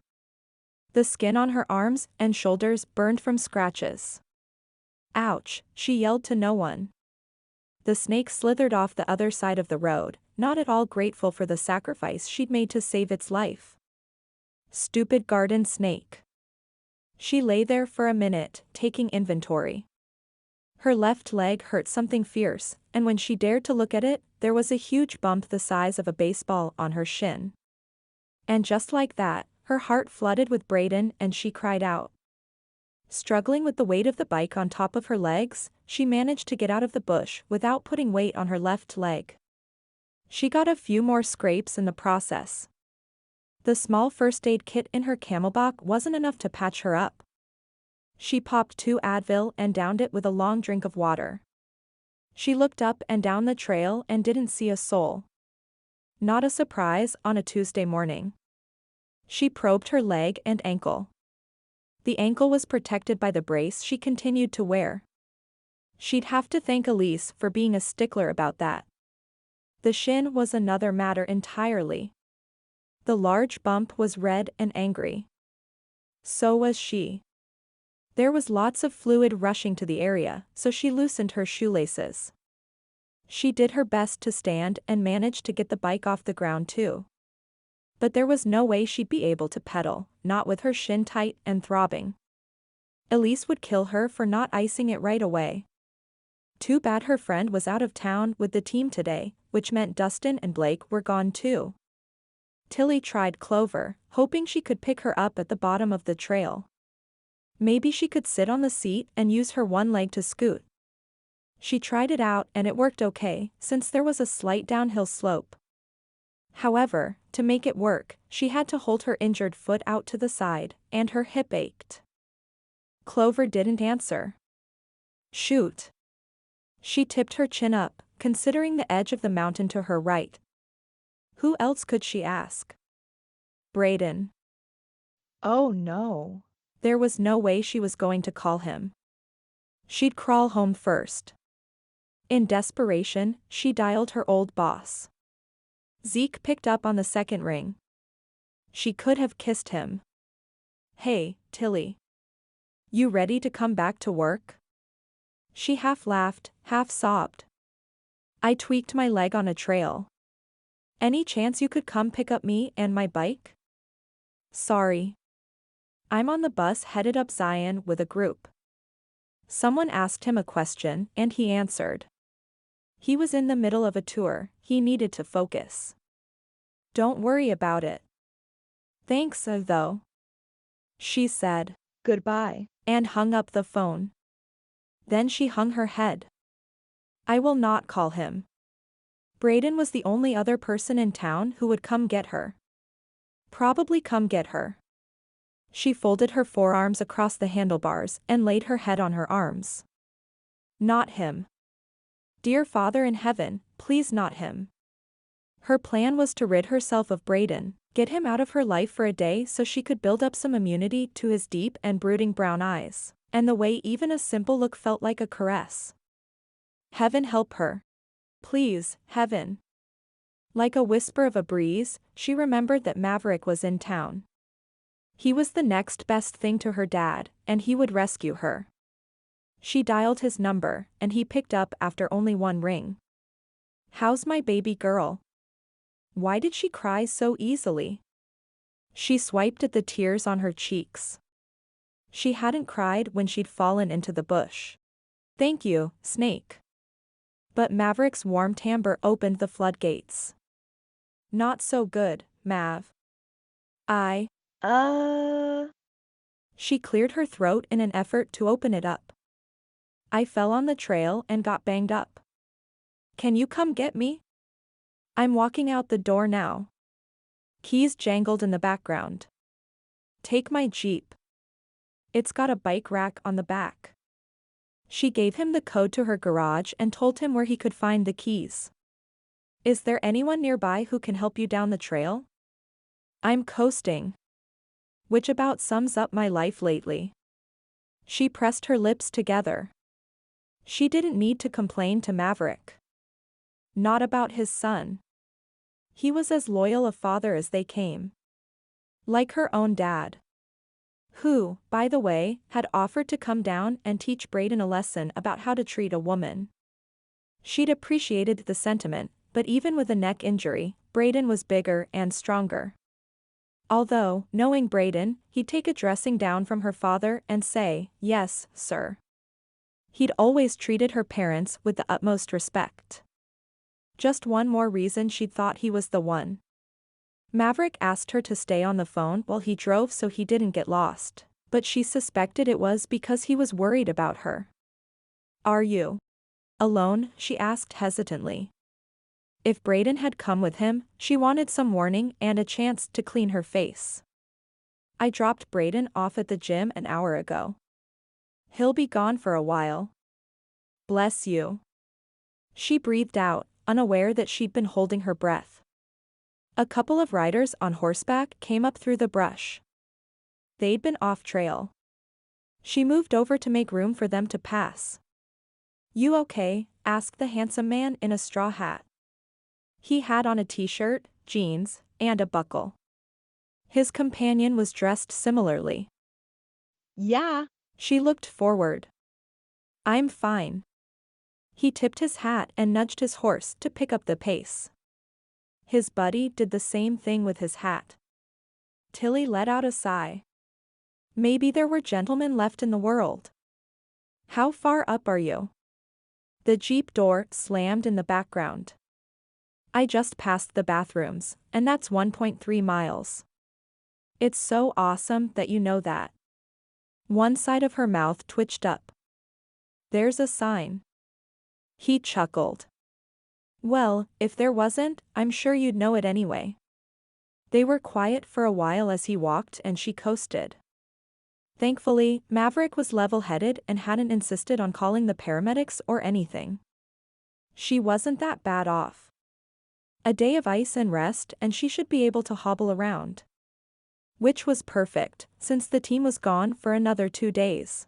The skin on her arms and shoulders burned from scratches. Ouch, she yelled to no one. The snake slithered off the other side of the road, not at all grateful for the sacrifice she'd made to save its life. Stupid garden snake. She lay there for a minute, taking inventory. Her left leg hurt something fierce, and when she dared to look at it, there was a huge bump the size of a baseball on her shin. And just like that, her heart flooded with Brayden and she cried out. Struggling with the weight of the bike on top of her legs, she managed to get out of the bush without putting weight on her left leg. She got a few more scrapes in the process. The small first aid kit in her camelback wasn't enough to patch her up. She popped 2 Advil and downed it with a long drink of water. She looked up and down the trail and didn't see a soul. Not a surprise on a Tuesday morning. She probed her leg and ankle. The ankle was protected by the brace she continued to wear. She'd have to thank Elise for being a stickler about that. The shin was another matter entirely. The large bump was red and angry. So was she. There was lots of fluid rushing to the area, so she loosened her shoelaces. She did her best to stand and managed to get the bike off the ground too. But there was no way she'd be able to pedal, not with her shin tight and throbbing. Elise would kill her for not icing it right away. Too bad her friend was out of town with the team today, which meant Dustin and Blake were gone too. Tilly tried Clover, hoping she could pick her up at the bottom of the trail. Maybe she could sit on the seat and use her one leg to scoot. She tried it out and it worked okay, since there was a slight downhill slope. However, to make it work, she had to hold her injured foot out to the side, and her hip ached. Clover didn't answer. Shoot. She tipped her chin up, considering the edge of the mountain to her right. Who else could she ask? Brayden. Oh no. There was no way she was going to call him. She'd crawl home first. In desperation, she dialed her old boss. Zeke picked up on the second ring. She could have kissed him. Hey, Tilly. You ready to come back to work? She half laughed, half sobbed. I tweaked my leg on a trail. Any chance you could come pick up me and my bike? Sorry. I'm on the bus headed up Zion with a group. Someone asked him a question and he answered. He was in the middle of a tour, he needed to focus. Don't worry about it. Thanks, though. She said. Goodbye. And hung up the phone. Then she hung her head. I will not call him. Brayden was the only other person in town who would come get her. Probably come get her. She folded her forearms across the handlebars and laid her head on her arms. Not him. Dear Father in heaven, please not him. Her plan was to rid herself of Brayden, get him out of her life for a day so she could build up some immunity to his deep and brooding brown eyes, and the way even a simple look felt like a caress. Heaven help her. Please, heaven. Like a whisper of a breeze, she remembered that Maverick was in town. He was the next best thing to her dad, and he would rescue her. She dialed his number, and he picked up after only one ring. How's my baby girl? Why did she cry so easily? She swiped at the tears on her cheeks. She hadn't cried when she'd fallen into the bush. Thank you, Snake. But Maverick's warm timbre opened the floodgates. Not so good, Mav. She cleared her throat in an effort to open it up. I fell on the trail and got banged up. Can you come get me? I'm walking out the door now. Keys jangled in the background. Take my Jeep. It's got a bike rack on the back. She gave him the code to her garage and told him where he could find the keys. Is there anyone nearby who can help you down the trail? I'm coasting. Which about sums up my life lately. She pressed her lips together. She didn't need to complain to Maverick. Not about his son. He was as loyal a father as they came. Like her own dad. Who, by the way, had offered to come down and teach Brayden a lesson about how to treat a woman. She'd appreciated the sentiment, but even with a neck injury, Brayden was bigger and stronger. Although, knowing Brayden, he'd take a dressing down from her father and say, "Yes, sir." He'd always treated her parents with the utmost respect. Just one more reason she'd thought he was the one. Maverick asked her to stay on the phone while he drove so he didn't get lost, but she suspected it was because he was worried about her. Are you alone? She asked hesitantly. If Brayden had come with him, she wanted some warning and a chance to clean her face. I dropped Brayden off at the gym an hour ago. He'll be gone for a while. Bless you. She breathed out, unaware that she'd been holding her breath. A couple of riders on horseback came up through the brush. They'd been off trail. She moved over to make room for them to pass. You okay? Asked the handsome man in a straw hat. He had on a t-shirt, jeans, and a buckle. His companion was dressed similarly. Yeah. She looked forward. I'm fine. He tipped his hat and nudged his horse to pick up the pace. His buddy did the same thing with his hat. Tilly let out a sigh. Maybe there were gentlemen left in the world. How far up are you? The Jeep door slammed in the background. I just passed the bathrooms, and that's 1.3 miles. It's so awesome that you know that. One side of her mouth twitched up. There's a sign. He chuckled. Well, if there wasn't, I'm sure you'd know it anyway. They were quiet for a while as he walked and she coasted. Thankfully, Maverick was level-headed and hadn't insisted on calling the paramedics or anything. She wasn't that bad off. A day of ice and rest and she should be able to hobble around. Which was perfect, since the team was gone for another 2 days.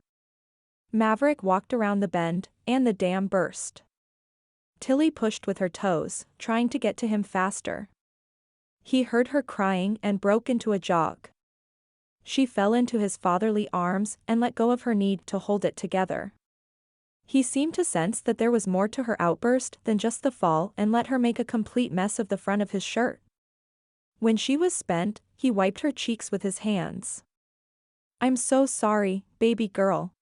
Maverick walked around the bend, and the dam burst. Tilly pushed with her toes, trying to get to him faster. He heard her crying and broke into a jog. She fell into his fatherly arms and let go of her need to hold it together. He seemed to sense that there was more to her outburst than just the fall and let her make a complete mess of the front of his shirt. When she was spent, he wiped her cheeks with his hands. I'm so sorry, baby girl.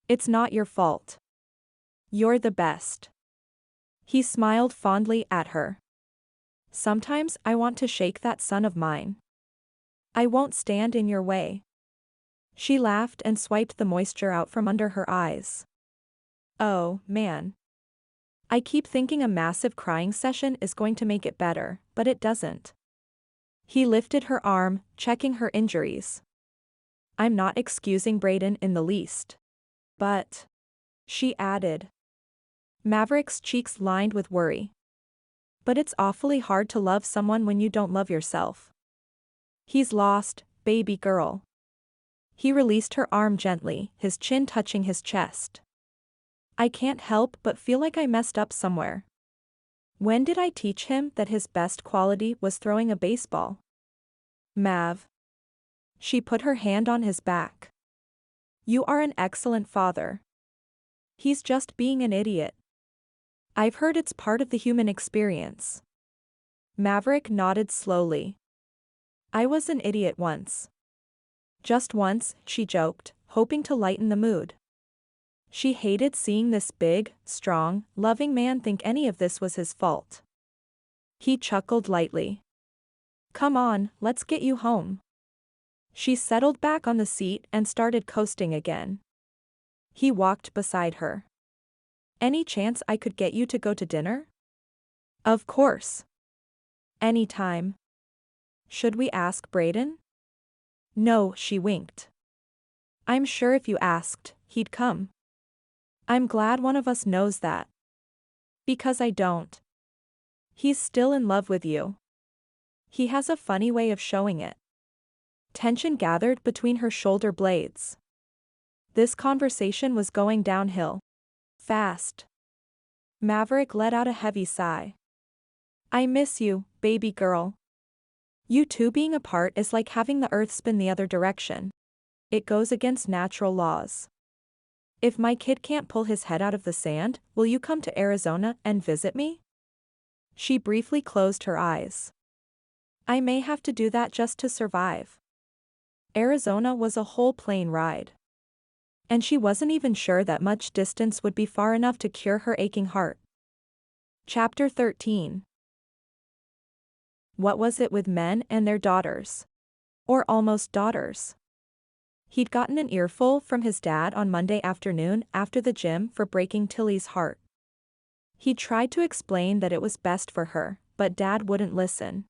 It's not your fault. You're the best. He smiled fondly at her. Sometimes I want to shake that son of mine. I won't stand in your way. She laughed and swiped the moisture out from under her eyes. Oh, man. I keep thinking a massive crying session is going to make it better, but it doesn't. He lifted her arm, checking her injuries. I'm not excusing Brayden in the least. But, she added. Maverick's cheeks lined with worry. But it's awfully hard to love someone when you don't love yourself. He's lost, baby girl. He released her arm gently, his chin touching his chest. I can't help but feel like I messed up somewhere. When did I teach him that his best quality was throwing a baseball? Mav. She put her hand on his back. You are an excellent father. He's just being an idiot. I've heard it's part of the human experience. Maverick nodded slowly. I was an idiot once. Just once, she joked, hoping to lighten the mood. She hated seeing this big, strong, loving man think any of this was his fault. He chuckled lightly. Come on, let's get you home. She settled back on the seat and started coasting again. He walked beside her. Any chance I could get you to go to dinner? Of course. Anytime. Should we ask Brayden? No, she winked. I'm sure if you asked, he'd come. I'm glad one of us knows that. Because I don't. He's still in love with you. He has a funny way of showing it. Tension gathered between her shoulder blades. This conversation was going downhill. Fast. Maverick let out a heavy sigh. I miss you, baby girl. You two being apart is like having the earth spin the other direction. It goes against natural laws. If my kid can't pull his head out of the sand, will you come to Arizona and visit me? She briefly closed her eyes. I may have to do that just to survive. Arizona was a whole plane ride. And she wasn't even sure that much distance would be far enough to cure her aching heart. Chapter 13. What was it with men and their daughters? Or almost daughters? He'd gotten an earful from his dad on Monday afternoon after the gym for breaking Tilly's heart. He tried to explain that it was best for her, but Dad wouldn't listen.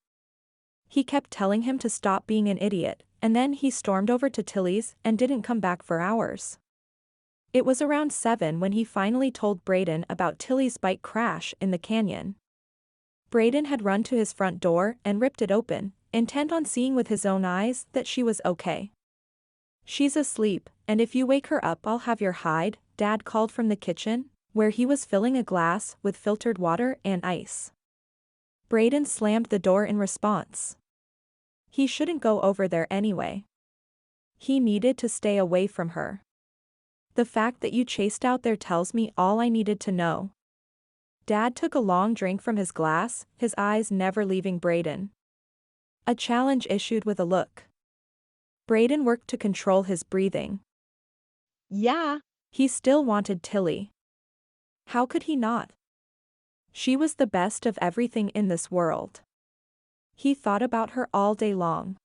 He kept telling him to stop being an idiot, and then he stormed over to Tilly's and didn't come back for hours. It was around 7 when he finally told Brayden about Tilly's bike crash in the canyon. Brayden had run to his front door and ripped it open, intent on seeing with his own eyes that she was okay. She's asleep, and if you wake her up I'll have your hide, Dad called from the kitchen, where he was filling a glass with filtered water and ice. Brayden slammed the door in response. He shouldn't go over there anyway. He needed to stay away from her. The fact that you chased out there tells me all I needed to know. Dad took a long drink from his glass, his eyes never leaving Brayden. A challenge issued with a look. Brayden worked to control his breathing. Yeah. He still wanted Tilly. How could he not? She was the best of everything in this world. He thought about her all day long.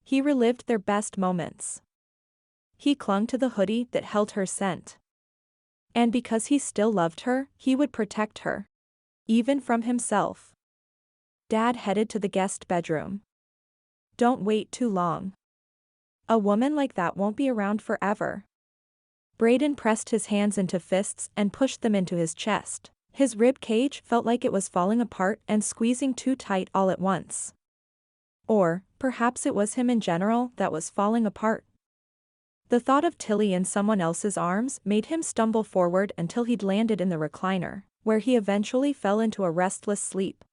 He relived their best moments. He clung to the hoodie that held her scent. And because he still loved her, he would protect her. Even from himself. Dad headed to the guest bedroom. Don't wait too long. A woman like that won't be around forever. Brayden pressed his hands into fists and pushed them into his chest. His rib cage felt like it was falling apart and squeezing too tight all at once. Or, perhaps it was him in general that was falling apart. The thought of Tilly in someone else's arms made him stumble forward until he'd landed in the recliner, where he eventually fell into a restless sleep.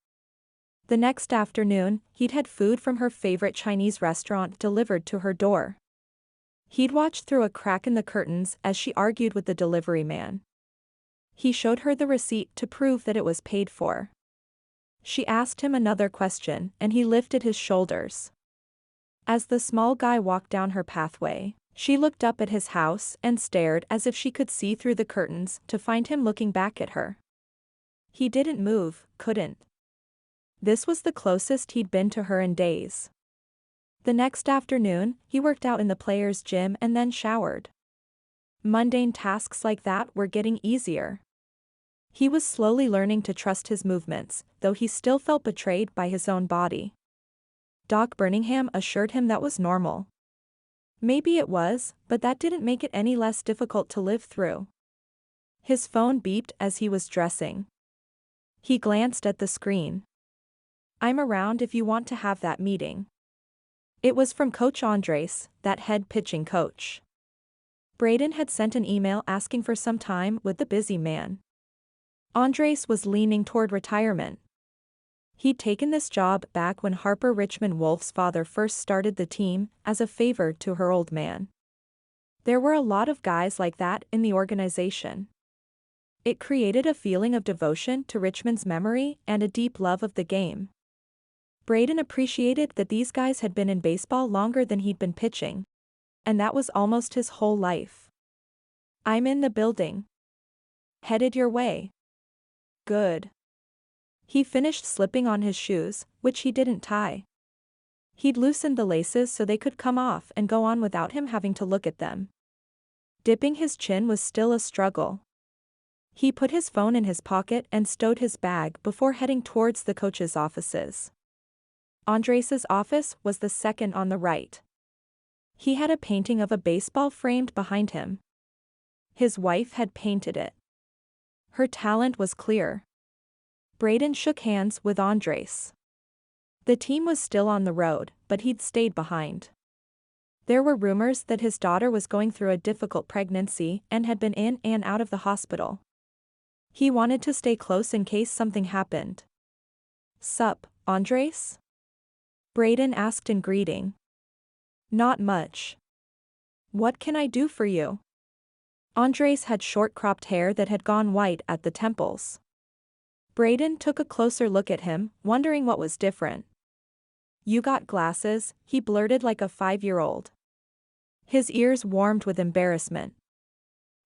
The next afternoon, he'd had food from her favorite Chinese restaurant delivered to her door. He'd watched through a crack in the curtains as she argued with the delivery man. He showed her the receipt to prove that it was paid for. She asked him another question, and he lifted his shoulders. As the small guy walked down her pathway, she looked up at his house and stared as if she could see through the curtains to find him looking back at her. He didn't move, couldn't. This was the closest he'd been to her in days. The next afternoon, he worked out in the players' gym and then showered. Mundane tasks like that were getting easier. He was slowly learning to trust his movements, though he still felt betrayed by his own body. Doc Birmingham assured him that was normal. Maybe it was, but that didn't make it any less difficult to live through. His phone beeped as he was dressing. He glanced at the screen. I'm around if you want to have that meeting. It was from Coach Andres, that head pitching coach. Brayden had sent an email asking for some time with the busy man. Andres was leaning toward retirement. He'd taken this job back when Harper Richmond Wolf's father first started the team as a favor to her old man. There were a lot of guys like that in the organization. It created a feeling of devotion to Richmond's memory and a deep love of the game. Brayden appreciated that these guys had been in baseball longer than he'd been pitching. And that was almost his whole life. I'm in the building. Headed your way. Good. He finished slipping on his shoes, which he didn't tie. He'd loosened the laces so they could come off and go on without him having to look at them. Dipping his chin was still a struggle. He put his phone in his pocket and stowed his bag before heading towards the coach's offices. Andres's office was the second on the right. He had a painting of a baseball framed behind him. His wife had painted it. Her talent was clear. Brayden shook hands with Andres. The team was still on the road, but he'd stayed behind. There were rumors that his daughter was going through a difficult pregnancy and had been in and out of the hospital. He wanted to stay close in case something happened. "Sup, Andres?" Brayden asked in greeting. "Not much. What can I do for you?" Andres had short cropped hair that had gone white at the temples. Brayden took a closer look at him, wondering what was different. "You got glasses," he blurted like a 5-year-old. His ears warmed with embarrassment.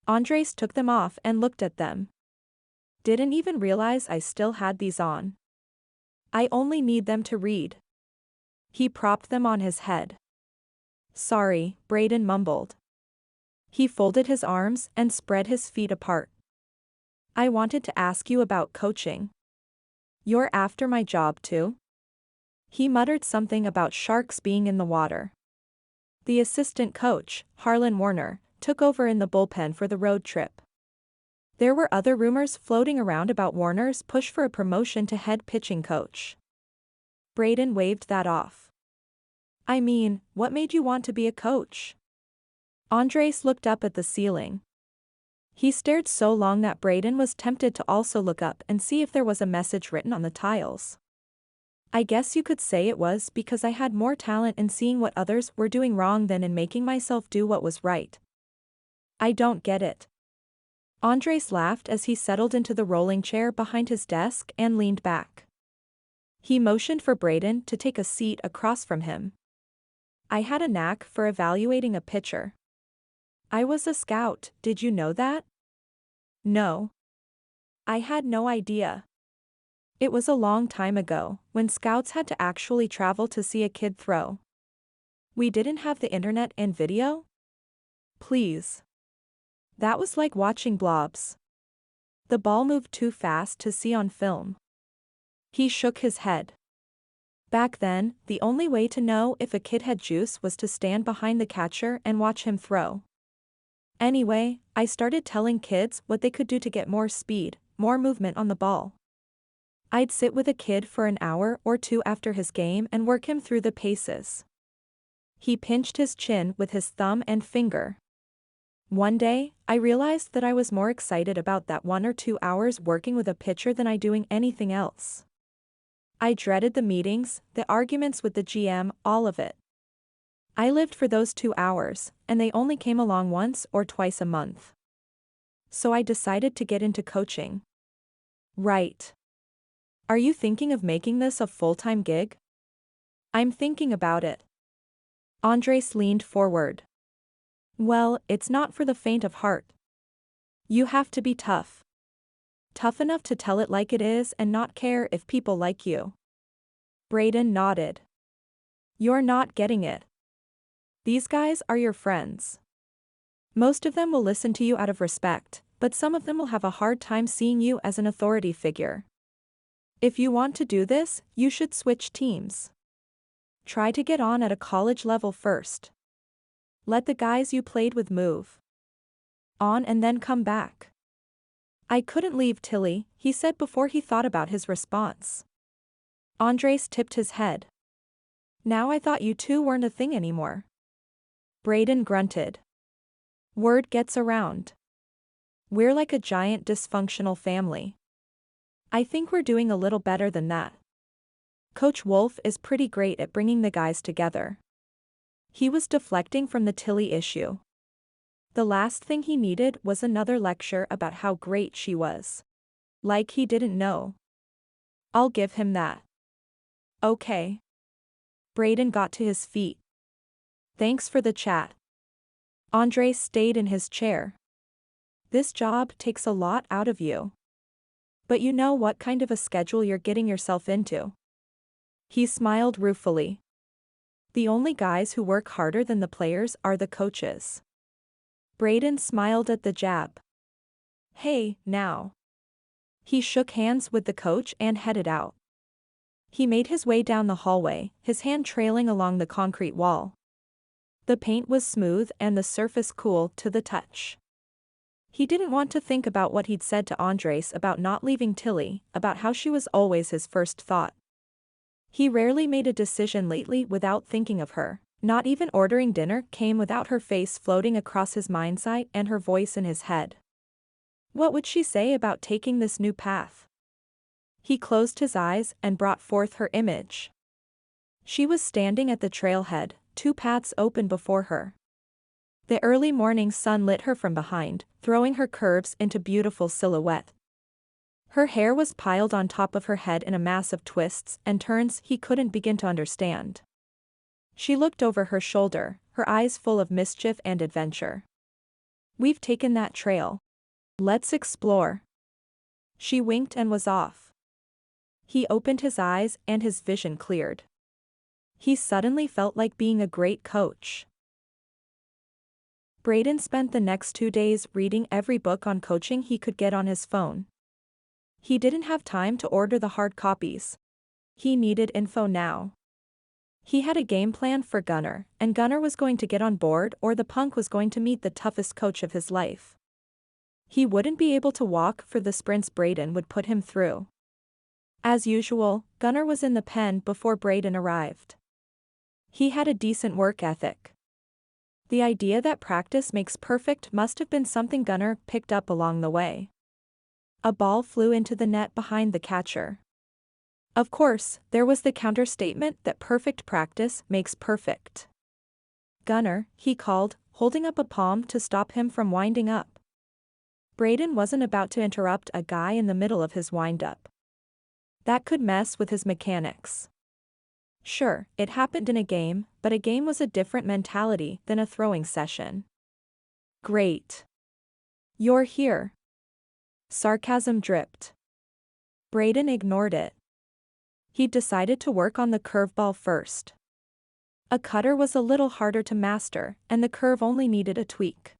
Andres took them off and looked at them. "Didn't even realize I still had these on. I only need them to read." He propped them on his head. "Sorry," Brayden mumbled. He folded his arms and spread his feet apart. "I wanted to ask you about coaching. You're after my job too?" He muttered something about sharks being in the water. The assistant coach, Harlan Warner, took over in the bullpen for the road trip. There were other rumors floating around about Warner's push for a promotion to head pitching coach. Brayden waved that off. "I mean, what made you want to be a coach?" Andres looked up at the ceiling. He stared so long that Brayden was tempted to also look up and see if there was a message written on the tiles. "I guess you could say it was because I had more talent in seeing what others were doing wrong than in making myself do what was right." "I don't get it." Andres laughed as he settled into the rolling chair behind his desk and leaned back. He motioned for Brayden to take a seat across from him. "I had a knack for evaluating a pitcher. I was a scout, did you know that?" "No. I had no idea. It was a long time ago, when scouts had to actually travel to see a kid throw. We didn't have the internet and video? Please. That was like watching blobs. The ball moved too fast to see on film." He shook his head. Back then, the only way to know if a kid had juice was to stand behind the catcher and watch him throw. Anyway, I started telling kids what they could do to get more speed, more movement on the ball. I'd sit with a kid for an hour or two after his game and work him through the paces. He pinched his chin with his thumb and finger. "One day, I realized that I was more excited about that 1 or 2 hours working with a pitcher than I doing anything else. I dreaded the meetings, the arguments with the GM, all of it. I lived for those 2 hours, and they only came along once or twice a month. So I decided to get into coaching." "Right. Are you thinking of making this a full-time gig?" "I'm thinking about it." Andres leaned forward. "Well, it's not for the faint of heart. You have to be tough. Tough enough to tell it like it is and not care if people like you." Brayden nodded. "You're not getting it. These guys are your friends. Most of them will listen to you out of respect, but some of them will have a hard time seeing you as an authority figure. If you want to do this, you should switch teams. Try to get on at a college level first. Let the guys you played with move on and then come back." "I couldn't leave Tilly," he said before he thought about his response. Andres tipped his head. "Now I thought you two weren't a thing anymore." Brayden grunted. "Word gets around. We're like a giant dysfunctional family. I think we're doing a little better than that. Coach Wolf is pretty great at bringing the guys together." He was deflecting from the Tilly issue. The last thing he needed was another lecture about how great she was. Like he didn't know. "I'll give him that." "Okay." Brayden got to his feet. "Thanks for the chat." Andres stayed in his chair. "This job takes a lot out of you. But you know what kind of a schedule you're getting yourself into." He smiled ruefully. "The only guys who work harder than the players are the coaches." Brayden smiled at the jab. "Hey, now." He shook hands with the coach and headed out. He made his way down the hallway, his hand trailing along the concrete wall. The paint was smooth and the surface cool to the touch. He didn't want to think about what he'd said to Andres about not leaving Tilly, about how she was always his first thought. He rarely made a decision lately without thinking of her. Not even ordering dinner came without her face floating across his mind's eye and her voice in his head. What would she say about taking this new path? He closed his eyes and brought forth her image. She was standing at the trailhead, two paths open before her. The early morning sun lit her from behind, throwing her curves into beautiful silhouette. Her hair was piled on top of her head in a mass of twists and turns he couldn't begin to understand. She looked over her shoulder, her eyes full of mischief and adventure. We've taken that trail. Let's explore. She winked and was off. He opened his eyes and his vision cleared. He suddenly felt like being a great coach. Brayden spent the next 2 days reading every book on coaching he could get on his phone. He didn't have time to order the hard copies. He needed info now. He had a game plan for Gunnar, and Gunnar was going to get on board or the punk was going to meet the toughest coach of his life. He wouldn't be able to walk for the sprints Brayden would put him through. As usual, Gunnar was in the pen before Brayden arrived. He had a decent work ethic. The idea that practice makes perfect must have been something Gunnar picked up along the way. A ball flew into the net behind the catcher. Of course, there was the counter-statement that perfect practice makes perfect. Gunnar, he called, holding up a palm to stop him from winding up. Brayden wasn't about to interrupt a guy in the middle of his wind-up. That could mess with his mechanics. Sure, it happened in a game, but a game was a different mentality than a throwing session. Great. You're here. Sarcasm dripped. Brayden ignored it. He decided to work on the curveball first. A cutter was a little harder to master, and the curve only needed a tweak.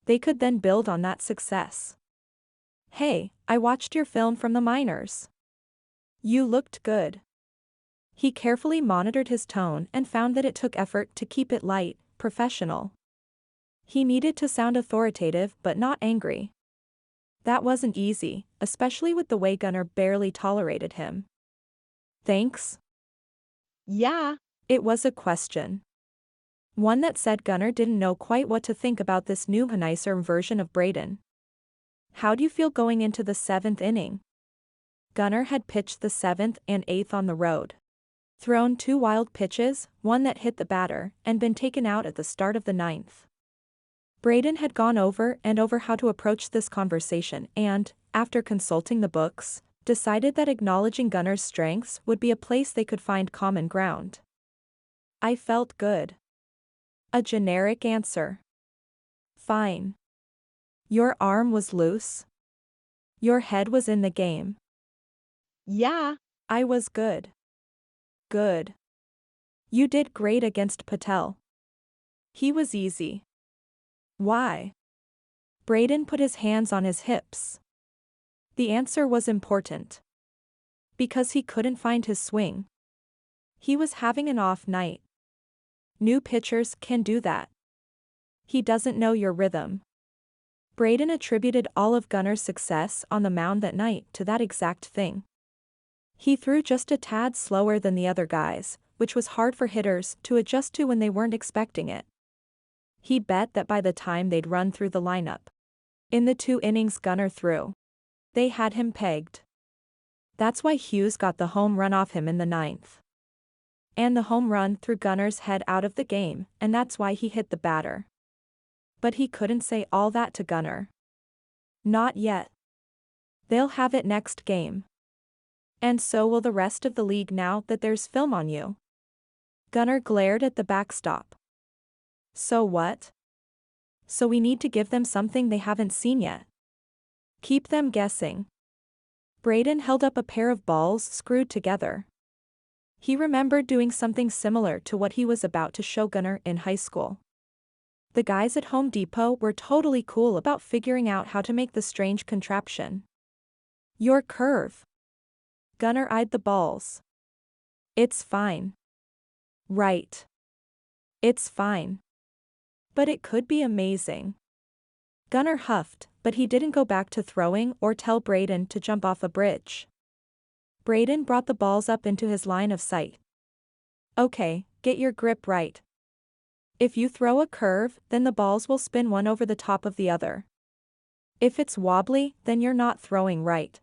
They could then build on that success. Hey, I watched your film from the minors. You looked good. He carefully monitored his tone and found that it took effort to keep it light, professional. He needed to sound authoritative but not angry. That wasn't easy, especially with the way Gunnar barely tolerated him. Thanks? Yeah. It was a question. One that said Gunnar didn't know quite what to think about this new, nicer version of Brayden. How do you feel going into the 7th inning? Gunnar had pitched the 7th and 8th on the road. Thrown 2 wild pitches, one that hit the batter, and been taken out at the start of the 9th. Brayden had gone over and over how to approach this conversation and, after consulting the books, decided that acknowledging Gunnar's strengths would be a place they could find common ground. I felt good. A generic answer. Fine. Your arm was loose. Your head was in the game. Yeah. I was good. Good. You did great against Patel. He was easy. Why? Brayden put his hands on his hips. The answer was important. Because he couldn't find his swing. He was having an off night. New pitchers can do that. He doesn't know your rhythm. Brayden attributed all of Gunnar's success on the mound that night to that exact thing. He threw just a tad slower than the other guys, which was hard for hitters to adjust to when they weren't expecting it. He'd bet that by the time they'd run through the lineup, in the 2 innings Gunnar threw, they had him pegged. That's why Hughes got the home run off him in the 9th. And the home run threw Gunnar's head out of the game, and that's why he hit the batter. But he couldn't say all that to Gunnar. Not yet. They'll have it next game. And so will the rest of the league now that there's film on you. Gunnar glared at the backstop. So what? So we need to give them something they haven't seen yet. Keep them guessing. Brayden held up a pair of balls screwed together. He remembered doing something similar to what he was about to show Gunnar in high school. The guys at Home Depot were totally cool about figuring out how to make the strange contraption. Your curve. Gunnar eyed the balls. It's fine. Right. It's fine. But it could be amazing. Gunnar huffed, but he didn't go back to throwing or tell Brayden to jump off a bridge. Brayden brought the balls up into his line of sight. Okay, get your grip right. If you throw a curve, then the balls will spin one over the top of the other. If it's wobbly, then you're not throwing right.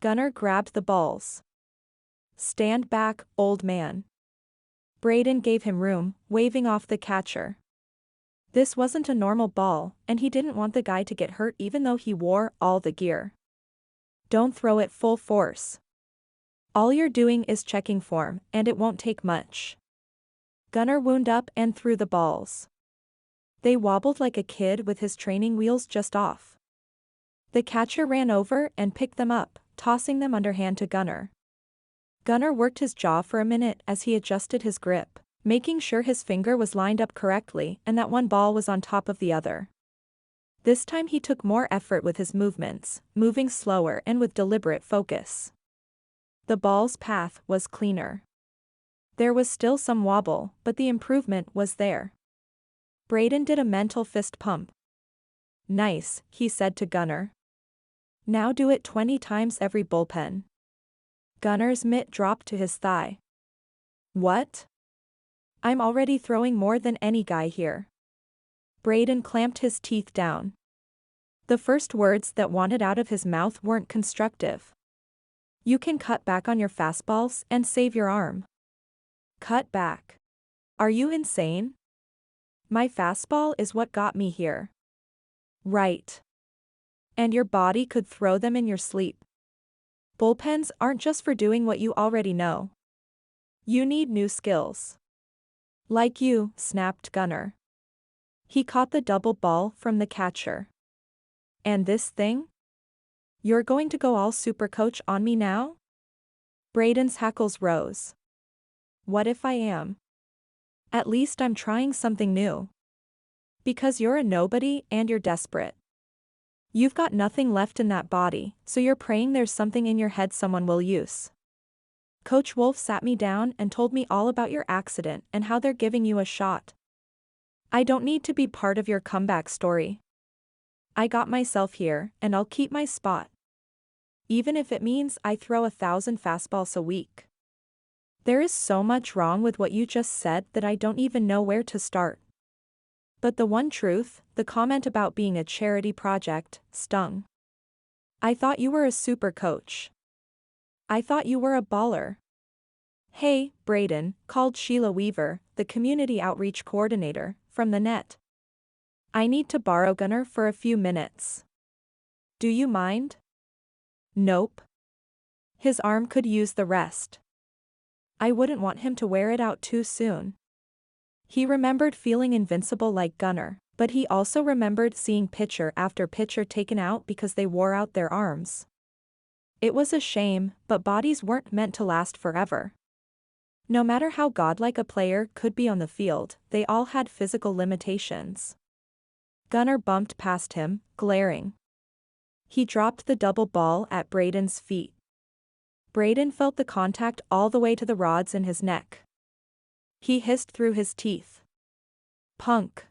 Gunnar grabbed the balls. Stand back, old man. Brayden gave him room, waving off the catcher. This wasn't a normal ball, and he didn't want the guy to get hurt even though he wore all the gear. Don't throw it full force. All you're doing is checking form, and it won't take much. Gunnar wound up and threw the balls. They wobbled like a kid with his training wheels just off. The catcher ran over and picked them up, tossing them underhand to Gunnar. Gunnar worked his jaw for a minute as he adjusted his grip, making sure his finger was lined up correctly and that one ball was on top of the other. This time he took more effort with his movements, moving slower and with deliberate focus. The ball's path was cleaner. There was still some wobble, but the improvement was there. Brayden did a mental fist pump. Nice, he said to Gunnar. Now do it 20 times every bullpen. Gunnar's mitt dropped to his thigh. What? I'm already throwing more than any guy here. Brayden clamped his teeth down. The first words that wanted out of his mouth weren't constructive. You can cut back on your fastballs and save your arm. Cut back. Are you insane? My fastball is what got me here. Right. And your body could throw them in your sleep. Bullpens aren't just for doing what you already know. You need new skills. Like you, snapped Gunnar. He caught the double ball from the catcher. And this thing? You're going to go all super coach on me now? Brayden's hackles rose. What if I am? At least I'm trying something new. Because you're a nobody and you're desperate. You've got nothing left in that body, so you're praying there's something in your head someone will use. Coach Wolf sat me down and told me all about your accident and how they're giving you a shot. I don't need to be part of your comeback story. I got myself here, and I'll keep my spot. Even if it means I throw 1,000 fastballs a week. There is so much wrong with what you just said that I don't even know where to start. But the one truth, the comment about being a charity project, stung. I thought you were a super coach. I thought you were a baller. Hey, Brayden, called Sheila Weaver, the community outreach coordinator, from the net. I need to borrow Gunnar for a few minutes. Do you mind? Nope. His arm could use the rest. I wouldn't want him to wear it out too soon. He remembered feeling invincible like Gunnar, but he also remembered seeing pitcher after pitcher taken out because they wore out their arms. It was a shame, but bodies weren't meant to last forever. No matter how godlike a player could be on the field, they all had physical limitations. Gunnar bumped past him, glaring. He dropped the double ball at Brayden's feet. Brayden felt the contact all the way to the rods in his neck. He hissed through his teeth. Punk.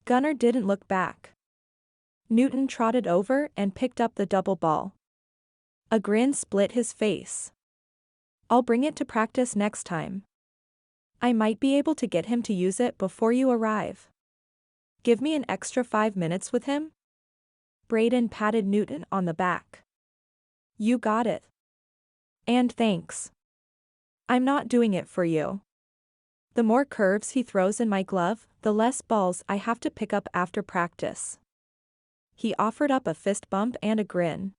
Gunnar didn't look back. Newton trotted over and picked up the double ball. A grin split his face. I'll bring it to practice next time. I might be able to get him to use it before you arrive. Give me an extra 5 minutes with him? Brayden patted Newton on the back. You got it. And thanks. I'm not doing it for you. The more curves he throws in my glove, the less balls I have to pick up after practice. He offered up a fist bump and a grin.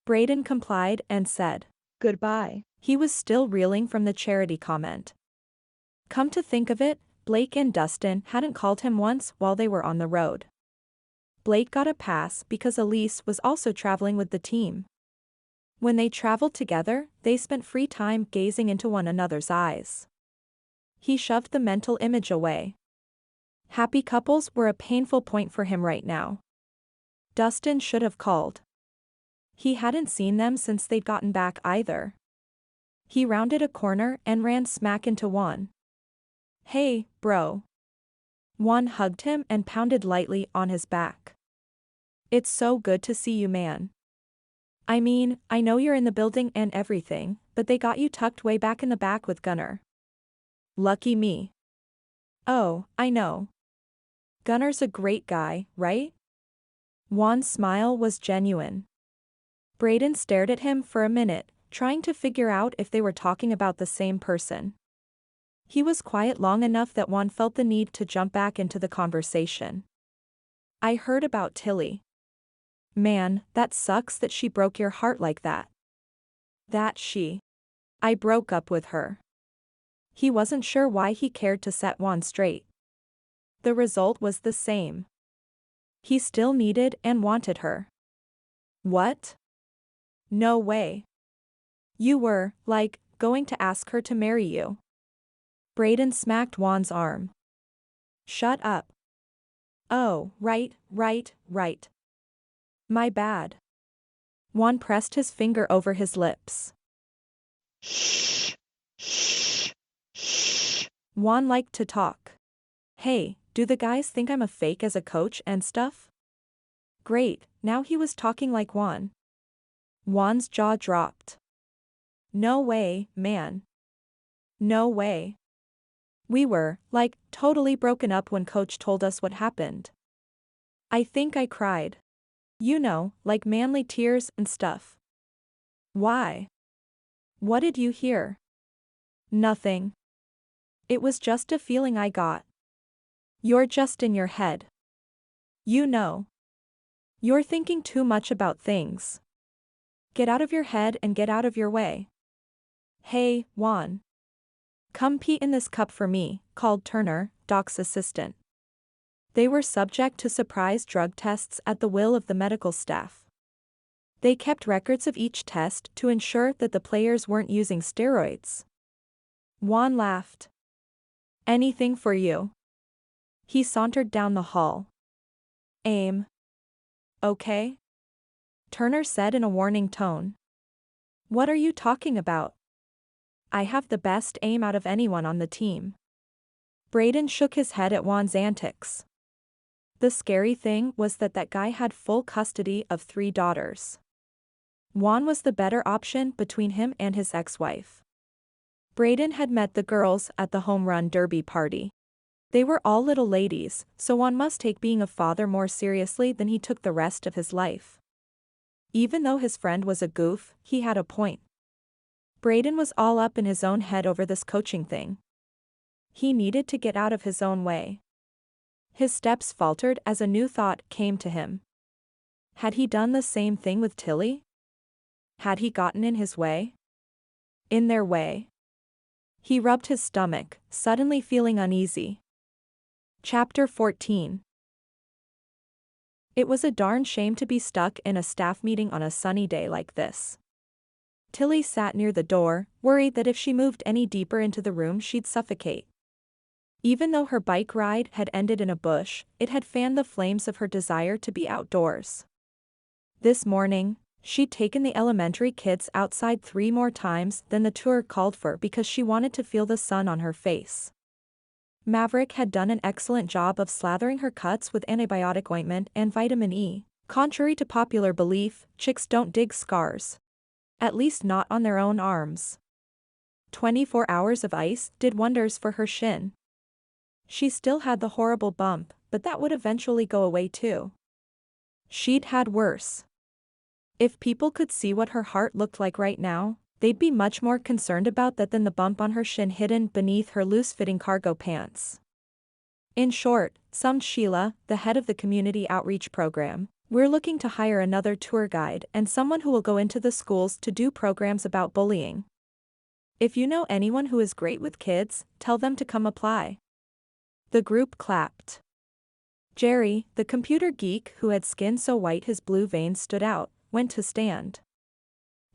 Brayden complied and said, Goodbye. He was still reeling from the charity comment. Come to think of it, Blake and Dustin hadn't called him once while they were on the road. Blake got a pass because Elise was also traveling with the team. When they traveled together, they spent free time gazing into one another's eyes. He shoved the mental image away. Happy couples were a painful point for him right now. Dustin should have called. He hadn't seen them since they'd gotten back either. He rounded a corner and ran smack into one. Hey, bro. Juan hugged him and pounded lightly on his back. It's so good to see you, man. I mean, I know you're in the building and everything, but they got you tucked way back in the back with Gunnar. Lucky me. Oh, I know. Gunnar's a great guy, right? Juan's smile was genuine. Brayden stared at him for a minute, trying to figure out if they were talking about the same person. He was quiet long enough that Juan felt the need to jump back into the conversation. I heard about Tilly. Man, that sucks that she broke your heart like that. I broke up with her. He wasn't sure why he cared to set Juan straight. The result was the same. He still needed and wanted her. What? No way. You were, like, going to ask her to marry you. Brayden smacked Juan's arm. Shut up. Oh, right. My bad. Juan pressed his finger over his lips. Shh. Juan liked to talk. Hey, do the guys think I'm a fake as a coach and stuff? Great, now he was talking like Juan. Juan's jaw dropped. No way, man. No way. We were, like, totally broken up when Coach told us what happened. I think I cried. You know, like manly tears and stuff. Why? What did you hear? Nothing. It was just a feeling I got. You're just in your head. You know. You're thinking too much about things. Get out of your head and get out of your way. Hey, Juan. Come pee in this cup for me, called Turner, Doc's assistant. They were subject to surprise drug tests at the will of the medical staff. They kept records of each test to ensure that the players weren't using steroids. Juan laughed. Anything for you. He sauntered down the hall. Aim. Okay? Turner said in a warning tone. What are you talking about? I have the best aim out of anyone on the team. Brayden shook his head at Juan's antics. The scary thing was that guy had full custody of 3 daughters. Juan was the better option between him and his ex-wife. Brayden had met the girls at the home run derby party. They were all little ladies, so Juan must take being a father more seriously than he took the rest of his life. Even though his friend was a goof, he had a point. Brayden was all up in his own head over this coaching thing. He needed to get out of his own way. His steps faltered as a new thought came to him. Had he done the same thing with Tilly? Had he gotten in his way? In their way? He rubbed his stomach, suddenly feeling uneasy. Chapter 14. It was a darn shame to be stuck in a staff meeting on a sunny day like this. Tilly sat near the door, worried that if she moved any deeper into the room she'd suffocate. Even though her bike ride had ended in a bush, it had fanned the flames of her desire to be outdoors. This morning, she'd taken the elementary kids outside 3 more times than the tour called for because she wanted to feel the sun on her face. Maverick had done an excellent job of slathering her cuts with antibiotic ointment and vitamin E. Contrary to popular belief, chicks don't dig scars. At least not on their own arms. 24 hours of ice did wonders for her shin. She still had the horrible bump, but that would eventually go away too. She'd had worse. If people could see what her heart looked like right now, they'd be much more concerned about that than the bump on her shin hidden beneath her loose-fitting cargo pants. In short, summed Sheila, the head of the community outreach program, we're looking to hire another tour guide and someone who will go into the schools to do programs about bullying. If you know anyone who is great with kids, tell them to come apply. The group clapped. Jerry, the computer geek who had skin so white his blue veins stood out, went to stand.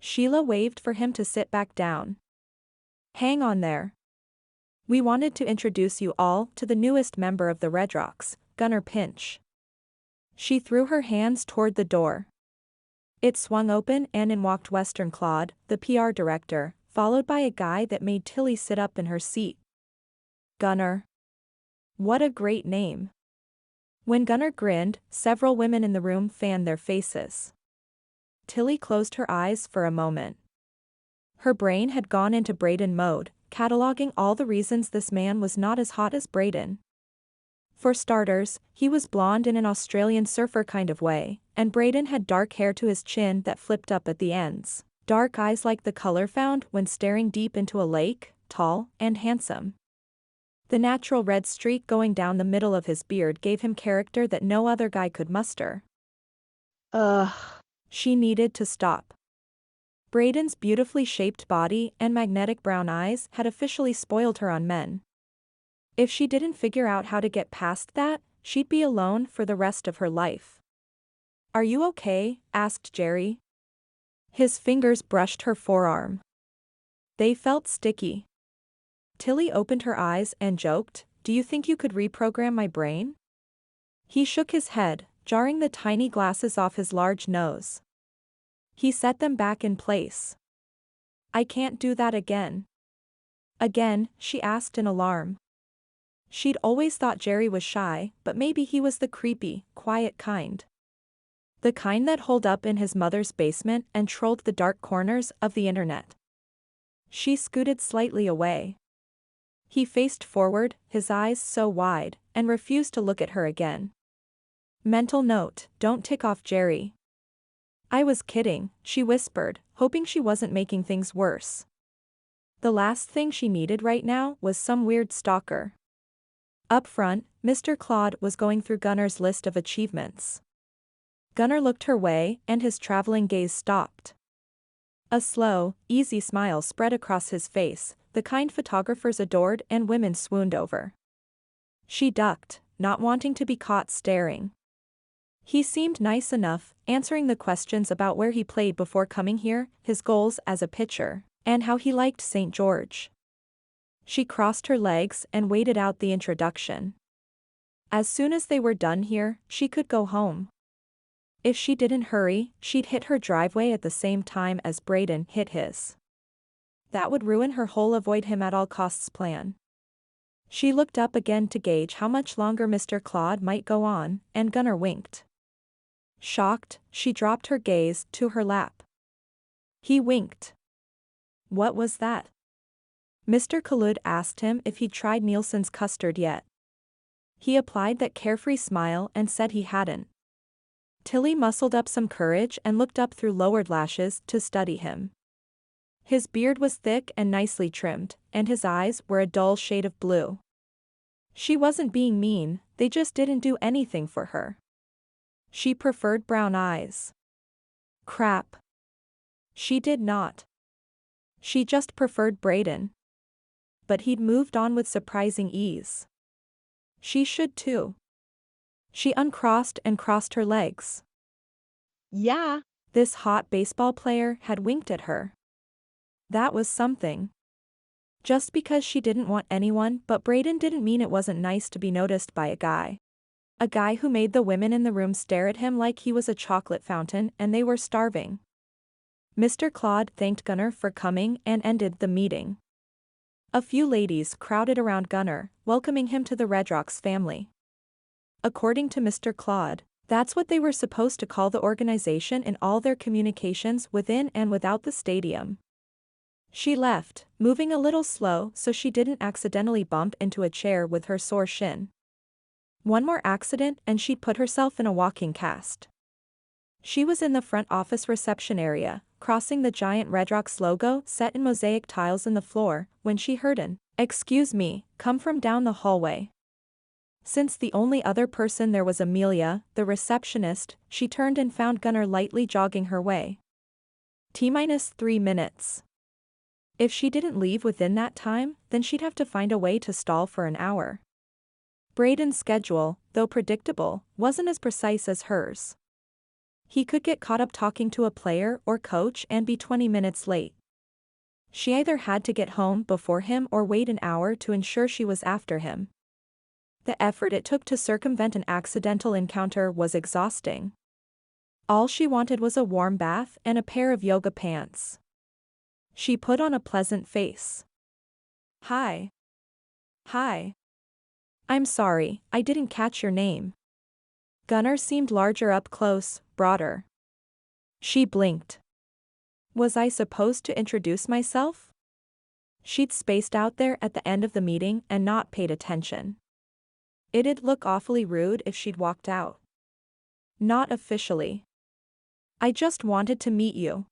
Sheila waved for him to sit back down. Hang on there. We wanted to introduce you all to the newest member of the Redrocks, Gunnar Pinch. She threw her hands toward the door. It swung open and in walked Western Claude, the PR director, followed by a guy that made Tilly sit up in her seat. Gunnar. What a great name. When Gunnar grinned, several women in the room fanned their faces. Tilly closed her eyes for a moment. Her brain had gone into Brayden mode, cataloging all the reasons this man was not as hot as Brayden. For starters, he was blonde in an Australian surfer kind of way, and Brayden had dark hair to his chin that flipped up at the ends, dark eyes like the color found when staring deep into a lake, tall and handsome. The natural red streak going down the middle of his beard gave him character that no other guy could muster. Ugh. She needed to stop. Brayden's beautifully shaped body and magnetic brown eyes had officially spoiled her on men. If she didn't figure out how to get past that, she'd be alone for the rest of her life. "Are you okay?" asked Jerry. His fingers brushed her forearm. They felt sticky. Tilly opened her eyes and joked, "Do you think you could reprogram my brain?" He shook his head, jarring the tiny glasses off his large nose. He set them back in place. "I can't do that again." Again, she asked in alarm. She'd always thought Jerry was shy, but maybe he was the creepy, quiet kind. The kind that holed up in his mother's basement and trolled the dark corners of the internet. She scooted slightly away. He faced forward, his eyes so wide, and refused to look at her again. Mental note, don't tick off Jerry. "I was kidding," she whispered, hoping she wasn't making things worse. The last thing she needed right now was some weird stalker. Up front, Mr. Claude was going through Gunnar's list of achievements. Gunnar looked her way and his traveling gaze stopped. A slow, easy smile spread across his face, the kind photographers adored and women swooned over. She ducked, not wanting to be caught staring. He seemed nice enough, answering the questions about where he played before coming here, his goals as a pitcher, and how he liked St. George. She crossed her legs and waited out the introduction. As soon as they were done here, she could go home. If she didn't hurry, she'd hit her driveway at the same time as Brayden hit his. That would ruin her whole avoid him at all costs plan. She looked up again to gauge how much longer Mr. Claude might go on, and Gunnar winked. Shocked, she dropped her gaze to her lap. He winked. What was that? Mr. Kalud asked him if he'd tried Nielsen's custard yet. He applied that carefree smile and said he hadn't. Tilly muscled up some courage and looked up through lowered lashes to study him. His beard was thick and nicely trimmed, and his eyes were a dull shade of blue. She wasn't being mean, they just didn't do anything for her. She preferred brown eyes. Crap. She did not. She just preferred Brayden. But he'd moved on with surprising ease. She should too. She uncrossed and crossed her legs. Yeah. This hot baseball player had winked at her. That was something. Just because she didn't want anyone but Brayden didn't mean it wasn't nice to be noticed by a guy. A guy who made the women in the room stare at him like he was a chocolate fountain and they were starving. Mr. Claude thanked Gunnar for coming and ended the meeting. A few ladies crowded around Gunnar, welcoming him to the Redrocks family. According to Mr. Claude, that's what they were supposed to call the organization in all their communications within and without the stadium. She left, moving a little slow so she didn't accidentally bump into a chair with her sore shin. One more accident and she'd put herself in a walking cast. She was in the front office reception area, crossing the giant Redrocks logo set in mosaic tiles in the floor, when she heard an "Excuse me," come from down the hallway. Since the only other person there was Amelia, the receptionist, she turned and found Gunnar lightly jogging her way. T-3 minutes. If she didn't leave within that time, then she'd have to find a way to stall for an hour. Brayden's schedule, though predictable, wasn't as precise as hers. He could get caught up talking to a player or coach and be 20 minutes late. She either had to get home before him or wait an hour to ensure she was after him. The effort it took to circumvent an accidental encounter was exhausting. All she wanted was a warm bath and a pair of yoga pants. She put on a pleasant face. Hi. Hi. I'm sorry, I didn't catch your name. Gunnar seemed larger up close, broader. She blinked. Was I supposed to introduce myself? She'd spaced out there at the end of the meeting and not paid attention. It'd look awfully rude if she'd walked out. Not officially. I just wanted to meet you.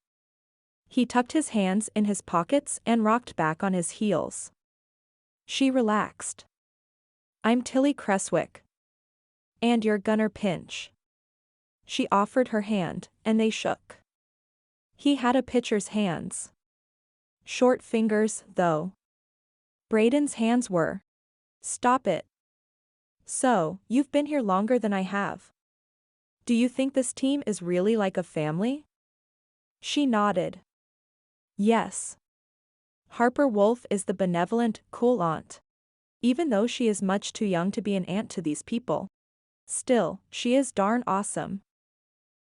He tucked his hands in his pockets and rocked back on his heels. She relaxed. I'm Tilly Creswick. And you're Gunnar Pinch. She offered her hand, and they shook. He had a pitcher's hands. Short fingers, though. Brayden's hands were. Stop it. So, you've been here longer than I have. Do you think this team is really like a family? She nodded. Yes. Harper Wolf is the benevolent, cool aunt. Even though she is much too young to be an aunt to these people. Still, she is darn awesome.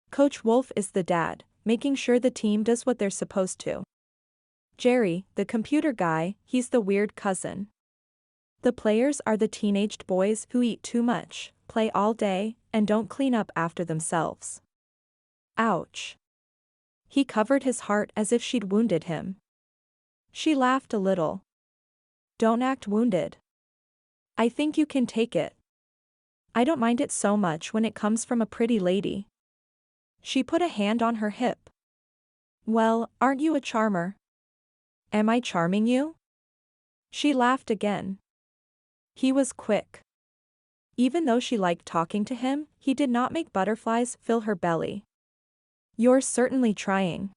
Coach Wolf is the dad, making sure the team does what they're supposed to. Jerry, the computer guy, he's the weird cousin. The players are the teenaged boys who eat too much, play all day, and don't clean up after themselves. Ouch. He covered his heart as if she'd wounded him. She laughed a little. Don't act wounded. I think you can take it. I don't mind it so much when it comes from a pretty lady. She put a hand on her hip. Well, aren't you a charmer? Am I charming you? She laughed again. He was quick. Even though she liked talking to him, he did not make butterflies fill her belly. You're certainly trying.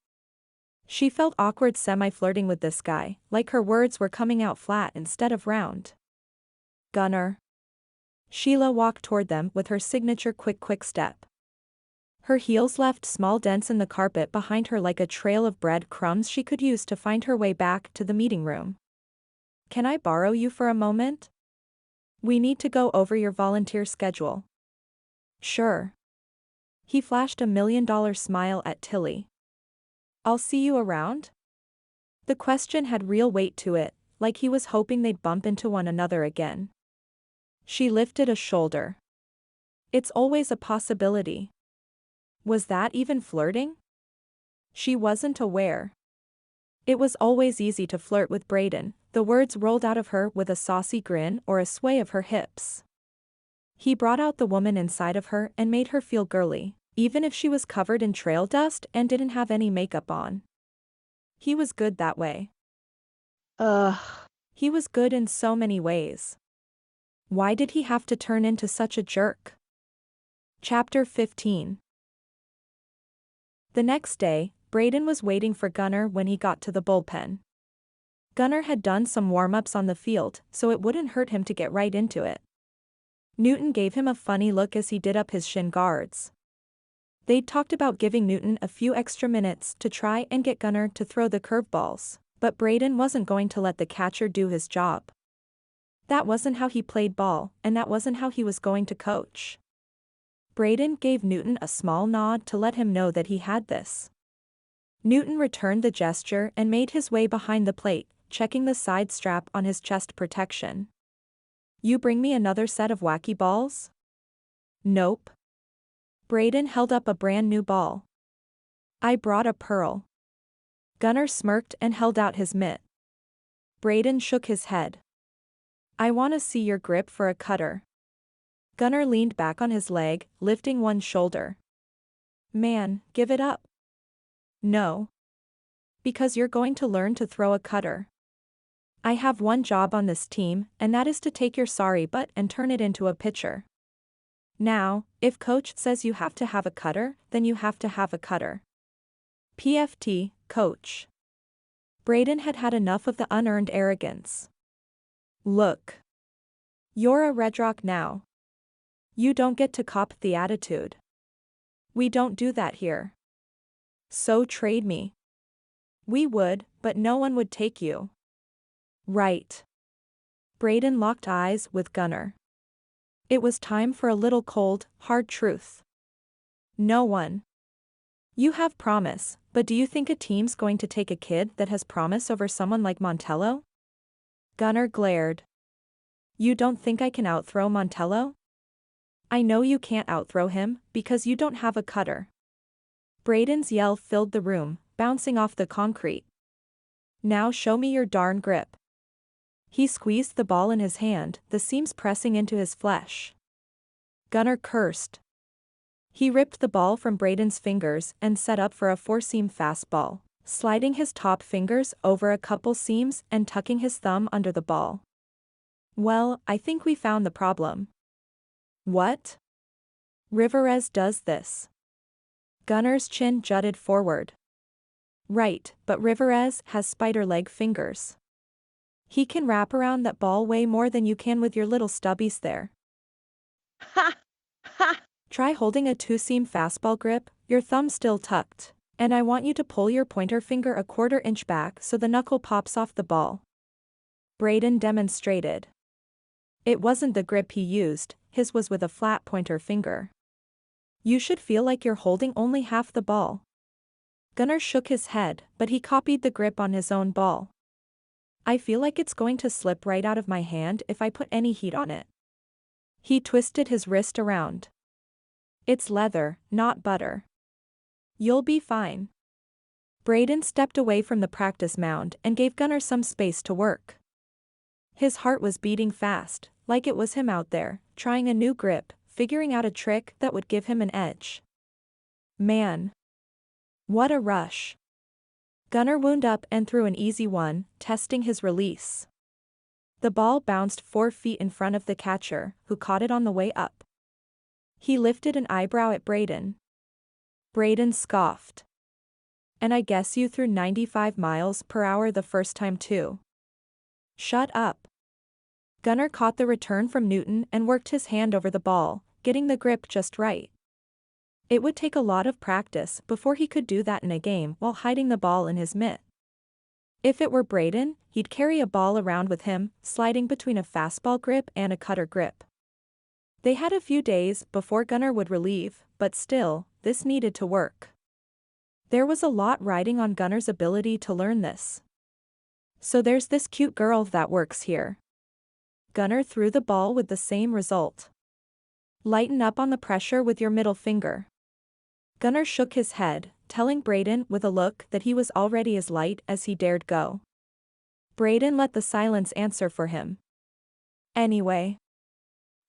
She felt awkward semi-flirting with this guy, like her words were coming out flat instead of round. Gunnar. Sheila walked toward them with her signature quick step. Her heels left small dents in the carpet behind her like a trail of bread crumbs she could use to find her way back to the meeting room. Can I borrow you for a moment? We need to go over your volunteer schedule. Sure. He flashed $1 million smile at Tilly. I'll see you around? The question had real weight to it, like he was hoping they'd bump into one another again. She lifted a shoulder. It's always a possibility. Was that even flirting? She wasn't aware. It was always easy to flirt with Brayden, the words rolled out of her with a saucy grin or a sway of her hips. He brought out the woman inside of her and made her feel girly, even if she was covered in trail dust and didn't have any makeup on. He was good that way. He was good in so many ways. Why did he have to turn into such a jerk? Chapter 15. The next day, Brayden was waiting for Gunnar when he got to the bullpen. Gunnar had done some warm-ups on the field, so it wouldn't hurt him to get right into it. Newton gave him a funny look as he did up his shin guards. They'd talked about giving Newton a few extra minutes to try and get Gunnar to throw the curveballs, but Brayden wasn't going to let the catcher do his job. That wasn't how he played ball, and that wasn't how he was going to coach. Brayden gave Newton a small nod to let him know that he had this. Newton returned the gesture and made his way behind the plate, checking the side strap on his chest protection. You bring me another set of wacky balls? Nope. Brayden held up a brand new ball. I brought a pearl. Gunnar smirked and held out his mitt. Brayden shook his head. I want to see your grip for a cutter. Gunnar leaned back on his leg, lifting one shoulder. Man, give it up. No. Because you're going to learn to throw a cutter. I have one job on this team, and that is to take your sorry butt and turn it into a pitcher. Now, if coach says you have to have a cutter, then you have to have a cutter. PFT, coach. Brayden had had enough of the unearned arrogance. Look. You're a Redrock now. You don't get to cop the attitude. We don't do that here. So trade me. We would, but no one would take you. Right. Brayden locked eyes with Gunnar. It was time for a little cold, hard truth. No one. You have promise, but do you think a team's going to take a kid that has promise over someone like Montello? Gunnar glared. You don't think I can outthrow Montello? I know you can't outthrow him, because you don't have a cutter. Brayden's yell filled the room, bouncing off the concrete. Now show me your darn grip. He squeezed the ball in his hand, the seams pressing into his flesh. Gunnar cursed. He ripped the ball from Brayden's fingers and set up for a four-seam fastball, sliding his top fingers over a couple seams and tucking his thumb under the ball. Well, I think we found the problem. What? Riverez does this. Gunnar's chin jutted forward. Right, but Riverez has spider leg fingers. He can wrap around that ball way more than you can with your little stubbies there. Ha! Ha! Try holding a two-seam fastball grip, your thumb still tucked, and I want you to pull your pointer finger a quarter-inch back so the knuckle pops off the ball. Brayden demonstrated. It wasn't the grip he used, his was with a flat pointer finger. You should feel like you're holding only half the ball. Gunnar shook his head, but he copied the grip on his own ball. I feel like it's going to slip right out of my hand if I put any heat on it. He twisted his wrist around. It's leather, not butter. You'll be fine. Brayden stepped away from the practice mound and gave Gunnar some space to work. His heart was beating fast, like it was him out there, trying a new grip, figuring out a trick that would give him an edge. Man. What a rush. Gunnar wound up and threw an easy one, testing his release. The ball bounced 4 feet in front of the catcher, who caught it on the way up. He lifted an eyebrow at Brayden. Brayden scoffed. And I guess you threw 95 miles per hour the first time too. Shut up. Gunnar caught the return from Newton and worked his hand over the ball, getting the grip just right. It would take a lot of practice before he could do that in a game while hiding the ball in his mitt. If it were Brayden, he'd carry a ball around with him, sliding between a fastball grip and a cutter grip. They had a few days before Gunnar would relieve, but still, this needed to work. There was a lot riding on Gunnar's ability to learn this. So there's this cute girl that works here. Gunnar threw the ball with the same result. Lighten up on the pressure with your middle finger. Gunnar shook his head, telling Brayden with a look that he was already as light as he dared go. Brayden let the silence answer for him. Anyway.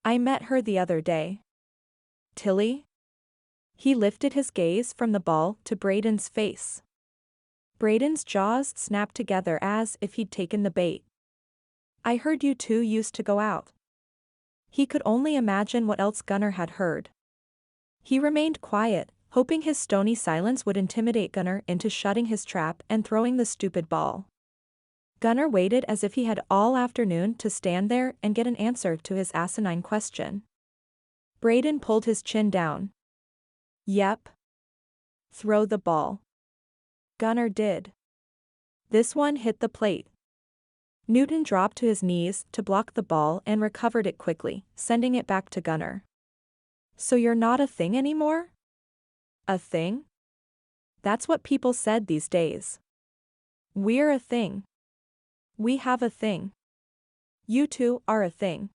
I met her the other day. Tilly? He lifted his gaze from the ball to Brayden's face. Brayden's jaws snapped together as if he'd taken the bait. I heard you two used to go out. He could only imagine what else Gunnar had heard. He remained quiet, hoping his stony silence would intimidate Gunnar into shutting his trap and throwing the stupid ball. Gunnar waited as if he had all afternoon to stand there and get an answer to his asinine question. Brayden pulled his chin down. Yep. Throw the ball. Gunnar did. This one hit the plate. Newton dropped to his knees to block the ball and recovered it quickly, sending it back to Gunnar. So you're not a thing anymore? A thing? That's what people said these days. We're a thing. We have a thing. You two are a thing.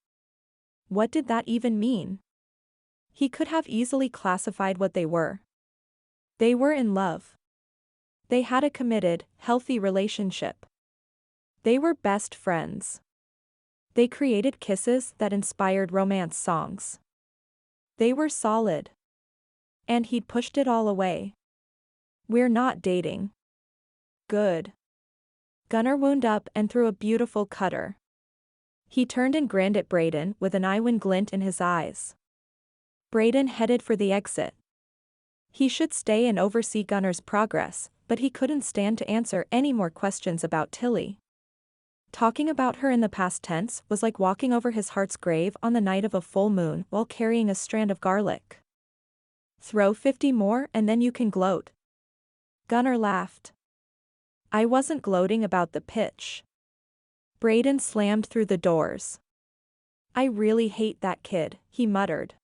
What did that even mean? He could have easily classified what they were. They were in love. They had a committed, healthy relationship. They were best friends. They created kisses that inspired romance songs. They were solid. And he'd pushed it all away. We're not dating. Good. Gunnar wound up and threw a beautiful cutter. He turned and grinned at Brayden with an Iwin glint in his eyes. Brayden headed for the exit. He should stay and oversee Gunnar's progress, but he couldn't stand to answer any more questions about Tilly. Talking about her in the past tense was like walking over his heart's grave on the night of a full moon while carrying a strand of garlic. Throw 50 more and then you can gloat. Gunnar laughed. I wasn't gloating about the pitch. Brayden slammed through the doors. I really hate that kid, he muttered.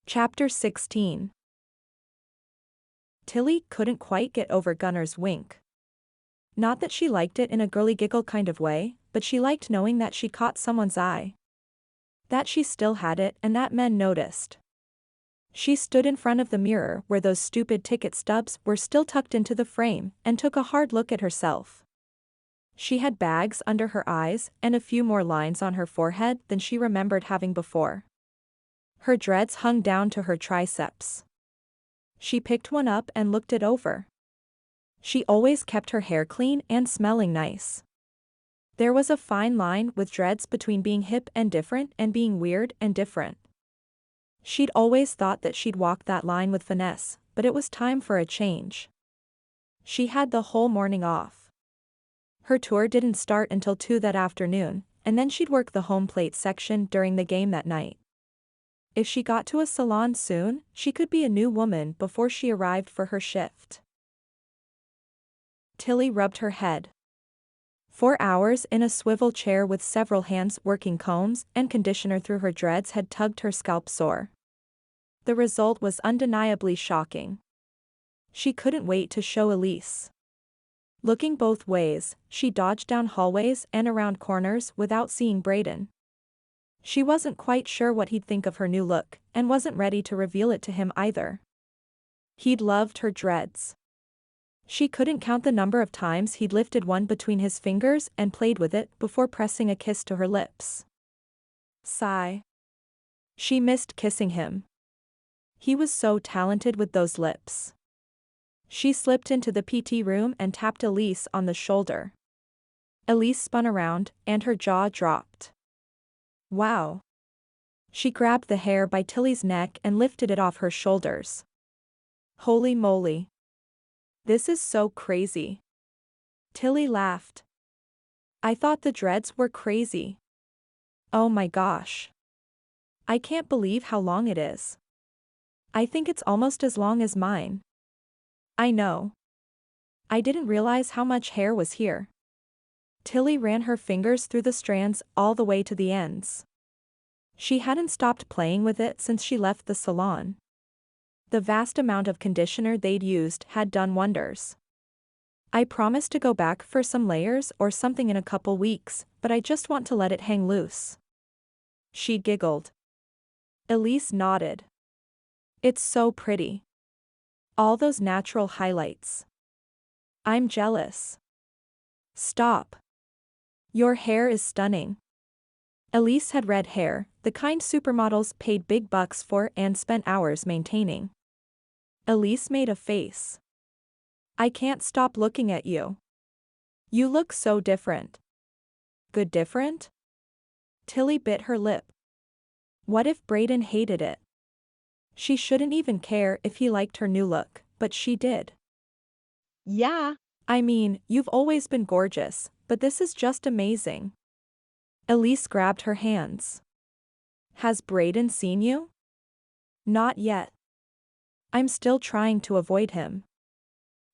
Chapter 16. Tilly couldn't quite get over Gunnar's wink. Not that she liked it in a girly giggle kind of way, but she liked knowing that she caught someone's eye. That she still had it and that men noticed. She stood in front of the mirror where those stupid ticket stubs were still tucked into the frame and took a hard look at herself. She had bags under her eyes and a few more lines on her forehead than she remembered having before. Her dreads hung down to her triceps. She picked one up and looked it over. She always kept her hair clean and smelling nice. There was a fine line with dreads between being hip and different and being weird and different. She'd always thought that she'd walk that line with finesse, but it was time for a change. She had the whole morning off. Her tour didn't start until 2 that afternoon, and then she'd work the home plate section during the game that night. If she got to a salon soon, she could be a new woman before she arrived for her shift. Tilly rubbed her head. 4 hours in a swivel chair with several hands working combs and conditioner through her dreads had tugged her scalp sore. The result was undeniably shocking. She couldn't wait to show Elise. Looking both ways, she dodged down hallways and around corners without seeing Brayden. She wasn't quite sure what he'd think of her new look, and wasn't ready to reveal it to him either. He'd loved her dreads. She couldn't count the number of times he'd lifted one between his fingers and played with it before pressing a kiss to her lips. Sigh. She missed kissing him. He was so talented with those lips. She slipped into the PT room and tapped Elise on the shoulder. Elise spun around, and her jaw dropped. Wow. She grabbed the hair by Tilly's neck and lifted it off her shoulders. Holy moly. This is so crazy. Tilly laughed. I thought the dreads were crazy. Oh my gosh. I can't believe how long it is. I think it's almost as long as mine. I know. I didn't realize how much hair was here. Tilly ran her fingers through the strands all the way to the ends. She hadn't stopped playing with it since she left the salon. The vast amount of conditioner they'd used had done wonders. I promised to go back for some layers or something in a couple weeks, but I just want to let it hang loose. She giggled. Elise nodded. It's so pretty. All those natural highlights. I'm jealous. Stop. Your hair is stunning. Elise had red hair, the kind supermodels paid big bucks for and spent hours maintaining. Elise made a face. I can't stop looking at you. You look so different. Good different? Tilly bit her lip. What if Brayden hated it? She shouldn't even care if he liked her new look, but she did. Yeah. I mean, you've always been gorgeous, but this is just amazing. Elise grabbed her hands. Has Brayden seen you? Not yet. I'm still trying to avoid him.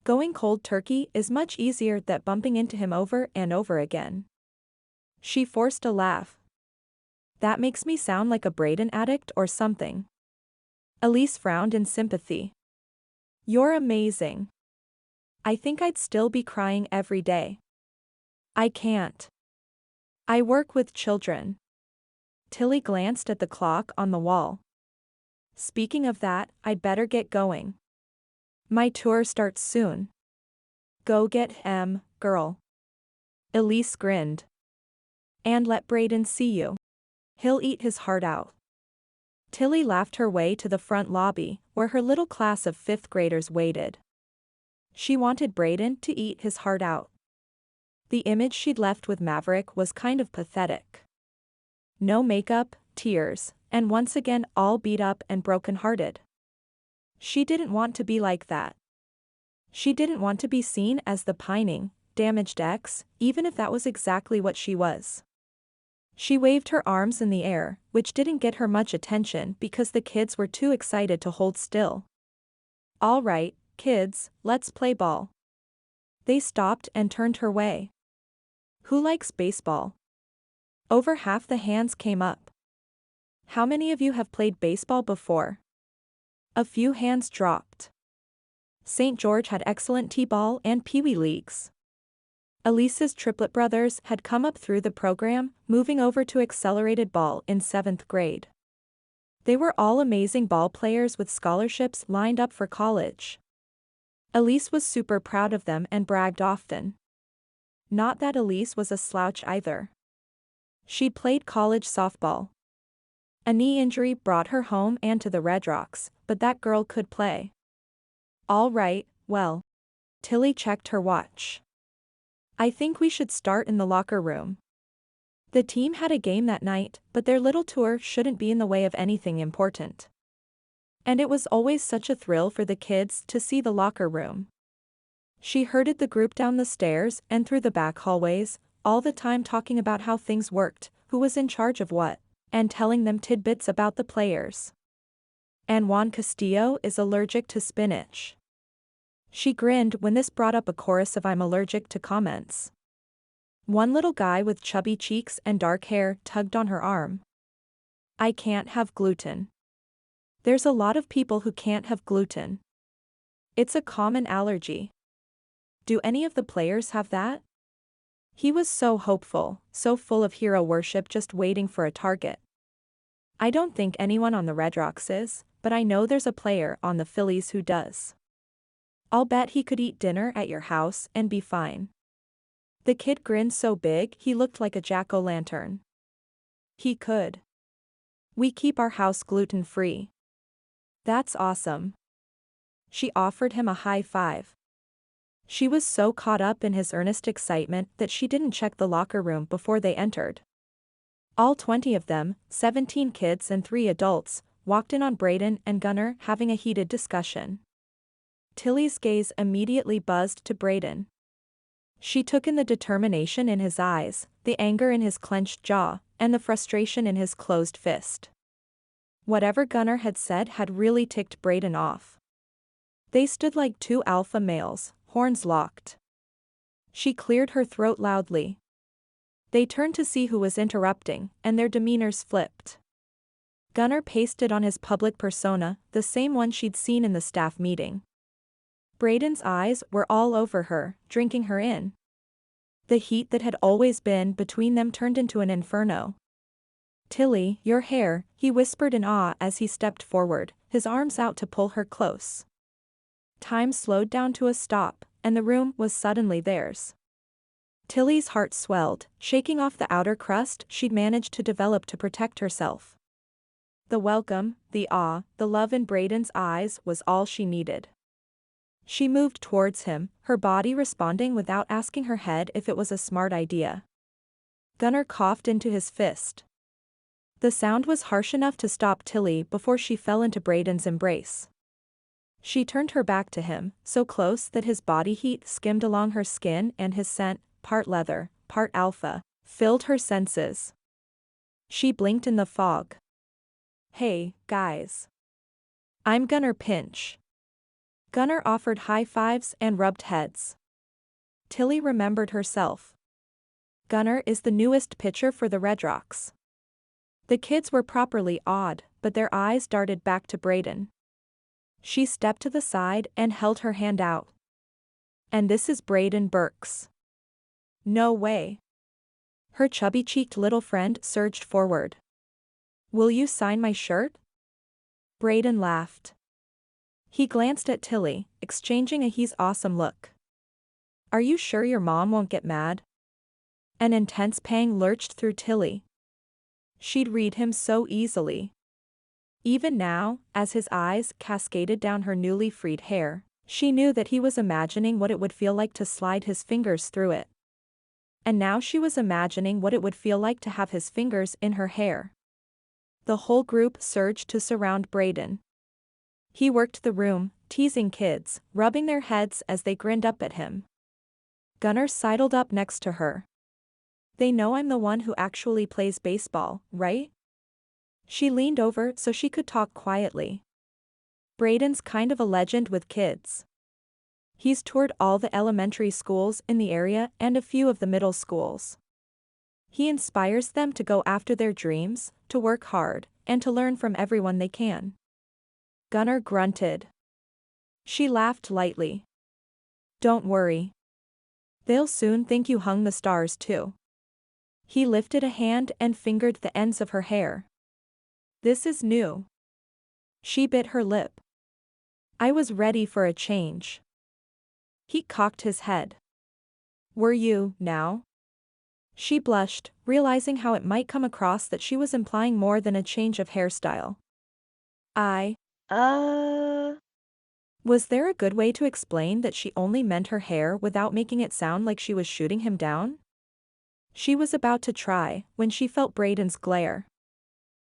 Going cold turkey is much easier than bumping into him over and over again. She forced a laugh. That makes me sound like a Brayden addict or something. Elise frowned in sympathy. You're amazing. I think I'd still be crying every day. I can't. I work with children. Tilly glanced at the clock on the wall. Speaking of that, I'd better get going. My tour starts soon. Go get him, girl. Elise grinned. And let Brayden see you. He'll eat his heart out. Tilly laughed her way to the front lobby, where her little class of 5th graders waited. She wanted Brayden to eat his heart out. The image she'd left with Maverick was kind of pathetic. No makeup, tears, and once again all beat up and broken-hearted. She didn't want to be like that. She didn't want to be seen as the pining, damaged ex, even if that was exactly what she was. She waved her arms in the air, which didn't get her much attention because the kids were too excited to hold still. All right, kids, let's play ball. They stopped and turned her way. Who likes baseball? Over half the hands came up. How many of you have played baseball before? A few hands dropped. St. George had excellent t-ball and peewee leagues. Elise's triplet brothers had come up through the program, moving over to accelerated ball in 7th grade. They were all amazing ball players with scholarships lined up for college. Elise was super proud of them and bragged often. Not that Elise was a slouch either. She'd played college softball. A knee injury brought her home and to the Redrocks, but that girl could play. All right, well. Tilly checked her watch. I think we should start in the locker room. The team had a game that night, but their little tour shouldn't be in the way of anything important. And it was always such a thrill for the kids to see the locker room. She herded the group down the stairs and through the back hallways, all the time talking about how things worked, who was in charge of what, and telling them tidbits about the players. And Juan Castillo is allergic to spinach. She grinned when this brought up a chorus of I'm allergic to comments. One little guy with chubby cheeks and dark hair tugged on her arm. I can't have gluten. There's a lot of people who can't have gluten. It's a common allergy. Do any of the players have that? He was so hopeful, so full of hero worship, just waiting for a target. I don't think anyone on the Redrocks is, but I know there's a player on the Phillies who does. I'll bet he could eat dinner at your house and be fine. The kid grinned so big he looked like a jack-o'-lantern. He could. We keep our house gluten-free. That's awesome. She offered him a high five. She was so caught up in his earnest excitement that she didn't check the locker room before they entered. All 20 of them, 17 kids and 3 adults, walked in on Brayden and Gunnar having a heated discussion. Tilly's gaze immediately buzzed to Brayden. She took in the determination in his eyes, the anger in his clenched jaw, and the frustration in his closed fist. Whatever Gunnar had said had really ticked Brayden off. They stood like 2 alpha males, horns locked. She cleared her throat loudly. They turned to see who was interrupting, and their demeanors flipped. Gunnar pasted on his public persona, the same one she'd seen in the staff meeting. Brayden's eyes were all over her, drinking her in. The heat that had always been between them turned into an inferno. Tilly, your hair, he whispered in awe as he stepped forward, his arms out to pull her close. Time slowed down to a stop, and the room was suddenly theirs. Tilly's heart swelled, shaking off the outer crust she'd managed to develop to protect herself. The welcome, the awe, the love in Brayden's eyes was all she needed. She moved towards him, her body responding without asking her head if it was a smart idea. Gunnar coughed into his fist. The sound was harsh enough to stop Tilly before she fell into Brayden's embrace. She turned her back to him, so close that his body heat skimmed along her skin and his scent, part leather, part alpha, filled her senses. She blinked in the fog. Hey, guys. I'm Gunnar Pinch. Gunnar offered high fives and rubbed heads. Tilly remembered herself. Gunnar is the newest pitcher for the Redrocks. The kids were properly awed, but their eyes darted back to Brayden. She stepped to the side and held her hand out. And this is Brayden Birks. No way. Her chubby-cheeked little friend surged forward. Will you sign my shirt? Brayden laughed. He glanced at Tilly, exchanging a he's awesome look. Are you sure your mom won't get mad? An intense pang lurched through Tilly. She'd read him so easily. Even now, as his eyes cascaded down her newly freed hair, she knew that he was imagining what it would feel like to slide his fingers through it. And now she was imagining what it would feel like to have his fingers in her hair. The whole group surged to surround Brayden. He worked the room, teasing kids, rubbing their heads as they grinned up at him. Gunnar sidled up next to her. They know I'm the one who actually plays baseball, right? She leaned over so she could talk quietly. Brayden's kind of a legend with kids. He's toured all the elementary schools in the area and a few of the middle schools. He inspires them to go after their dreams, to work hard, and to learn from everyone they can. Gunnar grunted. She laughed lightly. Don't worry. They'll soon think you hung the stars too. He lifted a hand and fingered the ends of her hair. This is new. She bit her lip. I was ready for a change. He cocked his head. Were you, now? She blushed, realizing how it might come across that she was implying more than a change of hairstyle. Was there a good way to explain that she only meant her hair without making it sound like she was shooting him down? She was about to try, when she felt Brayden's glare.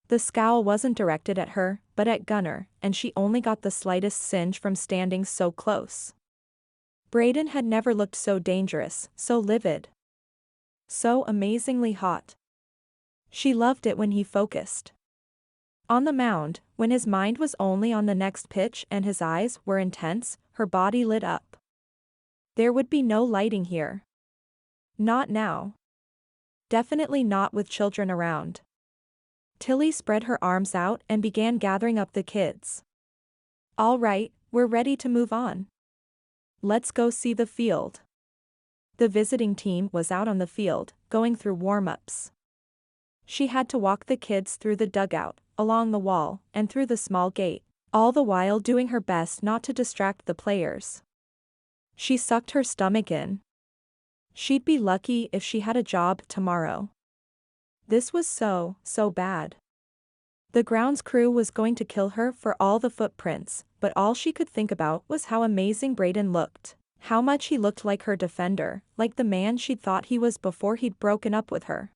The scowl wasn't directed at her, but at Gunnar, and she only got the slightest singe from standing so close. Brayden had never looked so dangerous, so livid. So amazingly hot. She loved it when he focused. On the mound, when his mind was only on the next pitch and his eyes were intense, her body lit up. There would be no lighting here. Not now. Definitely not with children around. Tilly spread her arms out and began gathering up the kids. All right, we're ready to move on. Let's go see the field. The visiting team was out on the field, going through warm-ups. She had to walk the kids through the dugout, along the wall, and through the small gate, all the while doing her best not to distract the players. She sucked her stomach in. She'd be lucky if she had a job tomorrow. This was so bad. The grounds crew was going to kill her for all the footprints, but all she could think about was how amazing Brayden looked, how much he looked like her defender, like the man she'd thought he was before he'd broken up with her.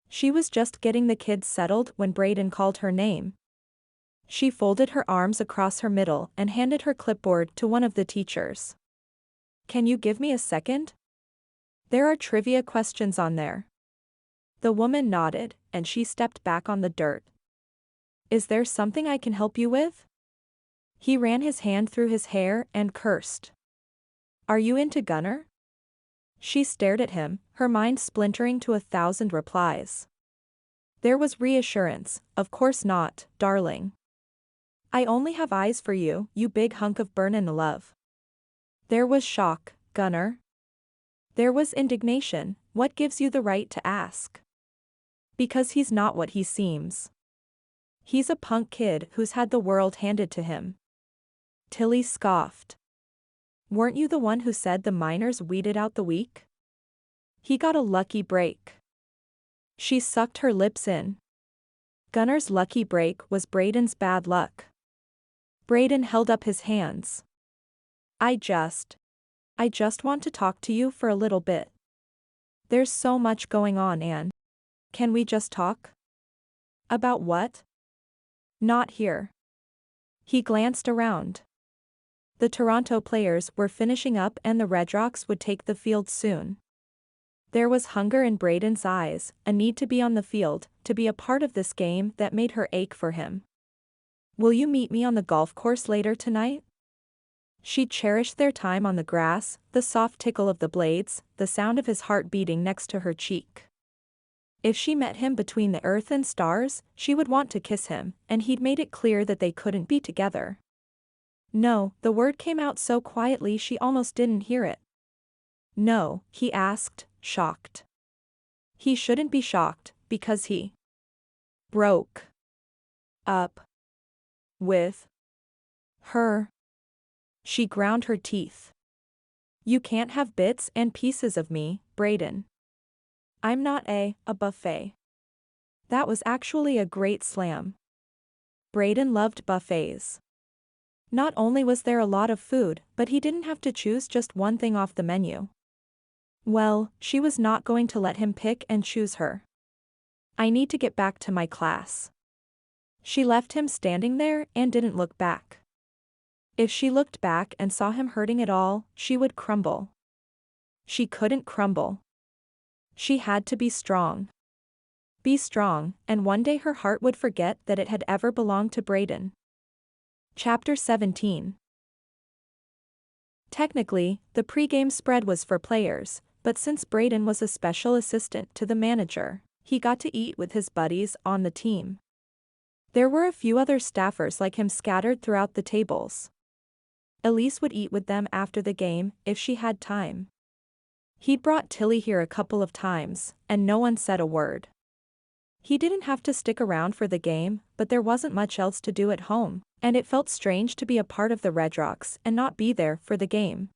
She was just getting the kids settled when Brayden called her name. She folded her arms across her middle and handed her clipboard to one of the teachers. Can you give me a second? There are trivia questions on there. The woman nodded, and she stepped back on the dirt. Is there something I can help you with? He ran his hand through his hair and cursed. Are you into Gunnar? She stared at him, her mind splintering to 1,000 replies. There was reassurance, of course not, darling. I only have eyes for you, you big hunk of burnin' love. There was shock, Gunnar. There was indignation, what gives you the right to ask? Because he's not what he seems. He's a punk kid who's had the world handed to him. Tilly scoffed. Weren't you the one who said the miners weeded out the weak? He got a lucky break. She sucked her lips in. Gunnar's lucky break was Brayden's bad luck. Brayden held up his hands. I just want to talk to you for a little bit. There's so much going on, Anne. Can we just talk? About what? Not here. He glanced around. The Toronto players were finishing up and the Redrocks would take the field soon. There was hunger in Brayden's eyes, a need to be on the field, to be a part of this game that made her ache for him. Will you meet me on the golf course later tonight? She cherished their time on the grass, the soft tickle of the blades, the sound of his heart beating next to her cheek. If she met him between the earth and stars, she would want to kiss him, and he'd made it clear that they couldn't be together. No, the word came out so quietly she almost didn't hear it. No, he asked, shocked. He shouldn't be shocked, because he broke up with her. She ground her teeth. You can't have bits and pieces of me, Brayden. I'm not a buffet. That was actually a great slam. Brayden loved buffets. Not only was there a lot of food, but he didn't have to choose just one thing off the menu. Well, she was not going to let him pick and choose her. I need to get back to my class. She left him standing there and didn't look back. If she looked back and saw him hurting at all, she would crumble. She couldn't crumble. She had to be strong. Be strong, and one day her heart would forget that it had ever belonged to Brayden. Chapter 17. Technically, the pregame spread was for players, but since Brayden was a special assistant to the manager, he got to eat with his buddies on the team. There were a few other staffers like him scattered throughout the tables. Elise would eat with them after the game, if she had time. He'd brought Tilly here a couple of times, and no one said a word. He didn't have to stick around for the game, but there wasn't much else to do at home, and it felt strange to be a part of the Redrocks and not be there for the game.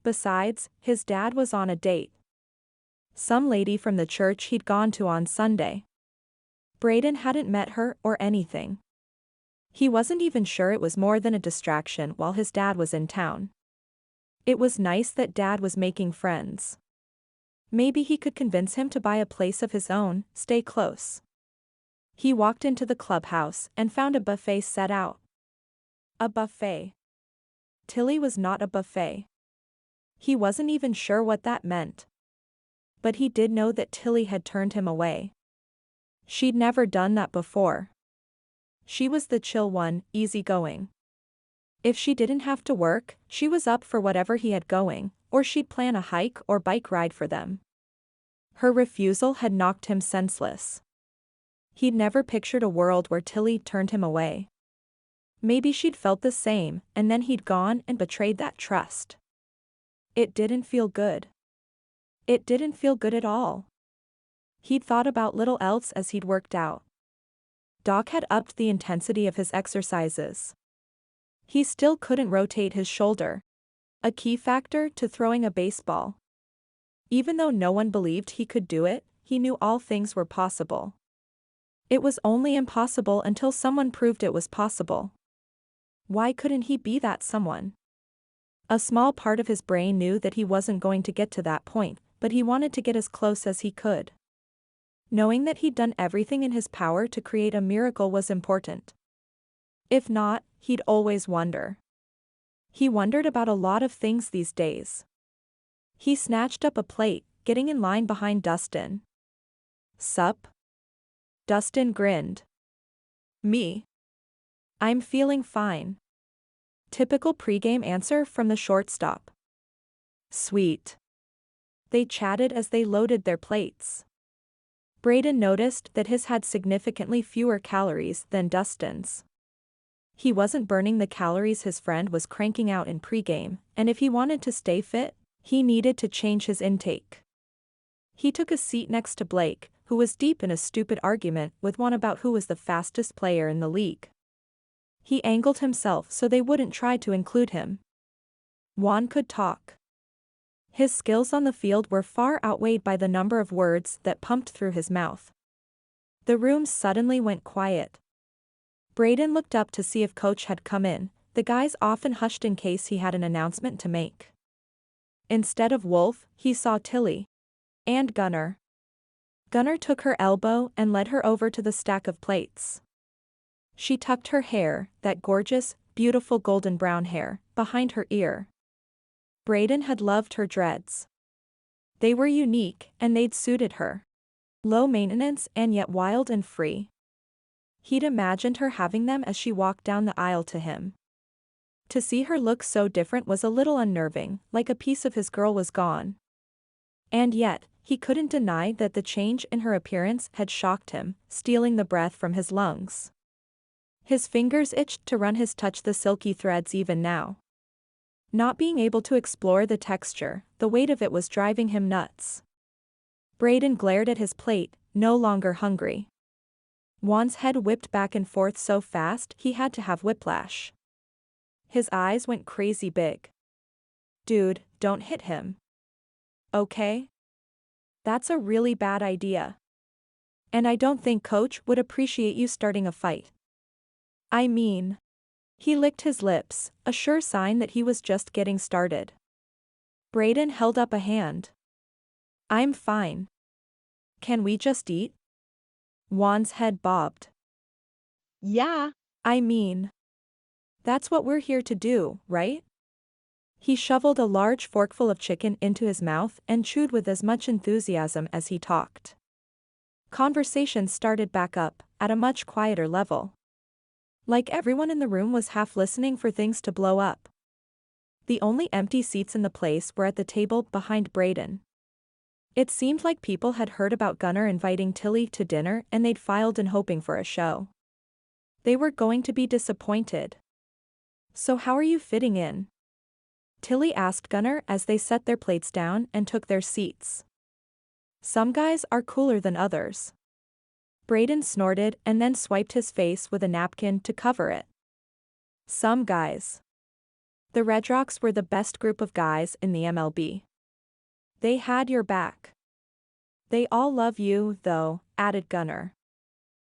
Besides, his dad was on a date. Some lady from the church he'd gone to on Sunday. Brayden hadn't met her or anything. He wasn't even sure it was more than a distraction while his dad was in town. It was nice that Dad was making friends. Maybe he could convince him to buy a place of his own, stay close. He walked into the clubhouse and found a buffet set out. A buffet. Tilly was not a buffet. He wasn't even sure what that meant. But he did know that Tilly had turned him away. She'd never done that before. She was the chill one, easygoing. If she didn't have to work, she was up for whatever he had going, or she'd plan a hike or bike ride for them. Her refusal had knocked him senseless. He'd never pictured a world where Tilly turned him away. Maybe she'd felt the same, and then he'd gone and betrayed that trust. It didn't feel good. It didn't feel good at all. He'd thought about little else as he'd worked out. Doc had upped the intensity of his exercises. He still couldn't rotate his shoulder. A key factor to throwing a baseball. Even though no one believed he could do it, he knew all things were possible. It was only impossible until someone proved it was possible. Why couldn't he be that someone? A small part of his brain knew that he wasn't going to get to that point, but he wanted to get as close as he could. Knowing that he'd done everything in his power to create a miracle was important. If not, he'd always wonder. He wondered about a lot of things these days. He snatched up a plate, getting in line behind Dustin. "Sup?" Dustin grinned. "Me? I'm feeling fine." Typical pregame answer from the shortstop. "Sweet." They chatted as they loaded their plates. Brayden noticed that his had significantly fewer calories than Dustin's. He wasn't burning the calories his friend was cranking out in pregame, and if he wanted to stay fit, he needed to change his intake. He took a seat next to Blake, who was deep in a stupid argument with one about who was the fastest player in the league. He angled himself so they wouldn't try to include him. Juan could talk. His skills on the field were far outweighed by the number of words that pumped through his mouth. The room suddenly went quiet. Brayden looked up to see if Coach had come in. The guys often hushed in case he had an announcement to make. Instead of Wolf, he saw Tilly. And Gunnar. Gunnar took her elbow and led her over to the stack of plates. She tucked her hair, that gorgeous, beautiful golden brown hair, behind her ear. Brayden had loved her dreads. They were unique, and they'd suited her. Low maintenance and yet wild and free. He'd imagined her having them as she walked down the aisle to him. To see her look so different was a little unnerving, like a piece of his girl was gone. And yet, he couldn't deny that the change in her appearance had shocked him, stealing the breath from his lungs. His fingers itched to run his touch the silky threads even now. Not being able to explore the texture, the weight of it was driving him nuts. Brayden glared at his plate, no longer hungry. Juan's head whipped back and forth so fast he had to have whiplash. His eyes went crazy big. "Dude, don't hit him. Okay? That's a really bad idea. And I don't think Coach would appreciate you starting a fight. I mean..." He licked his lips, a sure sign that he was just getting started. Brayden held up a hand. "I'm fine. Can we just eat?" Juan's head bobbed. Yeah. "I mean, that's what we're here to do, right?" He shoveled a large forkful of chicken into his mouth and chewed with as much enthusiasm as he talked. Conversation started back up, at a much quieter level. Like everyone in the room was half listening for things to blow up. The only empty seats in the place were at the table behind Brayden. It seemed like people had heard about Gunnar inviting Tilly to dinner and they'd filed in hoping for a show. They were going to be disappointed. "So how are you fitting in?" Tilly asked Gunnar as they set their plates down and took their seats. Some guys are cooler than others. Brayden snorted and then swiped his face with a napkin to cover it. Some guys. The Redrocks were the best group of guys in the MLB. They had your back. They all love you, though, added Gunnar.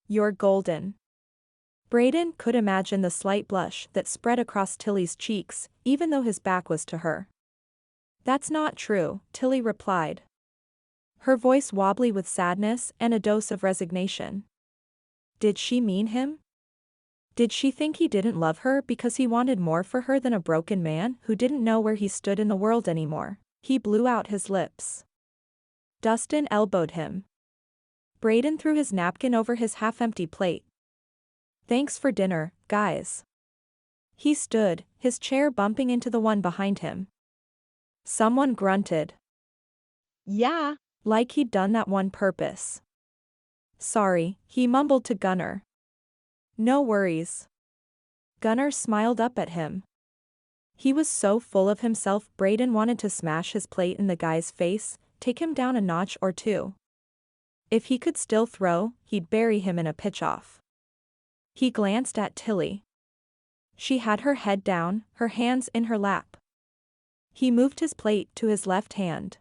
You're golden. Brayden could imagine the slight blush that spread across Tilly's cheeks, even though his back was to her. That's not true, Tilly replied. Her voice wobbly with sadness and a dose of resignation. Did she mean him? Did she think he didn't love her because he wanted more for her than a broken man who didn't know where he stood in the world anymore? He blew out his lips. Dustin elbowed him. Brayden threw his napkin over his half-empty plate. Thanks for dinner, guys. He stood, his chair bumping into the one behind him. Someone grunted. Yeah. Like he'd done that on purpose. Sorry, he mumbled to Gunnar. No worries. Gunnar smiled up at him. He was so full of himself Brayden wanted to smash his plate in the guy's face, take him down a notch or two. If he could still throw, he'd bury him in a pitch-off. He glanced at Tilly. She had her head down, her hands in her lap. He moved his plate to his left hand.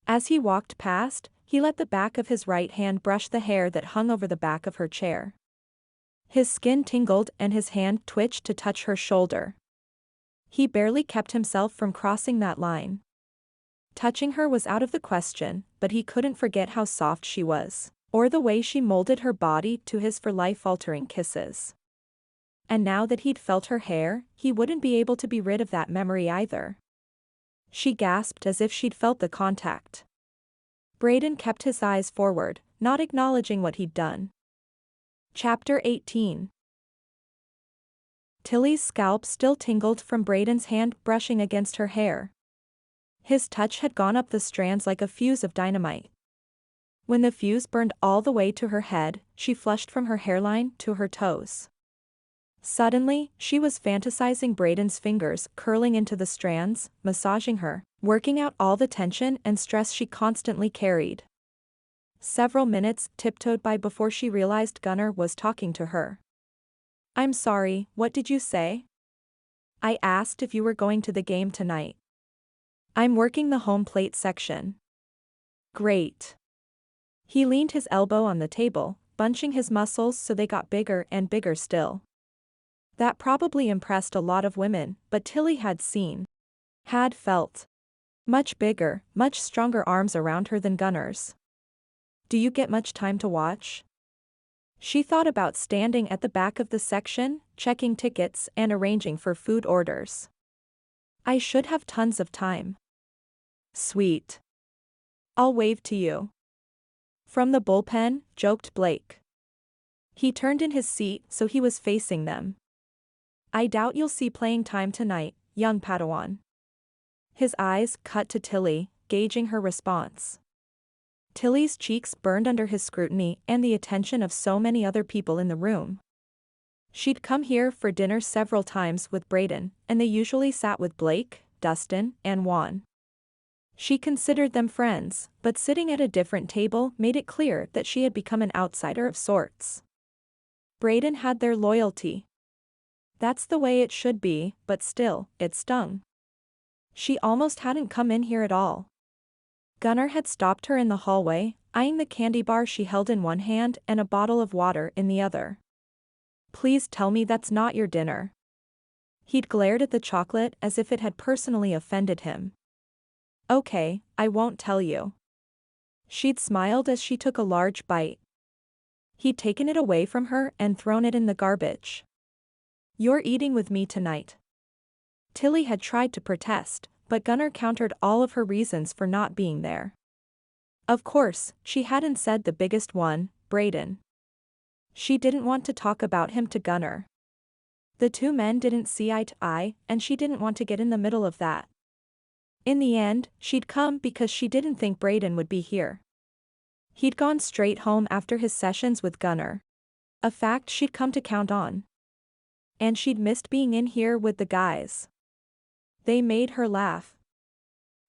As he walked past, he let the back of his right hand brush the hair that hung over the back of her chair. His skin tingled and his hand twitched to touch her shoulder. He barely kept himself from crossing that line. Touching her was out of the question, but he couldn't forget how soft she was, or the way she molded her body to his for life-altering kisses. And now that he'd felt her hair, he wouldn't be able to be rid of that memory either. She gasped as if she'd felt the contact. Brayden kept his eyes forward, not acknowledging what he'd done. Chapter 18. Tilly's scalp still tingled from Brayden's hand brushing against her hair. His touch had gone up the strands like a fuse of dynamite. When the fuse burned all the way to her head, she flushed from her hairline to her toes. Suddenly, she was fantasizing Brayden's fingers curling into the strands, massaging her, working out all the tension and stress she constantly carried. Several minutes tiptoed by before she realized Gunnar was talking to her. I'm sorry, what did you say? I asked if you were going to the game tonight. I'm working the home plate section. Great. He leaned his elbow on the table, bunching his muscles so they got bigger and bigger still. That probably impressed a lot of women, but Tilly had felt much bigger, much stronger arms around her than Gunnar's. Do you get much time to watch? She thought about standing at the back of the section, checking tickets and arranging for food orders. I should have tons of time. Sweet. I'll wave to you. From the bullpen, joked Blake. He turned in his seat so he was facing them. I doubt you'll see playing time tonight, young Padawan. His eyes cut to Tilly, gauging her response. Tilly's cheeks burned under his scrutiny and the attention of so many other people in the room. She'd come here for dinner several times with Brayden, and they usually sat with Blake, Dustin, and Juan. She considered them friends, but sitting at a different table made it clear that she had become an outsider of sorts. Brayden had their loyalty. That's the way it should be, but still, it stung. She almost hadn't come in here at all. Gunnar had stopped her in the hallway, eyeing the candy bar she held in one hand and a bottle of water in the other. Please tell me that's not your dinner. He'd glared at the chocolate as if it had personally offended him. Okay, I won't tell you. She'd smiled as she took a large bite. He'd taken it away from her and thrown it in the garbage. You're eating with me tonight. Tilly had tried to protest, but Gunnar countered all of her reasons for not being there. Of course, she hadn't said the biggest one, Brayden. She didn't want to talk about him to Gunnar. The two men didn't see eye to eye, and she didn't want to get in the middle of that. In the end, she'd come because she didn't think Brayden would be here. He'd gone straight home after his sessions with Gunnar. A fact she'd come to count on. And she'd missed being in here with the guys. They made her laugh.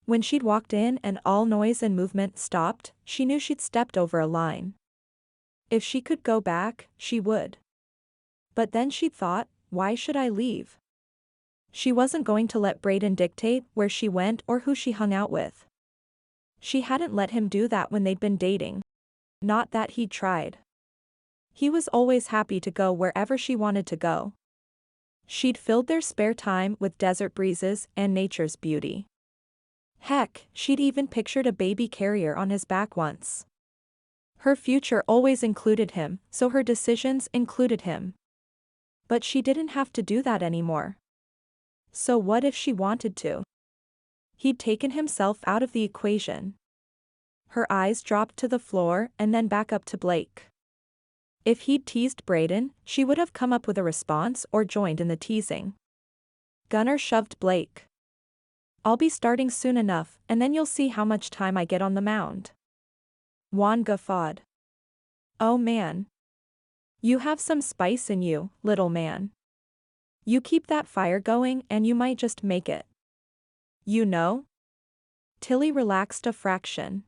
When she'd walked in and all noise and movement stopped, she knew she'd stepped over a line. If she could go back, she would. But then she thought, why should I leave? She wasn't going to let Brayden dictate where she went or who she hung out with. She hadn't let him do that when they'd been dating. Not that he'd tried. He was always happy to go wherever she wanted to go. She'd filled their spare time with desert breezes and nature's beauty. Heck, she'd even pictured a baby carrier on his back once. Her future always included him, so her decisions included him. But she didn't have to do that anymore. So what if she wanted to? He'd taken himself out of the equation. Her eyes dropped to the floor and then back up to Blake. If he'd teased Brayden, she would have come up with a response or joined in the teasing. Gunnar shoved Blake. I'll be starting soon enough, and then you'll see how much time I get on the mound. Juan guffawed. Oh man. You have some spice in you, little man. You keep that fire going and you might just make it. You know? Tilly relaxed a fraction.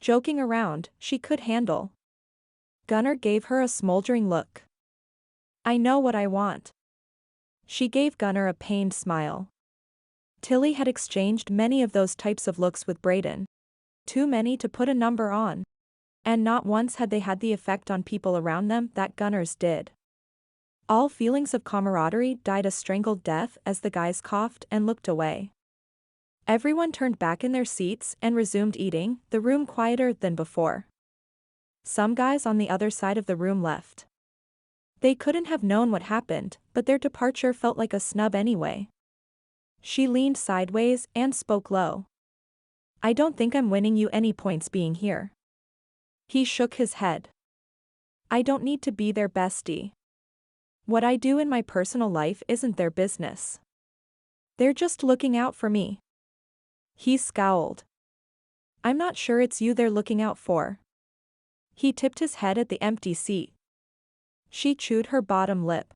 Joking around, she could handle. Gunnar gave her a smoldering look. I know what I want. She gave Gunnar a pained smile. Tilly had exchanged many of those types of looks with Brayden. Too many to put a number on. And not once had they had the effect on people around them that Gunnar's did. All feelings of camaraderie died a strangled death as the guys coughed and looked away. Everyone turned back in their seats and resumed eating, the room quieter than before. Some guys on the other side of the room left. They couldn't have known what happened, but their departure felt like a snub anyway. She leaned sideways and spoke low. I don't think I'm winning you any points being here. He shook his head. I don't need to be their bestie. What I do in my personal life isn't their business. They're just looking out for me. He scowled. I'm not sure it's you they're looking out for. He tipped his head at the empty seat. She chewed her bottom lip.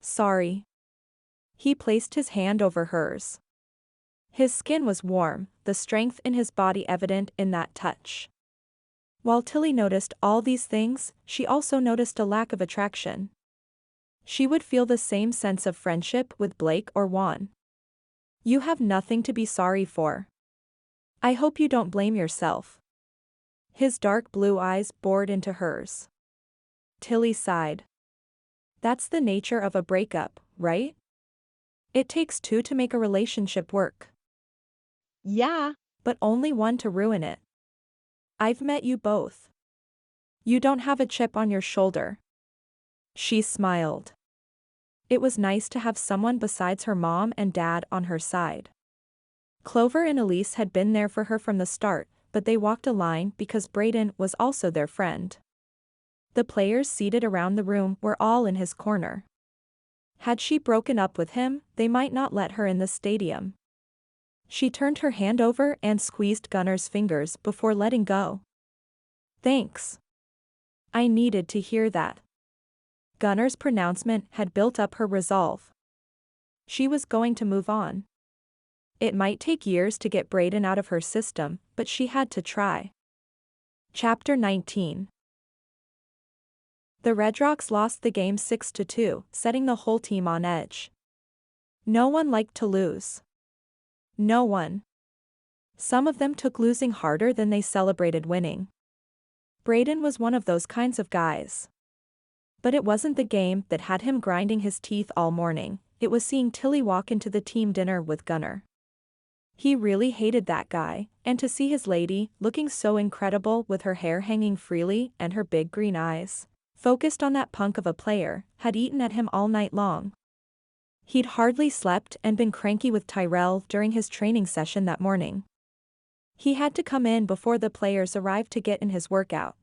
Sorry. He placed his hand over hers. His skin was warm, the strength in his body evident in that touch. While Tilly noticed all these things, she also noticed a lack of attraction. She would feel the same sense of friendship with Blake or Juan. You have nothing to be sorry for. I hope you don't blame yourself. His dark blue eyes bored into hers. Tilly sighed. That's the nature of a breakup, right? It takes two to make a relationship work. Yeah. But only one to ruin it. I've met you both. You don't have a chip on your shoulder. She smiled. It was nice to have someone besides her mom and dad on her side. Clover and Elise had been there for her from the start, but they walked a line because Brayden was also their friend. The players seated around the room were all in his corner. Had she broken up with him, they might not let her in the stadium. She turned her hand over and squeezed Gunnar's fingers before letting go. Thanks. I needed to hear that. Gunnar's pronouncement had built up her resolve. She was going to move on. It might take years to get Brayden out of her system, but she had to try. Chapter 19. The Redrocks lost the game 6-2, setting the whole team on edge. No one liked to lose. No one. Some of them took losing harder than they celebrated winning. Brayden was one of those kinds of guys. But it wasn't the game that had him grinding his teeth all morning, it was seeing Tilly walk into the team dinner with Gunnar. He really hated that guy, and to see his lady, looking so incredible with her hair hanging freely and her big green eyes, focused on that punk of a player, had eaten at him all night long. He'd hardly slept and been cranky with Tyrell during his training session that morning. He had to come in before the players arrived to get in his workout.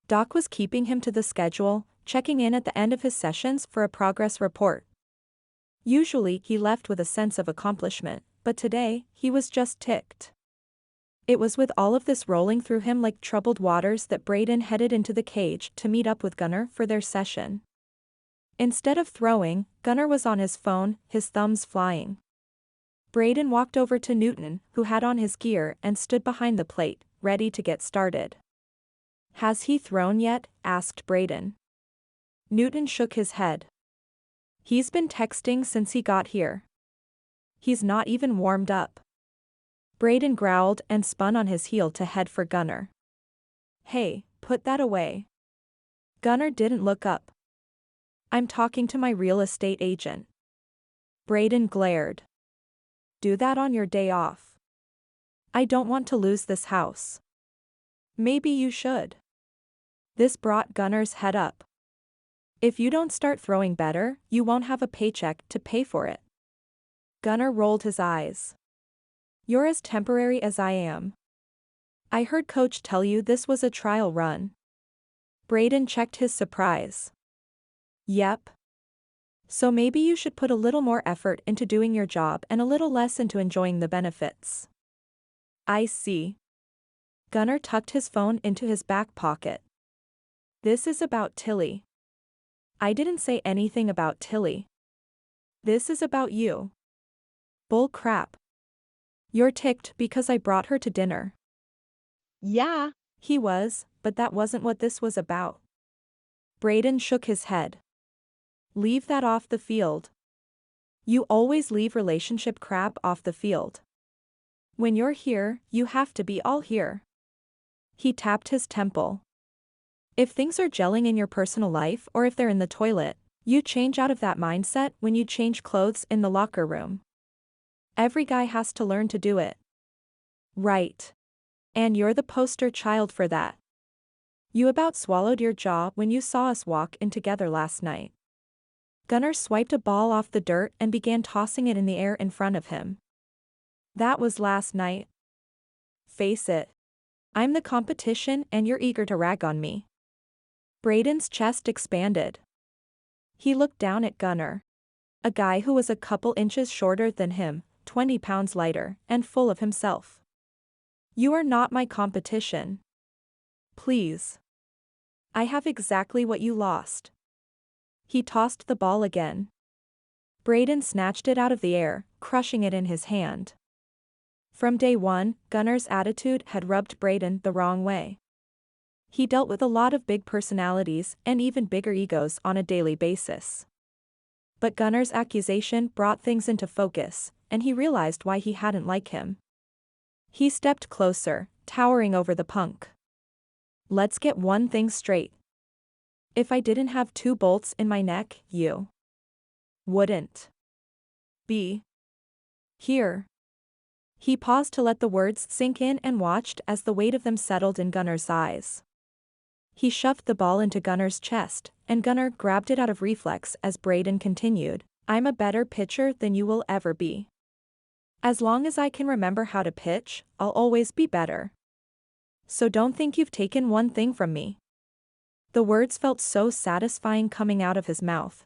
Doc was keeping him to the schedule, checking in at the end of his sessions for a progress report. Usually he left with a sense of accomplishment, but today, he was just ticked. It was with all of this rolling through him like troubled waters that Brayden headed into the cage to meet up with Gunnar for their session. Instead of throwing, Gunnar was on his phone, his thumbs flying. Brayden walked over to Newton, who had on his gear and stood behind the plate, ready to get started. "Has he thrown yet?" asked Brayden. Newton shook his head. "He's been texting since he got here. He's not even warmed up." Brayden growled and spun on his heel to head for Gunnar. "Hey, put that away." Gunnar didn't look up. "I'm talking to my real estate agent." Brayden glared. "Do that on your day off. I don't want to lose this house." "Maybe you should." This brought Gunnar's head up. "If you don't start throwing better, you won't have a paycheck to pay for it." Gunnar rolled his eyes. "You're as temporary as I am. I heard Coach tell you this was a trial run." Brayden checked his surprise. "Yep. So maybe you should put a little more effort into doing your job and a little less into enjoying the benefits." "I see." Gunnar tucked his phone into his back pocket. "This is about Tilly." "I didn't say anything about Tilly. This is about you." "Bull crap. You're ticked because I brought her to dinner." Yeah. He was, but that wasn't what this was about. Brayden shook his head. "Leave that off the field. You always leave relationship crap off the field. When you're here, you have to be all here." He tapped his temple. "If things are gelling in your personal life or if they're in the toilet, you change out of that mindset when you change clothes in the locker room. Every guy has to learn to do it." "Right. And you're the poster child for that. You about swallowed your jaw when you saw us walk in together last night." Gunnar swiped a ball off the dirt and began tossing it in the air in front of him. "That was last night. Face it. I'm the competition and you're eager to rag on me." Brayden's chest expanded. He looked down at Gunnar. A guy who was a couple inches shorter than him, 20 pounds lighter, and full of himself. "You are not my competition. Please. I have exactly what you lost." He tossed the ball again. Brayden snatched it out of the air, crushing it in his hand. From day one, Gunnar's attitude had rubbed Brayden the wrong way. He dealt with a lot of big personalities and even bigger egos on a daily basis. But Gunnar's accusation brought things into focus, and he realized why he hadn't liked him. He stepped closer, towering over the punk. "Let's get one thing straight. If I didn't have 2 bolts in my neck, you wouldn't be here." He paused to let the words sink in and watched as the weight of them settled in Gunnar's eyes. He shoved the ball into Gunnar's chest, and Gunnar grabbed it out of reflex as Brayden continued, "I'm a better pitcher than you will ever be. As long as I can remember how to pitch, I'll always be better. So don't think you've taken one thing from me." The words felt so satisfying coming out of his mouth.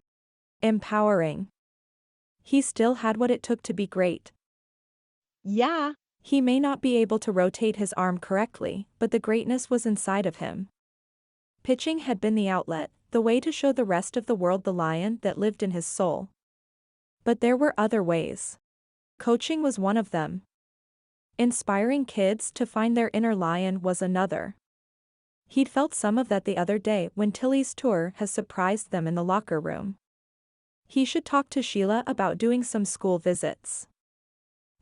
Empowering. He still had what it took to be great. Yeah. He may not be able to rotate his arm correctly, but the greatness was inside of him. Pitching had been the outlet, the way to show the rest of the world the lion that lived in his soul. But there were other ways. Coaching was one of them. Inspiring kids to find their inner lion was another. He'd felt some of that the other day when Tilly's tour has surprised them in the locker room. He should talk to Sheila about doing some school visits.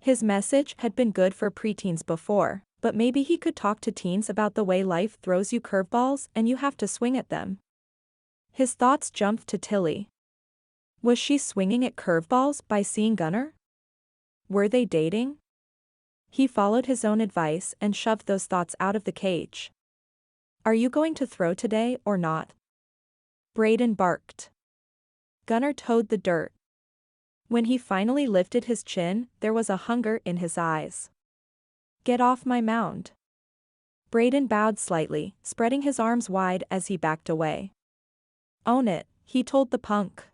His message had been good for preteens before, but maybe he could talk to teens about the way life throws you curveballs and you have to swing at them. His thoughts jumped to Tilly. Was she swinging at curveballs by seeing Gunnar? Were they dating? He followed his own advice and shoved those thoughts out of the cage. "Are you going to throw today or not?" Brayden barked. Gunnar toed the dirt. When he finally lifted his chin, there was a hunger in his eyes. "Get off my mound." Brayden bowed slightly, spreading his arms wide as he backed away. "Own it," he told the punk.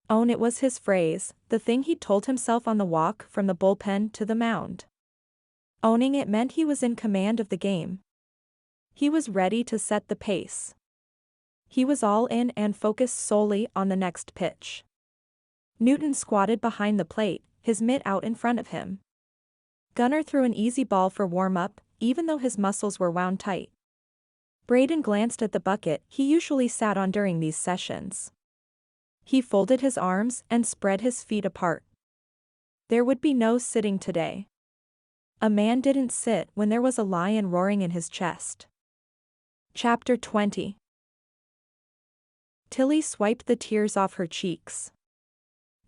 Own it was his phrase, the thing he'd told himself on the walk from the bullpen to the mound. Owning it meant he was in command of the game. He was ready to set the pace. He was all in and focused solely on the next pitch. Newton squatted behind the plate, his mitt out in front of him. Gunnar threw an easy ball for warm-up, even though his muscles were wound tight. Brayden glanced at the bucket he usually sat on during these sessions. He folded his arms and spread his feet apart. There would be no sitting today. A man didn't sit when there was a lion roaring in his chest. Chapter 20. Tilly swiped the tears off her cheeks.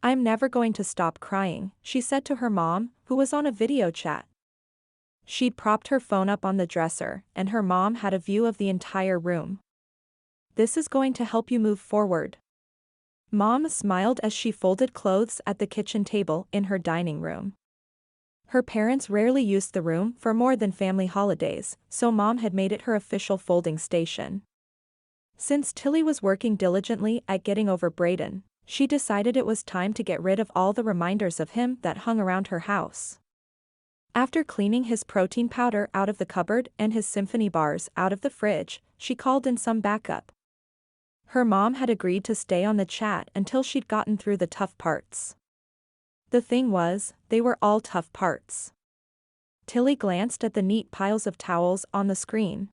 "I'm never going to stop crying," she said to her mom, who was on a video chat. She'd propped her phone up on the dresser, and her mom had a view of the entire room. "This is going to help you move forward." Mom smiled as she folded clothes at the kitchen table in her dining room. Her parents rarely used the room for more than family holidays, so Mom had made it her official folding station. Since Tilly was working diligently at getting over Brayden, she decided it was time to get rid of all the reminders of him that hung around her house. After cleaning his protein powder out of the cupboard and his symphony bars out of the fridge, she called in some backup. Her mom had agreed to stay on the chat until she'd gotten through the tough parts. The thing was, they were all tough parts. Tilly glanced at the neat piles of towels on the screen.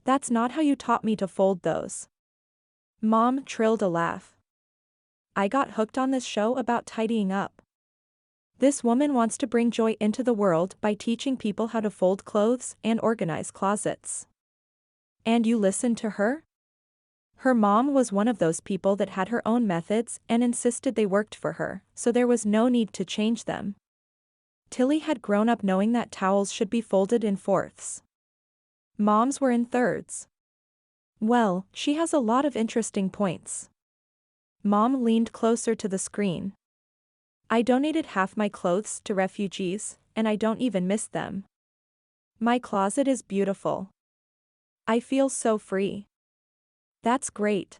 "That's not how you taught me to fold those." Mom trilled a laugh. "I got hooked on this show about tidying up. This woman wants to bring joy into the world by teaching people how to fold clothes and organize closets. And you listened to her?" Her mom was one of those people that had her own methods and insisted they worked for her, so there was no need to change them. Tilly had grown up knowing that towels should be folded in fourths. Moms were in thirds. "Well, she has a lot of interesting points." Mom leaned closer to the screen. "I donated half my clothes to refugees, and I don't even miss them. My closet is beautiful. I feel so free." "That's great."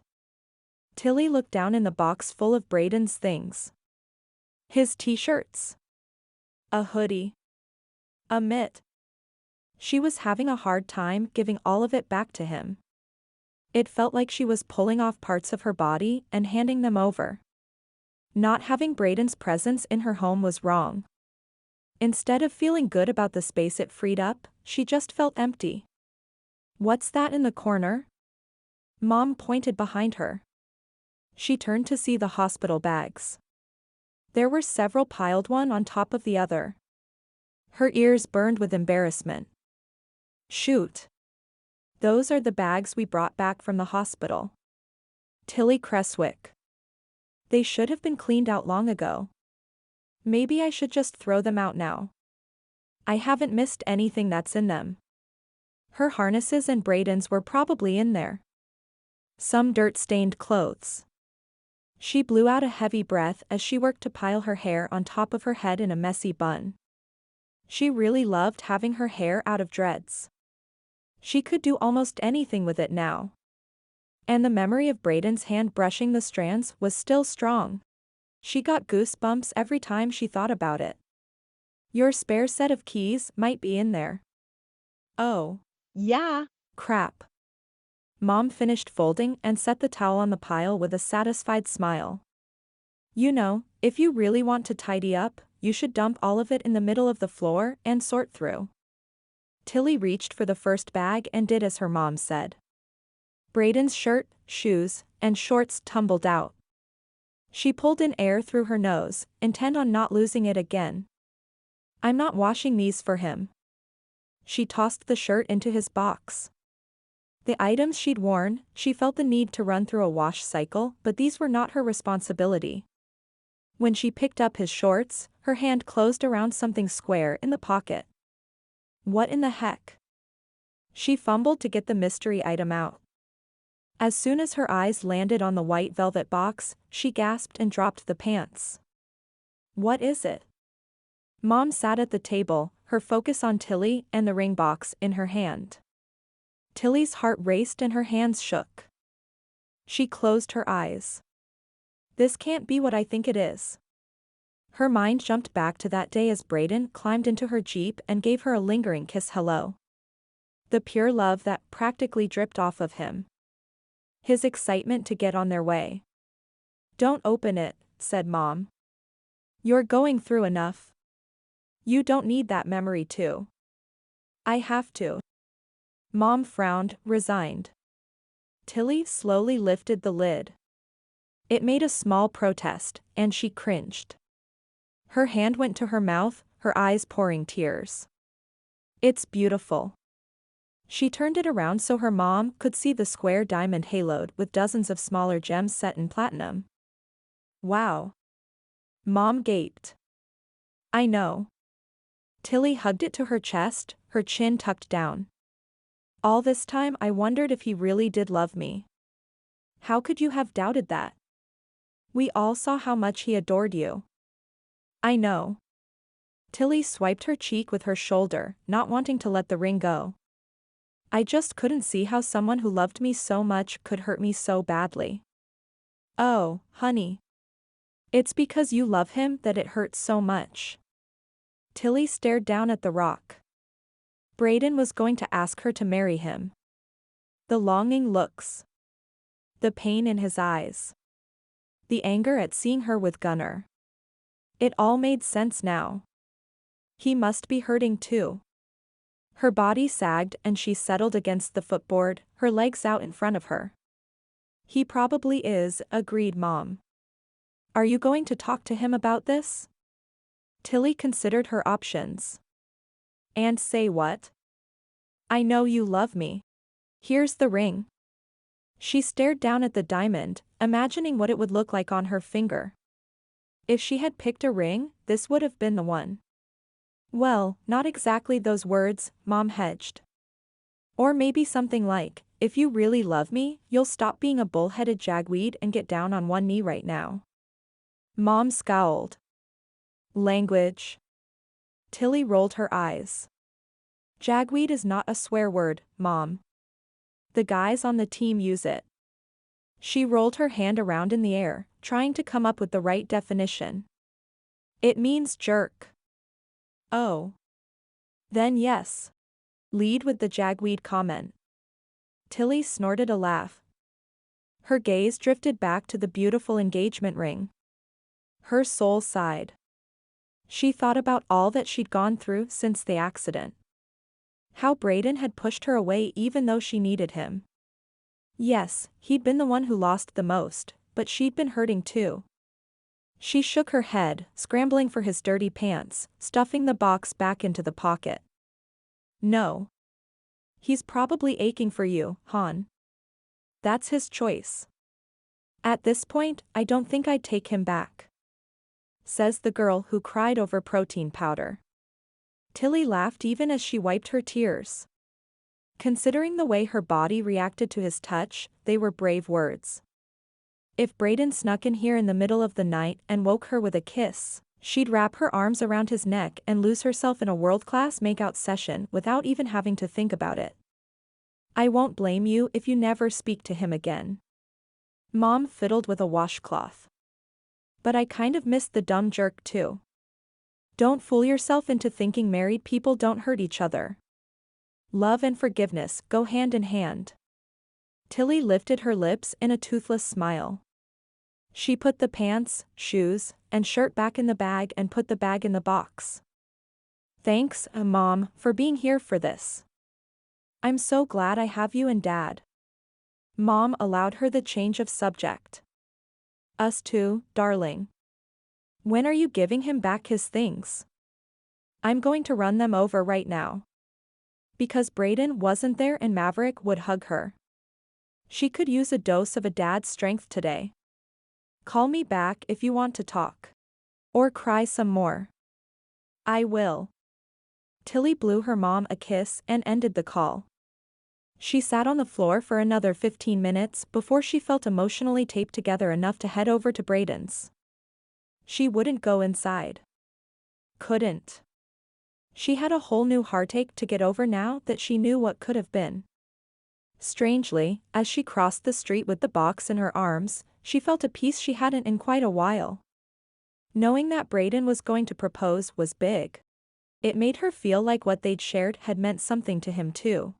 Tilly looked down in the box full of Brayden's things. His t-shirts. A hoodie. A mitt. She was having a hard time giving all of it back to him. It felt like she was pulling off parts of her body and handing them over. Not having Brayden's presence in her home was wrong. Instead of feeling good about the space it freed up, she just felt empty. "What's that in the corner?" Mom pointed behind her. She turned to see the hospital bags. There were several piled one on top of the other. Her ears burned with embarrassment. "Shoot. Those are the bags we brought back from the hospital. Tilly Creswick. They should have been cleaned out long ago. Maybe I should just throw them out now. I haven't missed anything that's in them." Her harnesses and Brayden's were probably in there. Some dirt-stained clothes. She blew out a heavy breath as she worked to pile her hair on top of her head in a messy bun. She really loved having her hair out of dreads. She could do almost anything with it now. And the memory of Brayden's hand brushing the strands was still strong. She got goosebumps every time she thought about it. "Your spare set of keys might be in there." "Oh. Yeah. Crap." Mom finished folding and set the towel on the pile with a satisfied smile. "You know, if you really want to tidy up, you should dump all of it in the middle of the floor and sort through." Tilly reached for the first bag and did as her mom said. Brayden's shirt, shoes, and shorts tumbled out. She pulled in air through her nose, intent on not losing it again. "I'm not washing these for him." She tossed the shirt into his box. The items she'd worn, she felt the need to run through a wash cycle, but these were not her responsibility. When she picked up his shorts, her hand closed around something square in the pocket. What in the heck? She fumbled to get the mystery item out. As soon as her eyes landed on the white velvet box, she gasped and dropped the pants. "What is it?" Mom sat at the table, her focus on Tilly and the ring box in her hand. Tilly's heart raced and her hands shook. She closed her eyes. "This can't be what I think it is." Her mind jumped back to that day as Brayden climbed into her Jeep and gave her a lingering kiss hello. The pure love that practically dripped off of him. His excitement to get on their way. "Don't open it," said Mom. You're going through enough. You don't need that memory too. I have to. Mom frowned, resigned. Tilly slowly lifted the lid. It made a small protest, and she cringed. Her hand went to her mouth, her eyes pouring tears. It's beautiful. She turned it around so her mom could see the square diamond haloed with dozens of smaller gems set in platinum. Wow. Mom gaped. I know. Tilly hugged it to her chest, her chin tucked down. All this time I wondered if he really did love me. How could you have doubted that? We all saw how much he adored you. I know. Tilly swiped her cheek with her shoulder, not wanting to let the ring go. I just couldn't see how someone who loved me so much could hurt me so badly. Oh, honey. It's because you love him that it hurts so much. Tilly stared down at the rock. Brayden was going to ask her to marry him. The longing looks. The pain in his eyes. The anger at seeing her with Gunnar. It all made sense now. He must be hurting too. Her body sagged and she settled against the footboard, her legs out in front of her. He probably is, agreed Mom. Are you going to talk to him about this? Tilly considered her options. And say what? I know you love me. Here's the ring. She stared down at the diamond, imagining what it would look like on her finger. If she had picked a ring, this would have been the one. Well, not exactly those words, Mom hedged. Or maybe something like, if you really love me, you'll stop being a bullheaded jagweed and get down on one knee right now. Mom scowled. Language. Tilly rolled her eyes. Jagweed is not a swear word, Mom. The guys on the team use it. She rolled her hand around in the air, trying to come up with the right definition. It means jerk. Oh. Then yes. Lead with the jagweed comment. Tilly snorted a laugh. Her gaze drifted back to the beautiful engagement ring. Her soul sighed. She thought about all that she'd gone through since the accident. How Brayden had pushed her away even though she needed him. Yes, he'd been the one who lost the most, but she'd been hurting too. She shook her head, scrambling for his dirty pants, stuffing the box back into the pocket. No. He's probably aching for you, hon. That's his choice. At this point, I don't think I'd take him back. Says the girl who cried over protein powder. Tilly laughed even as she wiped her tears. Considering the way her body reacted to his touch, they were brave words. If Brayden snuck in here in the middle of the night and woke her with a kiss, she'd wrap her arms around his neck and lose herself in a world-class makeout session without even having to think about it. I won't blame you if you never speak to him again. Mom fiddled with a washcloth. But I kind of missed the dumb jerk too. Don't fool yourself into thinking married people don't hurt each other. Love and forgiveness go hand in hand. Tilly lifted her lips in a toothless smile. She put the pants, shoes, and shirt back in the bag and put the bag in the box. Thanks, Mom, for being here for this. I'm so glad I have you and Dad. Mom allowed her the change of subject. Us too, darling. When are you giving him back his things? I'm going to run them over right now. Because Brayden wasn't there and Maverick would hug her. She could use a dose of a dad's strength today. Call me back if you want to talk. Or cry some more. I will. Tilly blew her mom a kiss and ended the call. She sat on the floor for another 15 minutes before she felt emotionally taped together enough to head over to Brayden's. She wouldn't go inside. Couldn't. She had a whole new heartache to get over now that she knew what could have been. Strangely, as she crossed the street with the box in her arms, she felt a peace she hadn't in quite a while. Knowing that Brayden was going to propose was big. It made her feel like what they'd shared had meant something to him too.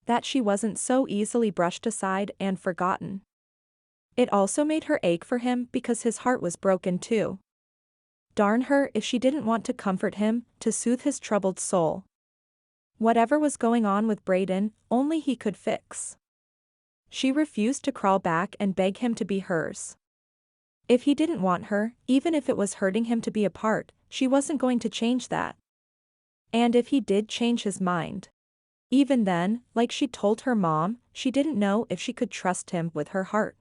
That she wasn't so easily brushed aside and forgotten. It also made her ache for him because his heart was broken too. Darn her if she didn't want to comfort him, to soothe his troubled soul. Whatever was going on with Brayden, only he could fix. She refused to crawl back and beg him to be hers. If he didn't want her, even if it was hurting him to be apart, she wasn't going to change that. And if he did change his mind, even then, like she told her mom, she didn't know if she could trust him with her heart.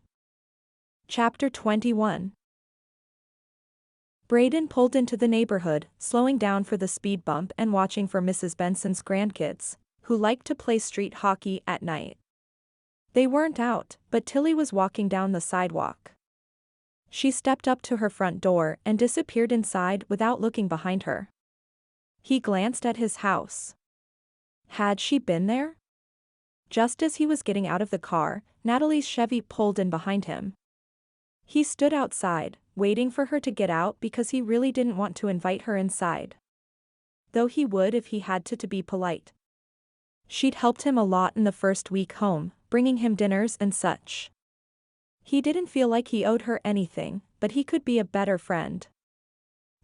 Chapter 21. Brayden pulled into the neighborhood, slowing down for the speed bump and watching for Mrs. Benson's grandkids, who liked to play street hockey at night. They weren't out, but Tilly was walking down the sidewalk. She stepped up to her front door and disappeared inside without looking behind her. He glanced at his house. Had she been there? Just as he was getting out of the car, Natalie's Chevy pulled in behind him. He stood outside, waiting for her to get out because he really didn't want to invite her inside. Though he would if he had to be polite. She'd helped him a lot in the first week home, bringing him dinners and such. He didn't feel like he owed her anything, but he could be a better friend.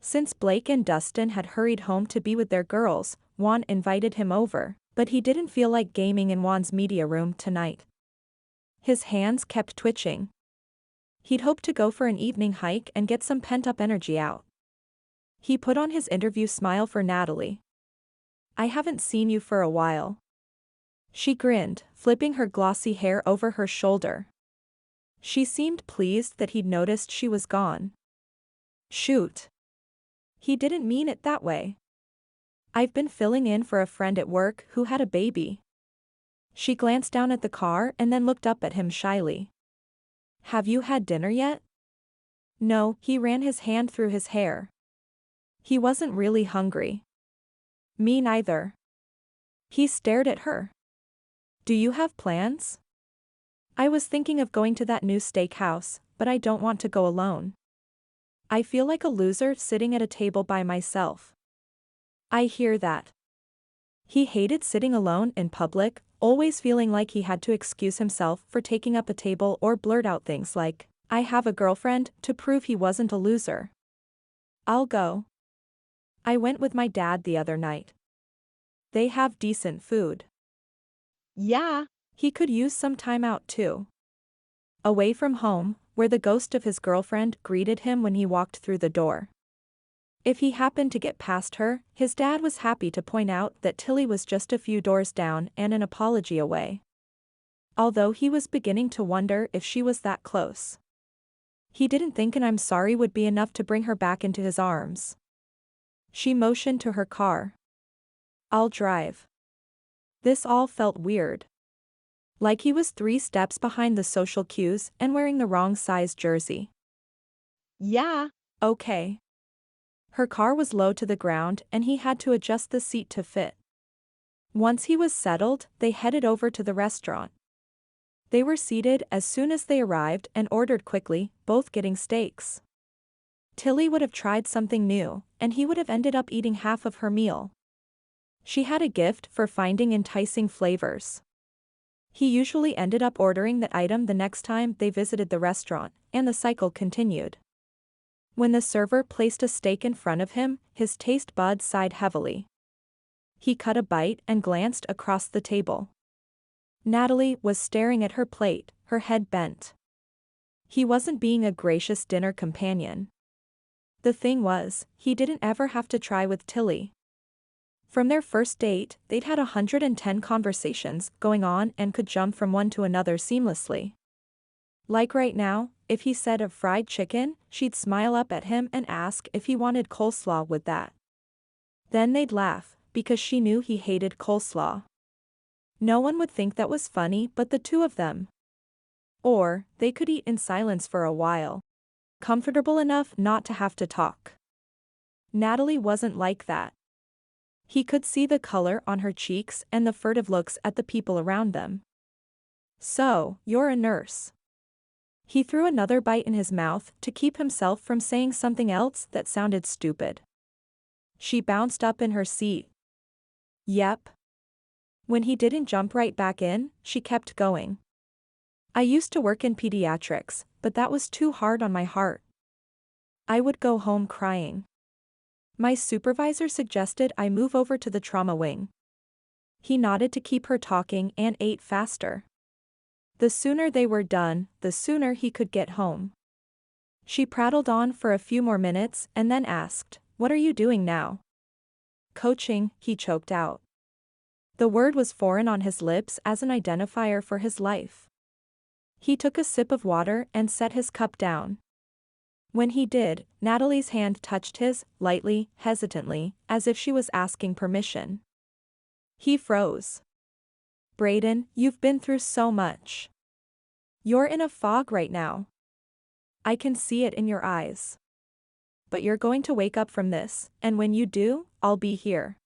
Since Blake and Dustin had hurried home to be with their girls, Juan invited him over, but he didn't feel like gaming in Juan's media room tonight. His hands kept twitching. He'd hoped to go for an evening hike and get some pent-up energy out. He put on his interview smile for Natalie. "I haven't seen you for a while." She grinned, flipping her glossy hair over her shoulder. She seemed pleased that he'd noticed she was gone. "Shoot. He didn't mean it that way. I've been filling in for a friend at work who had a baby." She glanced down at the car and then looked up at him shyly. "Have you had dinner yet?" "No," he ran his hand through his hair. He wasn't really hungry. "Me neither." He stared at her. "Do you have plans?" "I was thinking of going to that new steakhouse, but I don't want to go alone. I feel like a loser sitting at a table by myself." "I hear that." He hated sitting alone in public, always feeling like he had to excuse himself for taking up a table or blurt out things like, "I have a girlfriend," to prove he wasn't a loser. "I'll go. I went with my dad the other night. They have decent food." Yeah. He could use some time out too. Away from home, where the ghost of his girlfriend greeted him when he walked through the door. If he happened to get past her, his dad was happy to point out that Tilly was just a few doors down and an apology away. Although he was beginning to wonder if she was that close. He didn't think an "I'm sorry" would be enough to bring her back into his arms. She motioned to her car. "I'll drive." This all felt weird. Like he was 3 steps behind the social cues and wearing the wrong size jersey. Yeah. Okay. Her car was low to the ground and he had to adjust the seat to fit. Once he was settled, they headed over to the restaurant. They were seated as soon as they arrived and ordered quickly, both getting steaks. Tilly would have tried something new, and he would have ended up eating half of her meal. She had a gift for finding enticing flavors. He usually ended up ordering that item the next time they visited the restaurant, and the cycle continued. When the server placed a steak in front of him, his taste buds sighed heavily. He cut a bite and glanced across the table. Natalie was staring at her plate, her head bent. He wasn't being a gracious dinner companion. The thing was, he didn't ever have to try with Tilly. From their first date, they'd had 110 conversations going on and could jump from one to another seamlessly. Like right now, if he said of fried chicken, she'd smile up at him and ask if he wanted coleslaw with that. Then they'd laugh, because she knew he hated coleslaw. No one would think that was funny but the two of them. Or, they could eat in silence for a while. Comfortable enough not to have to talk. Natalie wasn't like that. He could see the color on her cheeks and the furtive looks at the people around them. "So, you're a nurse." He threw another bite in his mouth to keep himself from saying something else that sounded stupid. She bounced up in her seat. "Yep." When he didn't jump right back in, she kept going. "I used to work in pediatrics, but that was too hard on my heart. I would go home crying. My supervisor suggested I move over to the trauma wing. He nodded to keep her talking and ate faster. The sooner they were done, the sooner he could get home. She prattled on for a few more minutes and then asked, "What are you doing now?" "Coaching," he choked out. The word was foreign on his lips as an identifier for his life. He took a sip of water and set his cup down. When he did, Natalie's hand touched his, lightly, hesitantly, as if she was asking permission. He froze. "Brayden, you've been through so much. You're in a fog right now. I can see it in your eyes. But you're going to wake up from this, and when you do, I'll be here."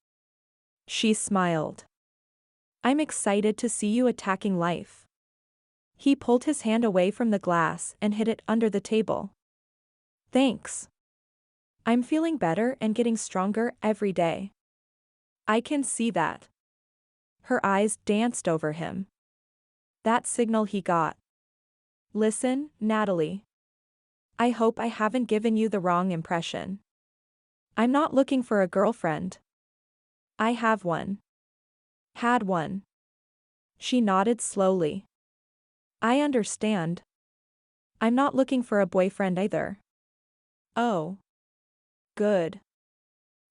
She smiled. "I'm excited to see you attacking life." He pulled his hand away from the glass and hid it under the table. "Thanks. I'm feeling better and getting stronger every day." "I can see that." Her eyes danced over him. That signal he got. "Listen, Natalie. I hope I haven't given you the wrong impression. I'm not looking for a girlfriend. I have one. Had one." She nodded slowly. "I understand. I'm not looking for a boyfriend either." "Oh. Good."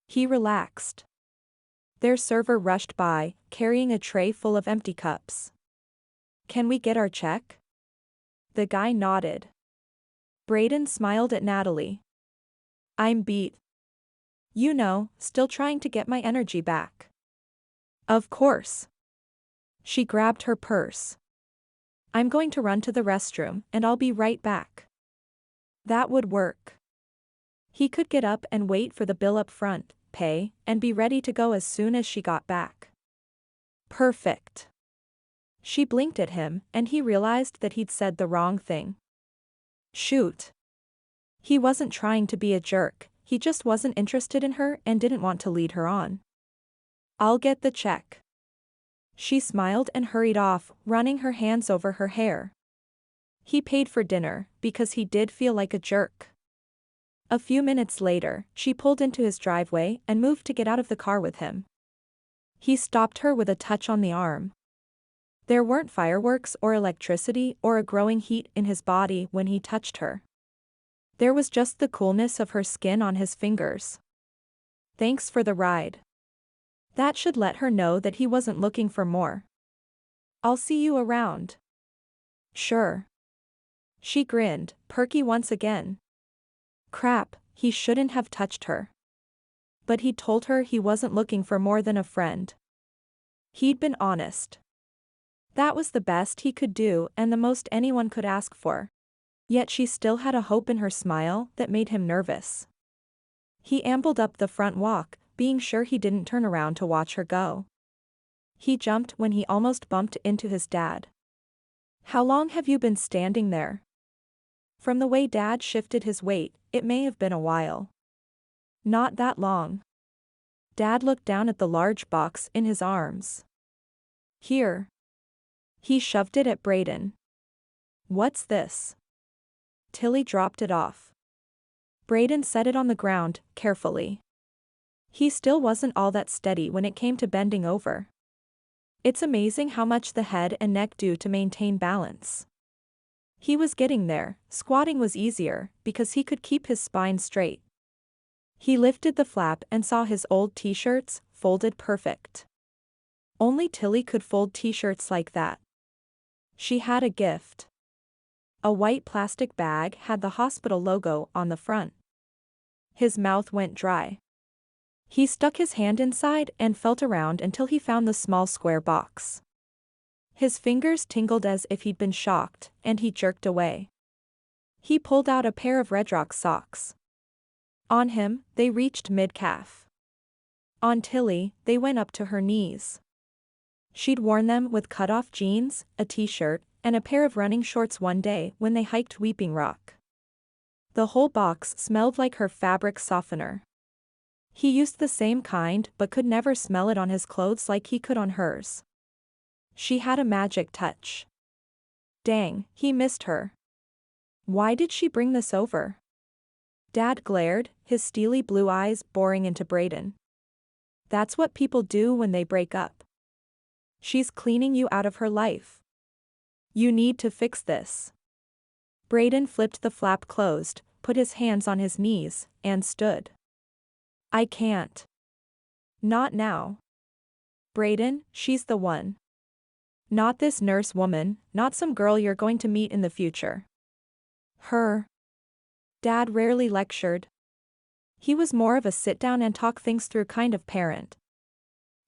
He relaxed. Their server rushed by, carrying a tray full of empty cups. "Can we get our check?" The guy nodded. Brayden smiled at Natalie. "I'm beat. You know, still trying to get my energy back." "Of course." She grabbed her purse. "I'm going to run to the restroom and I'll be right back." That would work. He could get up and wait for the bill up front, pay, and be ready to go as soon as she got back. Perfect. She blinked at him and he realized that he'd said the wrong thing. Shoot. He wasn't trying to be a jerk, he just wasn't interested in her and didn't want to lead her on. "I'll get the check." She smiled and hurried off, running her hands over her hair. He paid for dinner, because he did feel like a jerk. A few minutes later, she pulled into his driveway and moved to get out of the car with him. He stopped her with a touch on the arm. There weren't fireworks or electricity or a growing heat in his body when he touched her. There was just the coolness of her skin on his fingers. "Thanks for the ride." That should let her know that he wasn't looking for more. "I'll see you around." "Sure." She grinned, perky once again. Crap, he shouldn't have touched her. But he told her he wasn't looking for more than a friend. He'd been honest. That was the best he could do and the most anyone could ask for. Yet she still had a hope in her smile that made him nervous. He ambled up the front walk, being sure he didn't turn around to watch her go. He jumped when he almost bumped into his dad. "How long have you been standing there?" From the way Dad shifted his weight, it may have been a while. "Not that long." Dad looked down at the large box in his arms. "Here." He shoved it at Brayden. "What's this?" Tilly dropped it off. Brayden set it on the ground, carefully. He still wasn't all that steady when it came to bending over. It's amazing how much the head and neck do to maintain balance. He was getting there, squatting was easier, because he could keep his spine straight. He lifted the flap and saw his old t-shirts, folded perfect. Only Tilly could fold t-shirts like that. She had a gift. A white plastic bag had the hospital logo on the front. His mouth went dry. He stuck his hand inside and felt around until he found the small square box. His fingers tingled as if he'd been shocked, and he jerked away. He pulled out a pair of Redrocks socks. On him, they reached mid-calf. On Tilly, they went up to her knees. She'd worn them with cut-off jeans, a t-shirt, and a pair of running shorts one day when they hiked Weeping Rock. The whole box smelled like her fabric softener. He used the same kind but could never smell it on his clothes like he could on hers. She had a magic touch. Dang, he missed her. Why did she bring this over? Dad glared, his steely blue eyes boring into Brayden. That's what people do when they break up. She's cleaning you out of her life. You need to fix this. Brayden flipped the flap closed, put his hands on his knees, and stood. I can't. Not now. Brayden, she's the one. Not this nurse woman, not some girl you're going to meet in the future. Her. Dad rarely lectured. He was more of a sit down and talk things through kind of parent.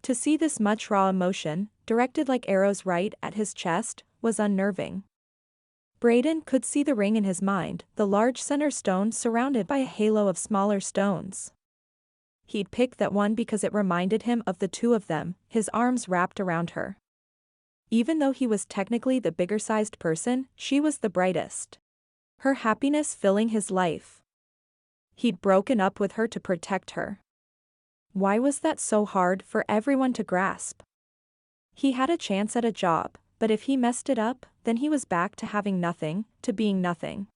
To see this much raw emotion, directed like arrows right at his chest, was unnerving. Brayden could see the ring in his mind, the large center stone surrounded by a halo of smaller stones. He'd pick that one because it reminded him of the two of them, his arms wrapped around her. Even though he was technically the bigger-sized person, she was the brightest. Her happiness filling his life. He'd broken up with her to protect her. Why was that so hard for everyone to grasp? He had a chance at a job, but if he messed it up, then he was back to having nothing, to being nothing.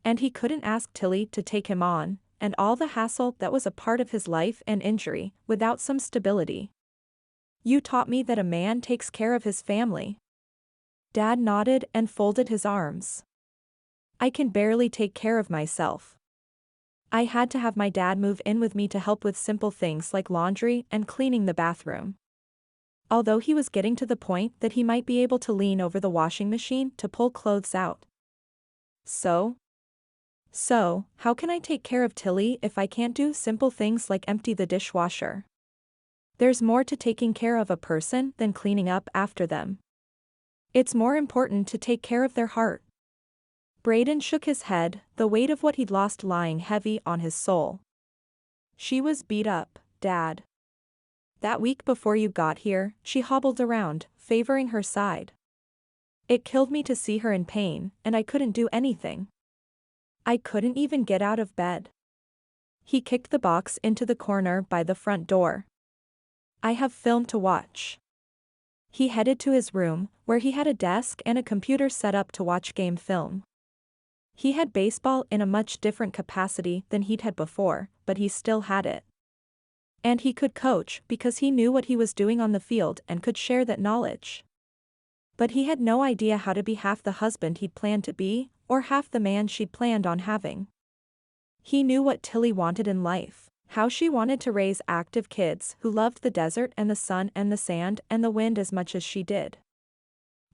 And he couldn't ask Tilly to take him on, and all the hassle that was a part of his life and injury, without some stability. You taught me that a man takes care of his family. Dad nodded and folded his arms. I can barely take care of myself. I had to have my dad move in with me to help with simple things like laundry and cleaning the bathroom. Although he was getting to the point that he might be able to lean over the washing machine to pull clothes out. So, how can I take care of Tilly if I can't do simple things like empty the dishwasher? There's more to taking care of a person than cleaning up after them. It's more important to take care of their heart. Brayden shook his head, the weight of what he'd lost lying heavy on his soul. She was beat up, Dad. That week before you got here, she hobbled around, favoring her side. It killed me to see her in pain, and I couldn't do anything. I couldn't even get out of bed. He kicked the box into the corner by the front door. I have film to watch. He headed to his room, where he had a desk and a computer set up to watch game film. He had baseball in a much different capacity than he'd had before, but he still had it. And he could coach because he knew what he was doing on the field and could share that knowledge. But he had no idea how to be half the husband he'd planned to be, or half the man she'd planned on having. He knew what Tilly wanted in life, how she wanted to raise active kids who loved the desert and the sun and the sand and the wind as much as she did.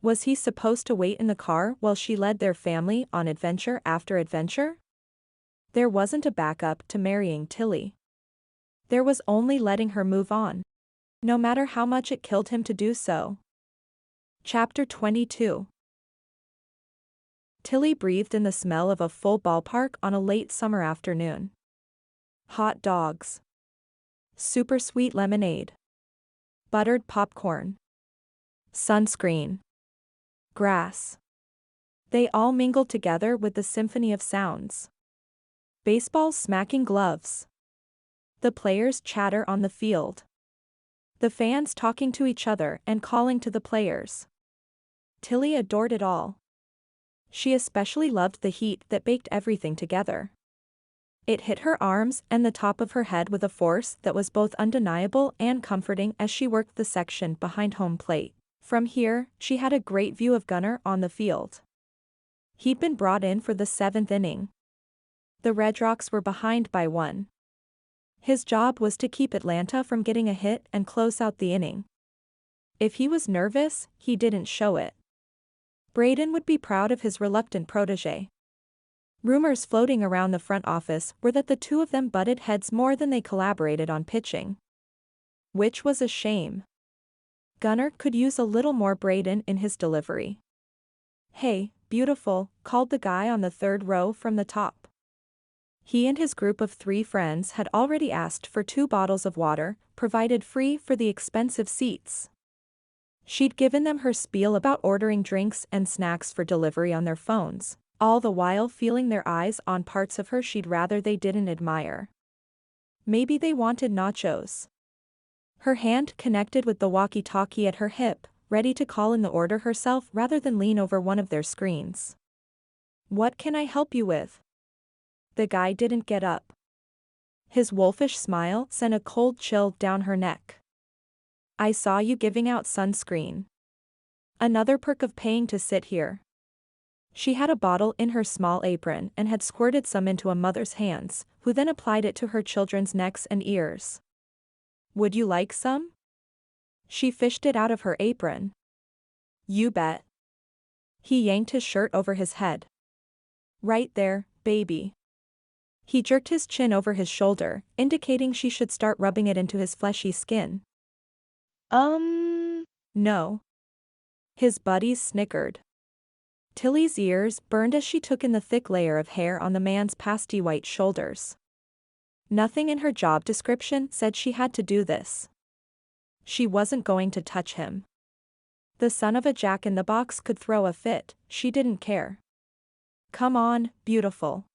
Was he supposed to wait in the car while she led their family on adventure after adventure? There wasn't a backup to marrying Tilly. There was only letting her move on, no matter how much it killed him to do so. Chapter 22. Tilly breathed in the smell of a full ballpark on a late summer afternoon. Hot dogs. Super sweet lemonade. Buttered popcorn. Sunscreen. Grass. They all mingled together with the symphony of sounds. Baseball smacking gloves. The players' chatter on the field. The fans talking to each other and calling to the players. Tilly adored it all. She especially loved the heat that baked everything together. It hit her arms and the top of her head with a force that was both undeniable and comforting as she worked the section behind home plate. From here, she had a great view of Gunnar on the field. He'd been brought in for the 7th inning. The Redrocks were behind by 1. His job was to keep Atlanta from getting a hit and close out the inning. If he was nervous, he didn't show it. Brayden would be proud of his reluctant protege. Rumors floating around the front office were that the two of them butted heads more than they collaborated on pitching. Which was a shame. Gunnar could use a little more Brayden in his delivery. Hey, beautiful, called the guy on the 3rd row from the top. He and his group of 3 friends had already asked for 2 bottles of water, provided free for the expensive seats. She'd given them her spiel about ordering drinks and snacks for delivery on their phones, all the while feeling their eyes on parts of her she'd rather they didn't admire. Maybe they wanted nachos. Her hand connected with the walkie-talkie at her hip, ready to call in the order herself rather than lean over one of their screens. What can I help you with? The guy didn't get up. His wolfish smile sent a cold chill down her neck. I saw you giving out sunscreen. Another perk of paying to sit here. She had a bottle in her small apron and had squirted some into a mother's hands, who then applied it to her children's necks and ears. Would you like some? She fished it out of her apron. You bet. He yanked his shirt over his head. Right there, baby. He jerked his chin over his shoulder, indicating she should start rubbing it into his fleshy skin. No. His buddies snickered. Tilly's ears burned as she took in the thick layer of hair on the man's pasty white shoulders. Nothing in her job description said she had to do this. She wasn't going to touch him. The son of a jack-in-the-box could throw a fit, she didn't care. Come on, beautiful.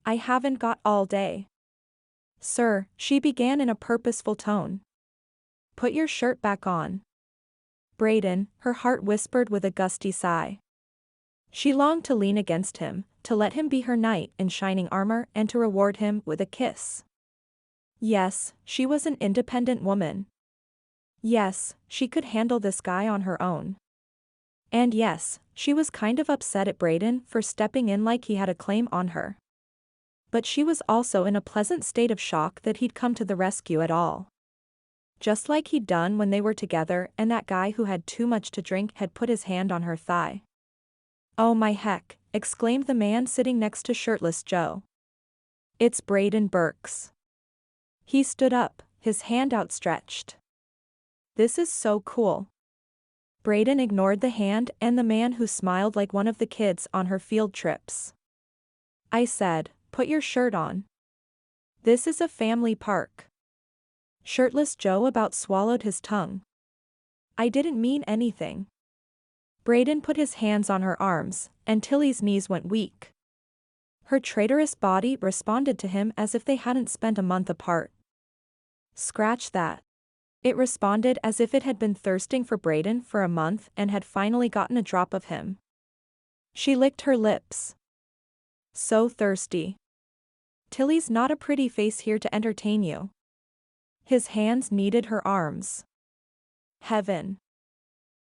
I haven't got all day. Sir, she began in a purposeful tone. Put your shirt back on. Brayden, her heart whispered with a gusty sigh. She longed to lean against him, to let him be her knight in shining armor and to reward him with a kiss. Yes, she was an independent woman. Yes, she could handle this guy on her own. And yes, she was kind of upset at Brayden for stepping in like he had a claim on her. But she was also in a pleasant state of shock that he'd come to the rescue at all. Just like he'd done when they were together and that guy who had too much to drink had put his hand on her thigh. Oh my heck, exclaimed the man sitting next to shirtless Joe. It's Brayden Birks. He stood up, his hand outstretched. This is so cool. Brayden ignored the hand and the man who smiled like one of the kids on her field trips. I said, put your shirt on. This is a family park. Shirtless Joe about swallowed his tongue. I didn't mean anything. Brayden put his hands on her arms, and Tilly's knees went weak. Her traitorous body responded to him as if they hadn't spent a month apart. Scratch that. It responded as if it had been thirsting for Brayden for a month and had finally gotten a drop of him. She licked her lips. So thirsty. Tilly's not a pretty face here to entertain you. His hands kneaded her arms. Heaven.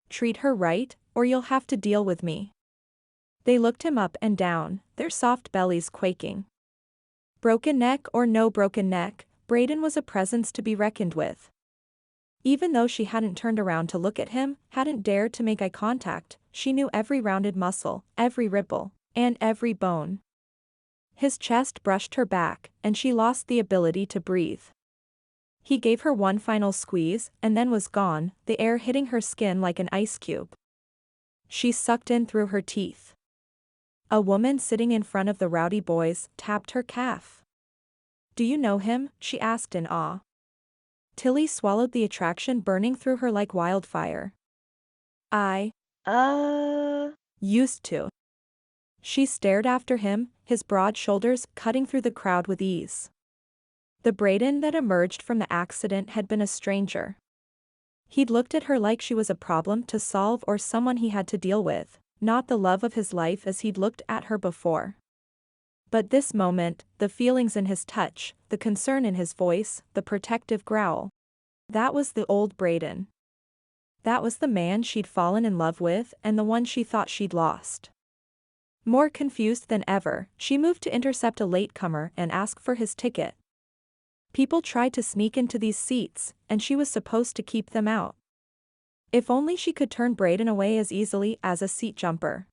Treat her right, or you'll have to deal with me. They looked him up and down, their soft bellies quaking. Broken neck or no broken neck, Brayden was a presence to be reckoned with. Even though she hadn't turned around to look at him, hadn't dared to make eye contact, she knew every rounded muscle, every ripple, and every bone. His chest brushed her back, and she lost the ability to breathe. He gave her one final squeeze, and then was gone, the air hitting her skin like an ice cube. She sucked in through her teeth. A woman sitting in front of the rowdy boys tapped her calf. Do you know him? She asked in awe. Tilly swallowed the attraction burning through her like wildfire. I used to. She stared after him, his broad shoulders cutting through the crowd with ease. The Brayden that emerged from the accident had been a stranger. He'd looked at her like she was a problem to solve or someone he had to deal with, not the love of his life as he'd looked at her before. But this moment, the feelings in his touch, the concern in his voice, the protective growl. That was the old Brayden. That was the man she'd fallen in love with and the one she thought she'd lost. More confused than ever, she moved to intercept a latecomer and ask for his ticket. People tried to sneak into these seats, and she was supposed to keep them out. If only she could turn Brayden away as easily as a seat jumper.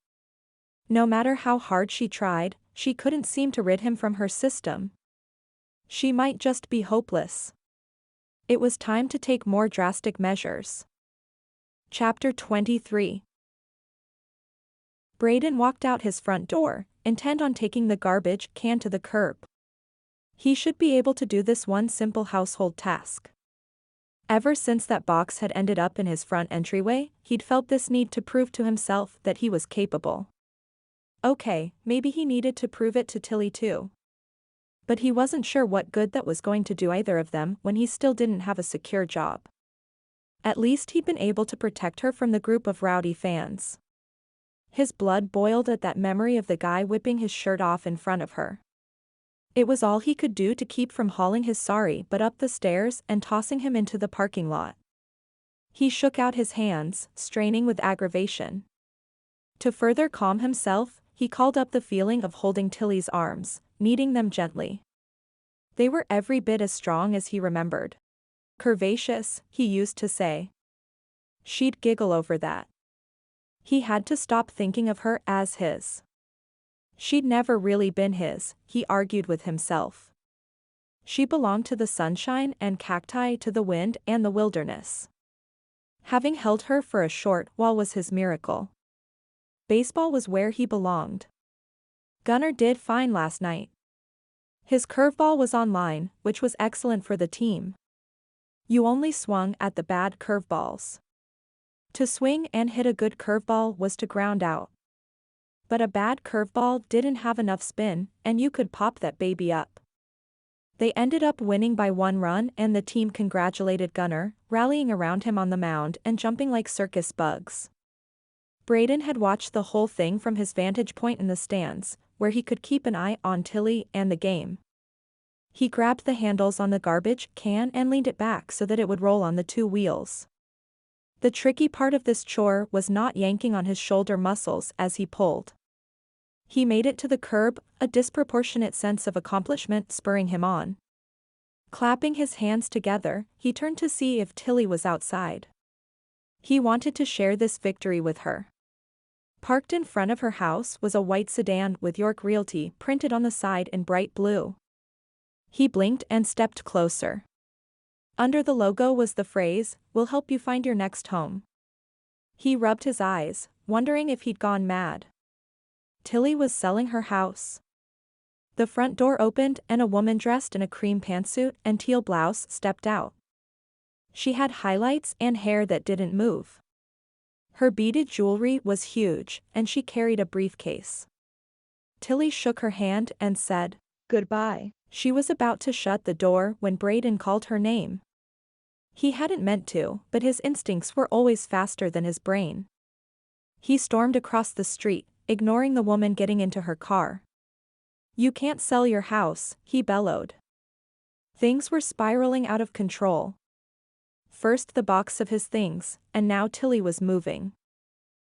No matter how hard she tried, she couldn't seem to rid him from her system. She might just be hopeless. It was time to take more drastic measures. Chapter 23. Brayden walked out his front door, intent on taking the garbage can to the curb. He should be able to do this one simple household task. Ever since that box had ended up in his front entryway, he'd felt this need to prove to himself that he was capable. Okay, maybe he needed to prove it to Tilly too. But he wasn't sure what good that was going to do either of them when he still didn't have a secure job. At least he'd been able to protect her from the group of rowdy fans. His blood boiled at that memory of the guy whipping his shirt off in front of her. It was all he could do to keep from hauling his sorry butt up the stairs and tossing him into the parking lot. He shook out his hands, straining with aggravation. To further calm himself, he called up the feeling of holding Tilly's arms, kneading them gently. They were every bit as strong as he remembered. Curvaceous, he used to say. She'd giggle over that. He had to stop thinking of her as his. She'd never really been his, he argued with himself. She belonged to the sunshine and cacti, to the wind and the wilderness. Having held her for a short while was his miracle. Baseball was where he belonged. Gunnar did fine last night. His curveball was on line, which was excellent for the team. You only swung at the bad curveballs. To swing and hit a good curveball was to ground out. But a bad curveball didn't have enough spin, and you could pop that baby up. They ended up winning by 1 run, and the team congratulated Gunnar, rallying around him on the mound and jumping like circus bugs. Brayden had watched the whole thing from his vantage point in the stands, where he could keep an eye on Tilly and the game. He grabbed the handles on the garbage can and leaned it back so that it would roll on the 2 wheels. The tricky part of this chore was not yanking on his shoulder muscles as he pulled. He made it to the curb, a disproportionate sense of accomplishment spurring him on. Clapping his hands together, he turned to see if Tilly was outside. He wanted to share this victory with her. Parked in front of her house was a white sedan with York Realty printed on the side in bright blue. He blinked and stepped closer. Under the logo was the phrase, "We'll help you find your next home." He rubbed his eyes, wondering if he'd gone mad. Tilly was selling her house. The front door opened and a woman dressed in a cream pantsuit and teal blouse stepped out. She had highlights and hair that didn't move. Her beaded jewelry was huge, and she carried a briefcase. Tilly shook her hand and said, Goodbye. She was about to shut the door when Brayden called her name. He hadn't meant to, but his instincts were always faster than his brain. He stormed across the street, ignoring the woman getting into her car. You can't sell your house, he bellowed. Things were spiraling out of control. First the box of his things, and now Tilly was moving.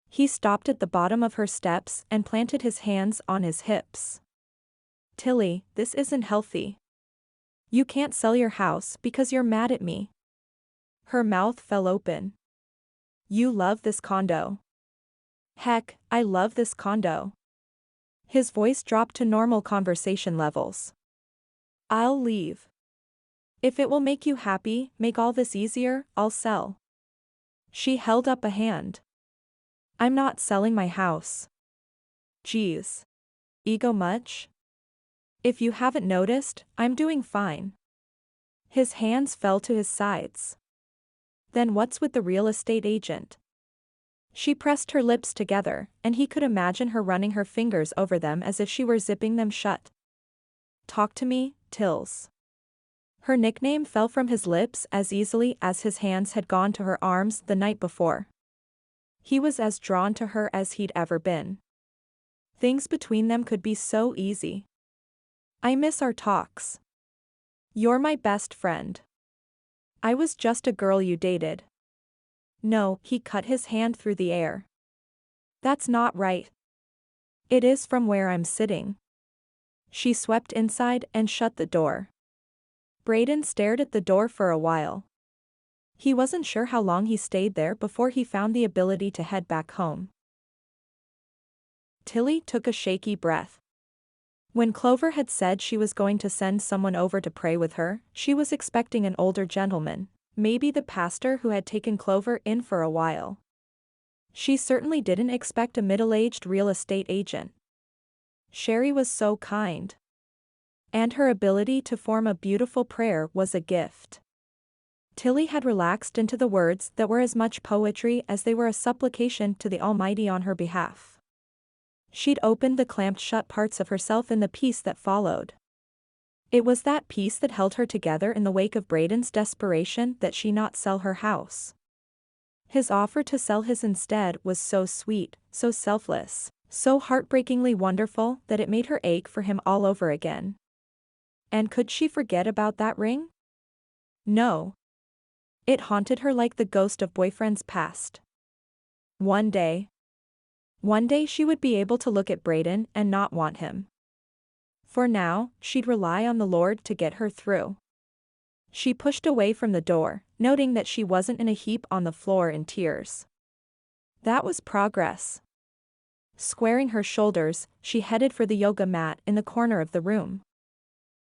He stopped at the bottom of her steps and planted his hands on his hips. Tilly, this isn't healthy. You can't sell your house because you're mad at me. Her mouth fell open. You love this condo. Heck, I love this condo. His voice dropped to normal conversation levels. I'll leave. If it will make you happy, make all this easier, I'll sell. She held up a hand. I'm not selling my house. Geez. Ego much? If you haven't noticed, I'm doing fine. His hands fell to his sides. Then what's with the real estate agent? She pressed her lips together, and he could imagine her running her fingers over them as if she were zipping them shut. Talk to me, Tills. Her nickname fell from his lips as easily as his hands had gone to her arms the night before. He was as drawn to her as he'd ever been. Things between them could be so easy. I miss our talks. You're my best friend. I was just a girl you dated. No, he cut his hand through the air. That's not right. It is from where I'm sitting. She swept inside and shut the door. Brayden stared at the door for a while. He wasn't sure how long he stayed there before he found the ability to head back home. Tilly took a shaky breath. When Clover had said she was going to send someone over to pray with her, she was expecting an older gentleman, maybe the pastor who had taken Clover in for a while. She certainly didn't expect a middle-aged real estate agent. Sherry was so kind. And her ability to form a beautiful prayer was a gift. Tilly had relaxed into the words that were as much poetry as they were a supplication to the Almighty on her behalf. She'd opened the clamped shut parts of herself in the peace that followed. It was that peace that held her together in the wake of Brayden's desperation that she not sell her house. His offer to sell his instead was so sweet, so selfless, so heartbreakingly wonderful that it made her ache for him all over again. And could she forget about that ring? No. It haunted her like the ghost of boyfriends past. One day she would be able to look at Brayden and not want him. For now, she'd rely on the Lord to get her through. She pushed away from the door, noting that she wasn't in a heap on the floor in tears. That was progress. Squaring her shoulders, she headed for the yoga mat in the corner of the room.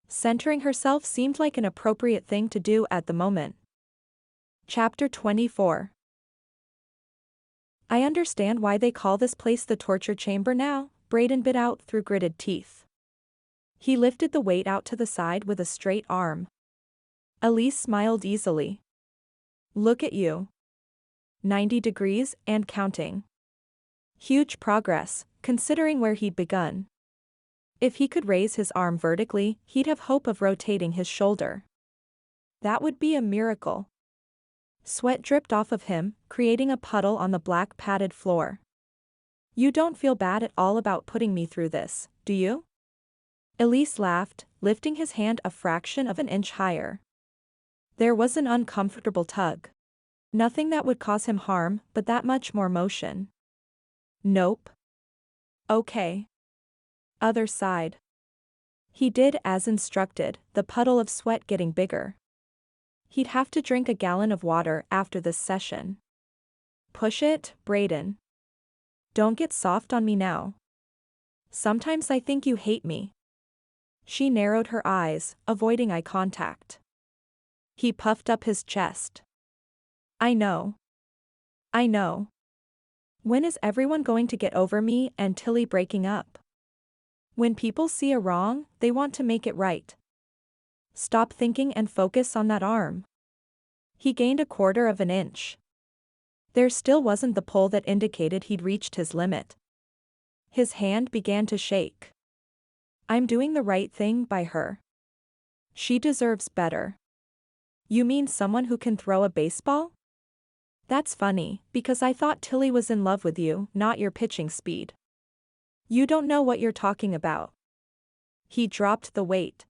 Centering herself seemed like an appropriate thing to do at the moment. Chapter 24. I understand why they call this place the torture chamber now, Brayden bit out through gritted teeth. He lifted the weight out to the side with a straight arm. Elise smiled easily. Look at you. 90 degrees and counting. Huge progress, considering where he'd begun. If he could raise his arm vertically, he'd have hope of rotating his shoulder. That would be a miracle. Sweat dripped off of him, creating a puddle on the black padded floor. You don't feel bad at all about putting me through this, do you? Elise laughed, lifting his hand a fraction of an inch higher. There was an uncomfortable tug. Nothing that would cause him harm, but that much more motion. Nope. Okay. Other side. He did as instructed, the puddle of sweat getting bigger. He'd have to drink a gallon of water after this session. Push it, Brayden. Don't get soft on me now. Sometimes I think you hate me. She narrowed her eyes, avoiding eye contact. He puffed up his chest. I know. I know. When is everyone going to get over me and Tilly breaking up? When people see a wrong, they want to make it right. Stop thinking and focus on that arm. He gained a quarter of an inch. There still wasn't the pull that indicated he'd reached his limit. His hand began to shake. I'm doing the right thing by her. She deserves better. You mean someone who can throw a baseball? That's funny, because I thought Tilly was in love with you, not your pitching speed. You don't know what you're talking about. He dropped the weight.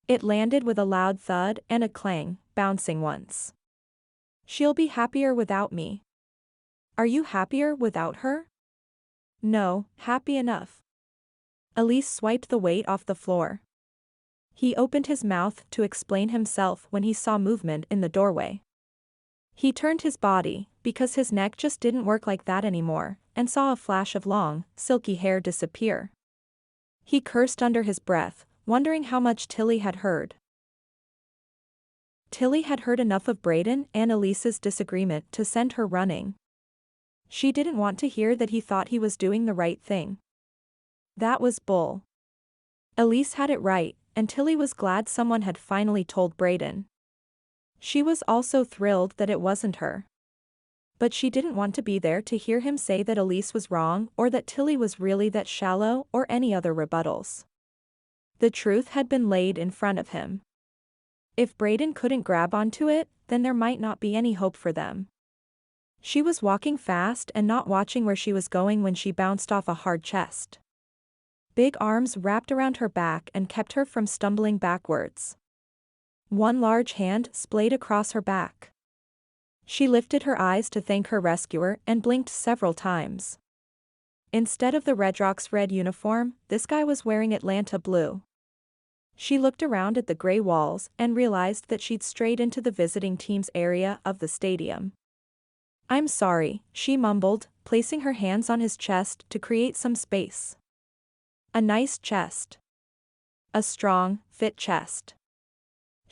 It landed with a loud thud and a clang, bouncing once. She'll be happier without me. Are you happier without her? No, happy enough. Elise swiped the weight off the floor. He opened his mouth to explain himself when he saw movement in the doorway. He turned his body, because his neck just didn't work like that anymore, and saw a flash of long, silky hair disappear. He cursed under his breath, wondering how much Tilly had heard. Tilly had heard enough of Brayden and Elise's disagreement to send her running. She didn't want to hear that he thought he was doing the right thing. That was bull. Elise had it right, and Tilly was glad someone had finally told Brayden. She was also thrilled that it wasn't her. But she didn't want to be there to hear him say that Elise was wrong or that Tilly was really that shallow or any other rebuttals. The truth had been laid in front of him. If Brayden couldn't grab onto it, then there might not be any hope for them. She was walking fast and not watching where she was going when she bounced off a hard chest. Big arms wrapped around her back and kept her from stumbling backwards. One large hand splayed across her back. She lifted her eyes to thank her rescuer and blinked several times. Instead of the Redrocks red uniform, this guy was wearing Atlanta blue. She looked around at the gray walls and realized that she'd strayed into the visiting team's area of the stadium. I'm sorry, she mumbled, placing her hands on his chest to create some space. A nice chest. A strong, fit chest.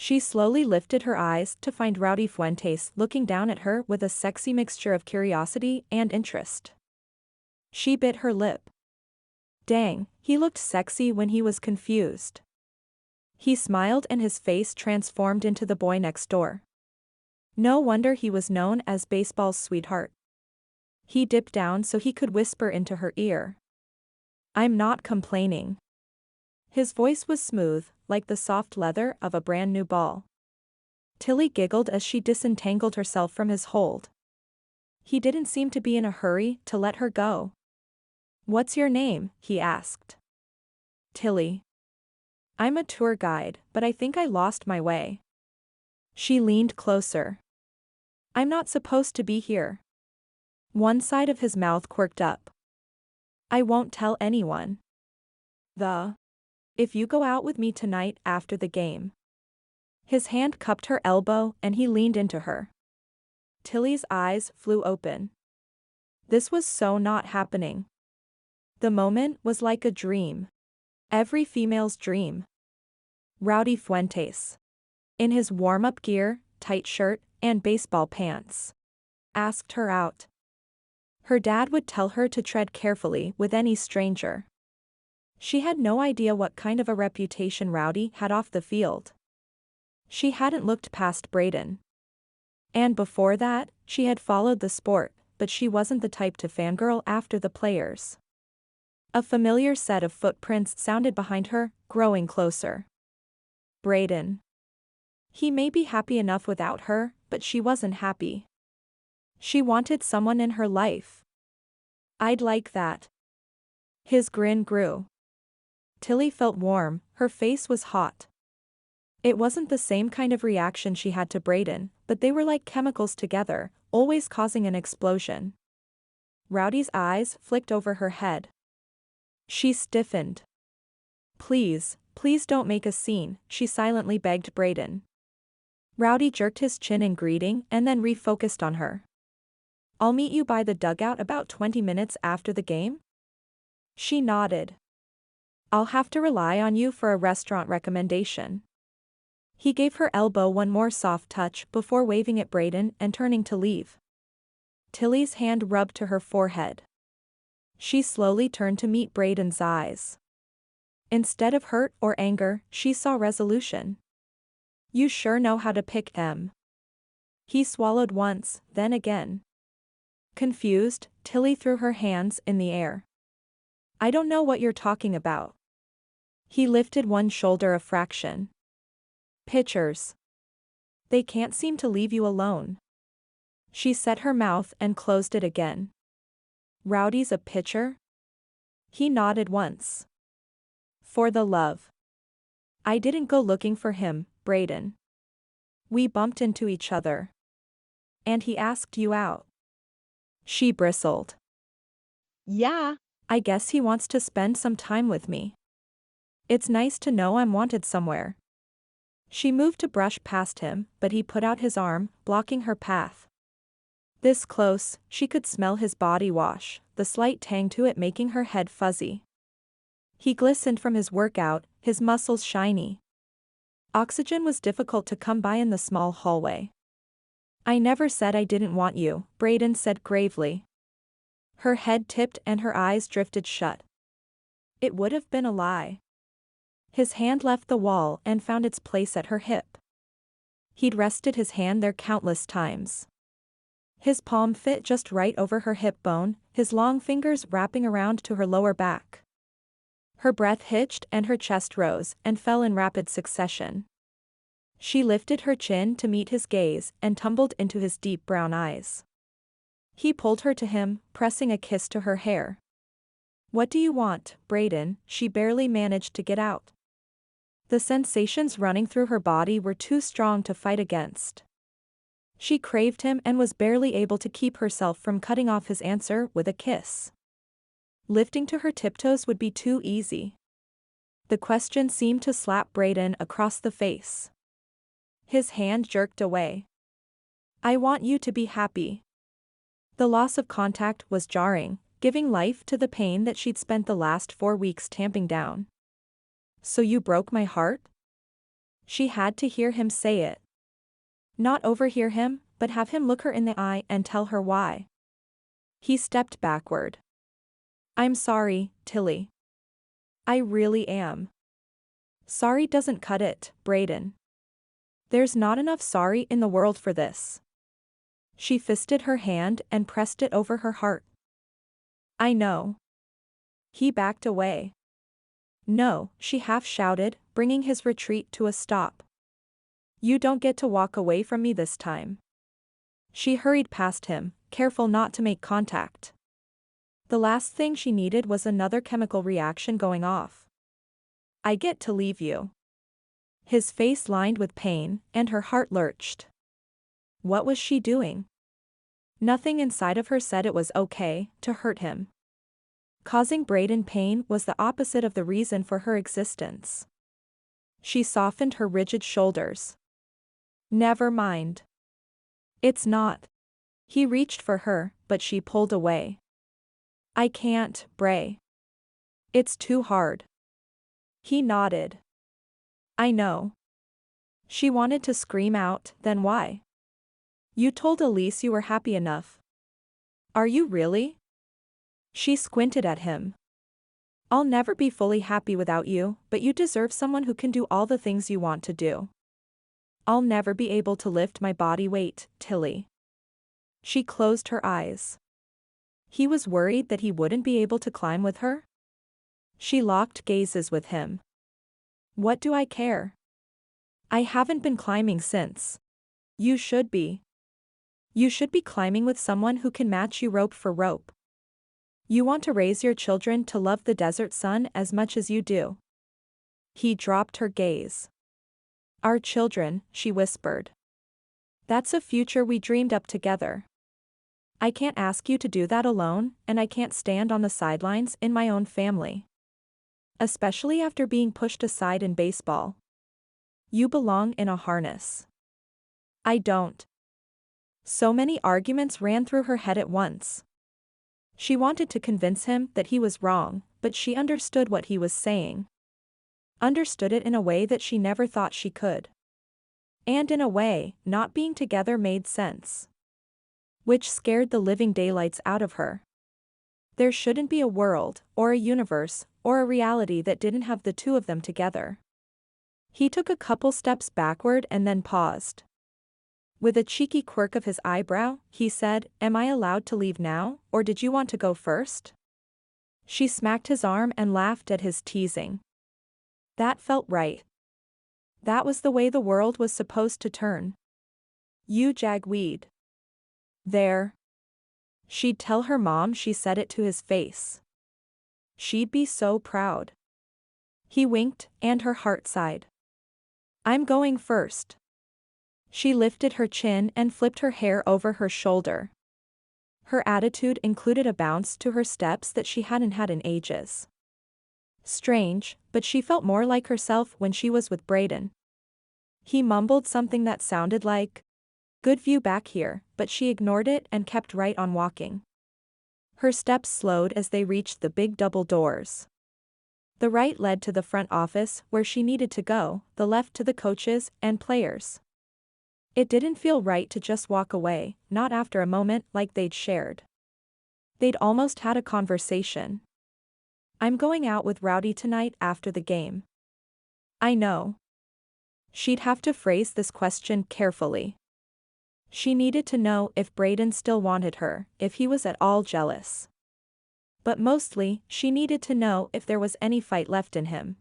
She slowly lifted her eyes to find Rowdy Fuentes looking down at her with a sexy mixture of curiosity and interest. She bit her lip. Dang, he looked sexy when he was confused. He smiled and his face transformed into the boy next door. No wonder he was known as baseball's sweetheart. He dipped down so he could whisper into her ear. I'm not complaining. His voice was smooth, like the soft leather of a brand new ball. Tilly giggled as she disentangled herself from his hold. He didn't seem to be in a hurry to let her go. What's your name? He asked. Tilly. I'm a tour guide, but I think I lost my way. She leaned closer. I'm not supposed to be here. One side of his mouth quirked up. I won't tell anyone. If you go out with me tonight after the game. His hand cupped her elbow and he leaned into her. Tilly's eyes flew open. This was so not happening. The moment was like a dream. Every female's dream. Rowdy Fuentes. In his warm-up gear, tight shirt, and baseball pants. Asked her out. Her dad would tell her to tread carefully with any stranger. She had no idea what kind of a reputation Rowdy had off the field. She hadn't looked past Brayden. And before that, she had followed the sport, but she wasn't the type to fangirl after the players. A familiar set of footprints sounded behind her, growing closer. Brayden. He may be happy enough without her, but she wasn't happy. She wanted someone in her life. I'd like that. His grin grew. Tilly felt warm, her face was hot. It wasn't the same kind of reaction she had to Brayden, but they were like chemicals together, always causing an explosion. Rowdy's eyes flicked over her head. She stiffened. Please don't make a scene, she silently begged Brayden. Rowdy jerked his chin in greeting and then refocused on her. I'll meet you by the dugout about 20 minutes after the game? She nodded. I'll have to rely on you for a restaurant recommendation. He gave her elbow one more soft touch before waving at Brayden and turning to leave. Tilly's hand rubbed to her forehead. She slowly turned to meet Brayden's eyes. Instead of hurt or anger, she saw resolution. You sure know how to pick them. He swallowed once, then again. Confused, Tilly threw her hands in the air. I don't know what you're talking about. He lifted one shoulder a fraction. Pitchers. They can't seem to leave you alone. She set her mouth and closed it again. Rowdy's a pitcher? He nodded once. For the love. I didn't go looking for him, Brayden. We bumped into each other. And he asked you out. She bristled. Yeah. I guess he wants to spend some time with me. It's nice to know I'm wanted somewhere. She moved to brush past him, but he put out his arm, blocking her path. This close, she could smell his body wash, the slight tang to it making her head fuzzy. He glistened from his workout, his muscles shiny. Oxygen was difficult to come by in the small hallway. I never said I didn't want you, Brayden said gravely. Her head tipped and her eyes drifted shut. It would have been a lie. His hand left the wall and found its place at her hip. He'd rested his hand there countless times. His palm fit just right over her hip bone, his long fingers wrapping around to her lower back. Her breath hitched and her chest rose and fell in rapid succession. She lifted her chin to meet his gaze and tumbled into his deep brown eyes. He pulled her to him, pressing a kiss to her hair. What do you want, Brayden? She barely managed to get out. The sensations running through her body were too strong to fight against. She craved him and was barely able to keep herself from cutting off his answer with a kiss. Lifting to her tiptoes would be too easy. The question seemed to slap Brayden across the face. His hand jerked away. I want you to be happy. The loss of contact was jarring, giving life to the pain that she'd spent the last 4 weeks tamping down. So you broke my heart? She had to hear him say it. Not overhear him, but have him look her in the eye and tell her why. He stepped backward. I'm sorry, Tilly. I really am. Sorry doesn't cut it, Brayden. There's not enough sorry in the world for this. She fisted her hand and pressed it over her heart. I know. He backed away. No, she half shouted, bringing his retreat to a stop. You don't get to walk away from me this time. She hurried past him, careful not to make contact. The last thing she needed was another chemical reaction going off. I get to leave you. His face lined with pain, and her heart lurched. What was she doing? Nothing inside of her said it was okay to hurt him. Causing Brayden pain was the opposite of the reason for her existence. She softened her rigid shoulders. Never mind. It's not. He reached for her, but she pulled away. I can't, Bray. It's too hard. He nodded. I know. She wanted to scream out, then why? You told Elise you were happy enough. Are you really? She squinted at him. I'll never be fully happy without you, but you deserve someone who can do all the things you want to do. I'll never be able to lift my body weight, Tilly. She closed her eyes. He was worried that he wouldn't be able to climb with her? She locked gazes with him. What do I care? I haven't been climbing since. You should be. You should be climbing with someone who can match you rope for rope. You want to raise your children to love the desert sun as much as you do. He dropped her gaze. Our children, she whispered. That's a future we dreamed up together. I can't ask you to do that alone, and I can't stand on the sidelines in my own family. Especially after being pushed aside in baseball. You belong in a harness. I don't. So many arguments ran through her head at once. She wanted to convince him that he was wrong, but she understood what he was saying. Understood it in a way that she never thought she could. And in a way, not being together made sense. Which scared the living daylights out of her. There shouldn't be a world, or a universe, or a reality that didn't have the two of them together. He took a couple steps backward and then paused. With a cheeky quirk of his eyebrow, he said, Am I allowed to leave now, or did you want to go first? She smacked his arm and laughed at his teasing. That felt right. That was the way the world was supposed to turn. You jagweed. There. She'd tell her mom she said it to his face. She'd be so proud. He winked, and her heart sighed. I'm going first. She lifted her chin and flipped her hair over her shoulder. Her attitude included a bounce to her steps that she hadn't had in ages. Strange, but she felt more like herself when she was with Brayden. He mumbled something that sounded like, Good view back here, but she ignored it and kept right on walking. Her steps slowed as they reached the big double doors. The right led to the front office where she needed to go, the left to the coaches and players. It didn't feel right to just walk away, not after a moment like they'd shared. They'd almost had a conversation. I'm going out with Rowdy tonight after the game. I know. She'd have to phrase this question carefully. She needed to know if Brayden still wanted her, if he was at all jealous. But mostly, she needed to know if there was any fight left in him.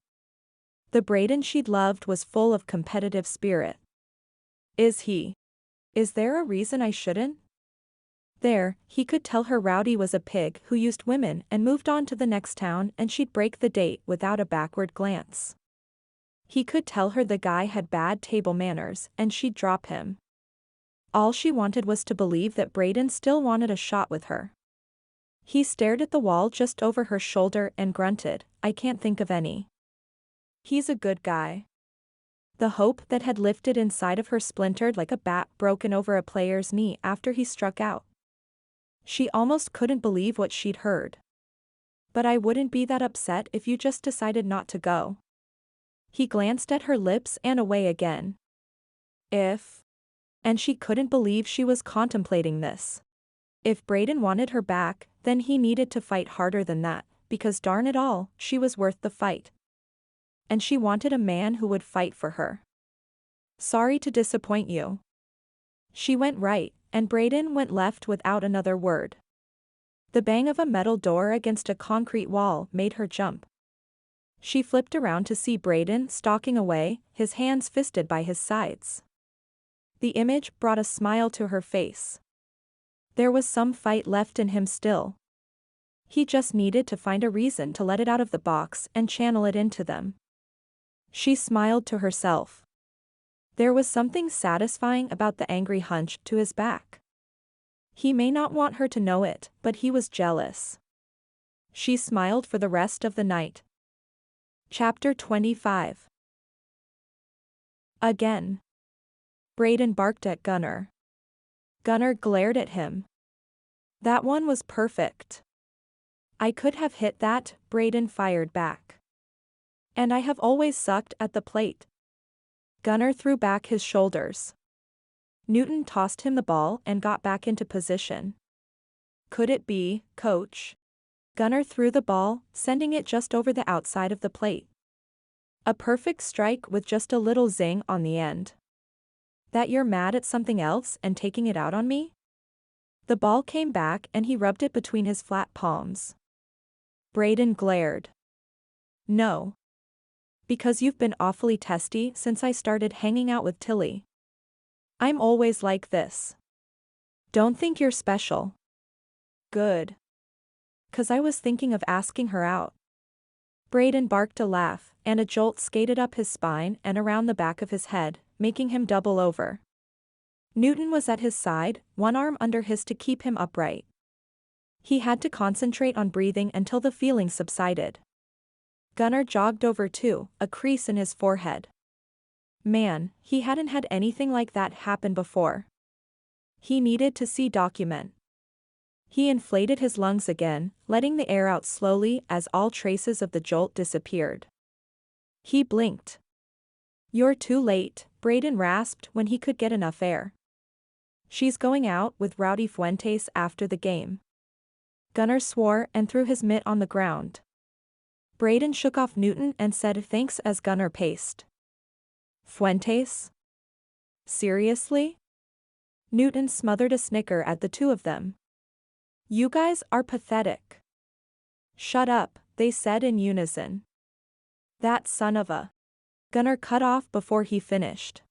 The Brayden she'd loved was full of competitive spirit. Is he? Is there a reason I shouldn't? There, he could tell her Rowdy was a pig who used women and moved on to the next town and she'd break the date without a backward glance. He could tell her the guy had bad table manners and she'd drop him. All she wanted was to believe that Brayden still wanted a shot with her. He stared at the wall just over her shoulder and grunted, I can't think of any. He's a good guy. The hope that had lifted inside of her splintered like a bat broken over a player's knee after he struck out. She almost couldn't believe what she'd heard. But I wouldn't be that upset if you just decided not to go. He glanced at her lips and away again. If. And she couldn't believe she was contemplating this. If Brayden wanted her back, then he needed to fight harder than that, because darn it all, she was worth the fight. And she wanted a man who would fight for her. Sorry to disappoint you. She went right, and Brayden went left without another word. The bang of a metal door against a concrete wall made her jump. She flipped around to see Brayden stalking away, his hands fisted by his sides. The image brought a smile to her face. There was some fight left in him still. He just needed to find a reason to let it out of the box and channel it into them. She smiled to herself. There was something satisfying about the angry hunch to his back. He may not want her to know it, but he was jealous. She smiled for the rest of the night. Chapter 25. Again. Brayden barked at Gunnar. Gunnar glared at him. That one was perfect. I could have hit that, Brayden fired back. And I have always sucked at the plate. Gunnar threw back his shoulders. Newton tossed him the ball and got back into position. Could it be, coach? Gunnar threw the ball, sending it just over the outside of the plate. A perfect strike with just a little zing on the end. That you're mad at something else and taking it out on me? The ball came back and he rubbed it between his flat palms. Brayden glared. No. Because you've been awfully testy since I started hanging out with Tilly. I'm always like this. Don't think you're special. Good. 'Cause I was thinking of asking her out. Brayden barked a laugh, and a jolt skated up his spine and around the back of his head, making him double over. Newton was at his side, one arm under his to keep him upright. He had to concentrate on breathing until the feeling subsided. Gunnar jogged over too, a crease in his forehead. Man, he hadn't had anything like that happen before. He needed to see document. He inflated his lungs again, letting the air out slowly as all traces of the jolt disappeared. He blinked. You're too late, Brayden rasped when he could get enough air. She's going out with Rowdy Fuentes after the game. Gunnar swore and threw his mitt on the ground. Brayden shook off Newton and said thanks as Gunnar paced. Fuentes? Seriously? Newton smothered a snicker at the two of them. You guys are pathetic. Shut up, they said in unison. That son of a. Gunnar cut off before he finished.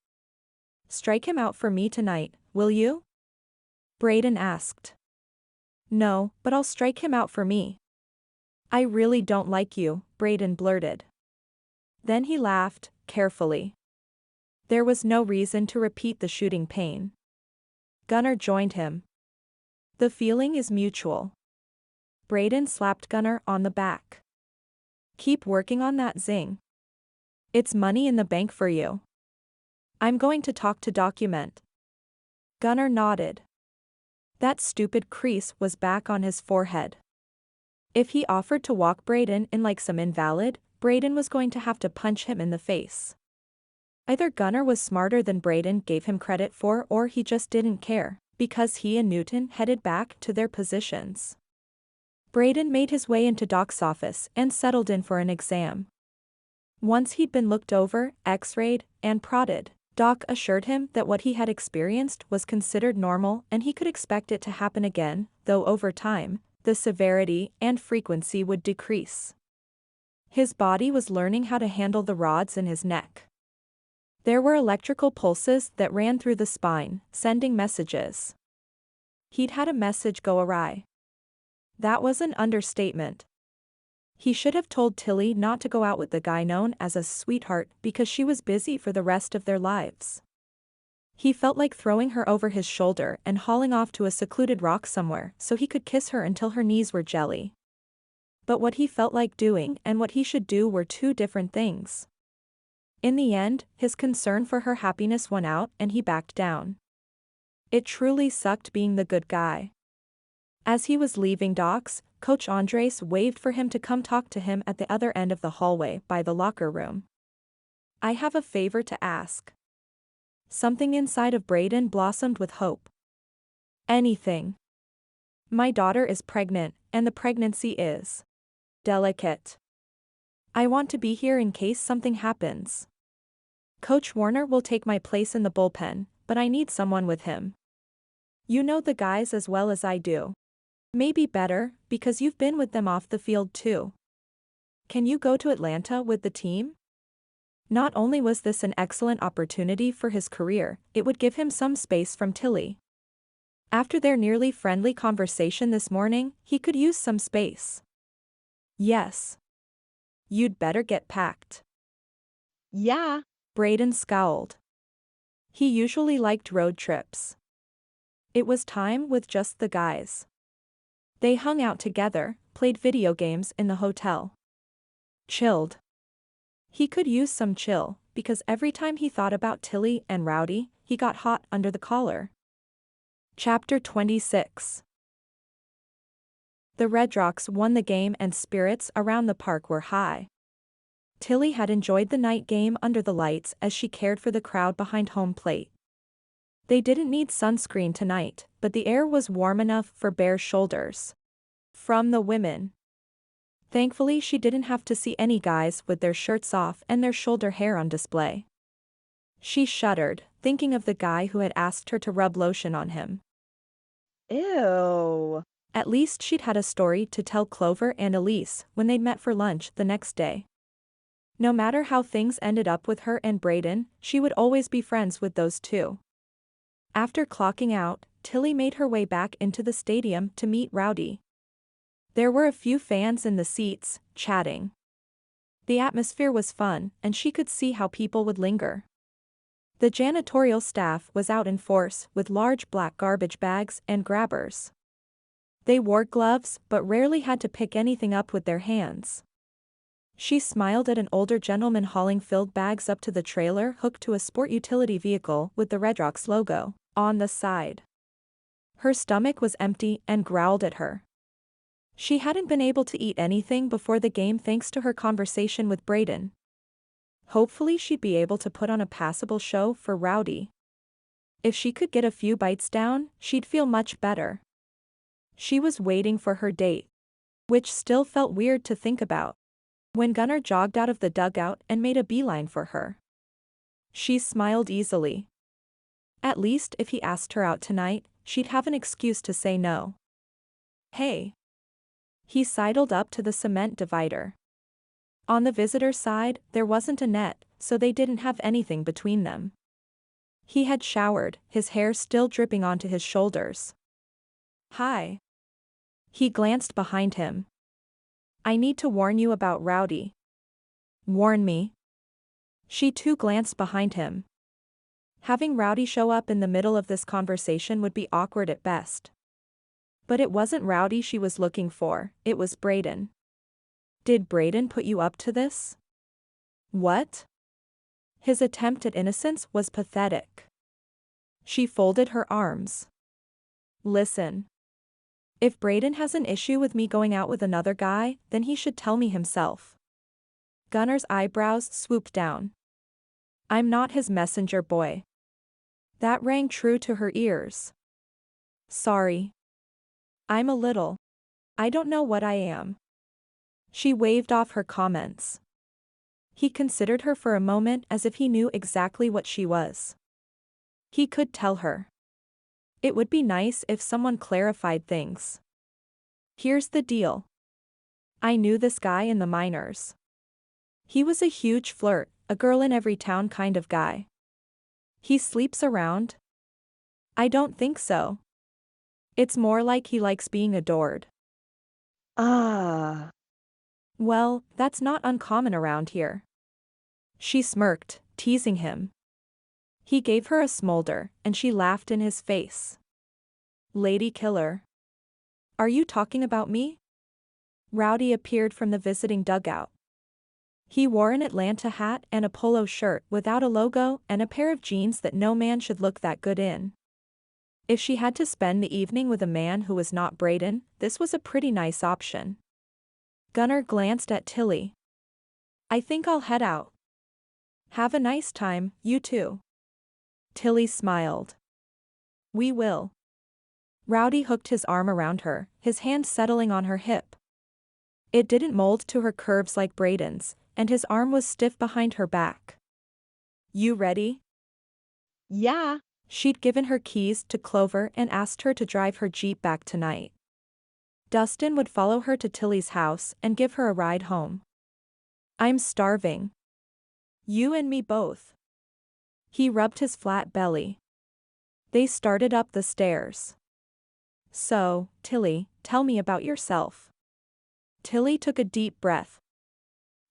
Strike him out for me tonight, will you? Brayden asked. No, but I'll strike him out for me. I really don't like you, Brayden blurted. Then he laughed, carefully. There was no reason to repeat the shooting pain. Gunnar joined him. The feeling is mutual. Brayden slapped Gunnar on the back. Keep working on that zing. It's money in the bank for you. I'm going to talk to document. Gunnar nodded. That stupid crease was back on his forehead. If he offered to walk Brayden in like some invalid, Brayden was going to have to punch him in the face. Either Gunnar was smarter than Brayden gave him credit for, or he just didn't care, because he and Newton headed back to their positions. Brayden made his way into Doc's office and settled in for an exam. Once he'd been looked over, x-rayed, and prodded, Doc assured him that what he had experienced was considered normal and he could expect it to happen again, though over time, the severity and frequency would decrease. His body was learning how to handle the rods in his neck. There were electrical pulses that ran through the spine, sending messages. He'd had a message go awry. That was an understatement. He should have told Tilly not to go out with the guy known as a sweetheart because she was busy for the rest of their lives. He felt like throwing her over his shoulder and hauling off to a secluded rock somewhere so he could kiss her until her knees were jelly. But what he felt like doing and what he should do were two different things. In the end, his concern for her happiness won out and he backed down. It truly sucked being the good guy. As he was leaving Doc's, Coach Andres waved for him to come talk to him at the other end of the hallway by the locker room. I have a favor to ask. Something inside of Brayden blossomed with hope. Anything. My daughter is pregnant, and the pregnancy is delicate. I want to be here in case something happens. Coach Warner will take my place in the bullpen, but I need someone with him. You know the guys as well as I do. Maybe better, because you've been with them off the field too. Can you go to Atlanta with the team? Not only was this an excellent opportunity for his career, it would give him some space from Tilly. After their nearly friendly conversation this morning, he could use some space. Yes. You'd better get packed. Yeah. Brayden scowled. He usually liked road trips. It was time with just the guys. They hung out together, played video games in the hotel. Chilled. He could use some chill, because every time he thought about Tilly and Rowdy, he got hot under the collar. Chapter 26. The Redrocks won the game and spirits around the park were high. Tilly had enjoyed the night game under the lights as she cared for the crowd behind home plate. They didn't need sunscreen tonight, but the air was warm enough for bare shoulders. From the women. Thankfully she didn't have to see any guys with their shirts off and their shoulder hair on display. She shuddered, thinking of the guy who had asked her to rub lotion on him. Ew. At least she'd had a story to tell Clover and Elise when they'd met for lunch the next day. No matter how things ended up with her and Brayden, she would always be friends with those two. After clocking out, Tilly made her way back into the stadium to meet Rowdy. There were a few fans in the seats, chatting. The atmosphere was fun, and she could see how people would linger. The janitorial staff was out in force with large black garbage bags and grabbers. They wore gloves but rarely had to pick anything up with their hands. She smiled at an older gentleman hauling filled bags up to the trailer hooked to a sport utility vehicle with the Redrocks logo on the side. Her stomach was empty and growled at her. She hadn't been able to eat anything before the game thanks to her conversation with Brayden. Hopefully she'd be able to put on a passable show for Rowdy. If she could get a few bites down, she'd feel much better. She was waiting for her date, which still felt weird to think about, when Gunnar jogged out of the dugout and made a beeline for her. She smiled easily. At least if he asked her out tonight, she'd have an excuse to say no. Hey. He sidled up to the cement divider. On the visitor side, there wasn't a net, so they didn't have anything between them. He had showered, his hair still dripping onto his shoulders. Hi. He glanced behind him. I need to warn you about Rowdy. Warn me? She too glanced behind him. Having Rowdy show up in the middle of this conversation would be awkward at best. But it wasn't Rowdy she was looking for, it was Brayden. Did Brayden put you up to this? What? His attempt at innocence was pathetic. She folded her arms. Listen. If Brayden has an issue with me going out with another guy, then he should tell me himself. Gunnar's eyebrows swooped down. I'm not his messenger boy. That rang true to her ears. Sorry. I'm a little. I don't know what I am. She waved off her comments. He considered her for a moment as if he knew exactly what she was. He could tell her. It would be nice if someone clarified things. Here's the deal. I knew this guy in the minors. He was a huge flirt, a girl in every town kind of guy. He sleeps around? I don't think so. It's more like he likes being adored. Ah. Well, that's not uncommon around here. She smirked, teasing him. He gave her a smolder, and she laughed in his face. Lady Killer. Are you talking about me? Rowdy appeared from the visiting dugout. He wore an Atlanta hat and a polo shirt without a logo and a pair of jeans that no man should look that good in. If she had to spend the evening with a man who was not Brayden, this was a pretty nice option. Gunnar glanced at Tilly. I think I'll head out. Have a nice time, you too. Tilly smiled. We will. Rowdy hooked his arm around her, his hand settling on her hip. It didn't mold to her curves like Brayden's, and his arm was stiff behind her back. You ready? Yeah. She'd given her keys to Clover and asked her to drive her Jeep back tonight. Dustin would follow her to Tilly's house and give her a ride home. I'm starving. You and me both. He rubbed his flat belly. They started up the stairs. So, Tilly, tell me about yourself. Tilly took a deep breath.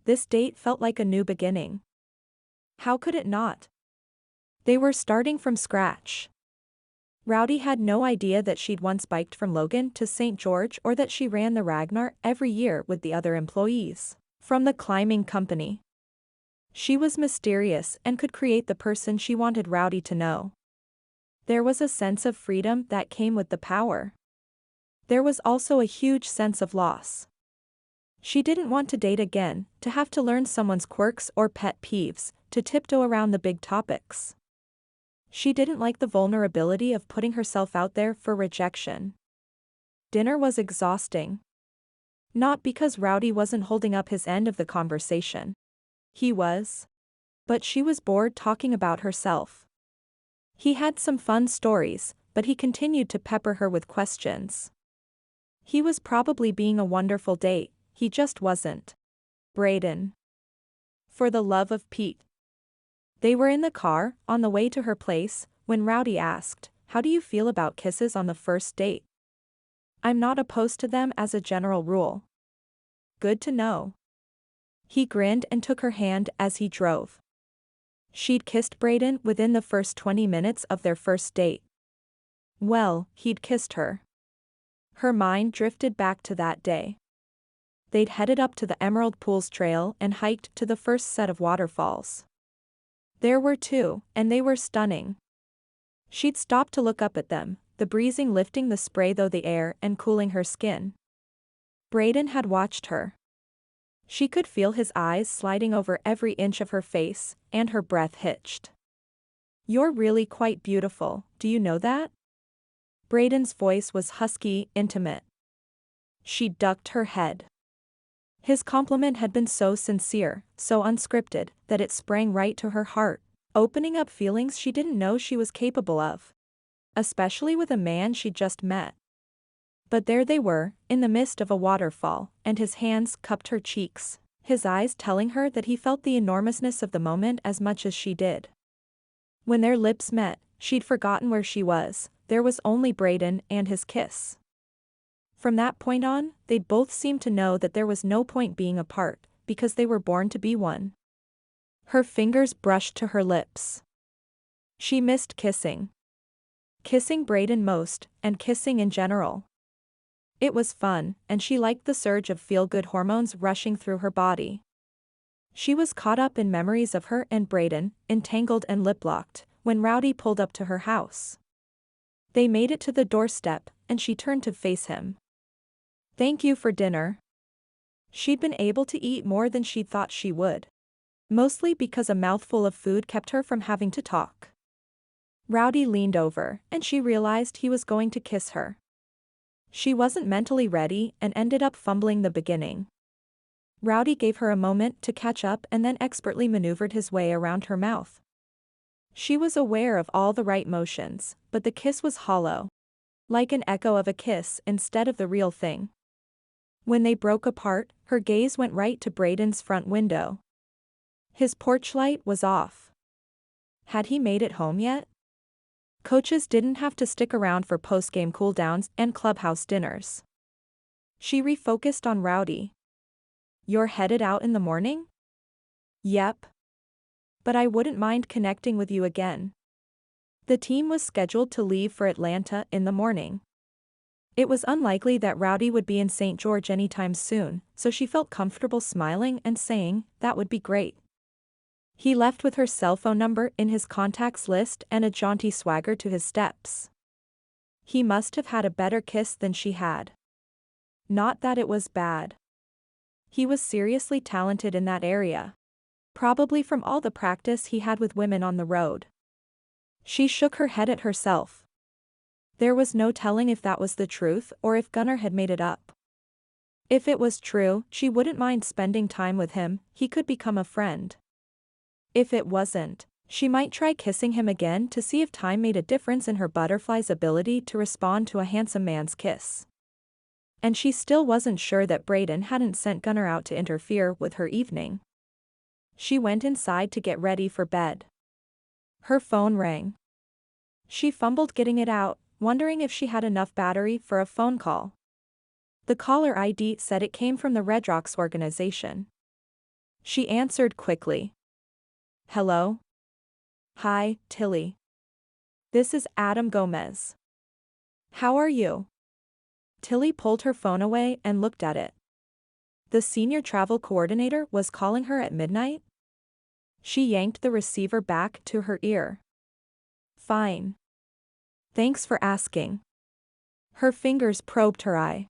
This date felt like a new beginning. How could it not? They were starting from scratch. Rowdy had no idea that she'd once biked from Logan to St. George or that she ran the Ragnar every year with the other employees from the climbing company. She was mysterious and could create the person she wanted Rowdy to know. There was a sense of freedom that came with the power. There was also a huge sense of loss. She didn't want to date again, to have to learn someone's quirks or pet peeves, to tiptoe around the big topics. She didn't like the vulnerability of putting herself out there for rejection. Dinner was exhausting. Not because Rowdy wasn't holding up his end of the conversation. He was. But she was bored talking about herself. He had some fun stories, but he continued to pepper her with questions. He was probably being a wonderful date, he just wasn't. Brayden. For the love of Pete. They were in the car, on the way to her place, when Rowdy asked, "How do you feel about kisses on the first date?" "I'm not opposed to them as a general rule." "Good to know." He grinned and took her hand as he drove. She'd kissed Brayden within the first 20 minutes of their first date. Well, he'd kissed her. Her mind drifted back to that day. They'd headed up to the Emerald Pools Trail and hiked to the first set of waterfalls. There were two, and they were stunning. She'd stopped to look up at them, the breezing lifting the spray through the air and cooling her skin. Brayden had watched her. She could feel his eyes sliding over every inch of her face, and her breath hitched. "You're really quite beautiful, do you know that?" Brayden's voice was husky, intimate. She ducked her head. His compliment had been so sincere, so unscripted, that it sprang right to her heart, opening up feelings she didn't know she was capable of. Especially with a man she'd just met. But there they were, in the midst of a waterfall, and his hands cupped her cheeks, his eyes telling her that he felt the enormousness of the moment as much as she did. When their lips met, she'd forgotten where she was, there was only Brayden and his kiss. From that point on, they'd both seemed to know that there was no point being apart, because they were born to be one. Her fingers brushed to her lips. She missed kissing. Kissing Brayden most, and kissing in general. It was fun, and she liked the surge of feel-good hormones rushing through her body. She was caught up in memories of her and Brayden, entangled and lip-locked, when Rowdy pulled up to her house. They made it to the doorstep, and she turned to face him. "Thank you for dinner." She'd been able to eat more than she'd thought she would. Mostly because a mouthful of food kept her from having to talk. Rowdy leaned over, and she realized he was going to kiss her. She wasn't mentally ready and ended up fumbling the beginning. Rowdy gave her a moment to catch up and then expertly maneuvered his way around her mouth. She was aware of all the right motions, but the kiss was hollow. Like an echo of a kiss instead of the real thing. When they broke apart, her gaze went right to Brayden's front window. His porch light was off. Had he made it home yet? Coaches didn't have to stick around for post-game cooldowns and clubhouse dinners. She refocused on Rowdy. "You're headed out in the morning?" "Yep. But I wouldn't mind connecting with you again." The team was scheduled to leave for Atlanta in the morning. It was unlikely that Rowdy would be in St. George anytime soon, so she felt comfortable smiling and saying, "That would be great." He left with her cell phone number in his contacts list and a jaunty swagger to his steps. He must have had a better kiss than she had. Not that it was bad. He was seriously talented in that area. Probably from all the practice he had with women on the road. She shook her head at herself. There was no telling if that was the truth or if Gunnar had made it up. If it was true, she wouldn't mind spending time with him, he could become a friend. If it wasn't, she might try kissing him again to see if time made a difference in her butterfly's ability to respond to a handsome man's kiss. And she still wasn't sure that Brayden hadn't sent Gunnar out to interfere with her evening. She went inside to get ready for bed. Her phone rang. She fumbled getting it out, wondering if she had enough battery for a phone call. The caller ID said it came from the Redrocks organization. She answered quickly. Hello? Hi, Tilly. This is Adam Gomez. How are you? Tilly pulled her phone away and looked at it. The senior travel coordinator was calling her at midnight? She yanked the receiver back to her ear. Fine. Thanks for asking. Her fingers probed her eye.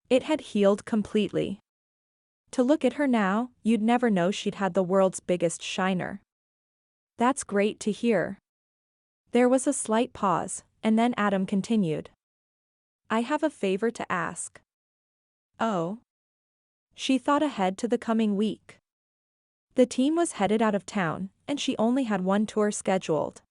It had healed completely. To look at her now, you'd never know she'd had the world's biggest shiner. That's great to hear. There was a slight pause, and then Adam continued. I have a favor to ask. Oh? She thought ahead to the coming week. The team was headed out of town, and she only had one tour scheduled.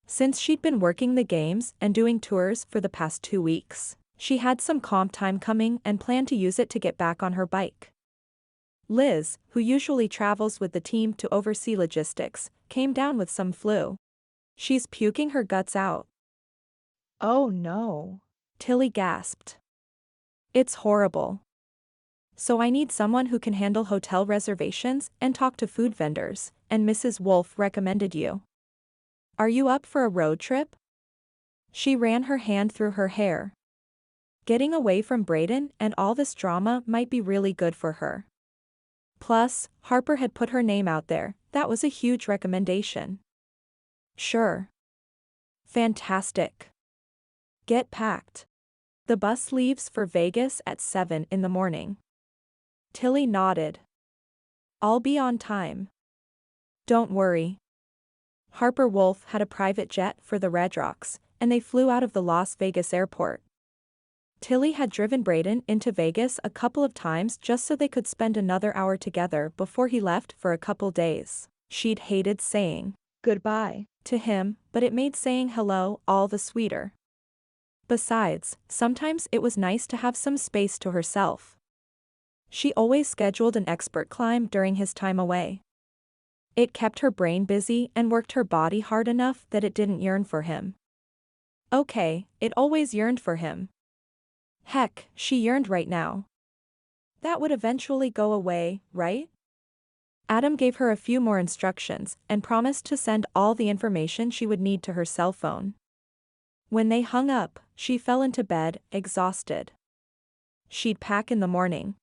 Since she'd been working the games and doing tours for the past 2 weeks, she had some comp time coming and planned to use it to get back on her bike. Liz, who usually travels with the team to oversee logistics, came down with some flu. She's puking her guts out. Oh no. Tilly gasped. It's horrible. So I need someone who can handle hotel reservations and talk to food vendors, and Mrs. Wolf recommended you. Are you up for a road trip? She ran her hand through her hair. Getting away from Brayden and all this drama might be really good for her. Plus, Harper had put her name out there. That was a huge recommendation. Sure. Fantastic. Get packed. The bus leaves for Vegas at 7 in the morning. Tilly nodded. I'll be on time. Don't worry. Harper Wolf had a private jet for the Redrocks, and they flew out of the Las Vegas airport. Tilly had driven Brayden into Vegas a couple of times just so they could spend another hour together before he left for a couple days. She'd hated saying Goodbye to him, but it made saying hello all the sweeter. Besides, sometimes it was nice to have some space to herself. She always scheduled an expert climb during his time away. It kept her brain busy and worked her body hard enough that it didn't yearn for him. Okay, it always yearned for him. Heck, she yearned right now. That would eventually go away, right? Adam gave her a few more instructions and promised to send all the information she would need to her cell phone. When they hung up, she fell into bed, exhausted. She'd pack in the morning.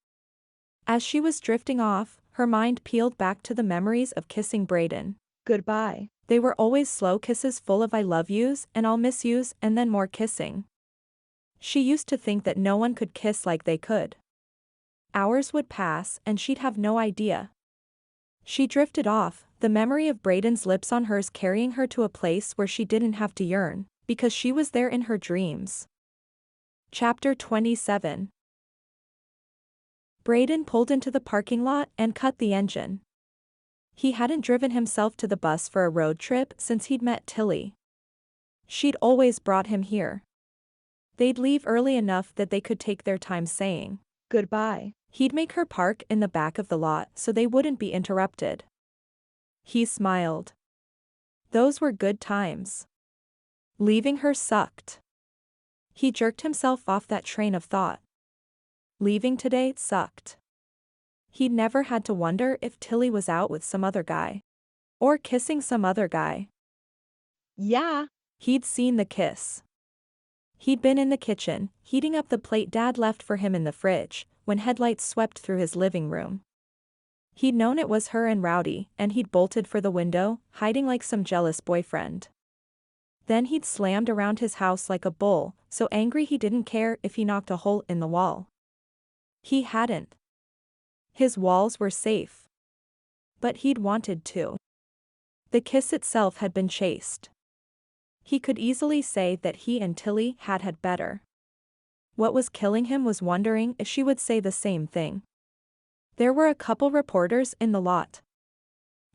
As she was drifting off, her mind peeled back to the memories of kissing Brayden. Goodbye. They were always slow kisses full of I love yous and I'll miss yous and then more kissing. She used to think that no one could kiss like they could. Hours would pass and she'd have no idea. She drifted off, the memory of Brayden's lips on hers carrying her to a place where she didn't have to yearn, because she was there in her dreams. Chapter 27. Brayden pulled into the parking lot and cut the engine. He hadn't driven himself to the bus for a road trip since he'd met Tilly. She'd always brought him here. They'd leave early enough that they could take their time saying Goodbye. He'd make her park in the back of the lot so they wouldn't be interrupted. He smiled. Those were good times. Leaving her sucked. He jerked himself off that train of thought. Leaving today sucked. He'd never had to wonder if Tilly was out with some other guy. Or kissing some other guy. Yeah. He'd seen the kiss. He'd been in the kitchen, heating up the plate Dad left for him in the fridge, when headlights swept through his living room. He'd known it was her and Rowdy, and he'd bolted for the window, hiding like some jealous boyfriend. Then he'd slammed around his house like a bull, so angry he didn't care if he knocked a hole in the wall. He hadn't. His walls were safe. But he'd wanted to. The kiss itself had been chaste. He could easily say that he and Tilly had better. What was killing him was wondering if she would say the same thing. There were a couple reporters in the lot.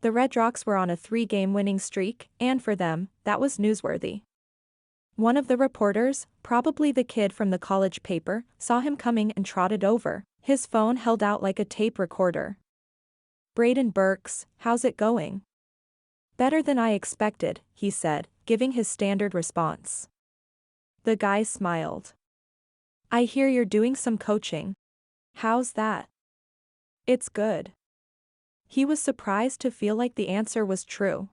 The Redrocks were on a 3-game winning streak, and for them, that was newsworthy. One of the reporters, probably the kid from the college paper, saw him coming and trotted over, his phone held out like a tape recorder. Brayden Birks, how's it going? Better than I expected, he said, giving his standard response. The guy smiled. I hear you're doing some coaching. How's that? It's good. He was surprised to feel like the answer was true.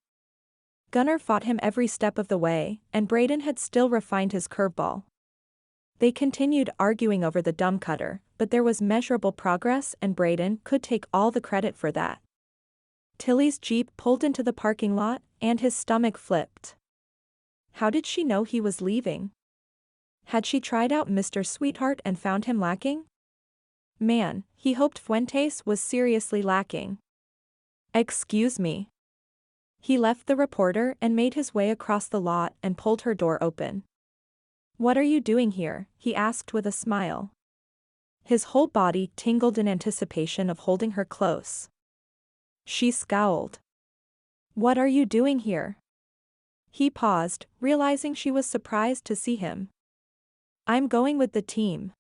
Gunnar fought him every step of the way, and Brayden had still refined his curveball. They continued arguing over the dumb cutter, but there was measurable progress and Brayden could take all the credit for that. Tilly's Jeep pulled into the parking lot, and his stomach flipped. How did she know he was leaving? Had she tried out Mr. Sweetheart and found him lacking? Man, he hoped Fuentes was seriously lacking. Excuse me. He left the reporter and made his way across the lot and pulled her door open. What are you doing here? He asked with a smile. His whole body tingled in anticipation of holding her close. She scowled. What are you doing here? He paused, realizing she was surprised to see him. I'm going with the team.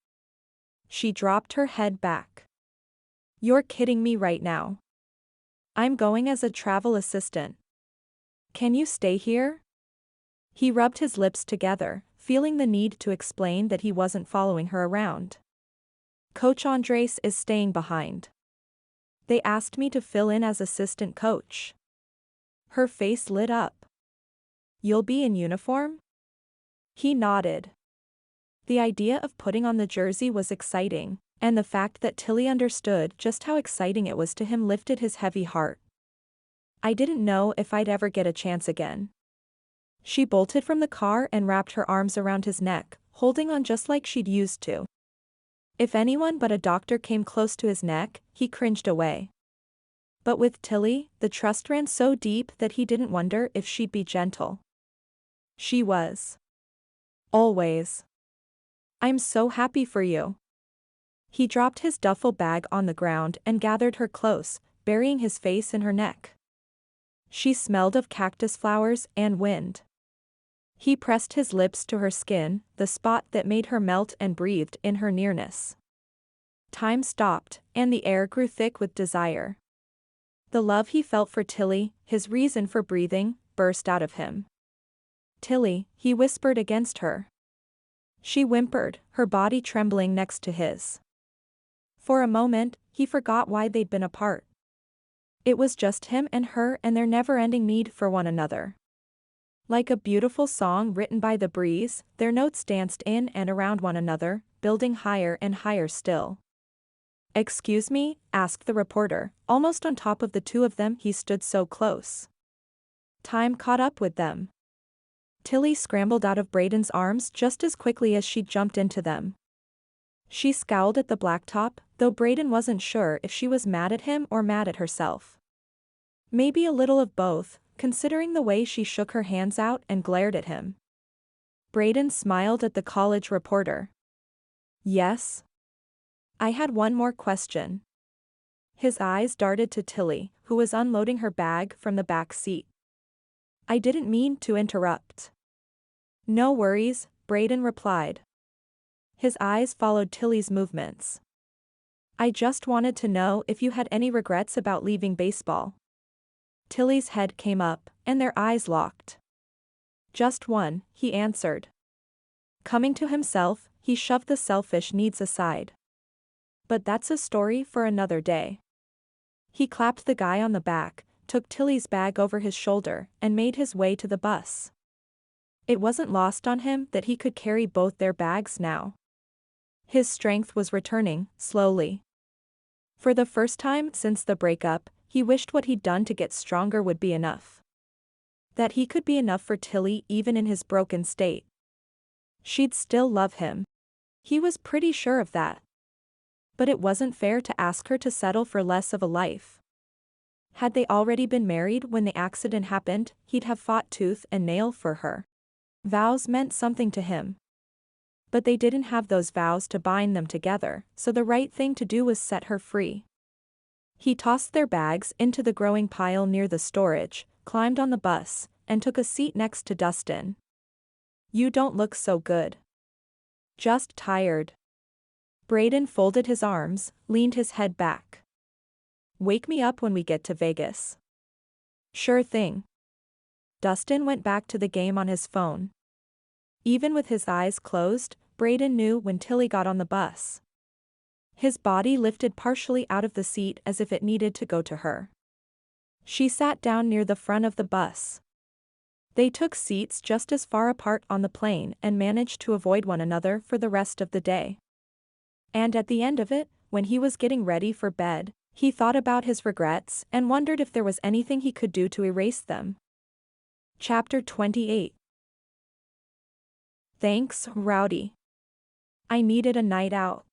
She dropped her head back. You're kidding me right now. I'm going as a travel assistant. Can you stay here? He rubbed his lips together, feeling the need to explain that he wasn't following her around. Coach Andres is staying behind. They asked me to fill in as assistant coach. Her face lit up. You'll be in uniform? He nodded. The idea of putting on the jersey was exciting, and the fact that Tilly understood just how exciting it was to him lifted his heavy heart. I didn't know if I'd ever get a chance again. She bolted from the car and wrapped her arms around his neck, holding on just like she'd used to. If anyone but a doctor came close to his neck, he cringed away. But with Tilly, the trust ran so deep that he didn't wonder if she'd be gentle. She was. Always. I'm so happy for you. He dropped his duffel bag on the ground and gathered her close, burying his face in her neck. She smelled of cactus flowers and wind. He pressed his lips to her skin, the spot that made her melt, and breathed in her nearness. Time stopped, and the air grew thick with desire. The love he felt for Tilly, his reason for breathing, burst out of him. Tilly, he whispered against her. She whimpered, her body trembling next to his. For a moment, he forgot why they'd been apart. It was just him and her and their never-ending need for one another. Like a beautiful song written by the breeze, their notes danced in and around one another, building higher and higher still. Excuse me? Asked the reporter, almost on top of the two of them. He stood so close. Time caught up with them. Tilly scrambled out of Brayden's arms just as quickly as she jumped into them. She scowled at the blacktop, though Brayden wasn't sure if she was mad at him or mad at herself. Maybe a little of both, considering the way she shook her hands out and glared at him. Brayden smiled at the college reporter. Yes? I had one more question. His eyes darted to Tilly, who was unloading her bag from the back seat. I didn't mean to interrupt. No worries, Brayden replied. His eyes followed Tilly's movements. I just wanted to know if you had any regrets about leaving baseball. Tilly's head came up, and their eyes locked. Just one, he answered. Coming to himself, he shoved the selfish needs aside. But that's a story for another day. He clapped the guy on the back, took Tilly's bag over his shoulder, and made his way to the bus. It wasn't lost on him that he could carry both their bags now. His strength was returning, slowly. For the first time since the breakup, he wished what he'd done to get stronger would be enough. That he could be enough for Tilly even in his broken state. She'd still love him. He was pretty sure of that. But it wasn't fair to ask her to settle for less of a life. Had they already been married when the accident happened, he'd have fought tooth and nail for her. Vows meant something to him. But they didn't have those vows to bind them together, so the right thing to do was set her free. He tossed their bags into the growing pile near the storage, climbed on the bus, and took a seat next to Dustin. You don't look so good. Just tired. Brayden folded his arms, leaned his head back. Wake me up when we get to Vegas. Sure thing. Dustin went back to the game on his phone. Even with his eyes closed, Brayden knew when Tilly got on the bus. His body lifted partially out of the seat as if it needed to go to her. She sat down near the front of the bus. They took seats just as far apart on the plane and managed to avoid one another for the rest of the day. And at the end of it, when he was getting ready for bed, he thought about his regrets and wondered if there was anything he could do to erase them. Chapter 28. Thanks, Rowdy. I needed a night out.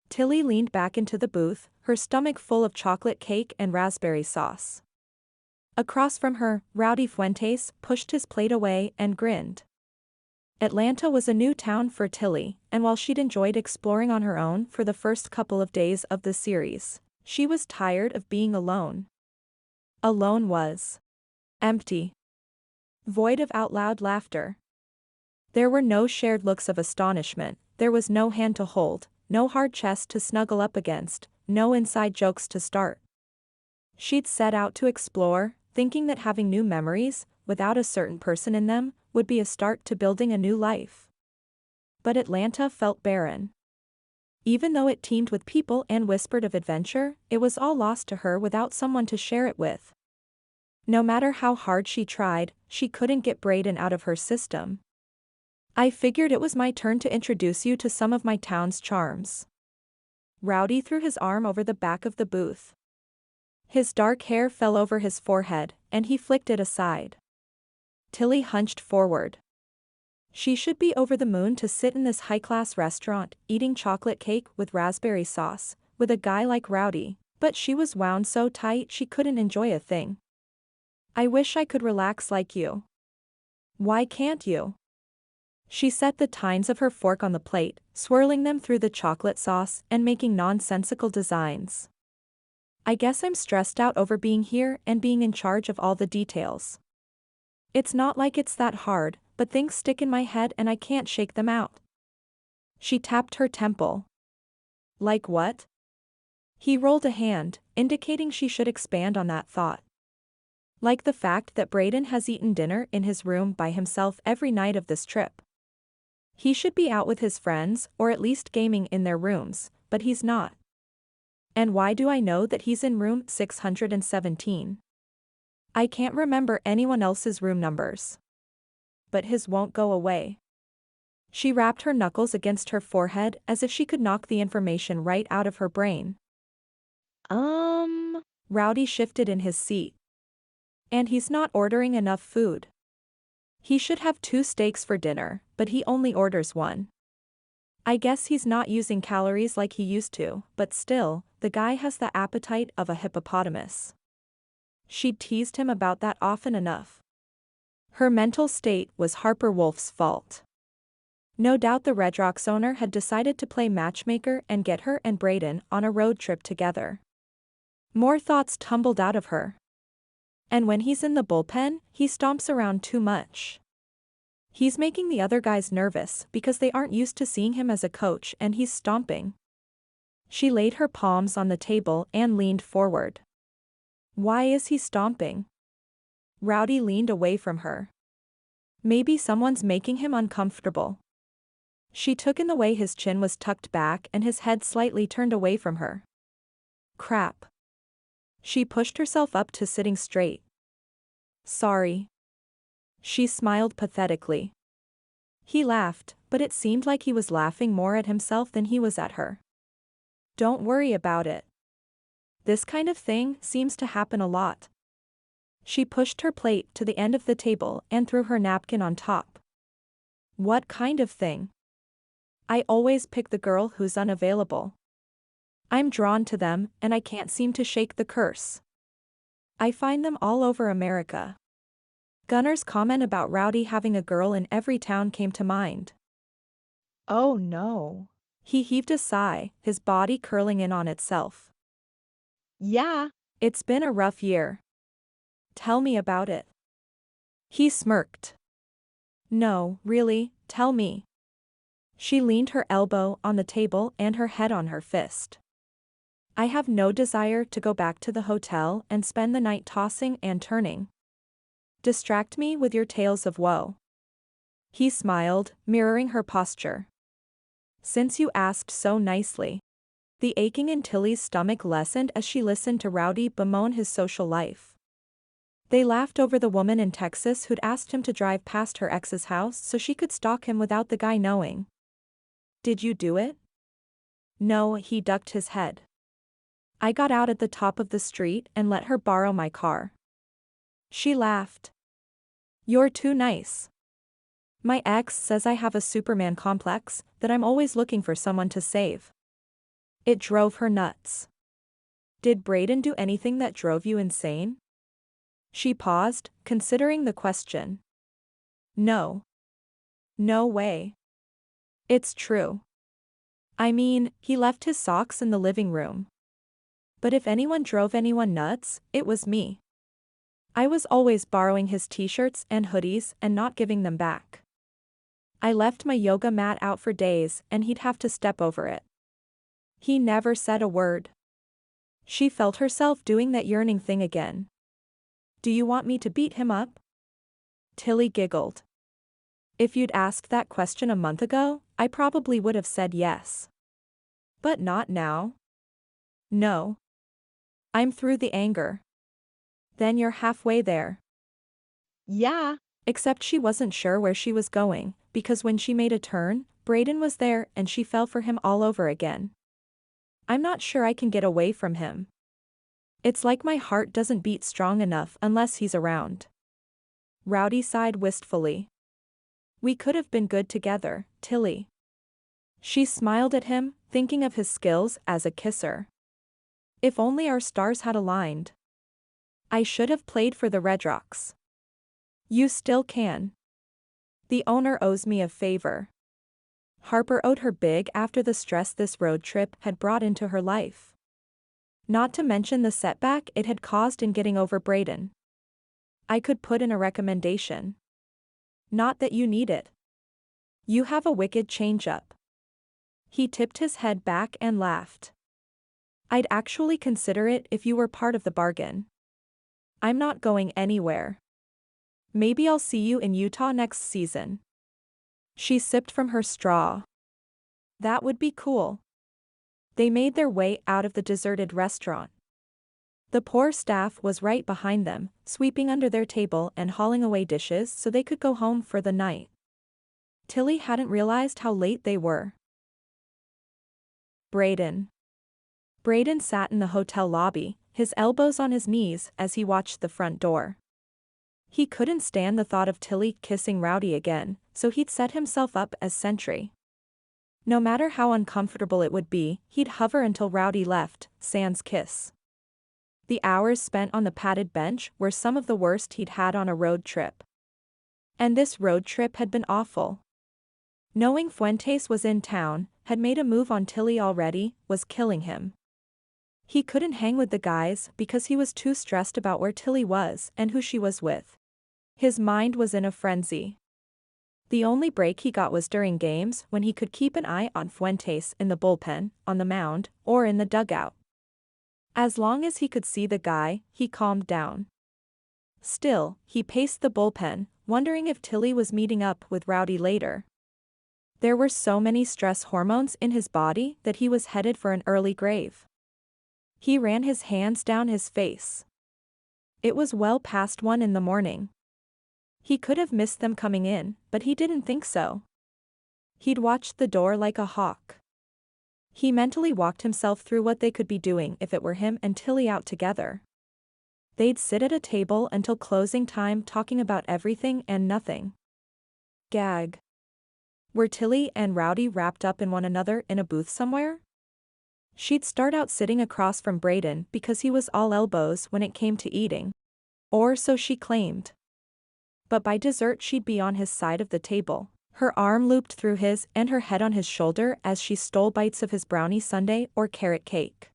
Tilly leaned back into the booth, her stomach full of chocolate cake and raspberry sauce. Across from her, Rowdy Fuentes pushed his plate away and grinned. Atlanta was a new town for Tilly, and while she'd enjoyed exploring on her own for the first couple of days of the series, she was tired of being alone. Alone was empty. Void of out-loud laughter. There were no shared looks of astonishment, there was no hand to hold, no hard chest to snuggle up against, no inside jokes to start. She'd set out to explore, thinking that having new memories, without a certain person in them, would be a start to building a new life. But Atlanta felt barren. Even though it teemed with people and whispered of adventure, it was all lost to her without someone to share it with. No matter how hard she tried, she couldn't get Brayden out of her system. I figured it was my turn to introduce you to some of my town's charms. Rowdy threw his arm over the back of the booth. His dark hair fell over his forehead, and he flicked it aside. Tilly hunched forward. She should be over the moon to sit in this high-class restaurant, eating chocolate cake with raspberry sauce, with a guy like Rowdy, but she was wound so tight she couldn't enjoy a thing. I wish I could relax like you. Why can't you? She set the tines of her fork on the plate, swirling them through the chocolate sauce and making nonsensical designs. I guess I'm stressed out over being here and being in charge of all the details. It's not like it's that hard, but things stick in my head and I can't shake them out. She tapped her temple. Like what? He rolled a hand, indicating she should expand on that thought. Like the fact that Brayden has eaten dinner in his room by himself every night of this trip. He should be out with his friends, or at least gaming in their rooms, but he's not. And why do I know that he's in room 617? I can't remember anyone else's room numbers. But his won't go away. She rapped her knuckles against her forehead as if she could knock the information right out of her brain. Rowdy shifted in his seat. And he's not ordering enough food. He should have 2 steaks for dinner, but he only orders 1. I guess he's not using calories like he used to, but still, the guy has the appetite of a hippopotamus. She'd teased him about that often enough. Her mental state was Harper Wolf's fault. No doubt the Redrocks owner had decided to play matchmaker and get her and Brayden on a road trip together. More thoughts tumbled out of her. And when he's in the bullpen, he stomps around too much. He's making the other guys nervous because they aren't used to seeing him as a coach and he's stomping. She laid her palms on the table and leaned forward. Why is he stomping? Rowdy leaned away from her. Maybe someone's making him uncomfortable. She took in the way his chin was tucked back and his head slightly turned away from her. Crap. She pushed herself up to sitting straight. Sorry. She smiled pathetically. He laughed, but it seemed like he was laughing more at himself than he was at her. Don't worry about it. This kind of thing seems to happen a lot. She pushed her plate to the end of the table and threw her napkin on top. What kind of thing? I always pick the girl who's unavailable. I'm drawn to them, and I can't seem to shake the curse. I find them all over America. Gunner's comment about Rowdy having a girl in every town came to mind. Oh no. He heaved a sigh, his body curling in on itself. Yeah. It's been a rough year. Tell me about it. He smirked. No, really, tell me. She leaned her elbow on the table and her head on her fist. I have no desire to go back to the hotel and spend the night tossing and turning. Distract me with your tales of woe. He smiled, mirroring her posture. Since you asked so nicely. The aching in Tilly's stomach lessened as she listened to Rowdy bemoan his social life. They laughed over the woman in Texas who'd asked him to drive past her ex's house so she could stalk him without the guy knowing. Did you do it? No, he ducked his head. I got out at the top of the street and let her borrow my car. She laughed. You're too nice. My ex says I have a Superman complex, that I'm always looking for someone to save. It drove her nuts. Did Brayden do anything that drove you insane? She paused, considering the question. No. No way. It's true. I mean, he left his socks in the living room. But if anyone drove anyone nuts, it was me. I was always borrowing his t-shirts and hoodies and not giving them back. I left my yoga mat out for days and he'd have to step over it. He never said a word. She felt herself doing that yearning thing again. Do you want me to beat him up? Tilly giggled. If you'd asked that question a month ago, I probably would have said yes. But not now. No. I'm through the anger. Then you're halfway there. Yeah. Except she wasn't sure where she was going, because when she made a turn, Brayden was there and she fell for him all over again. I'm not sure I can get away from him. It's like my heart doesn't beat strong enough unless he's around. Rowdy sighed wistfully. We could have been good together, Tilly. She smiled at him, thinking of his skills as a kisser. If only our stars had aligned. I should have played for the Redrocks. You still can. The owner owes me a favor. Harper owed her big after the stress this road trip had brought into her life. Not to mention the setback it had caused in getting over Brayden. I could put in a recommendation. Not that you need it. You have a wicked change-up. He tipped his head back and laughed. I'd actually consider it if you were part of the bargain. I'm not going anywhere. Maybe I'll see you in Utah next season. She sipped from her straw. That would be cool. They made their way out of the deserted restaurant. The poor staff was right behind them, sweeping under their table and hauling away dishes so they could go home for the night. Tilly hadn't realized how late they were. Brayden. Brayden sat in the hotel lobby, his elbows on his knees as he watched the front door. He couldn't stand the thought of Tilly kissing Rowdy again, so he'd set himself up as sentry. No matter how uncomfortable it would be, he'd hover until Rowdy left, sans kiss. The hours spent on the padded bench were some of the worst he'd had on a road trip. And this road trip had been awful. Knowing Fuentes was in town, had made a move on Tilly already, was killing him. He couldn't hang with the guys because he was too stressed about where Tilly was and who she was with. His mind was in a frenzy. The only break he got was during games when he could keep an eye on Fuentes in the bullpen, on the mound, or in the dugout. As long as he could see the guy, he calmed down. Still, he paced the bullpen, wondering if Tilly was meeting up with Rowdy later. There were so many stress hormones in his body that he was headed for an early grave. He ran his hands down his face. It was well past 1 in the morning. He could have missed them coming in, but he didn't think so. He'd watched the door like a hawk. He mentally walked himself through what they could be doing if it were him and Tilly out together. They'd sit at a table until closing time talking about everything and nothing. Gag. Were Tilly and Rowdy wrapped up in one another in a booth somewhere? She'd start out sitting across from Brayden because he was all elbows when it came to eating. Or so she claimed. But by dessert she'd be on his side of the table, her arm looped through his and her head on his shoulder as she stole bites of his brownie sundae or carrot cake.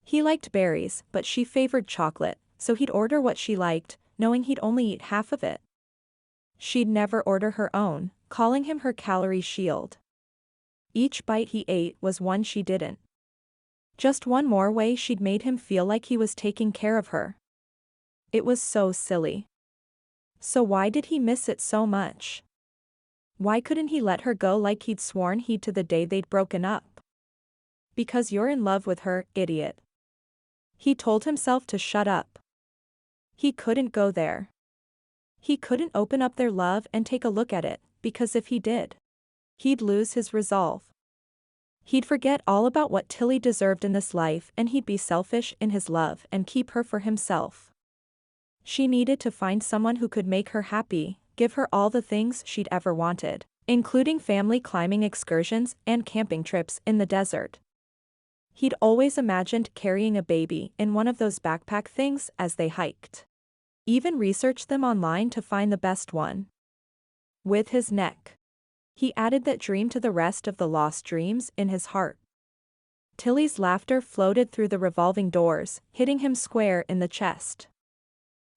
He liked berries, but she favored chocolate, so he'd order what she liked, knowing he'd only eat half of it. She'd never order her own, calling him her calorie shield. Each bite he ate was one she didn't. Just one more way she'd made him feel like he was taking care of her. It was so silly. So why did he miss it so much? Why couldn't he let her go like he'd sworn he'd to the day they'd broken up? Because you're in love with her, idiot. He told himself to shut up. He couldn't go there. He couldn't open up their love and take a look at it, because if he did, he'd lose his resolve. He'd forget all about what Tilly deserved in this life and he'd be selfish in his love and keep her for himself. She needed to find someone who could make her happy, give her all the things she'd ever wanted, including family climbing excursions and camping trips in the desert. He'd always imagined carrying a baby in one of those backpack things as they hiked. Even researched them online to find the best one. With his neck. He added that dream to the rest of the lost dreams in his heart. Tilly's laughter floated through the revolving doors, hitting him square in the chest.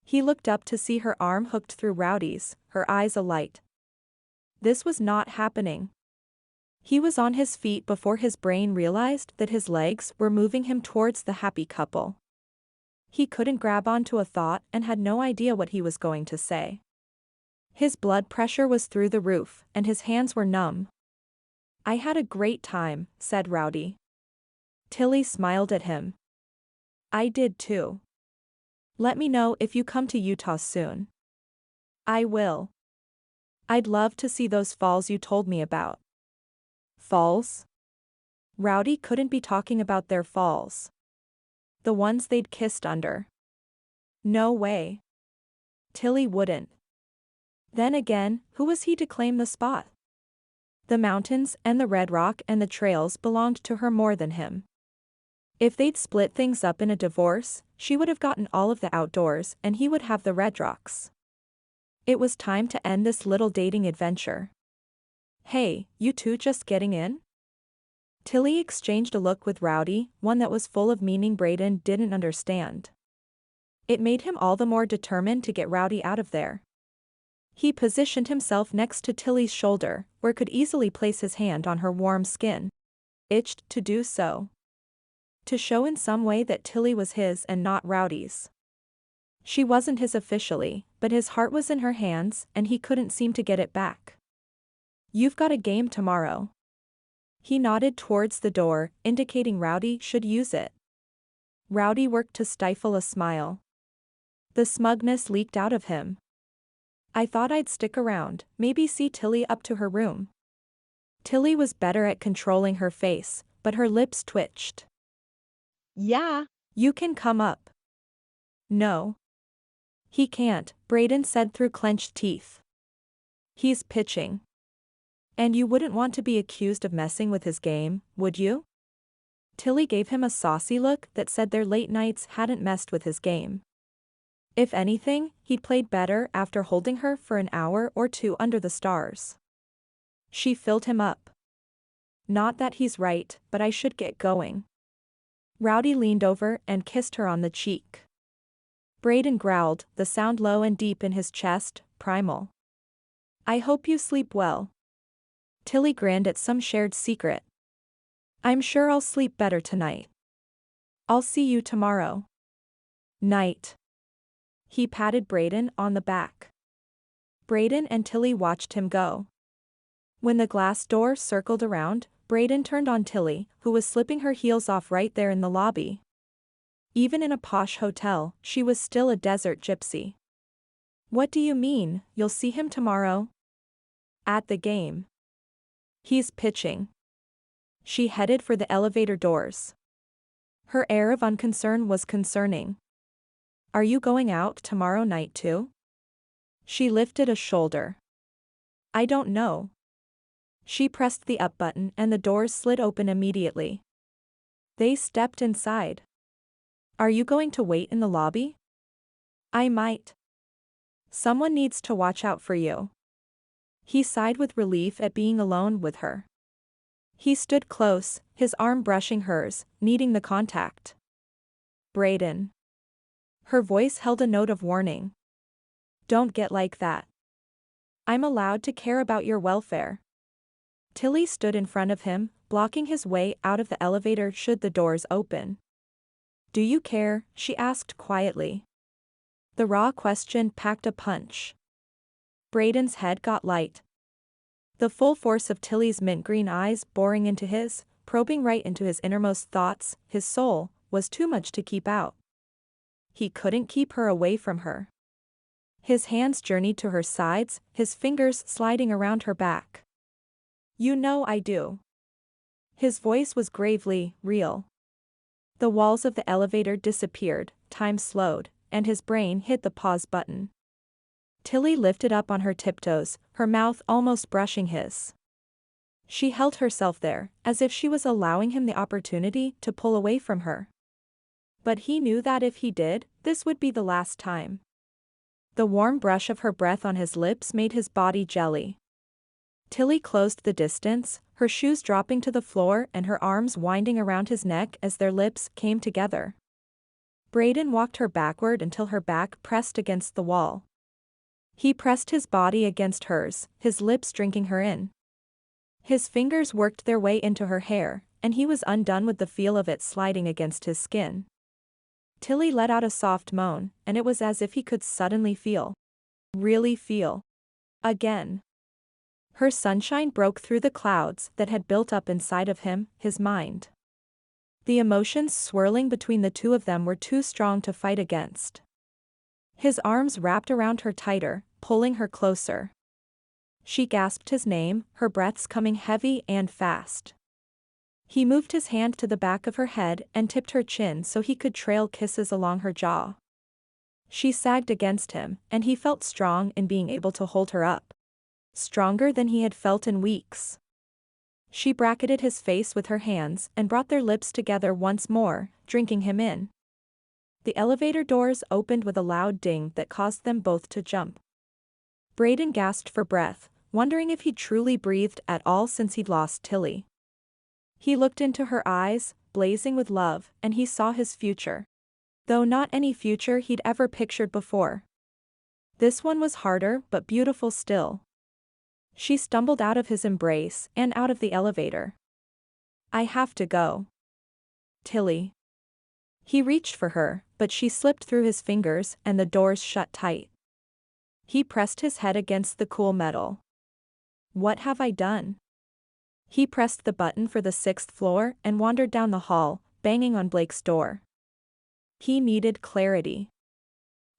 He looked up to see her arm hooked through Rowdy's, her eyes alight. This was not happening. He was on his feet before his brain realized that his legs were moving him towards the happy couple. He couldn't grab onto a thought and had no idea what he was going to say. His blood pressure was through the roof, and his hands were numb. "I had a great time," said Rowdy. Tilly smiled at him. "I did too. Let me know if you come to Utah soon." "I will. I'd love to see those falls you told me about." Falls? Rowdy couldn't be talking about their falls. The ones they'd kissed under. No way. Tilly wouldn't. Then again, who was he to claim the spot? The mountains and the red rock and the trails belonged to her more than him. If they'd split things up in a divorce, she would have gotten all of the outdoors and he would have the Redrocks. It was time to end this little dating adventure. "Hey, you two just getting in?" Tilly exchanged a look with Rowdy, one that was full of meaning Brayden didn't understand. It made him all the more determined to get Rowdy out of there. He positioned himself next to Tilly's shoulder, where could easily place his hand on her warm skin. Itched to do so. To show in some way that Tilly was his and not Rowdy's. She wasn't his officially, but his heart was in her hands and he couldn't seem to get it back. "You've got a game tomorrow." He nodded towards the door, indicating Rowdy should use it. Rowdy worked to stifle a smile. The smugness leaked out of him. "I thought I'd stick around, maybe see Tilly up to her room." Tilly was better at controlling her face, but her lips twitched. Yeah. "You can come up." "No. He can't," Brayden said through clenched teeth. "He's pitching. And you wouldn't want to be accused of messing with his game, would you?" Tilly gave him a saucy look that said their late nights hadn't messed with his game. If anything, he'd played better after holding her for an hour or two under the stars. She filled him up. "Not that he's right, but I should get going." Rowdy leaned over and kissed her on the cheek. Brayden growled, the sound low and deep in his chest, primal. "I hope you sleep well." Tilly grinned at some shared secret. "I'm sure I'll sleep better tonight. I'll see you tomorrow." "Night." He patted Brayden on the back. Brayden and Tilly watched him go. When the glass door circled around, Brayden turned on Tilly, who was slipping her heels off right there in the lobby. Even in a posh hotel, she was still a desert gypsy. "What do you mean, you'll see him tomorrow?" "At the game. He's pitching." She headed for the elevator doors. Her air of unconcern was concerning. "Are you going out tomorrow night too?" She lifted a shoulder. "I don't know." She pressed the up button and the doors slid open immediately. They stepped inside. "Are you going to wait in the lobby?" "I might. Someone needs to watch out for you." He sighed with relief at being alone with her. He stood close, his arm brushing hers, needing the contact. "Brayden." Her voice held a note of warning. "Don't get like that. I'm allowed to care about your welfare." Tilly stood in front of him, blocking his way out of the elevator should the doors open. "Do you care?" she asked quietly. The raw question packed a punch. Brayden's head got light. The full force of Tilly's mint green eyes boring into his, probing right into his innermost thoughts, his soul, was too much to keep out. he couldn't keep her away from her. His hands journeyed to her sides, his fingers sliding around her back. "You know I do." His voice was gravely real. The walls of the elevator disappeared, time slowed, and his brain hit the pause button. Tilly lifted up on her tiptoes, her mouth almost brushing his. She held herself there, as if she was allowing him the opportunity to pull away from her. But he knew that if he did, this would be the last time. The warm brush of her breath on his lips made his body jelly. Tilly closed the distance, her shoes dropping to the floor and her arms winding around his neck as their lips came together. Brayden walked her backward until her back pressed against the wall. He pressed his body against hers, his lips drinking her in. His fingers worked their way into her hair, and he was undone with the feel of it sliding against his skin. Tilly let out a soft moan, and it was as if he could suddenly feel. Really feel. Again. Her sunshine broke through the clouds that had built up inside of him, his mind. The emotions swirling between the two of them were too strong to fight against. His arms wrapped around her tighter, pulling her closer. She gasped his name, her breaths coming heavy and fast. He moved his hand to the back of her head and tipped her chin so he could trail kisses along her jaw. She sagged against him, and he felt strong in being able to hold her up. Stronger than he had felt in weeks. She bracketed his face with her hands and brought their lips together once more, drinking him in. The elevator doors opened with a loud ding that caused them both to jump. Brayden gasped for breath, wondering if he'd truly breathed at all since he'd lost Tilly. He looked into her eyes, blazing with love, and he saw his future. Though not any future he'd ever pictured before. This one was harder but beautiful still. She stumbled out of his embrace and out of the elevator. "I have to go. Tilly." He reached for her, but she slipped through his fingers and the doors shut tight. He pressed his head against the cool metal. "What have I done?" He pressed the button for the 6th floor and wandered down the hall, banging on Blake's door. He needed clarity.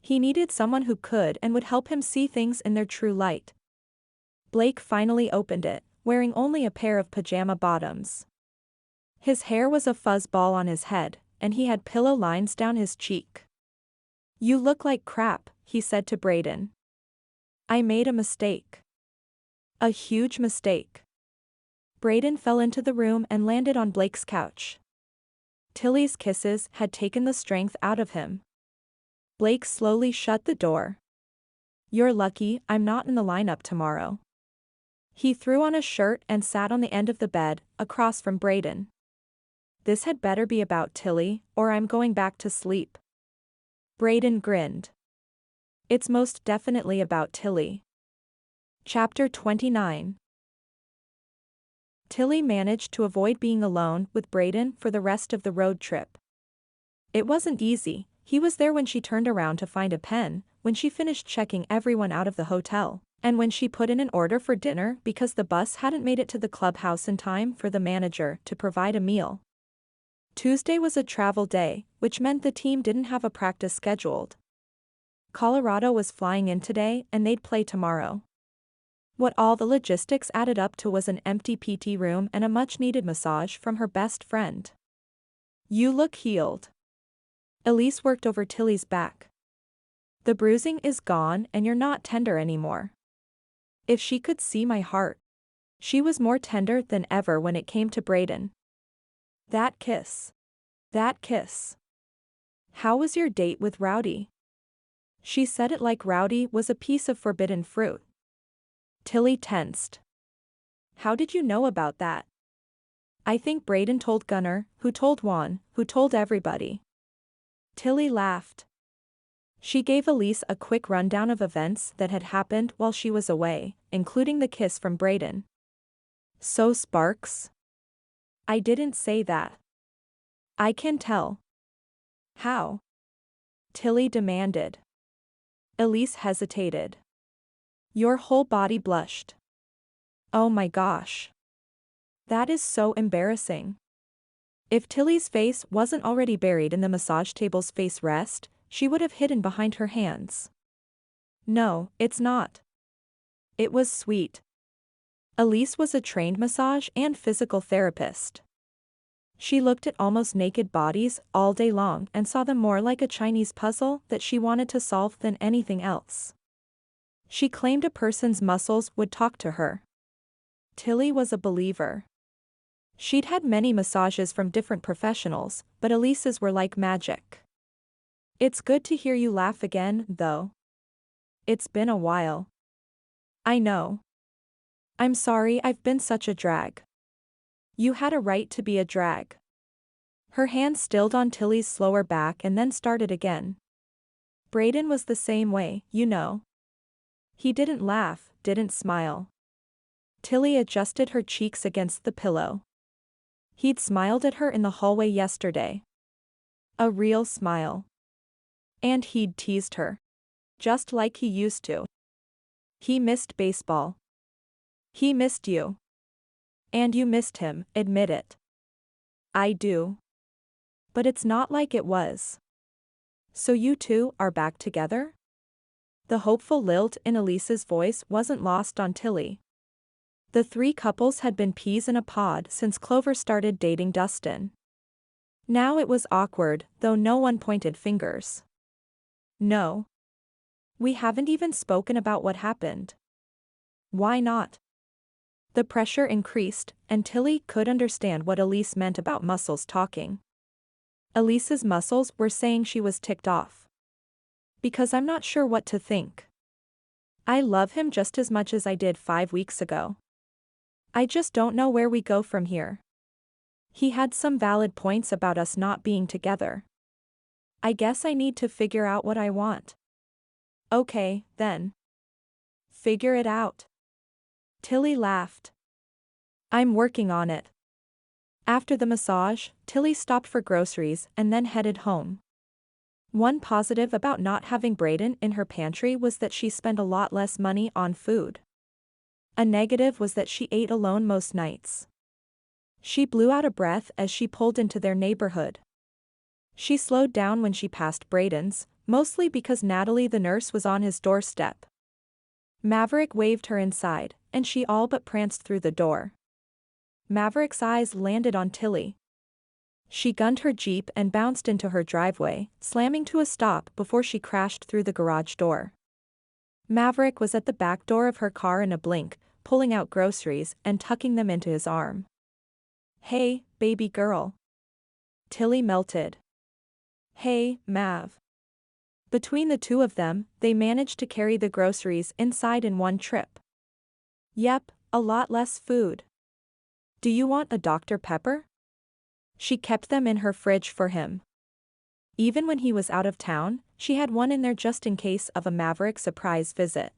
He needed someone who could and would help him see things in their true light. Blake finally opened it, wearing only a pair of pajama bottoms. His hair was a fuzzball on his head, and he had pillow lines down his cheek. "You look like crap," he said to Brayden. "I made a mistake. A huge mistake." Brayden fell into the room and landed on Blake's couch. Tilly's kisses had taken the strength out of him. Blake slowly shut the door. "You're lucky I'm not in the lineup tomorrow." He threw on a shirt and sat on the end of the bed, across from Brayden. "This had better be about Tilly, or I'm going back to sleep." Brayden grinned. "It's most definitely about Tilly." Chapter 29. Tilly managed to avoid being alone with Brayden for the rest of the road trip. It wasn't easy. He was there when she turned around to find a pen, when she finished checking everyone out of the hotel, and when she put in an order for dinner because the bus hadn't made it to the clubhouse in time for the manager to provide a meal. Tuesday was a travel day, which meant the team didn't have a practice scheduled. Colorado was flying in today and they'd play tomorrow. What all the logistics added up to was an empty PT room and a much-needed massage from her best friend. "You look healed." Elise worked over Tilly's back. "The bruising is gone and you're not tender anymore." If she could see my heart. She was more tender than ever when it came to Brayden. That kiss. That kiss. "How was your date with Rowdy?" She said it like Rowdy was a piece of forbidden fruit. Tilly tensed. "How did you know about that?" "I think Brayden told Gunnar, who told Juan, who told everybody." Tilly laughed. She gave Elise a quick rundown of events that had happened while she was away, including the kiss from Brayden. "So Sparks?" "I didn't say that." "I can tell." "How?" Tilly demanded. Elise hesitated. Your whole body blushed. "Oh my gosh. That is so embarrassing." If Tilly's face wasn't already buried in the massage table's face rest, she would have hidden behind her hands. No, it's not. It was sweet. Elise was a trained massage and physical therapist. She looked at almost naked bodies all day long and saw them more like a Chinese puzzle that she wanted to solve than anything else. She claimed a person's muscles would talk to her. Tilly was a believer. She'd had many massages from different professionals, but Elise's were like magic. It's good to hear you laugh again, though. It's been a while. I know. I'm sorry I've been such a drag. You had a right to be a drag. Her hand stilled on Tilly's slower back and then started again. Brayden was the same way, you know. He didn't laugh, didn't smile. Tilly adjusted her cheeks against the pillow. He'd smiled at her in the hallway yesterday. A real smile. And he'd teased her. Just like he used to. He missed baseball. He missed you. And you missed him, admit it. I do. But it's not like it was. So you two are back together? The hopeful lilt in Elise's voice wasn't lost on Tilly. The three couples had been peas in a pod since Clover started dating Dustin. Now it was awkward, though no one pointed fingers. No. We haven't even spoken about what happened. Why not? The pressure increased, and Tilly could understand what Elise meant about muscles talking. Elise's muscles were saying she was ticked off. Because I'm not sure what to think. I love him just as much as I did 5 weeks ago. I just don't know where we go from here. He had some valid points about us not being together. I guess I need to figure out what I want. Okay, then. Figure it out. Tilly laughed. I'm working on it. After the massage, Tilly stopped for groceries and then headed home. One positive about not having Brayden in her pantry was that she spent a lot less money on food. A negative was that she ate alone most nights. She blew out a breath as she pulled into their neighborhood. She slowed down when she passed Brayden's, mostly because Natalie the nurse was on his doorstep. Maverick waved her inside, and she all but pranced through the door. Maverick's eyes landed on Tilly. She gunned her Jeep and bounced into her driveway, slamming to a stop before she crashed through the garage door. Maverick was at the back door of her car in a blink, pulling out groceries and tucking them into his arm. Hey, baby girl. Tilly melted. Hey, Mav. Between the two of them, they managed to carry the groceries inside in one trip. Yep, a lot less food. Do you want a Dr. Pepper? She kept them in her fridge for him. Even when he was out of town, she had one in there just in case of a Maverick surprise visit.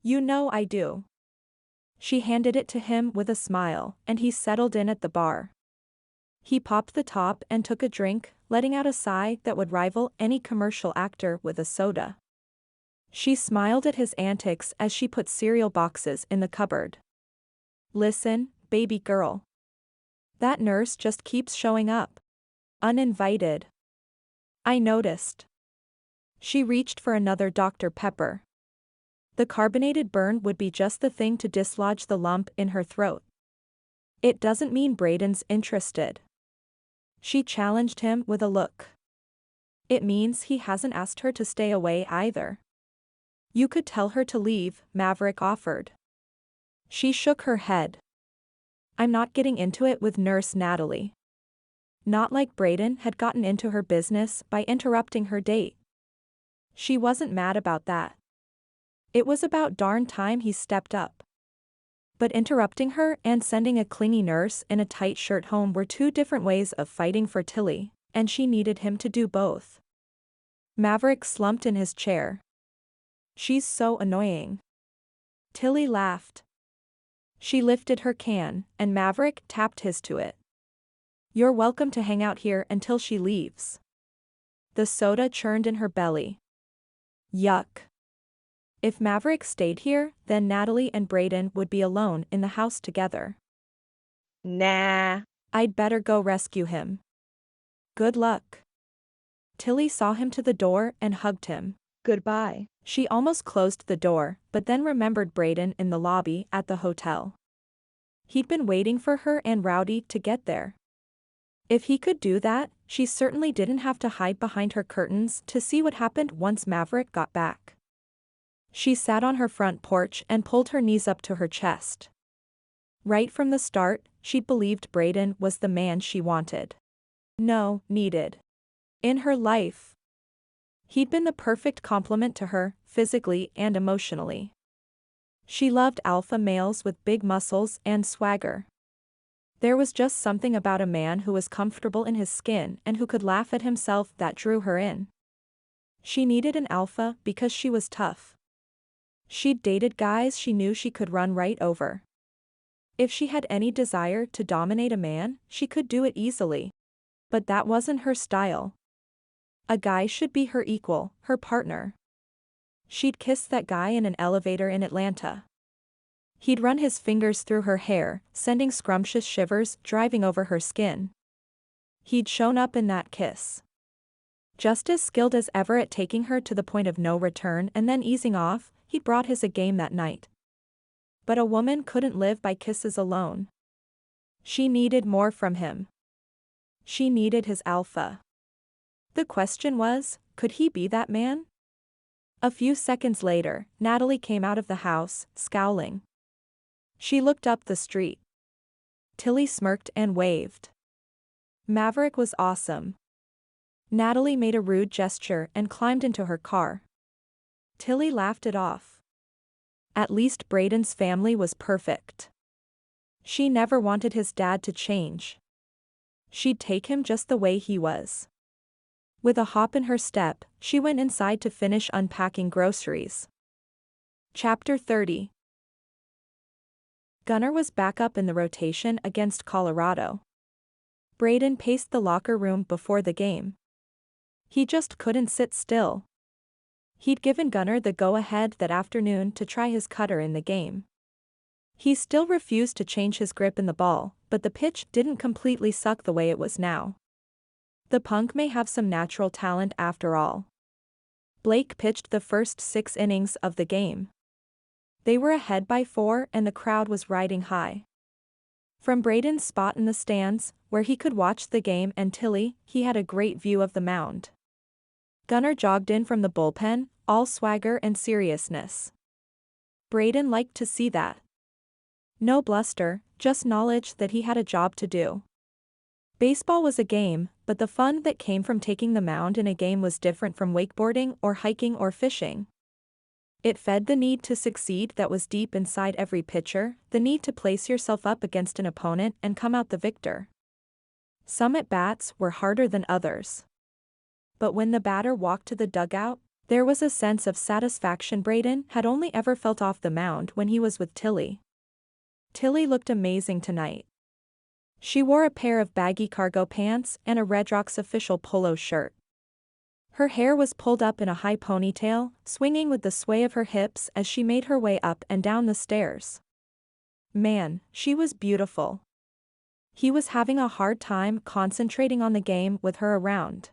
You know I do. She handed it to him with a smile, and he settled in at the bar. He popped the top and took a drink, letting out a sigh that would rival any commercial actor with a soda. She smiled at his antics as she put cereal boxes in the cupboard. Listen, baby girl. That nurse just keeps showing up. Uninvited. I noticed. She reached for another Dr. Pepper. The carbonated burn would be just the thing to dislodge the lump in her throat. It doesn't mean Brayden's interested. She challenged him with a look. It means he hasn't asked her to stay away either. You could tell her to leave, Maverick offered. She shook her head. I'm not getting into it with Nurse Natalie. Not like Brayden had gotten into her business by interrupting her date. She wasn't mad about that. It was about darn time he stepped up. But interrupting her and sending a clingy nurse in a tight shirt home were two different ways of fighting for Tilly, and she needed him to do both. Maverick slumped in his chair. She's so annoying. Tilly laughed. She lifted her can, and Maverick tapped his to it. You're welcome to hang out here until she leaves. The soda churned in her belly. Yuck. If Maverick stayed here, then Natalie and Brayden would be alone in the house together. Nah. I'd better go rescue him. Good luck. Tilly saw him to the door and hugged him. Goodbye. She almost closed the door, but then remembered Brayden in the lobby at the hotel. He'd been waiting for her and Rowdy to get there. If he could do that, she certainly didn't have to hide behind her curtains to see what happened once Maverick got back. She sat on her front porch and pulled her knees up to her chest. Right from the start, she'd believed Brayden was the man she wanted. No, needed. In her life. He'd been the perfect complement to her, physically and emotionally. She loved alpha males with big muscles and swagger. There was just something about a man who was comfortable in his skin and who could laugh at himself that drew her in. She needed an alpha because she was tough. She'd dated guys she knew she could run right over. If she had any desire to dominate a man, she could do it easily. But that wasn't her style. A guy should be her equal, her partner. She'd kissed that guy in an elevator in Atlanta. He'd run his fingers through her hair, sending scrumptious shivers driving over her skin. He'd shown up in that kiss. Just as skilled as ever at taking her to the point of no return and then easing off, he'd brought his A game that night. But a woman couldn't live by kisses alone. She needed more from him. She needed his alpha. The question was, could he be that man? A few seconds later, Natalie came out of the house, scowling. She looked up the street. Tilly smirked and waved. Maverick was awesome. Natalie made a rude gesture and climbed into her car. Tilly laughed it off. At least Brayden's family was perfect. She never wanted his dad to change. She'd take him just the way he was. With a hop in her step, she went inside to finish unpacking groceries. Chapter 30. Gunnar was back up in the rotation against Colorado. Brayden paced the locker room before the game. He just couldn't sit still. He'd given Gunnar the go-ahead that afternoon to try his cutter in the game. He still refused to change his grip in the ball, but the pitch didn't completely suck the way it was now. The punk may have some natural talent after all. Blake pitched the first 6 innings of the game. They were ahead by 4 and the crowd was riding high. From Brayden's spot in the stands, where he could watch the game and Tilly, he had a great view of the mound. Gunnar jogged in from the bullpen, all swagger and seriousness. Brayden liked to see that. No bluster, just knowledge that he had a job to do. Baseball was a game, but the fun that came from taking the mound in a game was different from wakeboarding or hiking or fishing. It fed the need to succeed that was deep inside every pitcher, the need to place yourself up against an opponent and come out the victor. Some at-bats were harder than others. But when the batter walked to the dugout, there was a sense of satisfaction Brayden had only ever felt off the mound when he was with Tilly. Tilly looked amazing tonight. She wore a pair of baggy cargo pants and a Redrocks official polo shirt. Her hair was pulled up in a high ponytail, swinging with the sway of her hips as she made her way up and down the stairs. Man, she was beautiful. He was having a hard time concentrating on the game with her around.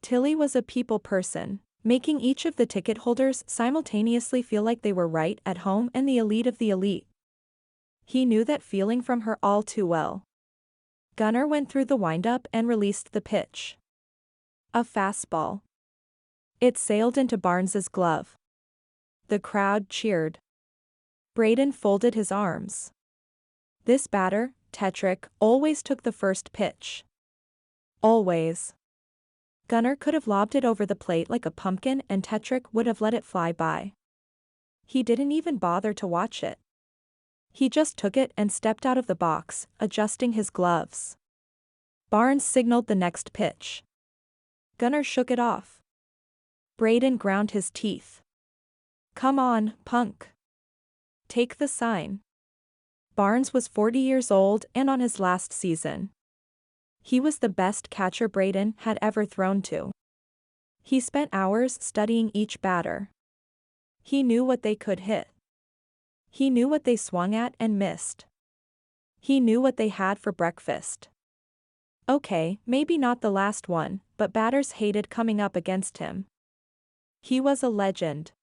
Tilly was a people person, making each of the ticket holders simultaneously feel like they were right at home and the elite of the elite. He knew that feeling from her all too well. Gunnar went through the windup and released the pitch. A fastball. It sailed into Barnes's glove. The crowd cheered. Brayden folded his arms. This batter, Tetrick, always took the first pitch. Always. Gunnar could have lobbed it over the plate like a pumpkin and Tetrick would have let it fly by. He didn't even bother to watch it. He just took it and stepped out of the box, adjusting his gloves. Barnes signaled the next pitch. Gunnar shook it off. Brayden ground his teeth. Come on, punk. Take the sign. Barnes was 40 years old and on his last season. He was the best catcher Brayden had ever thrown to. He spent hours studying each batter. He knew what they could hit. He knew what they swung at and missed. He knew what they had for breakfast. Okay, maybe not the last one, but batters hated coming up against him. He was a legend.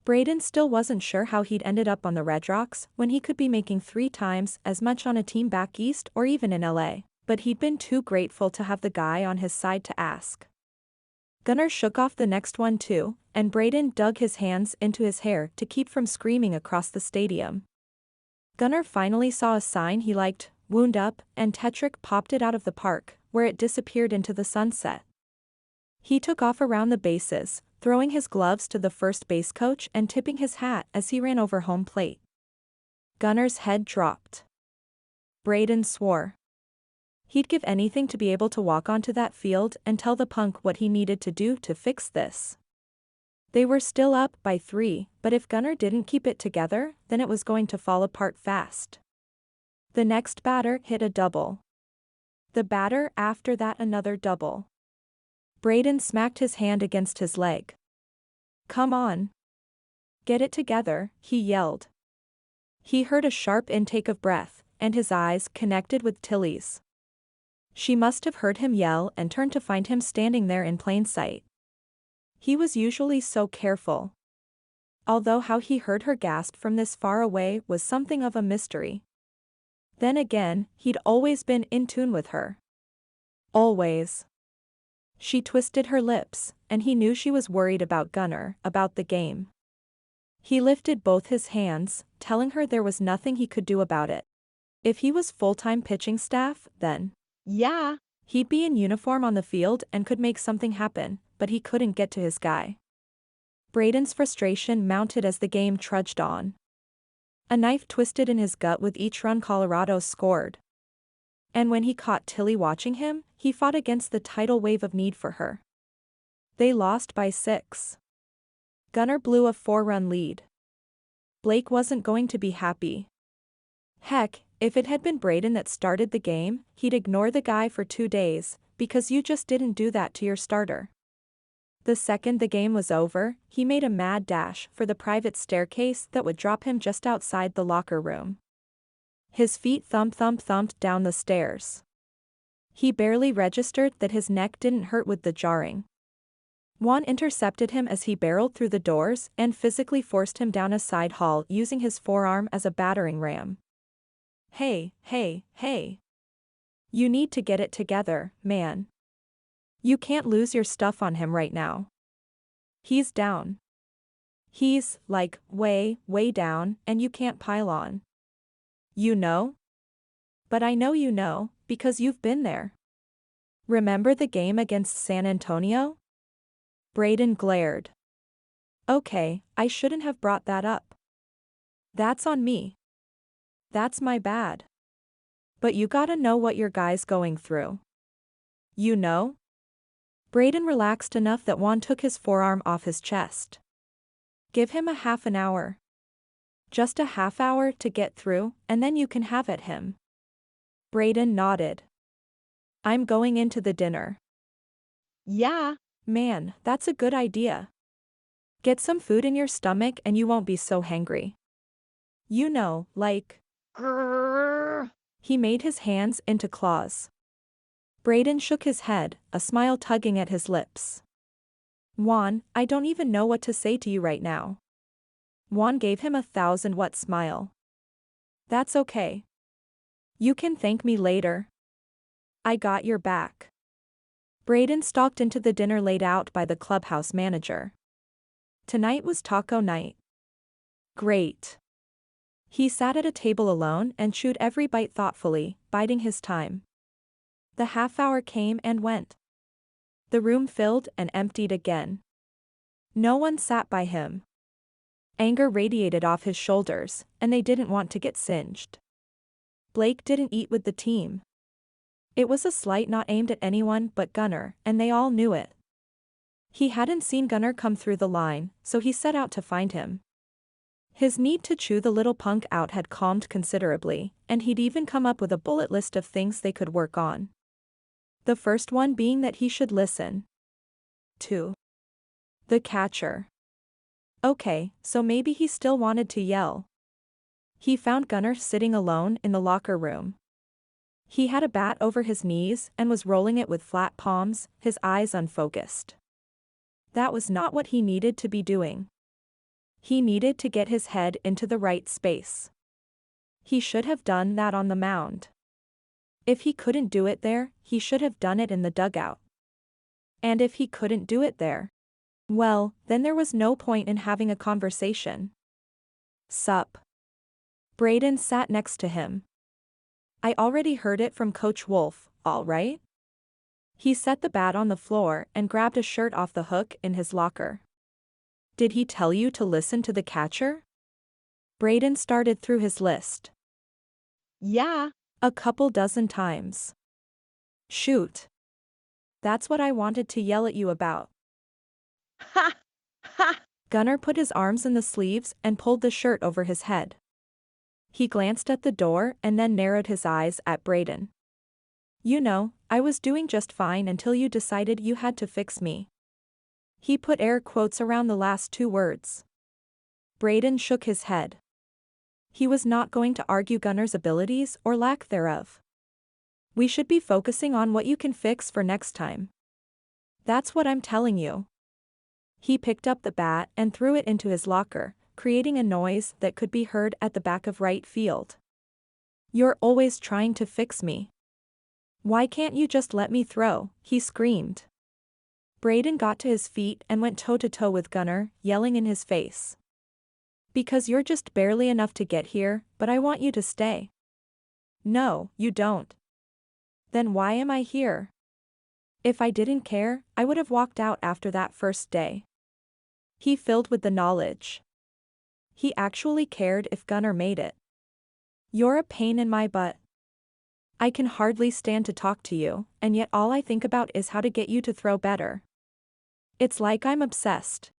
Brayden still wasn't sure how he'd ended up on the Redrocks when he could be making 3 times as much on a team back east or even in LA, but he'd been too grateful to have the guy on his side to ask. Gunnar shook off the next one too, and Brayden dug his hands into his hair to keep from screaming across the stadium. Gunnar finally saw a sign he liked, "Wound Up," and Tetrick popped it out of the park, where it disappeared into the sunset. He took off around the bases, throwing his gloves to the first base coach and tipping his hat as he ran over home plate. Gunnar's head dropped. Brayden swore. He'd give anything to be able to walk onto that field and tell the punk what he needed to do to fix this. They were still up by 3, but if Gunnar didn't keep it together, then it was going to fall apart fast. The next batter hit a double. The batter after that another double. Brayden smacked his hand against his leg. "Come on. Get it together," he yelled. He heard a sharp intake of breath, and his eyes connected with Tilly's. She must have heard him yell and turned to find him standing there in plain sight. He was usually so careful. Although how he heard her gasp from this far away was something of a mystery. Then again, he'd always been in tune with her. Always. She twisted her lips, and he knew she was worried about Gunnar, about the game. He lifted both his hands, telling her there was nothing he could do about it. If he was full-time pitching staff, then Yeah. he'd be in uniform on the field and could make something happen, but he couldn't get to his guy. Brayden's frustration mounted as the game trudged on. A knife twisted in his gut with each run Colorado scored. And when he caught Tilly watching him, he fought against the tidal wave of need for her. They lost by 6. Gunnar blew a 4-run lead. Blake wasn't going to be happy. Heck, if it had been Brayden that started the game, he'd ignore the guy for 2 days, because you just didn't do that to your starter. The second the game was over, he made a mad dash for the private staircase that would drop him just outside the locker room. His feet thumped down the stairs. He barely registered that his neck didn't hurt with the jarring. Juan intercepted him as he barreled through the doors and physically forced him down a side hall using his forearm as a battering ram. Hey. You need to get it together, man. You can't lose your stuff on him right now. He's down. He's, like, way down, and you can't pile on. You know? But I know you know, because you've been there. Remember the game against San Antonio? Brayden glared. Okay, I shouldn't have brought that up. That's on me. That's my bad. But you gotta know what your guy's going through. You know? Brayden relaxed enough that Juan took his forearm off his chest. Give him a half an hour. Just a half hour to get through, and then you can have at him. Brayden nodded. I'm going into the dinner. Yeah. Man, that's a good idea. Get some food in your stomach and you won't be so hangry. You know, like... Grrr. He made his hands into claws. Brayden shook his head, a smile tugging at his lips. Juan, I don't even know what to say to you right now. Juan gave him a 1,000-watt smile. That's okay. You can thank me later. I got your back. Brayden stalked into the dinner laid out by the clubhouse manager. Tonight was taco night. Great. He sat at a table alone and chewed every bite thoughtfully, biding his time. The half-hour came and went. The room filled and emptied again. No one sat by him. Anger radiated off his shoulders, and they didn't want to get singed. Blake didn't eat with the team. It was a slight not aimed at anyone but Gunnar, and they all knew it. He hadn't seen Gunnar come through the line, so he set out to find him. His need to chew the little punk out had calmed considerably, and he'd even come up with a bullet list of things they could work on. The first one being that he should listen to the catcher. Okay, so maybe he still wanted to yell. He found Gunnar sitting alone in the locker room. He had a bat over his knees and was rolling it with flat palms, his eyes unfocused. That was not what he needed to be doing. He needed to get his head into the right space. He should have done that on the mound. If he couldn't do it there, he should have done it in the dugout. And if he couldn't do it there, well, then there was no point in having a conversation. Sup? Brayden sat next to him. I already heard it from Coach Wolf, all right? He set the bat on the floor and grabbed a shirt off the hook in his locker. Did he tell you to listen to the catcher? Brayden started through his list. Yeah. A couple dozen times. Shoot. That's what I wanted to yell at you about. Ha! Ha! Gunnar put his arms in the sleeves and pulled the shirt over his head. He glanced at the door and then narrowed his eyes at Brayden. You know, I was doing just fine until you decided you had to fix me. He put air quotes around the last two words. Brayden shook his head. He was not going to argue Gunnar's abilities or lack thereof. We should be focusing on what you can fix for next time. That's what I'm telling you. He picked up the bat and threw it into his locker, creating a noise that could be heard at the back of right field. You're always trying to fix me. Why can't you just let me throw? He screamed. Brayden got to his feet and went toe-to-toe with Gunnar, yelling in his face. Because you're just barely enough to get here, but I want you to stay. No, you don't. Then why am I here? If I didn't care, I would have walked out after that first day. He filled with the knowledge. He actually cared if Gunnar made it. You're a pain in my butt. I can hardly stand to talk to you, and yet all I think about is how to get you to throw better. It's like I'm obsessed.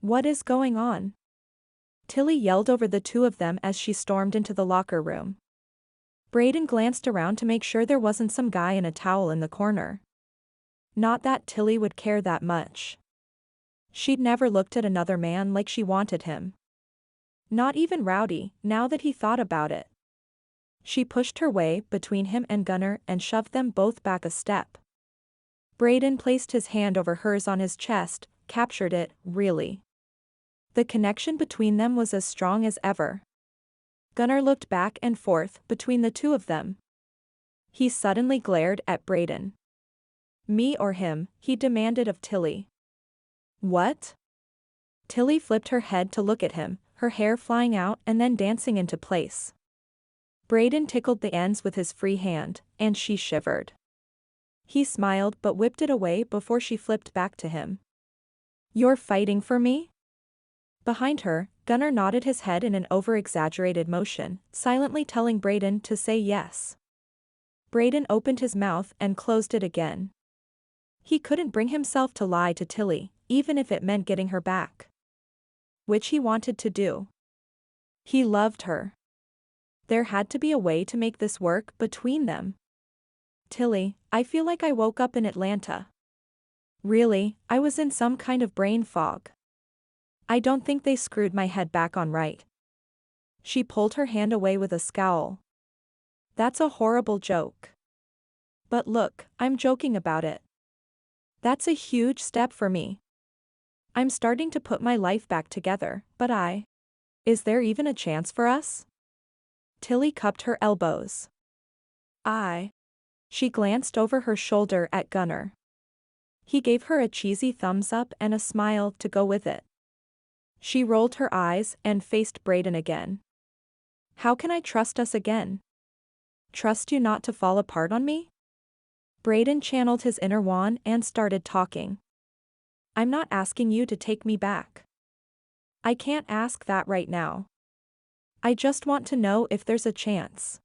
What is going on? Tilly yelled over the two of them as she stormed into the locker room. Brayden glanced around to make sure there wasn't some guy in a towel in the corner. Not that Tilly would care that much. She'd never looked at another man like she wanted him. Not even Rowdy, now that he thought about it. She pushed her way between him and Gunnar and shoved them both back a step. Brayden placed his hand over hers on his chest, captured it, really. The connection between them was as strong as ever. Gunnar looked back and forth between the two of them. He suddenly glared at Brayden. Me or him, he demanded of Tilly. What? Tilly flipped her head to look at him, her hair flying out and then dancing into place. Brayden tickled the ends with his free hand, and she shivered. He smiled but whipped it away before she flipped back to him. You're fighting for me? Behind her, Gunnar nodded his head in an over-exaggerated motion, silently telling Brayden to say yes. Brayden opened his mouth and closed it again. He couldn't bring himself to lie to Tilly, even if it meant getting her back. Which he wanted to do. He loved her. There had to be a way to make this work between them. Tilly, I feel like I woke up in Atlanta. Really, I was in some kind of brain fog. I don't think they screwed my head back on right. She pulled her hand away with a scowl. That's a horrible joke. But look, I'm joking about it. That's a huge step for me. I'm starting to put my life back together, but is there even a chance for us? Tilly cupped her elbows. She glanced over her shoulder at Gunnar. He gave her a cheesy thumbs up and a smile to go with it. She rolled her eyes and faced Brayden again. How can I trust us again? Trust you not to fall apart on me? Brayden channeled his inner Juan and started talking. I'm not asking you to take me back. I can't ask that right now. I just want to know if there's a chance.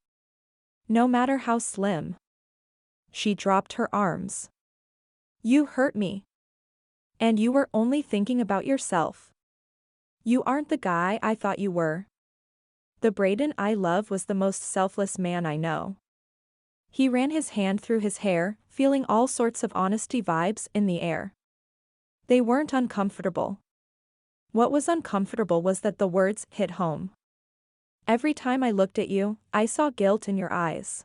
No matter how slim. She dropped her arms. You hurt me. And you were only thinking about yourself. You aren't the guy I thought you were. The Brayden I love was the most selfless man I know. He ran his hand through his hair, feeling all sorts of honesty vibes in the air. They weren't uncomfortable. What was uncomfortable was that the words hit home. Every time I looked at you, I saw guilt in your eyes.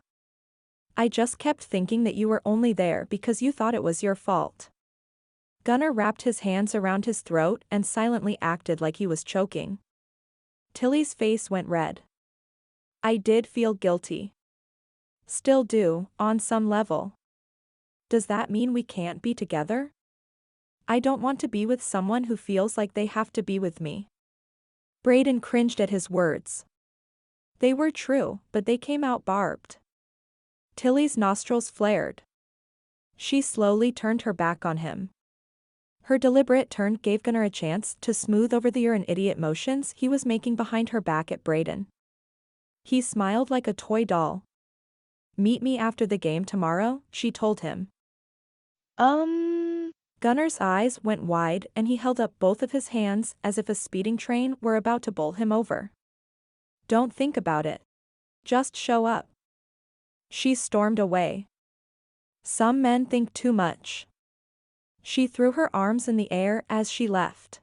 I just kept thinking that you were only there because you thought it was your fault. Gunnar wrapped his hands around his throat and silently acted like he was choking. Tilly's face went red. I did feel guilty. Still do, on some level. Does that mean we can't be together? I don't want to be with someone who feels like they have to be with me. Brayden cringed at his words. They were true, but they came out barbed. Tilly's nostrils flared. She slowly turned her back on him. Her deliberate turn gave Gunnar a chance to smooth over the "you're an idiot" motions he was making behind her back at Brayden. He smiled like a toy doll. Meet me after the game tomorrow, she told him. Gunnar's eyes went wide and he held up both of his hands as if a speeding train were about to bowl him over. Don't think about it. Just show up. She stormed away. Some men think too much. She threw her arms in the air as she left.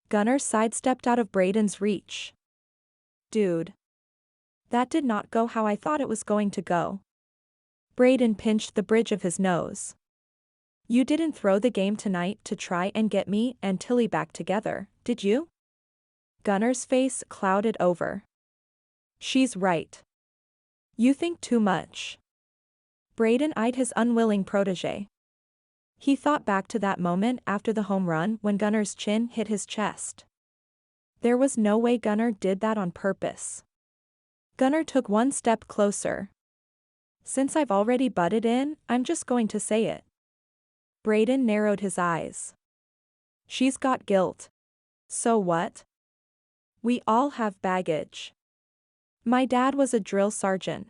Gunnar sidestepped out of Brayden's reach. Dude. That did not go how I thought it was going to go. Brayden pinched the bridge of his nose. You didn't throw the game tonight to try and get me and Tilly back together, did you? Gunnar's face clouded over. She's right. You think too much. Brayden eyed his unwilling protege. He thought back to that moment after the home run when Gunnar's chin hit his chest. There was no way Gunnar did that on purpose. Gunnar took one step closer. Since I've already butted in, I'm just going to say it. Brayden narrowed his eyes. She's got guilt. So what? We all have baggage. My dad was a drill sergeant.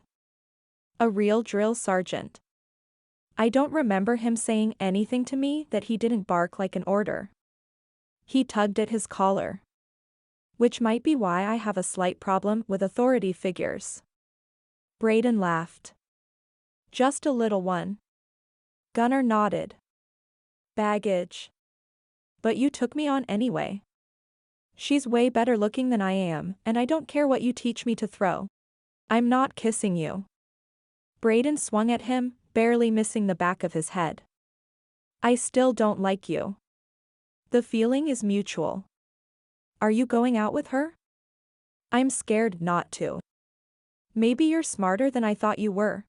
A real drill sergeant. I don't remember him saying anything to me that he didn't bark like an order. He tugged at his collar. Which might be why I have a slight problem with authority figures. Brayden laughed. Just a little one. Gunnar nodded. Baggage. But you took me on anyway. She's way better looking than I am, and I don't care what you teach me to throw. I'm not kissing you. Brayden swung at him, barely missing the back of his head. I still don't like you. The feeling is mutual. Are you going out with her? I'm scared not to. Maybe you're smarter than I thought you were.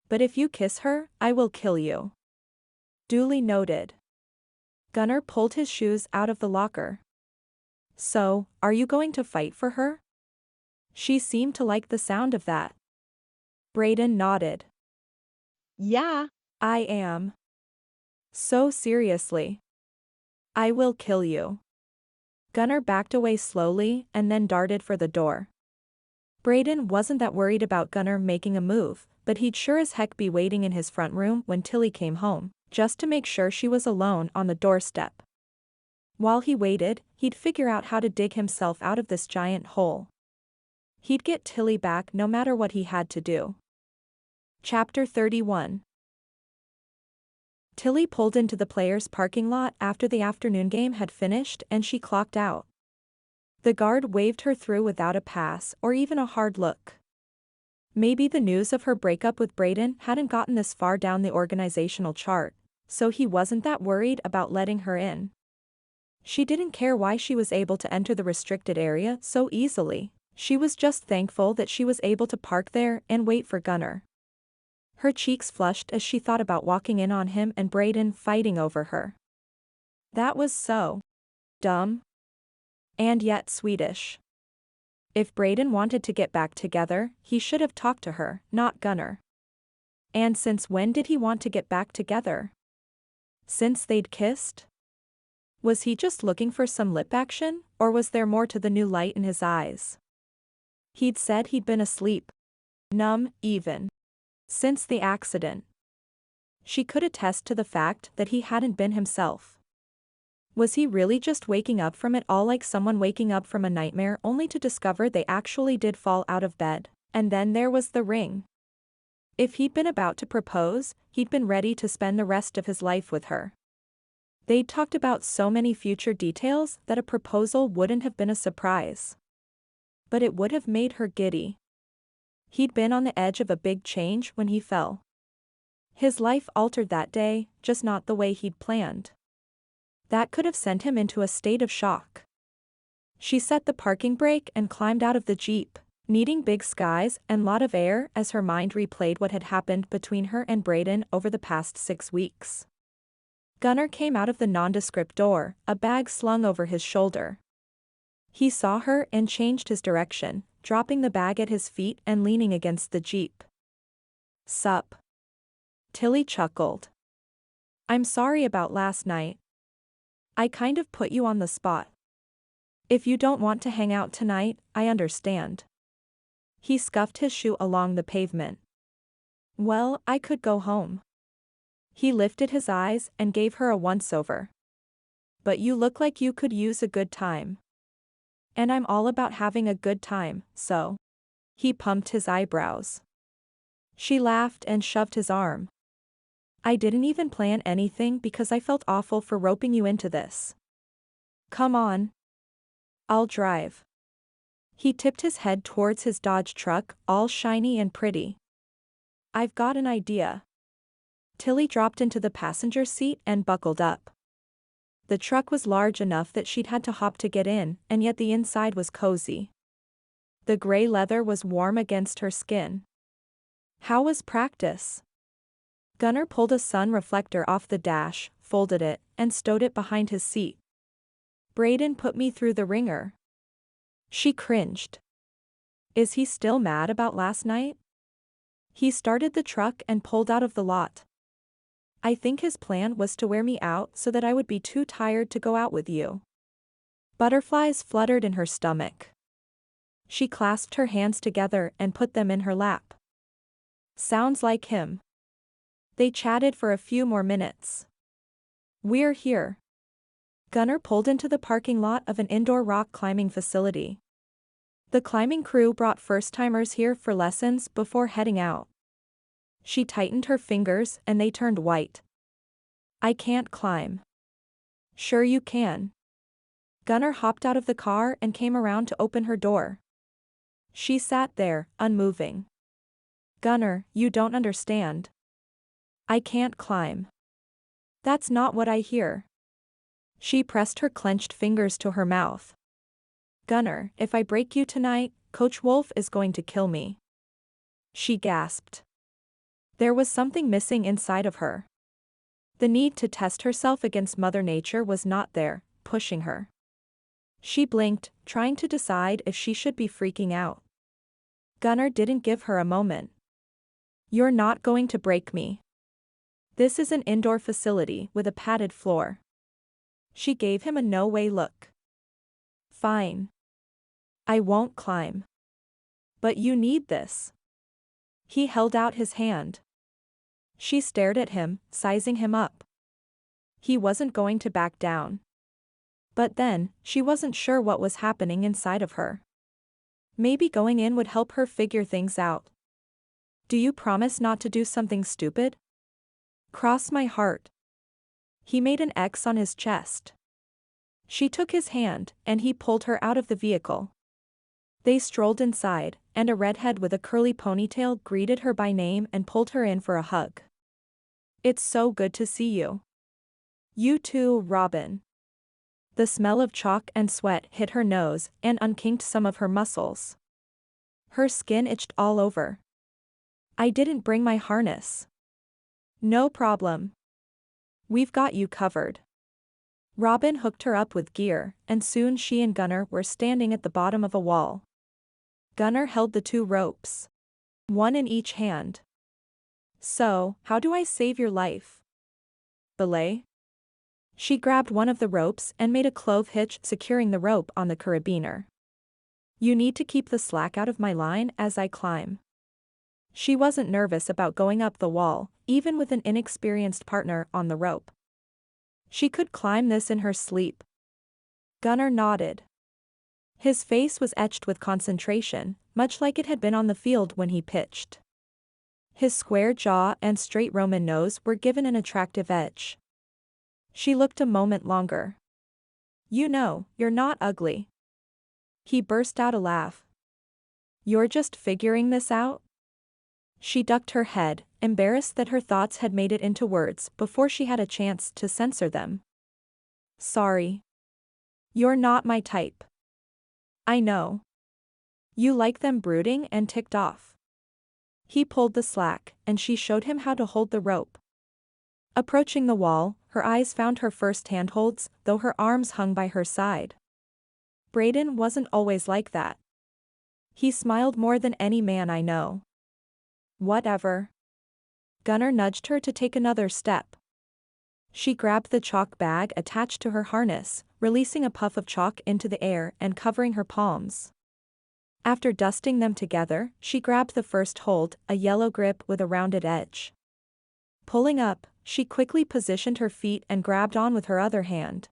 But if you kiss her, I will kill you. Duly noted. Gunnar pulled his shoes out of the locker. So, are you going to fight for her? She seemed to like the sound of that. Brayden nodded. Yeah. I am. So seriously. I will kill you. Gunnar backed away slowly and then darted for the door. Brayden wasn't that worried about Gunnar making a move, but he'd sure as heck be waiting in his front room when Tilly came home, just to make sure she was alone on the doorstep. While he waited, he'd figure out how to dig himself out of this giant hole. He'd get Tilly back no matter what he had to do. Chapter 31. Tilly pulled into the players' parking lot after the afternoon game had finished and she clocked out. The guard waved her through without a pass or even a hard look. Maybe the news of her breakup with Brayden hadn't gotten this far down the organizational chart, so he wasn't that worried about letting her in. She didn't care why she was able to enter the restricted area so easily, she was just thankful that she was able to park there and wait for Gunnar. Her cheeks flushed as she thought about walking in on him and Brayden fighting over her. That was so dumb. And yet Swedish. If Brayden wanted to get back together, he should have talked to her, not Gunnar. And since when did he want to get back together? Since they'd kissed? Was he just looking for some lip action, or was there more to the new light in his eyes? He'd said he'd been asleep. Numb, even. Since the accident. She could attest to the fact that he hadn't been himself. Was he really just waking up from it all like someone waking up from a nightmare only to discover they actually did fall out of bed? And then there was the ring. If he'd been about to propose, he'd been ready to spend the rest of his life with her. They'd talked about so many future details that a proposal wouldn't have been a surprise. But it would have made her giddy. He'd been on the edge of a big change when he fell. His life altered that day, just not the way he'd planned. That could have sent him into a state of shock. She set the parking brake and climbed out of the Jeep, needing big skies and lot of air as her mind replayed what had happened between her and Brayden over the past 6 weeks. Gunnar came out of the nondescript door, a bag slung over his shoulder. He saw her and changed his direction, dropping the bag at his feet and leaning against the Jeep. "Sup?" Tilly chuckled. "I'm sorry about last night. I kind of put you on the spot. If you don't want to hang out tonight, I understand." He scuffed his shoe along the pavement. "Well, I could go home." He lifted his eyes and gave her a once-over. "But you look like you could use a good time. And I'm all about having a good time, so." He pumped his eyebrows. She laughed and shoved his arm. "I didn't even plan anything because I felt awful for roping you into this. Come on. I'll drive." He tipped his head towards his Dodge truck, all shiny and pretty. "I've got an idea." Tilly dropped into the passenger seat and buckled up. The truck was large enough that she'd had to hop to get in, and yet the inside was cozy. The gray leather was warm against her skin. "How was practice?" Gunnar pulled a sun reflector off the dash, folded it, and stowed it behind his seat. "Brayden put me through the ringer." She cringed. "Is he still mad about last night?" "He started the truck and pulled out of the lot. I think his plan was to wear me out so that I would be too tired to go out with you." Butterflies fluttered in her stomach. She clasped her hands together and put them in her lap. "Sounds like him." They chatted for a few more minutes. "We're here." Gunnar pulled into the parking lot of an indoor rock climbing facility. The climbing crew brought first-timers here for lessons before heading out. She tightened her fingers and they turned white. "I can't climb." "Sure you can." Gunnar hopped out of the car and came around to open her door. She sat there, unmoving. "Gunnar, you don't understand. I can't climb." "That's not what I hear." She pressed her clenched fingers to her mouth. "Gunnar, if I break you tonight, Coach Wolf is going to kill me." She gasped. There was something missing inside of her. The need to test herself against Mother Nature was not there, pushing her. She blinked, trying to decide if she should be freaking out. Gunnar didn't give her a moment. "You're not going to break me. This is an indoor facility with a padded floor." She gave him a no-way look. "Fine. I won't climb. But you need this." He held out his hand. She stared at him, sizing him up. He wasn't going to back down. But then, she wasn't sure what was happening inside of her. Maybe going in would help her figure things out. "Do you promise not to do something stupid?" "Cross my heart." He made an X on his chest. She took his hand, and he pulled her out of the vehicle. They strolled inside, and a redhead with a curly ponytail greeted her by name and pulled her in for a hug. "It's so good to see you." "You too, Robin." The smell of chalk and sweat hit her nose and unkinked some of her muscles. Her skin itched all over. "I didn't bring my harness." "No problem. We've got you covered." Robin hooked her up with gear, and soon she and Gunnar were standing at the bottom of a wall. Gunnar held the 2 ropes. One in each hand. "So, how do I save your life?" "Belay?" She grabbed one of the ropes and made a clove hitch, securing the rope on the carabiner. "You need to keep the slack out of my line as I climb." She wasn't nervous about going up the wall, even with an inexperienced partner on the rope. She could climb this in her sleep. Gunnar nodded. His face was etched with concentration, much like it had been on the field when he pitched. His square jaw and straight Roman nose were given an attractive edge. She looked a moment longer. "You know, you're not ugly." He burst out a laugh. You're just figuring this out? She ducked her head, embarrassed that her thoughts had made it into words before she had a chance to censor them. Sorry. You're not my type. I know. You like them brooding and ticked off. He pulled the slack, and she showed him how to hold the rope. Approaching the wall, her eyes found her first handholds, though her arms hung by her side. Brayden wasn't always like that. He smiled more than any man I know. Whatever. Gunnar nudged her to take another step. She grabbed the chalk bag attached to her harness, releasing a puff of chalk into the air and covering her palms. After dusting them together, she grabbed the first hold, a yellow grip with a rounded edge. Pulling up, she quickly positioned her feet and grabbed on with her other hand.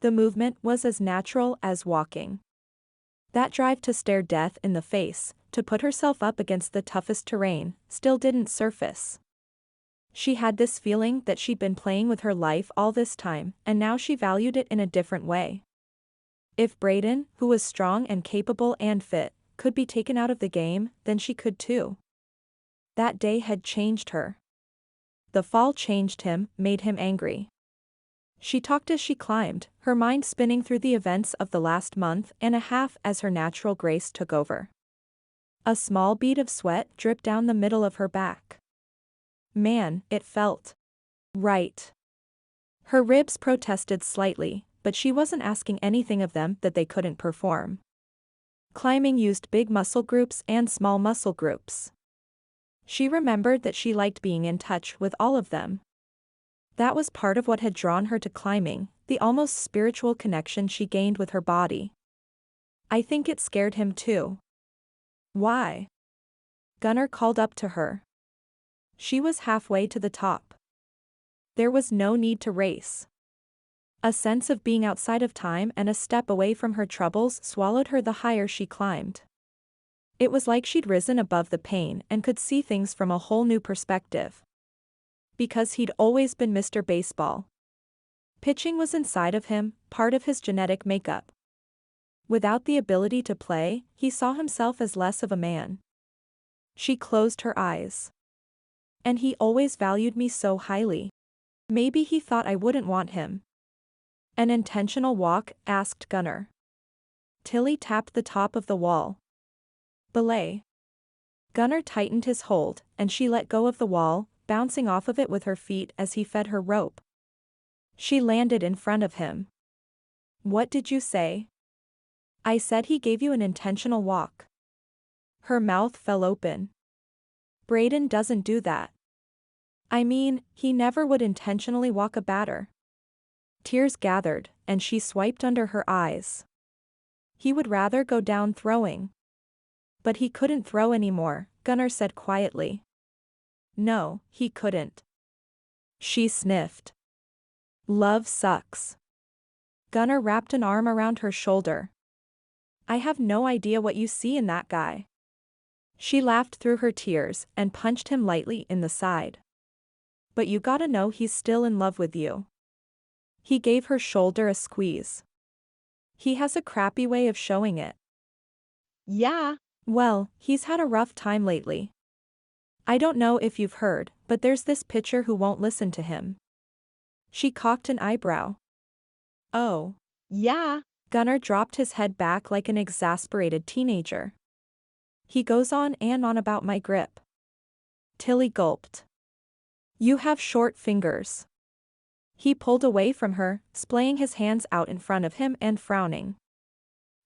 The movement was as natural as walking. That drive to stare death in the face, to put herself up against the toughest terrain, still didn't surface. She had this feeling that she'd been playing with her life all this time, and now she valued it in a different way. If Brayden, who was strong and capable and fit, could be taken out of the game, then she could too. That day had changed her. The fall changed him, made him angry. She talked as she climbed, her mind spinning through the events of the last month and a half as her natural grace took over. A small bead of sweat dripped down the middle of her back. Man, it felt right. Her ribs protested slightly, but she wasn't asking anything of them that they couldn't perform. Climbing used big muscle groups and small muscle groups. She remembered that she liked being in touch with all of them. That was part of what had drawn her to climbing, the almost spiritual connection she gained with her body. I think it scared him too. Why? Gunnar called up to her. She was halfway to the top. There was no need to race. A sense of being outside of time and a step away from her troubles swallowed her the higher she climbed. It was like she'd risen above the pain and could see things from a whole new perspective. Because he'd always been Mr. Baseball. Pitching was inside of him, part of his genetic makeup. Without the ability to play, he saw himself as less of a man. She closed her eyes. And he always valued me so highly. Maybe he thought I wouldn't want him. An intentional walk, asked Gunnar. Tilly tapped the top of the wall. Belay. Gunnar tightened his hold, and she let go of the wall, bouncing off of it with her feet as he fed her rope. She landed in front of him. What did you say? I said he gave you an intentional walk. Her mouth fell open. Brayden doesn't do that. I mean, he never would intentionally walk a batter. Tears gathered, and she swiped under her eyes. He would rather go down throwing. But he couldn't throw anymore, Gunnar said quietly. No, he couldn't. She sniffed. Love sucks. Gunnar wrapped an arm around her shoulder. I have no idea what you see in that guy. She laughed through her tears and punched him lightly in the side. But you gotta know he's still in love with you. He gave her shoulder a squeeze. He has a crappy way of showing it. Yeah. Well, he's had a rough time lately. I don't know if you've heard, but there's this pitcher who won't listen to him. She cocked an eyebrow. Oh. Yeah. Gunnar dropped his head back like an exasperated teenager. He goes on and on about my grip. Tilly gulped. You have short fingers. He pulled away from her, splaying his hands out in front of him and frowning.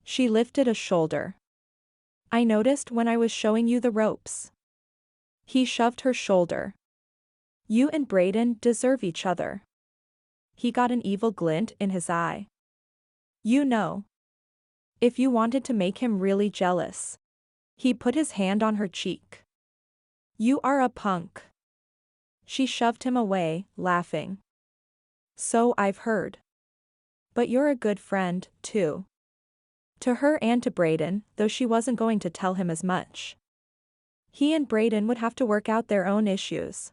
She lifted a shoulder. I noticed when I was showing you the ropes. He shoved her shoulder. You and Brayden deserve each other. He got an evil glint in his eye. You know. If you wanted to make him really jealous. He put his hand on her cheek. You are a punk. She shoved him away, laughing. So I've heard. But you're a good friend, too. To her and to Brayden, though she wasn't going to tell him as much. He and Brayden would have to work out their own issues.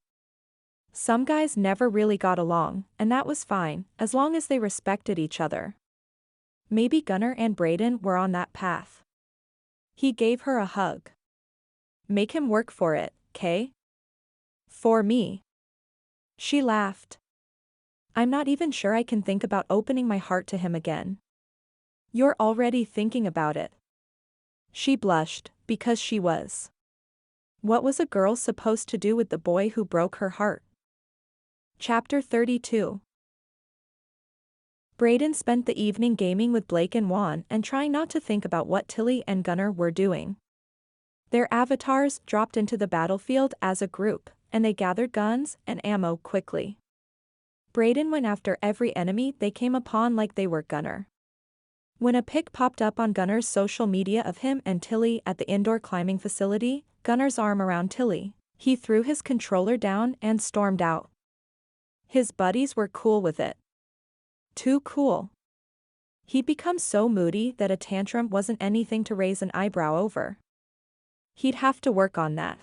Some guys never really got along, and that was fine, as long as they respected each other. Maybe Gunnar and Brayden were on that path. He gave her a hug. Make him work for it, 'kay? For me. She laughed. I'm not even sure I can think about opening my heart to him again. You're already thinking about it. She blushed, because she was. What was a girl supposed to do with the boy who broke her heart? Chapter 32. Brayden spent the evening gaming with Blake and Juan and trying not to think about what Tilly and Gunnar were doing. Their avatars dropped into the battlefield as a group, and they gathered guns and ammo quickly. Brayden went after every enemy they came upon like they were Gunnar. When a pic popped up on Gunnar's social media of him and Tilly at the indoor climbing facility, Gunnar's arm around Tilly, he threw his controller down and stormed out. His buddies were cool with it. Too cool. He'd become so moody that a tantrum wasn't anything to raise an eyebrow over. He'd have to work on that.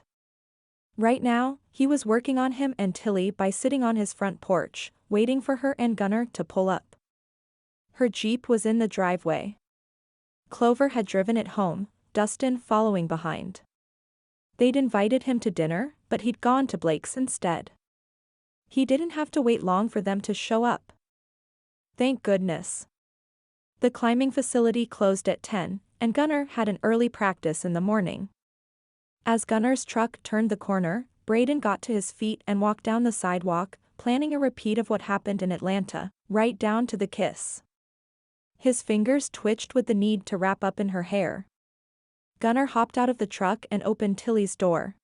Right now, he was working on him and Tilly by sitting on his front porch, waiting for her and Gunnar to pull up. Her Jeep was in the driveway. Clover had driven it home, Dustin following behind. They'd invited him to dinner, but he'd gone to Blake's instead. He didn't have to wait long for them to show up. Thank goodness. The climbing facility closed at 10, and Gunnar had an early practice in the morning. As Gunnar's truck turned the corner, Brayden got to his feet and walked down the sidewalk, planning a repeat of what happened in Atlanta, right down to the kiss. His fingers twitched with the need to wrap up in her hair. Gunnar hopped out of the truck and opened Tilly's door.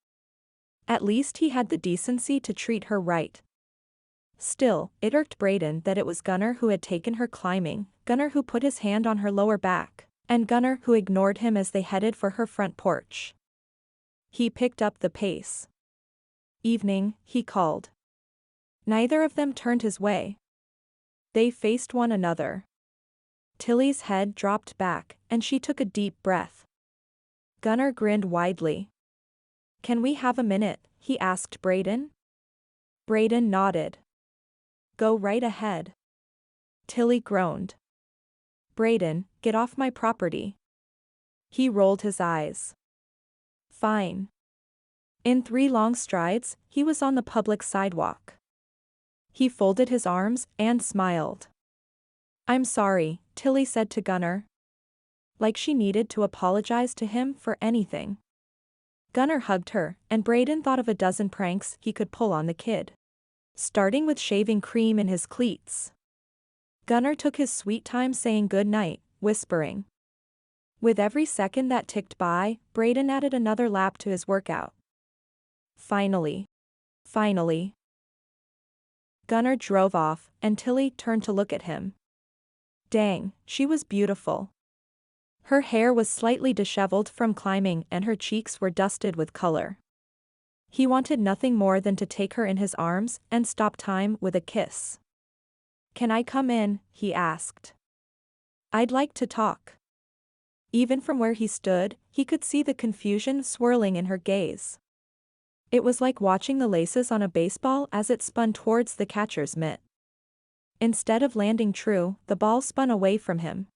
At least he had the decency to treat her right. Still, it irked Brayden that it was Gunnar who had taken her climbing, Gunnar who put his hand on her lower back, and Gunnar who ignored him as they headed for her front porch. He picked up the pace. Evening, he called. Neither of them turned his way. They faced one another. Tilly's head dropped back, and she took a deep breath. Gunnar grinned widely. Can we have a minute? He asked Brayden. Brayden nodded. Go right ahead. Tilly groaned. Brayden, get off my property. He rolled his eyes. Fine. In 3 long strides, he was on the public sidewalk. He folded his arms and smiled. I'm sorry, Tilly said to Gunnar. Like she needed to apologize to him for anything. Gunnar hugged her, and Brayden thought of a dozen pranks he could pull on the kid. Starting with shaving cream in his cleats. Gunnar took his sweet time saying good night, whispering. With every second that ticked by, Brayden added another lap to his workout. Finally. Finally. Gunnar drove off, and Tilly turned to look at him. Dang, she was beautiful. Her hair was slightly disheveled from climbing and her cheeks were dusted with color. He wanted nothing more than to take her in his arms and stop time with a kiss. Can I come in? He asked. I'd like to talk. Even from where he stood, he could see the confusion swirling in her gaze. It was like watching the laces on a baseball as it spun towards the catcher's mitt. Instead of landing true, the ball spun away from him.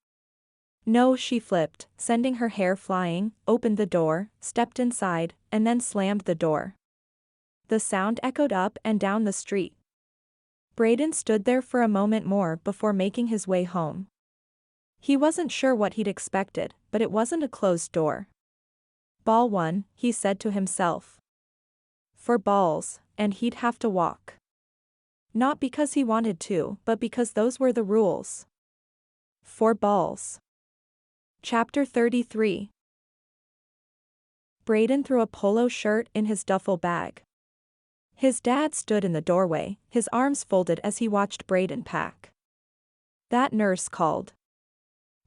No, she flipped, sending her hair flying, opened the door, stepped inside, and then slammed the door. The sound echoed up and down the street. Brayden stood there for a moment more before making his way home. He wasn't sure what he'd expected, but it wasn't a closed door. Ball 1, he said to himself. For balls, and he'd have to walk. Not because he wanted to, but because those were the rules. 4 balls. Chapter 33. Brayden threw a polo shirt in his duffel bag. His dad stood in the doorway, his arms folded as he watched Brayden pack. That nurse called.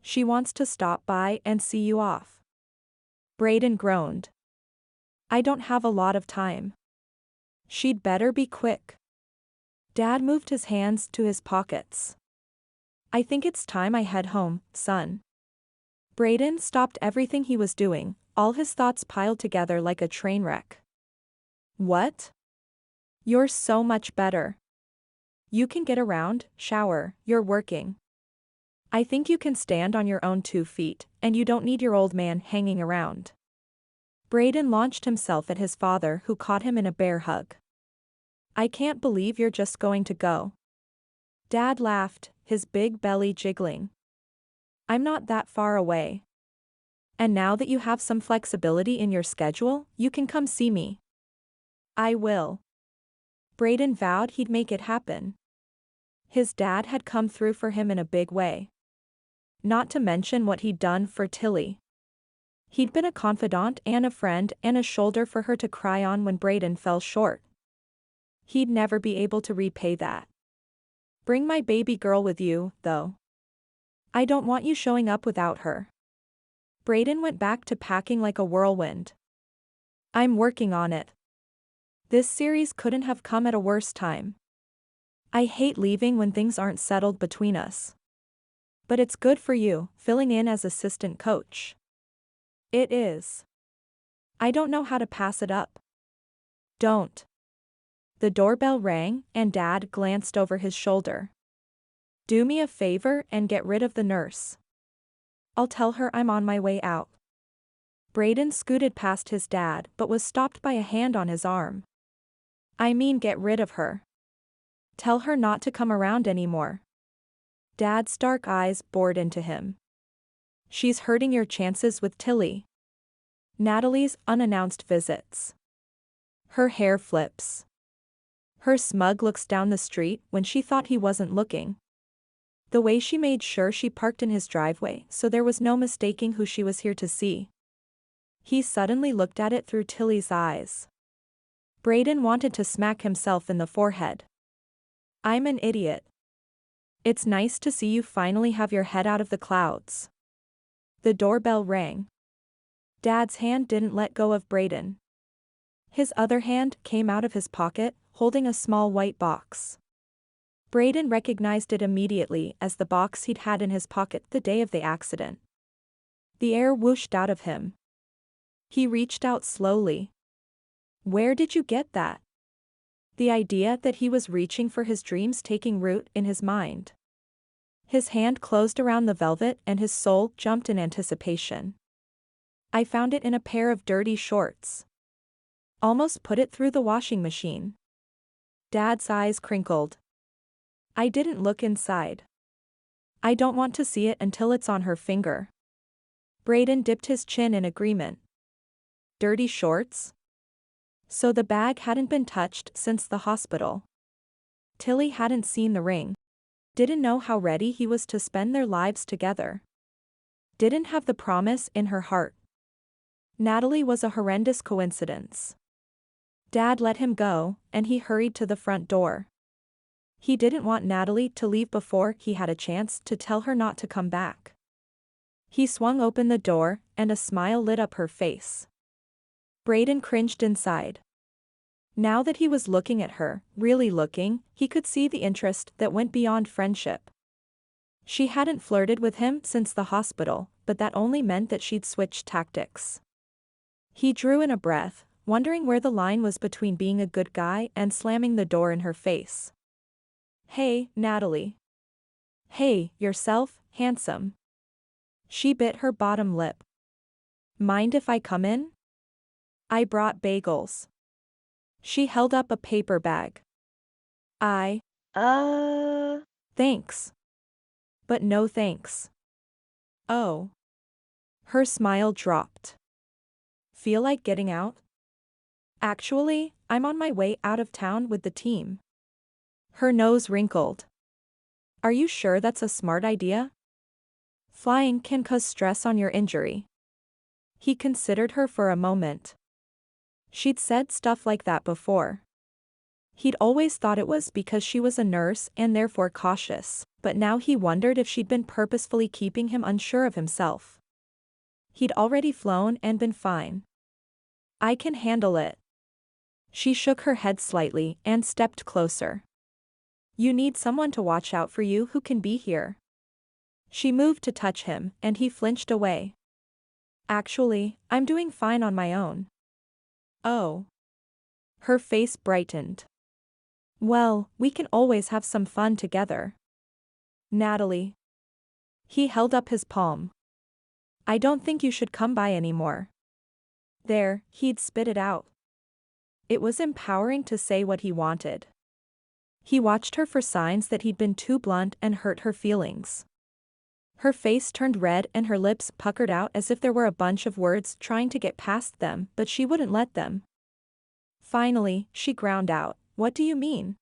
She wants to stop by and see you off. Brayden groaned. I don't have a lot of time. She'd better be quick. Dad moved his hands to his pockets. I think it's time I head home, son. Brayden stopped everything he was doing, all his thoughts piled together like a train wreck. What? You're so much better. You can get around, shower, you're working. I think you can stand on your own 2 feet, and you don't need your old man hanging around. Brayden launched himself at his father, who caught him in a bear hug. I can't believe you're just going to go. Dad laughed, his big belly jiggling. I'm not that far away. And now that you have some flexibility in your schedule, you can come see me. I will. Brayden vowed he'd make it happen. His dad had come through for him in a big way. Not to mention what he'd done for Tilly. He'd been a confidant and a friend and a shoulder for her to cry on when Brayden fell short. He'd never be able to repay that. Bring my baby girl with you, though. I don't want you showing up without her. Brayden went back to packing like a whirlwind. I'm working on it. This series couldn't have come at a worse time. I hate leaving when things aren't settled between us. But it's good for you, filling in as assistant coach. It is. I don't know how to pass it up. Don't. The doorbell rang, and Dad glanced over his shoulder. Do me a favor and get rid of the nurse. I'll tell her I'm on my way out. Brayden scooted past his dad but was stopped by a hand on his arm. I mean, get rid of her. Tell her not to come around anymore. Dad's dark eyes bored into him. She's hurting your chances with Tilly. Natalie's unannounced visits. Her hair flips. Her smug looks down the street when she thought he wasn't looking. The way she made sure she parked in his driveway so there was no mistaking who she was here to see. He suddenly looked at it through Tilly's eyes. Brayden wanted to smack himself in the forehead. I'm an idiot. It's nice to see you finally have your head out of the clouds. The doorbell rang. Dad's hand didn't let go of Brayden. His other hand came out of his pocket, holding a small white box. Brayden recognized it immediately as the box he'd had in his pocket the day of the accident. The air whooshed out of him. He reached out slowly. Where did you get that? The idea that he was reaching for his dreams taking root in his mind. His hand closed around the velvet and his soul jumped in anticipation. I found it in a pair of dirty shorts. Almost put it through the washing machine. Dad's eyes crinkled. I didn't look inside. I don't want to see it until it's on her finger. Brayden dipped his chin in agreement. Dirty shorts? So the bag hadn't been touched since the hospital. Tilly hadn't seen the ring. Didn't know how ready he was to spend their lives together. Didn't have the promise in her heart. Natalie was a horrendous coincidence. Dad let him go, and he hurried to the front door. He didn't want Natalie to leave before he had a chance to tell her not to come back. He swung open the door, and a smile lit up her face. Brayden cringed inside. Now that he was looking at her, really looking, he could see the interest that went beyond friendship. She hadn't flirted with him since the hospital, but that only meant that she'd switched tactics. He drew in a breath, wondering where the line was between being a good guy and slamming the door in her face. Hey, Natalie. Hey, yourself, handsome. She bit her bottom lip. Mind if I come in? I brought bagels. She held up a paper bag. Thanks. But no thanks. Oh. Her smile dropped. Feel like getting out? Actually, I'm on my way out of town with the team. Her nose wrinkled. Are you sure that's a smart idea? Flying can cause stress on your injury. He considered her for a moment. She'd said stuff like that before. He'd always thought it was because she was a nurse and therefore cautious, but now he wondered if she'd been purposefully keeping him unsure of himself. He'd already flown and been fine. I can handle it. She shook her head slightly and stepped closer. You need someone to watch out for you who can be here. She moved to touch him, and he flinched away. Actually, I'm doing fine on my own. Oh. Her face brightened. Well, we can always have some fun together. Natalie. He held up his palm. I don't think you should come by anymore. There, he'd spit it out. It was empowering to say what he wanted. He watched her for signs that he'd been too blunt and hurt her feelings. Her face turned red and her lips puckered out as if there were a bunch of words trying to get past them, but she wouldn't let them. Finally, she ground out, "What do you mean?"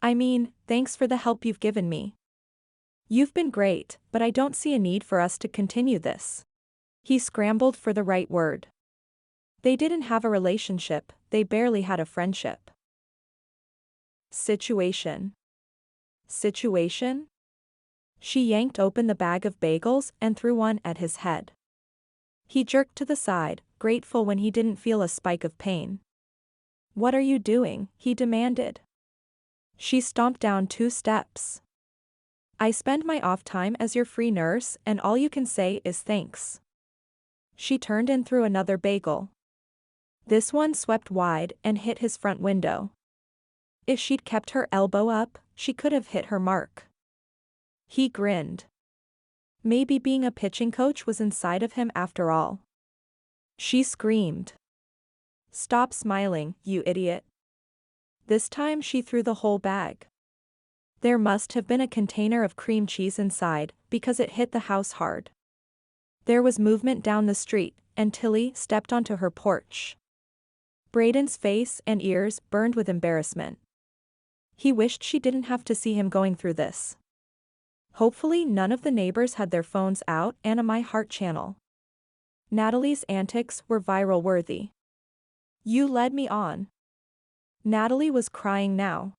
"I mean, thanks for the help you've given me. You've been great, but I don't see a need for us to continue this." He scrambled for the right word. They didn't have a relationship, they barely had a friendship. Situation. Situation? She yanked open the bag of bagels and threw one at his head. He jerked to the side, grateful when he didn't feel a spike of pain. "What are you doing?" he demanded. She stomped down 2 steps. "I spend my off time as your free nurse and all you can say is thanks." She turned and threw another bagel. This one swept wide and hit his front window. If she'd kept her elbow up, she could have hit her mark. He grinned. Maybe being a pitching coach was inside of him after all. She screamed. "Stop smiling, you idiot." This time she threw the whole bag. There must have been a container of cream cheese inside, because it hit the house hard. There was movement down the street, and Tilly stepped onto her porch. Brayden's face and ears burned with embarrassment. He wished she didn't have to see him going through this. Hopefully none of the neighbors had their phones out and a My Heart channel. Natalie's antics were viral worthy. "You led me on." Natalie was crying now.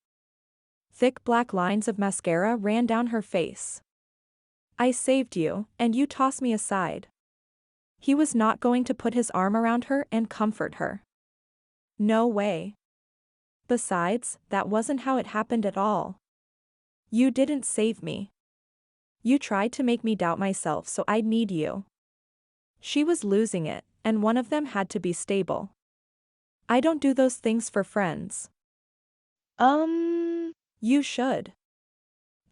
Thick black lines of mascara ran down her face. "I saved you, and you tossed me aside." He was not going to put his arm around her and comfort her. No way. Besides, that wasn't how it happened at all. "You didn't save me. You tried to make me doubt myself so I'd need you." She was losing it, and one of them had to be stable. "I don't do those things for friends." You should.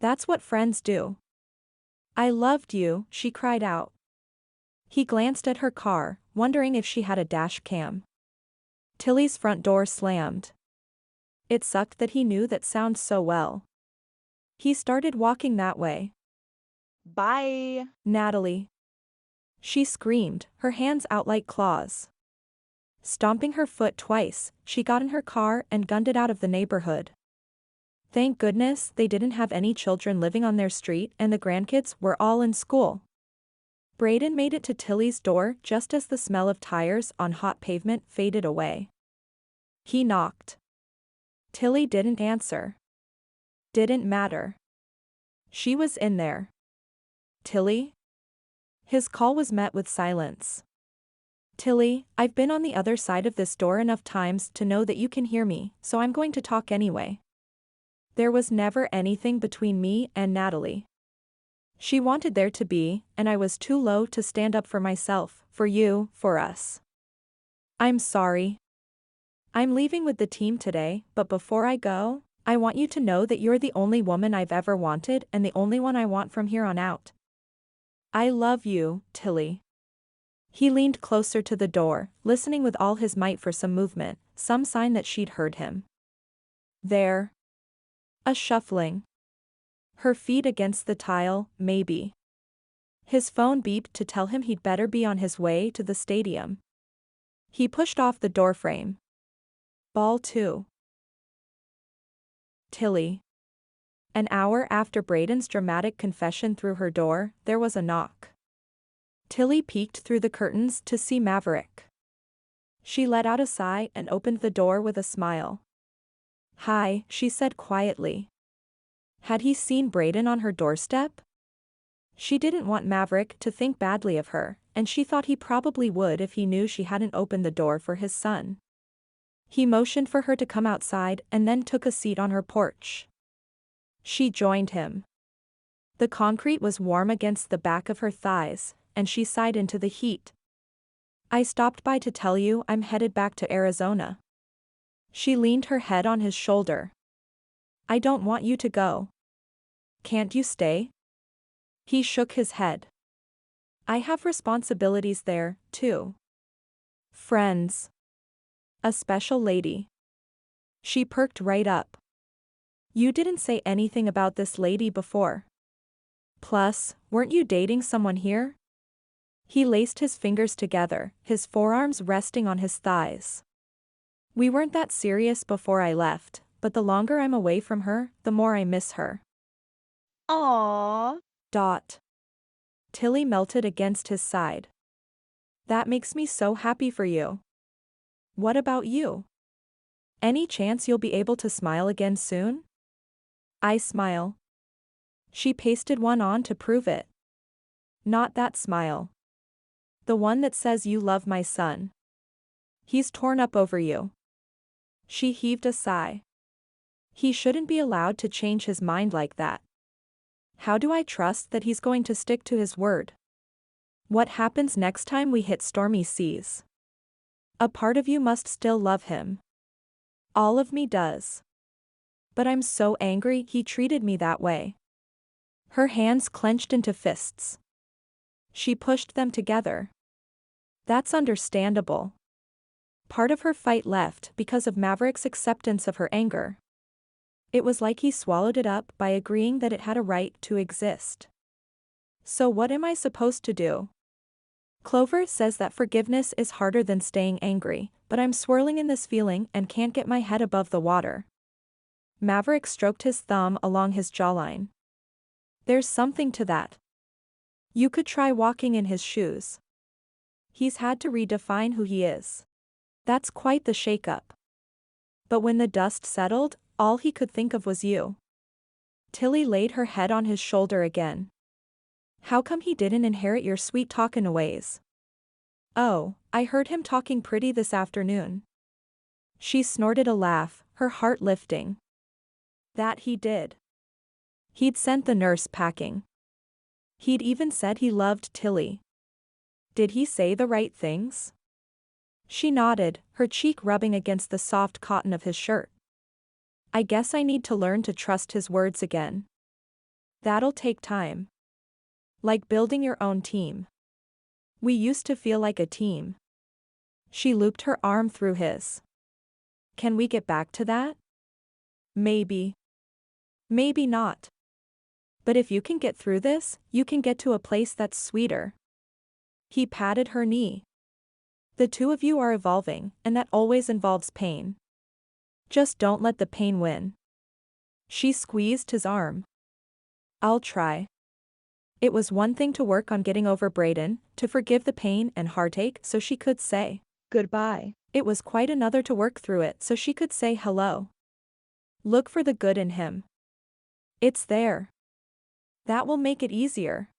That's what friends do." "I loved you," she cried out. He glanced at her car, wondering if she had a dash cam. Tilly's front door slammed. It sucked that he knew that sound so well. He started walking that way. Bye. "Natalie." She screamed, her hands out like claws. Stomping her foot twice, she got in her car and gunned it out of the neighborhood. Thank goodness they didn't have any children living on their street and the grandkids were all in school. Brayden made it to Tilly's door just as the smell of tires on hot pavement faded away. He knocked. Tilly didn't answer. Didn't matter. She was in there. "Tilly?" His call was met with silence. "Tilly, I've been on the other side of this door enough times to know that you can hear me, so I'm going to talk anyway. There was never anything between me and Natalie. She wanted there to be, and I was too low to stand up for myself, for you, for us. I'm sorry. I'm leaving with the team today, but before I go, I want you to know that you're the only woman I've ever wanted and the only one I want from here on out. I love you, Tilly." He leaned closer to the door, listening with all his might for some movement, some sign that she'd heard him. There. A shuffling. Her feet against the tile, maybe. His phone beeped to tell him he'd better be on his way to the stadium. He pushed off the doorframe. Ball 2. Tilly. An hour after Brayden's dramatic confession through her door, there was a knock. Tilly peeked through the curtains to see Maverick. She let out a sigh and opened the door with a smile. "Hi," she said quietly. Had he seen Brayden on her doorstep? She didn't want Maverick to think badly of her, and she thought he probably would if he knew she hadn't opened the door for his son. He motioned for her to come outside and then took a seat on her porch. She joined him. The concrete was warm against the back of her thighs, and she sighed into the heat. "I stopped by to tell you I'm headed back to Arizona." She leaned her head on his shoulder. "I don't want you to go. Can't you stay?" He shook his head. I have responsibilities there, too. Friends. A special lady. She perked right up. You didn't say anything about this lady before. Plus, weren't you dating someone here? He laced his fingers together, his forearms resting on his thighs. We weren't that serious before I left, but the longer I'm away from her, the more I miss her. Aww. Tilly melted against his side. That makes me so happy for you. What about you? Any chance you'll be able to smile again soon? I smile. She pasted one on to prove it. Not that smile. The one that says you love my son. He's torn up over you. She heaved a sigh. He shouldn't be allowed to change his mind like that. How do I trust that he's going to stick to his word? What happens next time we hit stormy seas? A part of you must still love him. All of me does. But I'm so angry he treated me that way. Her hands clenched into fists. She pushed them together. That's understandable. Part of her fight left because of Maverick's acceptance of her anger. It was like he swallowed it up by agreeing that it had a right to exist. So what am I supposed to do? Clover says that forgiveness is harder than staying angry, but I'm swirling in this feeling and can't get my head above the water. Maverick stroked his thumb along his jawline. There's something to that. You could try walking in his shoes. He's had to redefine who he is. That's quite the shakeup. But when the dust settled, all he could think of was you. Tilly laid her head on his shoulder again. How come he didn't inherit your sweet talkin' ways? Oh, I heard him talking pretty this afternoon. She snorted a laugh, her heart lifting. That he did. He'd sent the nurse packing. He'd even said he loved Tilly. Did he say the right things? She nodded, her cheek rubbing against the soft cotton of his shirt. I guess I need to learn to trust his words again. That'll take time. Like building your own team. We used to feel like a team. She looped her arm through his. Can we get back to that? Maybe. Maybe not. But if you can get through this, you can get to a place that's sweeter. He patted her knee. The two of you are evolving, and that always involves pain. Just don't let the pain win. She squeezed his arm. I'll try. It was one thing to work on getting over Brayden, to forgive the pain and heartache so she could say Goodbye. it was quite another to work through it so she could say hello. Look for the good in him. It's there. That will make it easier.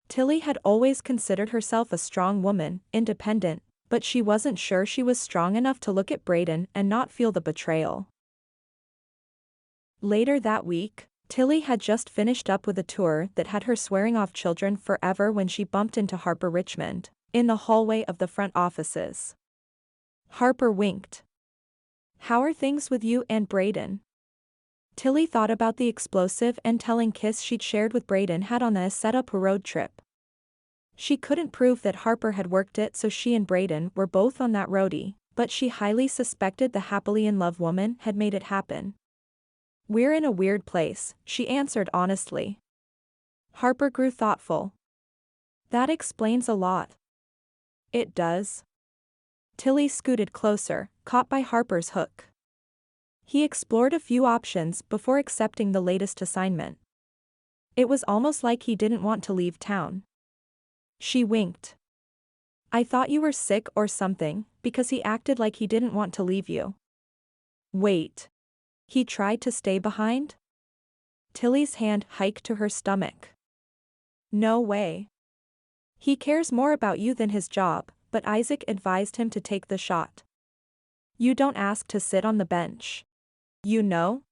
Tilly had always considered herself a strong woman, independent, but she wasn't sure she was strong enough to look at Brayden and not feel the betrayal. Later that week, Tilly had just finished up with a tour that had her swearing off children forever when she bumped into Harper Richmond, in the hallway of the front offices. Harper winked. How are things with you and Brayden? Tilly thought about the explosive and telling kiss she'd shared with Brayden had on the set up a road trip. She couldn't prove that Harper had worked it so she and Brayden were both on that roadie, but she highly suspected the happily in love woman had made it happen. We're in a weird place, she answered honestly. Harper grew thoughtful. That explains a lot. It does. Tilly scooted closer, caught by Harper's hook. He explored a few options before accepting the latest assignment. It was almost like he didn't want to leave town. She winked. I thought you were sick or something, because he acted like he didn't want to leave you. Wait. He tried to stay behind? Tilly's hand hiked to her stomach. No way. He cares more about you than his job, but Isaac advised him to take the shot. You don't ask to sit on the bench. You know?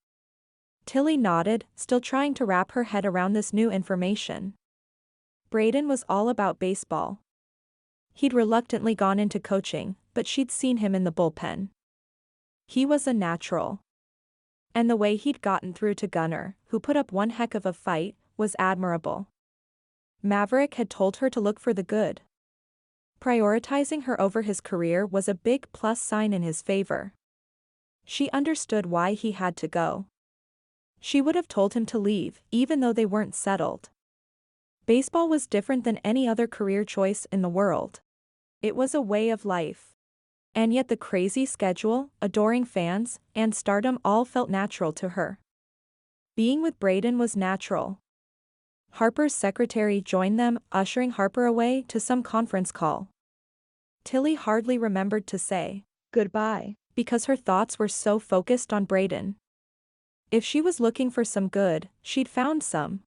Tilly nodded, still trying to wrap her head around this new information. Brayden was all about baseball. He'd reluctantly gone into coaching, but she'd seen him in the bullpen. He was a natural. And the way he'd gotten through to Gunner, who put up one heck of a fight, was admirable. Maverick had told her to look for the good. Prioritizing her over his career was a big plus sign in his favor. She understood why he had to go. She would have told him to leave, even though they weren't settled. Baseball was different than any other career choice in the world. It was a way of life. And yet the crazy schedule, adoring fans, and stardom all felt natural to her. Being with Brayden was natural. Harper's secretary joined them, ushering Harper away to some conference call. Tilly hardly remembered to say Goodbye. because her thoughts were so focused on Brayden. If she was looking for some good, she'd found some.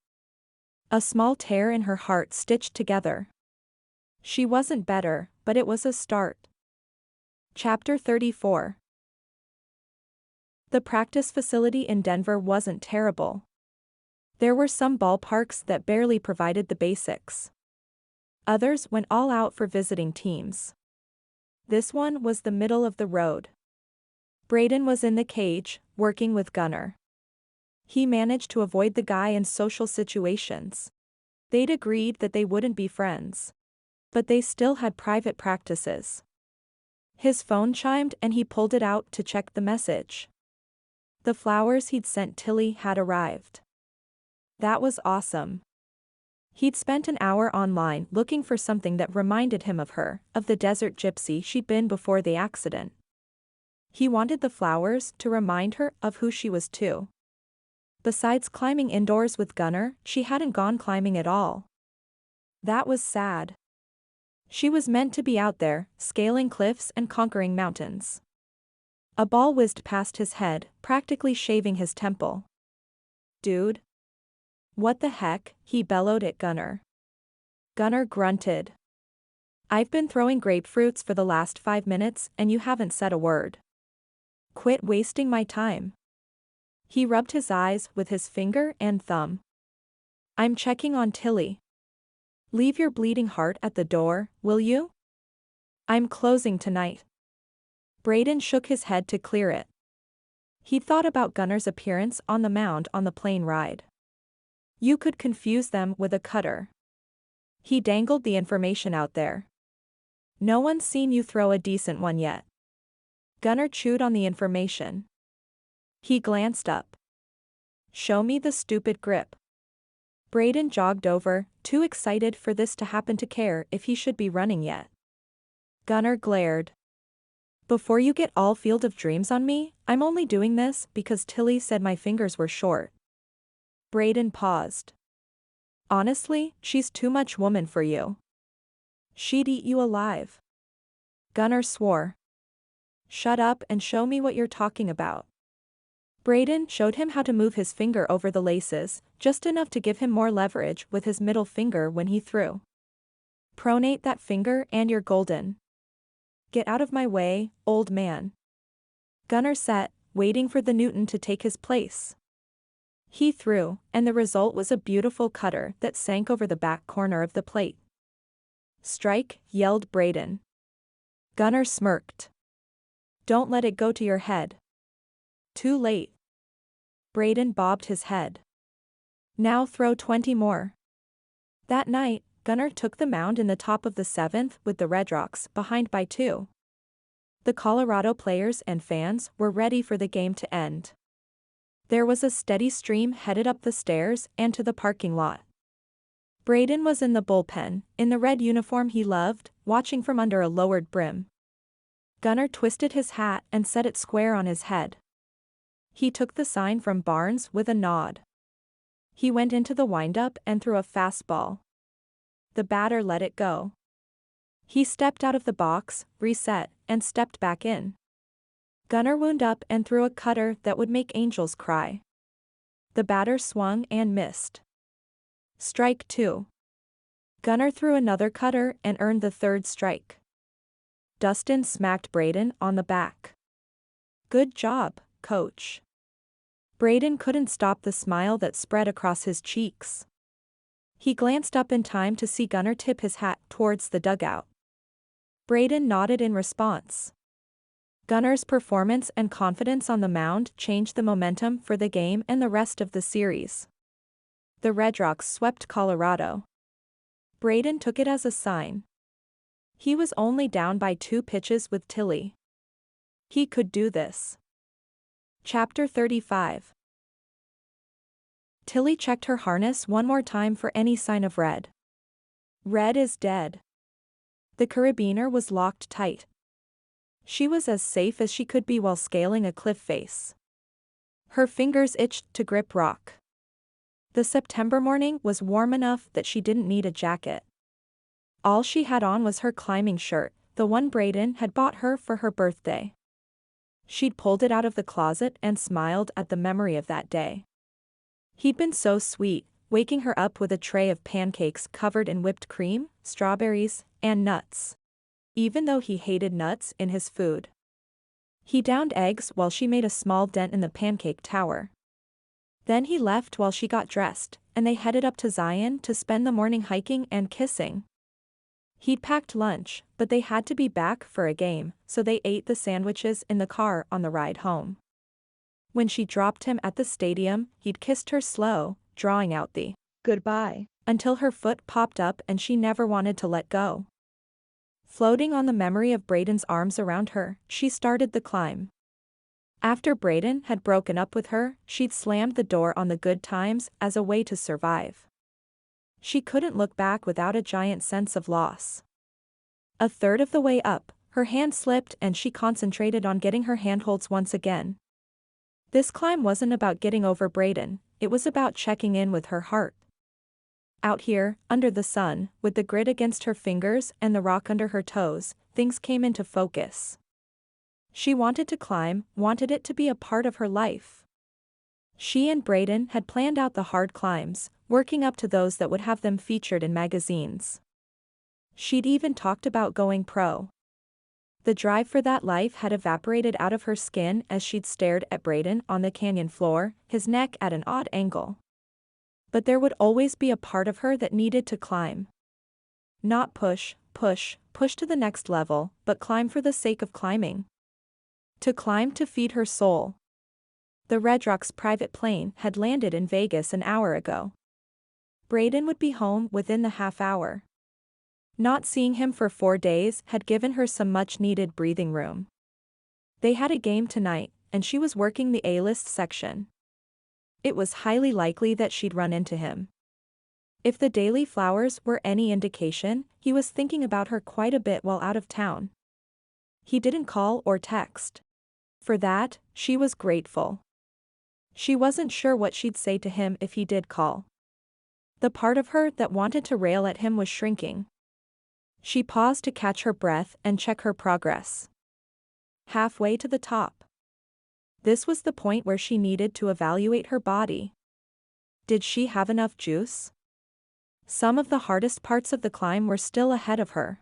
A small tear in her heart stitched together. She wasn't better, but it was a start. Chapter 34. The practice facility in Denver wasn't terrible. There were some ballparks that barely provided the basics. Others went all out for visiting teams. This one was the middle of the road. Brayden was in the cage, working with Gunnar. He managed to avoid the guy in social situations. They'd agreed that they wouldn't be friends. But they still had private practices. His phone chimed and he pulled it out to check the message. The flowers he'd sent Tilly had arrived. That was awesome. He'd spent an hour online looking for something that reminded him of her, of the desert gypsy she'd been before the accident. He wanted the flowers to remind her of who she was too. Besides climbing indoors with Gunnar, she hadn't gone climbing at all. That was sad. She was meant to be out there, scaling cliffs and conquering mountains. A ball whizzed past his head, practically shaving his temple. Dude. What the heck, he bellowed at Gunnar. Gunnar grunted. I've been throwing grapefruits for the last 5 minutes and you haven't said a word. Quit wasting my time. He rubbed his eyes with his finger and thumb. I'm checking on Tilly. Leave your bleeding heart at the door, will you? I'm closing tonight. Brayden shook his head to clear it. He thought about Gunnar's appearance on the mound on the plane ride. You could confuse them with a cutter. He dangled the information out there. No one's seen you throw a decent one yet. Gunnar chewed on the information. He glanced up. Show me the stupid grip. Brayden jogged over, too excited for this to happen to care if he should be running yet. Gunnar glared. Before you get all Field of Dreams on me, I'm only doing this because Tilly said my fingers were short. Brayden paused. Honestly, she's too much woman for you. She'd eat you alive. Gunnar swore. Shut up and show me what you're talking about. Brayden showed him how to move his finger over the laces, just enough to give him more leverage with his middle finger when he threw. Pronate that finger and you're golden. Get out of my way, old man. Gunnar sat, waiting for the Newton to take his place. He threw, and the result was a beautiful cutter that sank over the back corner of the plate. Strike, yelled Brayden. Gunnar smirked. Don't let it go to your head. Too late. Brayden bobbed his head. Now throw 20 more. That night, Gunnar took the mound in the top of the 7th with the Redrocks behind by 2. The Colorado players and fans were ready for the game to end. There was a steady stream headed up the stairs and to the parking lot. Brayden was in the bullpen, in the red uniform he loved, watching from under a lowered brim. Gunnar twisted his hat and set it square on his head. He took the sign from Barnes with a nod. He went into the windup and threw a fastball. The batter let it go. He stepped out of the box, reset, and stepped back in. Gunnar wound up and threw a cutter that would make angels cry. The batter swung and missed. Strike 2. Gunnar threw another cutter and earned the 3rd strike. Dustin smacked Brayden on the back. Good job, coach. Brayden couldn't stop the smile that spread across his cheeks. He glanced up in time to see Gunnar tip his hat towards the dugout. Brayden nodded in response. Gunnar's performance and confidence on the mound changed the momentum for the game and the rest of the series. The Redrocks swept Colorado. Brayden took it as a sign. He was only down by 2 pitches with Tilly. He could do this. Chapter 35. Tilly checked her harness one more time for any sign of Red. Red is dead. The carabiner was locked tight. She was as safe as she could be while scaling a cliff face. Her fingers itched to grip rock. The September morning was warm enough that she didn't need a jacket. All she had on was her climbing shirt, the one Brayden had bought her for her birthday. She'd pulled it out of the closet and smiled at the memory of that day. He'd been so sweet, waking her up with a tray of pancakes covered in whipped cream, strawberries, and nuts. Even though he hated nuts in his food. He downed eggs while she made a small dent in the pancake tower. Then he left while she got dressed, and they headed up to Zion to spend the morning hiking and kissing. He'd packed lunch, but they had to be back for a game, so they ate the sandwiches in the car on the ride home. When she dropped him at the stadium, he'd kissed her slow, drawing out the Goodbye. until her foot popped up and she never wanted to let go. Floating on the memory of Brayden's arms around her, she started the climb. After Brayden had broken up with her, she'd slammed the door on the good times as a way to survive. She couldn't look back without a giant sense of loss. A third of the way up, her hand slipped and she concentrated on getting her handholds once again. This climb wasn't about getting over Brayden, it was about checking in with her heart. Out here, under the sun, with the grit against her fingers and the rock under her toes, things came into focus. She wanted to climb, wanted it to be a part of her life. She and Brayden had planned out the hard climbs, working up to those that would have them featured in magazines. She'd even talked about going pro. The drive for that life had evaporated out of her skin as she'd stared at Brayden on the canyon floor, his neck at an odd angle. But there would always be a part of her that needed to climb. Not push to the next level, but climb for the sake of climbing. To climb to feed her soul. The Redrocks private plane had landed in Vegas an hour ago. Brayden would be home within the half hour. Not seeing him for 4 days had given her some much-needed breathing room. They had a game tonight, and she was working the A-list section. It was highly likely that she'd run into him. If the Daily Flowers were any indication, he was thinking about her quite a bit while out of town. He didn't call or text. For that, she was grateful. She wasn't sure what she'd say to him if he did call. The part of her that wanted to rail at him was shrinking. She paused to catch her breath and check her progress. Halfway to the top. This was the point where she needed to evaluate her body. Did she have enough juice? Some of the hardest parts of the climb were still ahead of her.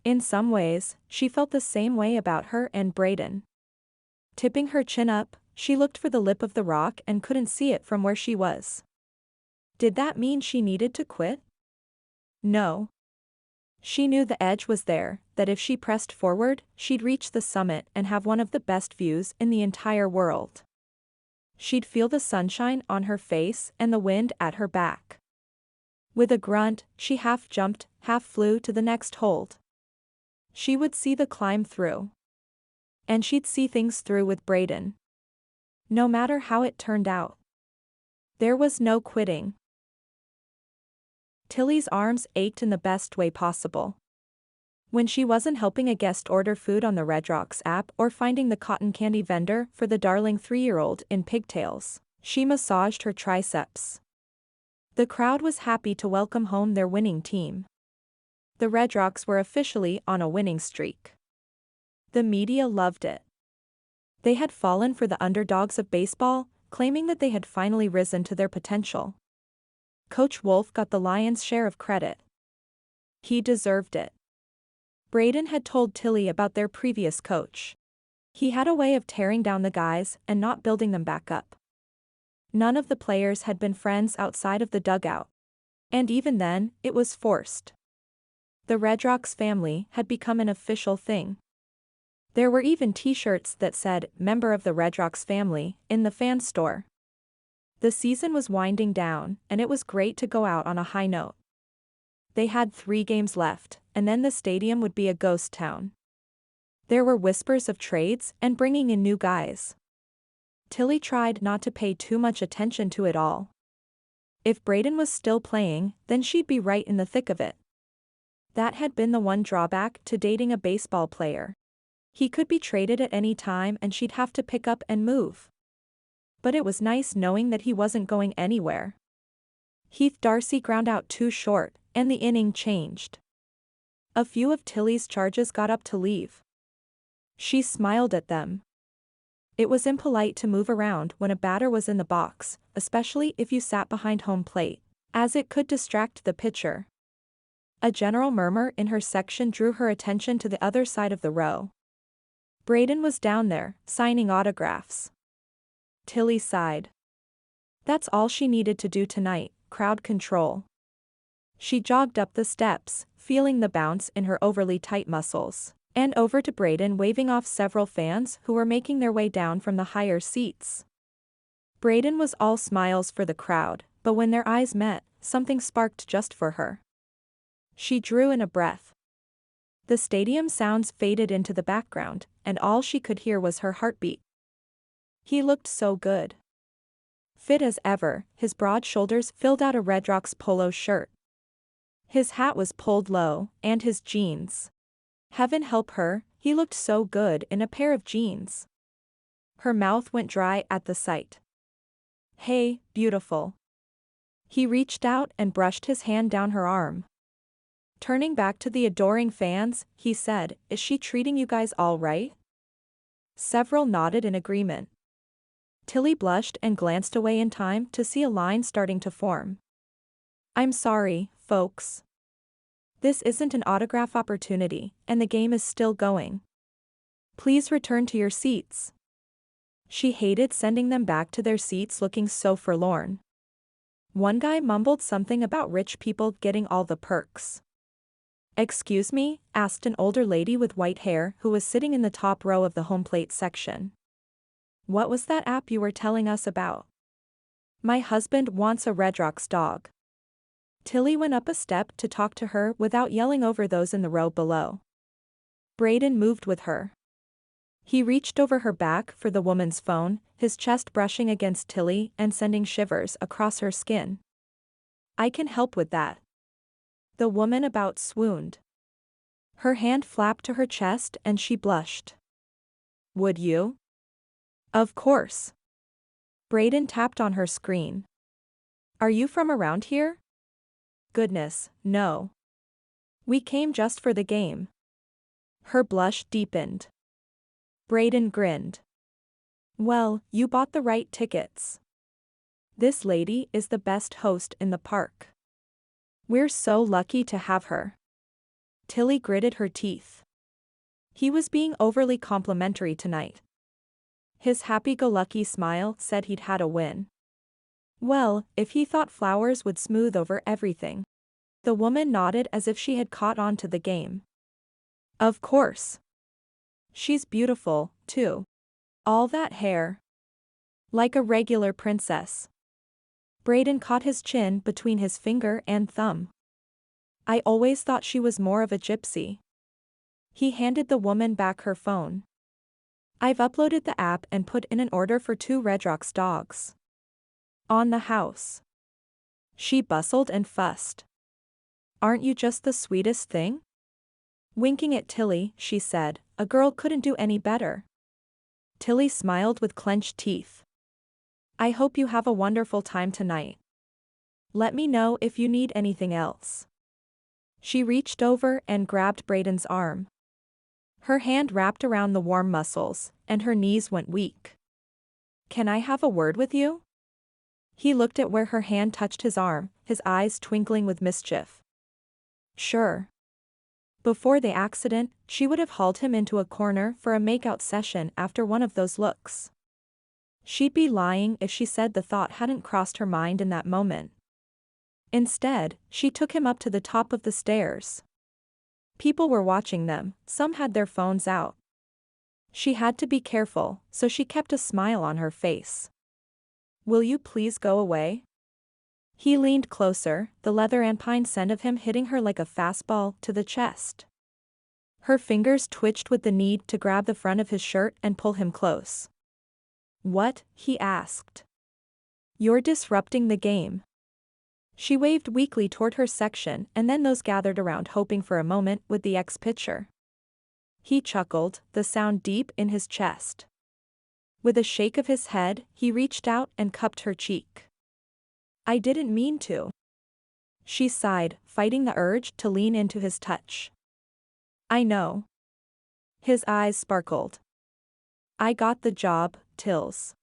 In some ways, she felt the same way about her and Brayden. Tipping her chin up, she looked for the lip of the rock and couldn't see it from where she was. Did that mean she needed to quit? No. She knew the edge was there, that if she pressed forward, she'd reach the summit and have one of the best views in the entire world. She'd feel the sunshine on her face and the wind at her back. With a grunt, she half jumped, half flew to the next hold. She would see the climb through. And she'd see things through with Brayden. No matter how it turned out. There was no quitting. Tilly's arms ached in the best way possible. When she wasn't helping a guest order food on the Redrocks app or finding the cotton candy vendor for the darling 3-year-old in pigtails, she massaged her triceps. The crowd was happy to welcome home their winning team. The Redrocks were officially on a winning streak. The media loved it. They had fallen for the underdogs of baseball, claiming that they had finally risen to their potential. Coach Wolf got the lion's share of credit. He deserved it. Brayden had told Tilly about their previous coach. He had a way of tearing down the guys and not building them back up. None of the players had been friends outside of the dugout. And even then, it was forced. The Redrocks family had become an official thing. There were even t-shirts that said, "Member of the Redrocks family," in the fan store. The season was winding down, and it was great to go out on a high note. They had 3 games left, and then the stadium would be a ghost town. There were whispers of trades and bringing in new guys. Tilly tried not to pay too much attention to it all. If Brayden was still playing, then she'd be right in the thick of it. That had been the one drawback to dating a baseball player. He could be traded at any time and she'd have to pick up and move. But it was nice knowing that he wasn't going anywhere. Heath Darcy ground out 2 short, and the inning changed. A few of Tilly's charges got up to leave. She smiled at them. It was impolite to move around when a batter was in the box, especially if you sat behind home plate, as it could distract the pitcher. A general murmur in her section drew her attention to the other side of the row. Brayden was down there, signing autographs. Tilly sighed. That's all she needed to do tonight, crowd control. She jogged up the steps, feeling the bounce in her overly tight muscles, and over to Brayden, waving off several fans who were making their way down from the higher seats. Brayden was all smiles for the crowd, but when their eyes met, something sparked just for her. She drew in a breath. The stadium sounds faded into the background, and all she could hear was her heartbeat. He looked so good. Fit as ever, his broad shoulders filled out a Redrocks polo shirt. His hat was pulled low, and his jeans. Heaven help her, he looked so good in a pair of jeans. Her mouth went dry at the sight. Hey, beautiful. He reached out and brushed his hand down her arm. Turning back to the adoring fans, he said, "Is she treating you guys all right?" Several nodded in agreement. Tilly blushed and glanced away in time to see a line starting to form. "I'm sorry, folks. This isn't an autograph opportunity, and the game is still going. Please return to your seats." She hated sending them back to their seats looking so forlorn. One guy mumbled something about rich people getting all the perks. "Excuse me?" asked an older lady with white hair who was sitting in the top row of the home plate section. "What was that app you were telling us about?" "My husband wants a Redrocks dog." Tilly went up a step to talk to her without yelling over those in the row below. Brayden moved with her. He reached over her back for the woman's phone, his chest brushing against Tilly and sending shivers across her skin. "I can help with that." The woman about swooned. Her hand flapped to her chest and she blushed. "Would you?" "Of course." Brayden tapped on her screen. "Are you from around here?" "Goodness, no. We came just for the game." Her blush deepened. Brayden grinned. "Well, you bought the right tickets. This lady is the best host in the park. We're so lucky to have her." Tilly gritted her teeth. He was being overly complimentary tonight. His happy-go-lucky smile said he'd had a win. Well, if he thought flowers would smooth over everything. The woman nodded as if she had caught on to the game. "Of course. She's beautiful, too. All that hair. Like a regular princess." Brayden caught his chin between his finger and thumb. "I always thought she was more of a gypsy." He handed the woman back her phone. "I've uploaded the app and put in an order for 2 Redrocks dogs. On the house." She bustled and fussed. "Aren't you just the sweetest thing?" Winking at Tilly, she said, "A girl couldn't do any better." Tilly smiled with clenched teeth. "I hope you have a wonderful time tonight. Let me know if you need anything else." She reached over and grabbed Brayden's arm. Her hand wrapped around the warm muscles, and her knees went weak. "Can I have a word with you?" He looked at where her hand touched his arm, his eyes twinkling with mischief. "Sure." Before the accident, she would have hauled him into a corner for a makeout session after one of those looks. She'd be lying if she said the thought hadn't crossed her mind in that moment. Instead, she took him up to the top of the stairs. People were watching them, some had their phones out. She had to be careful, so she kept a smile on her face. "Will you please go away?" He leaned closer, the leather and pine scent of him hitting her like a fastball to the chest. Her fingers twitched with the need to grab the front of his shirt and pull him close. "What?" he asked. "You're disrupting the game." She waved weakly toward her section and then those gathered around hoping for a moment with the ex-pitcher. He chuckled, the sound deep in his chest. With a shake of his head, he reached out and cupped her cheek. "I didn't mean to." She sighed, fighting the urge to lean into his touch. "I know." His eyes sparkled. "I got the job, Tills."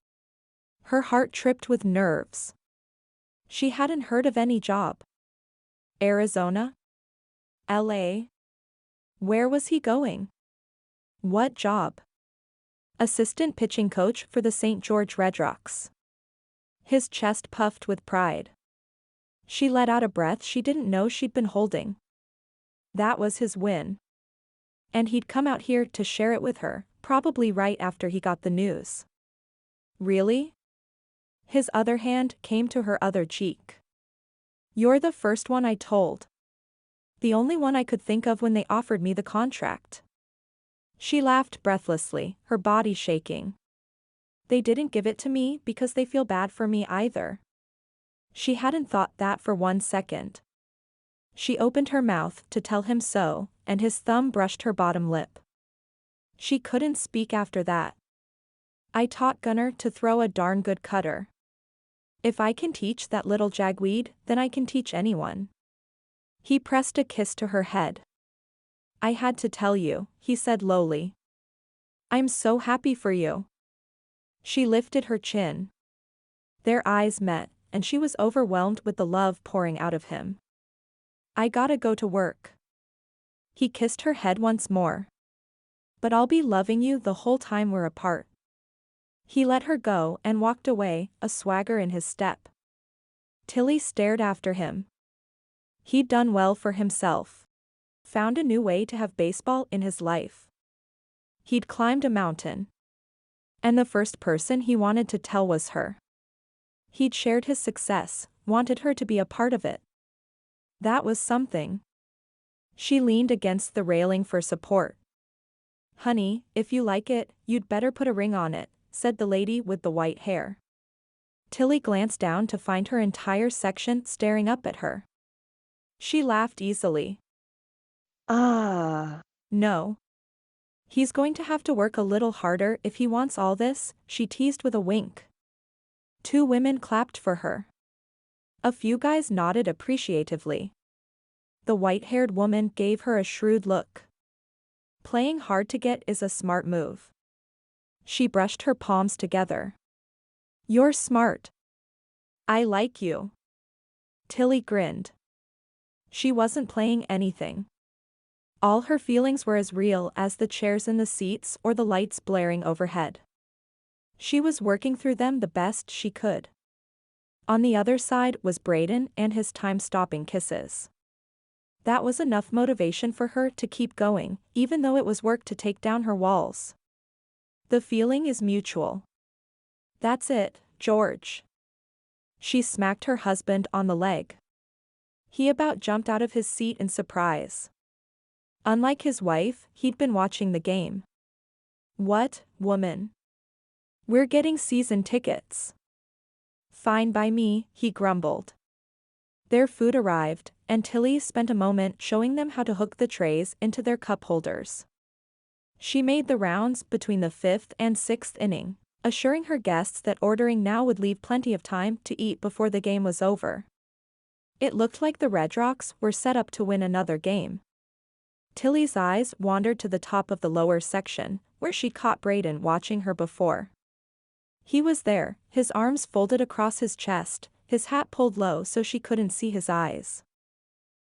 Her heart tripped with nerves. She hadn't heard of any job. Arizona? LA? Where was he going? What job? Assistant pitching coach for the St. George Redrocks. His chest puffed with pride. She let out a breath she didn't know she'd been holding. That was his win. And he'd come out here to share it with her, probably right after he got the news. Really? His other hand came to her other cheek. "You're the first one I told. The only one I could think of when they offered me the contract." She laughed breathlessly, her body shaking. "They didn't give it to me because they feel bad for me either." She hadn't thought that for 1 second. She opened her mouth to tell him so, and his thumb brushed her bottom lip. She couldn't speak after that. "I taught Gunner to throw a darn good cutter. If I can teach that little jagweed, then I can teach anyone." He pressed a kiss to her head. "I had to tell you," he said lowly. "I'm so happy for you." She lifted her chin. Their eyes met, and she was overwhelmed with the love pouring out of him. "I gotta go to work." He kissed her head once more. "But I'll be loving you the whole time we're apart." He let her go and walked away, a swagger in his step. Tilly stared after him. He'd done well for himself. Found a new way to have baseball in his life. He'd climbed a mountain. And the first person he wanted to tell was her. He'd shared his success, wanted her to be a part of it. That was something. She leaned against the railing for support. "Honey, if you like it, you'd better put a ring on it," said the lady with the white hair. Tilly glanced down to find her entire section staring up at her. She laughed easily. Ah. "No. He's going to have to work a little harder if he wants all this," she teased with a wink. 2 women clapped for her. A few guys nodded appreciatively. The white-haired woman gave her a shrewd look. Playing hard to get is a smart move. She brushed her palms together. "You're smart. I like you." Tilly grinned. She wasn't playing anything. All her feelings were as real as the chairs in the seats or the lights blaring overhead. She was working through them the best she could. On the other side was Brayden and his time-stopping kisses. That was enough motivation for her to keep going, even though it was work to take down her walls. The feeling is mutual. That's it, George. She smacked her husband on the leg. He about jumped out of his seat in surprise. Unlike his wife, he'd been watching the game. "What, woman? We're getting season tickets." "Fine by me," he grumbled. Their food arrived, and Tilly spent a moment showing them how to hook the trays into their cup holders. She made the rounds between the 5th and 6th inning, assuring her guests that ordering now would leave plenty of time to eat before the game was over. It looked like the Redrocks were set up to win another game. Tilly's eyes wandered to the top of the lower section, where she caught Brayden watching her before. He was there, his arms folded across his chest, his hat pulled low so she couldn't see his eyes.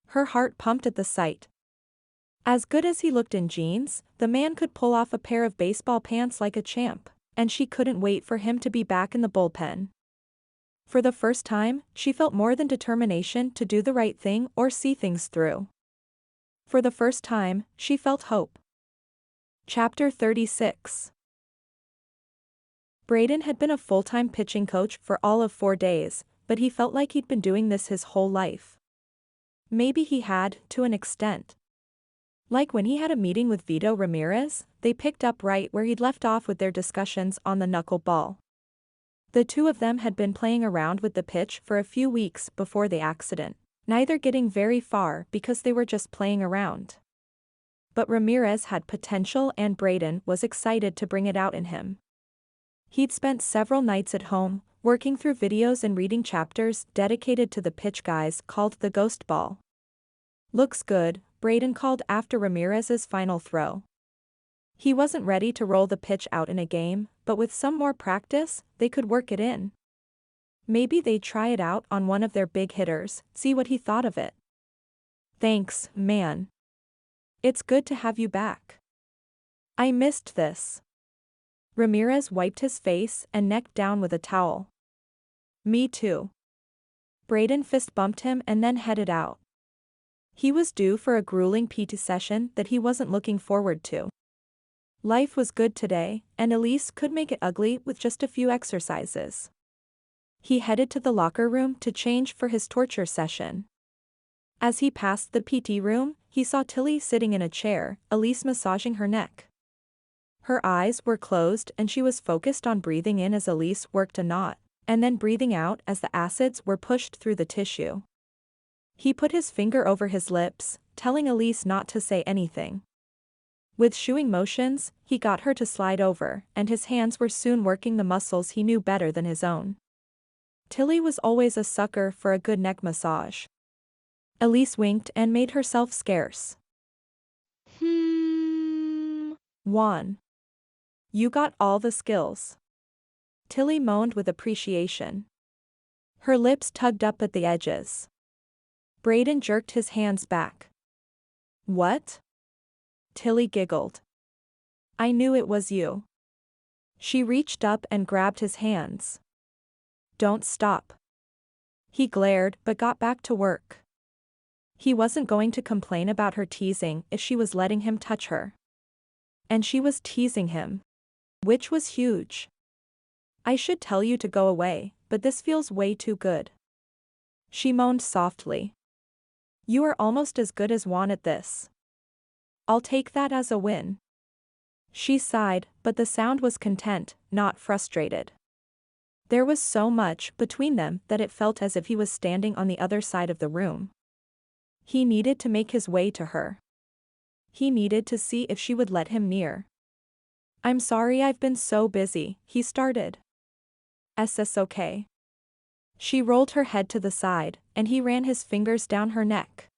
Her heart pumped at the sight. As good as he looked in jeans, the man could pull off a pair of baseball pants like a champ, and she couldn't wait for him to be back in the bullpen. For the first time, she felt more than determination to do the right thing or see things through. For the first time, she felt hope. Chapter 36. Brayden had been a full-time pitching coach for all of 4 days, but but he felt like he'd been doing this his whole life. Maybe he had, to an extent. Like when he had a meeting with Vito Ramirez, they picked up right where he'd left off with their discussions on the knuckleball. The two of them had been playing around with the pitch for a few weeks before the accident, neither getting very far because they were just playing around. But Ramirez had potential and Brayden was excited to bring it out in him. He'd spent several nights at home, working through videos and reading chapters dedicated to the pitch guys called the Ghost Ball. "Looks good," Brayden called after Ramirez's final throw. He wasn't ready to roll the pitch out in a game, but with some more practice, they could work it in. Maybe they'd try it out on one of their big hitters, see what he thought of it. "Thanks, man. It's good to have you back. I missed this." Ramirez wiped his face and neck down with a towel. "Me too." Brayden fist bumped him and then headed out. He was due for a grueling PT session that he wasn't looking forward to. Life was good today, and Elise could make it ugly with just a few exercises. He headed to the locker room to change for his torture session. As he passed the PT room, he saw Tilly sitting in a chair, Elise massaging her neck. Her eyes were closed and she was focused on breathing in as Elise worked a knot, and then breathing out as the acids were pushed through the tissue. He put his finger over his lips, telling Elise not to say anything. With shooing motions, he got her to slide over, and his hands were soon working the muscles he knew better than his own. Tilly was always a sucker for a good neck massage. Elise winked and made herself scarce. "Juan. You got all the skills." Tilly moaned with appreciation. Her lips tugged up at the edges. Brayden jerked his hands back. "What?" Tilly giggled. "I knew it was you." She reached up and grabbed his hands. "Don't stop." He glared but got back to work. He wasn't going to complain about her teasing if she was letting him touch her. And she was teasing him. Which was huge. "I should tell you to go away, but this feels way too good." She moaned softly. "You are almost as good as Juan at this. I'll take that as a win." She sighed, but the sound was content, not frustrated. There was so much between them that it felt as if he was standing on the other side of the room. He needed to make his way to her. He needed to see if she would let him near. "I'm sorry I've been so busy," he started. "Is this okay?" She rolled her head to the side, and he ran his fingers down her neck.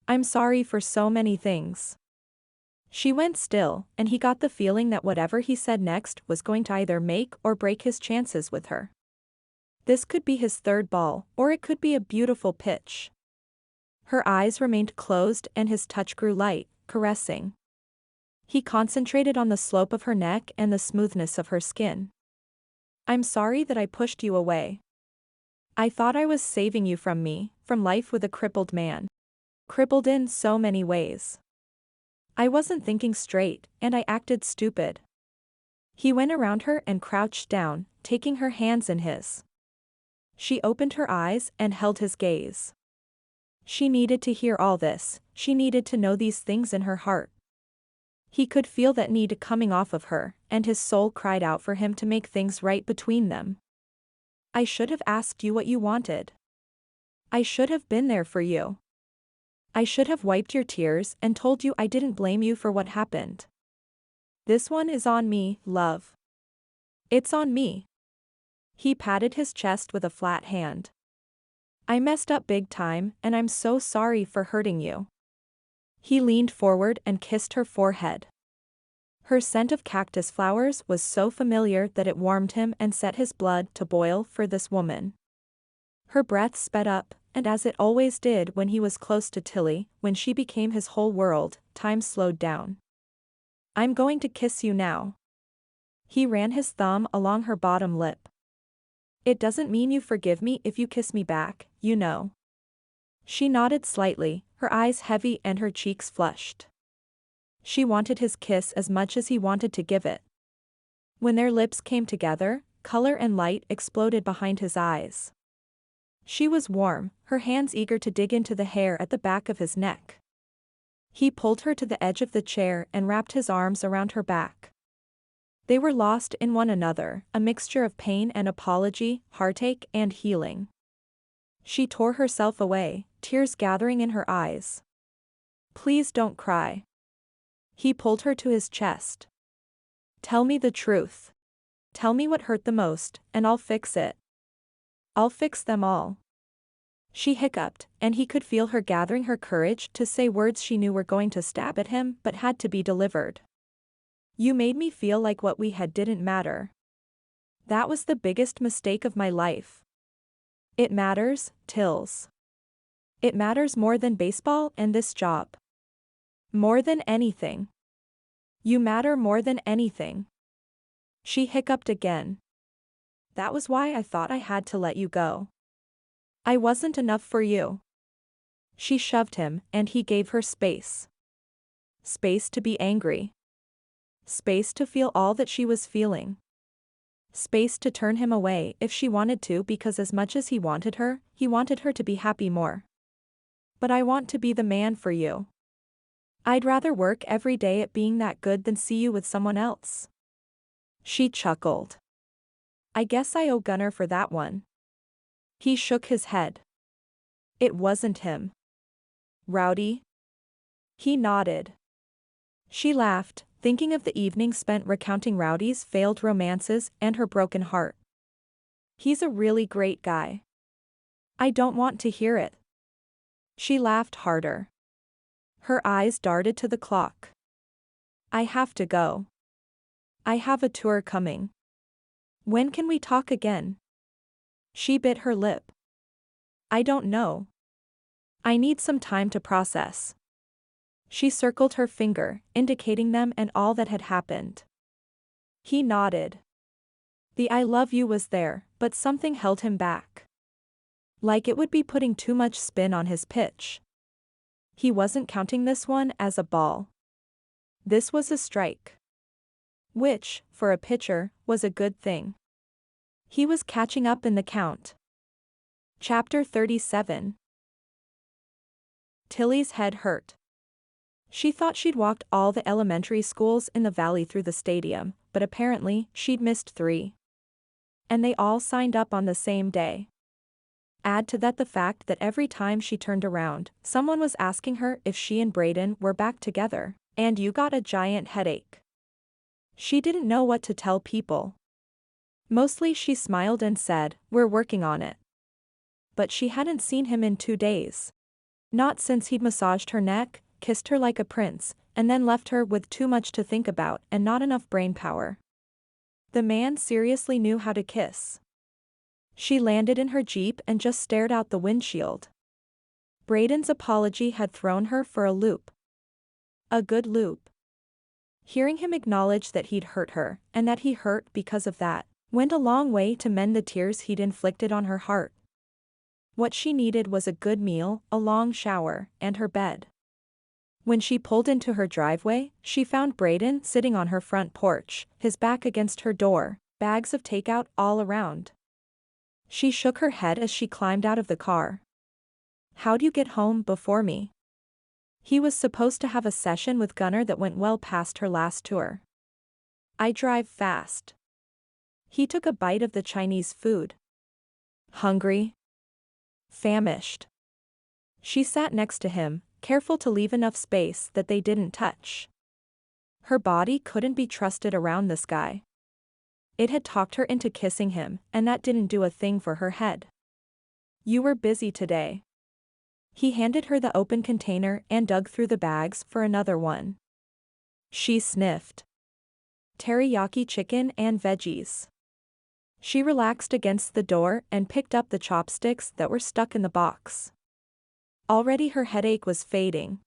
"I'm sorry for so many things." She went still, and he got the feeling that whatever he said next was going to either make or break his chances with her. This could be his third ball, or it could be a beautiful pitch. Her eyes remained closed and his touch grew light, caressing. He concentrated on the slope of her neck and the smoothness of her skin. "I'm sorry that I pushed you away. I thought I was saving you from me, from life with a crippled man. Crippled in so many ways. I wasn't thinking straight, and I acted stupid." He went around her and crouched down, taking her hands in his. She opened her eyes and held his gaze. She needed to hear all this, she needed to know these things in her heart. He could feel that need coming off of her, and his soul cried out for him to make things right between them. "I should have asked you what you wanted. I should have been there for you. I should have wiped your tears and told you I didn't blame you for what happened. This one is on me, love. It's on me." He patted his chest with a flat hand. "I messed up big time, and I'm so sorry for hurting you." He leaned forward and kissed her forehead. Her scent of cactus flowers was so familiar that it warmed him and set his blood to boil for this woman. Her breath sped up, and as it always did when he was close to Tilly, when she became his whole world, time slowed down. "I'm going to kiss you now." He ran his thumb along her bottom lip. "It doesn't mean you forgive me if you kiss me back, you know." She nodded slightly, her eyes heavy and her cheeks flushed. She wanted his kiss as much as he wanted to give it. When their lips came together, color and light exploded behind his eyes. She was warm, her hands eager to dig into the hair at the back of his neck. He pulled her to the edge of the chair and wrapped his arms around her back. They were lost in one another, a mixture of pain and apology, heartache and healing. She tore herself away, tears gathering in her eyes. "Please don't cry." He pulled her to his chest. "Tell me the truth. Tell me what hurt the most, and I'll fix it. I'll fix them all." She hiccuped, and he could feel her gathering her courage to say words she knew were going to stab at him but had to be delivered. "You made me feel like what we had didn't matter. That was the biggest mistake of my life. It matters, Tills. It matters more than baseball and this job. More than anything. You matter more than anything." She hiccuped again. "That was why I thought I had to let you go. I wasn't enough for you." She shoved him, and he gave her space. Space to be angry. Space to feel all that she was feeling. Space to turn him away if she wanted to, because as much as he wanted her to be happy more. "But I want to be the man for you. I'd rather work every day at being that good than see you with someone else." She chuckled. "I guess I owe Gunnar for that one." He shook his head. "It wasn't him." "Rowdy?" He nodded. She laughed, thinking of the evening spent recounting Rowdy's failed romances and her broken heart. "He's a really great guy." "I don't want to hear it." She laughed harder. Her eyes darted to the clock. "I have to go. I have a tour coming. When can we talk again?" She bit her lip. "I don't know. I need some time to process." She circled her finger, indicating them and all that had happened. He nodded. The "I love you" was there, but something held him back. Like it would be putting too much spin on his pitch. He wasn't counting this one as a ball. This was a strike. Which, for a pitcher, was a good thing. He was catching up in the count. Chapter 37. Tilly's head hurt. She thought she'd walked all the elementary schools in the valley through the stadium, but apparently she'd missed 3. And they all signed up on the same day. Add to that the fact that every time she turned around, someone was asking her if she and Brayden were back together, and you got a giant headache. She didn't know what to tell people. Mostly she smiled and said, "We're working on it." But she hadn't seen him in 2 days. Not since he'd massaged her neck, kissed her like a prince, and then left her with too much to think about and not enough brain power. The man seriously knew how to kiss. She landed in her Jeep and just stared out the windshield. Brayden's apology had thrown her for a loop. A good loop. Hearing him acknowledge that he'd hurt her, and that he hurt because of that, went a long way to mend the tears he'd inflicted on her heart. What she needed was a good meal, a long shower, and her bed. When she pulled into her driveway, she found Brayden sitting on her front porch, his back against her door, bags of takeout all around. She shook her head as she climbed out of the car. "How'd you get home before me?" He was supposed to have a session with Gunnar that went well past her last tour. "I drive fast." He took a bite of the Chinese food. "Hungry?" "Famished." She sat next to him, careful to leave enough space that they didn't touch. Her body couldn't be trusted around this guy. It had talked her into kissing him, and that didn't do a thing for her head. "You were busy today." He handed her the open container and dug through the bags for another one. She sniffed. Teriyaki chicken and veggies. She relaxed against the door and picked up the chopsticks that were stuck in the box. Already her headache was fading.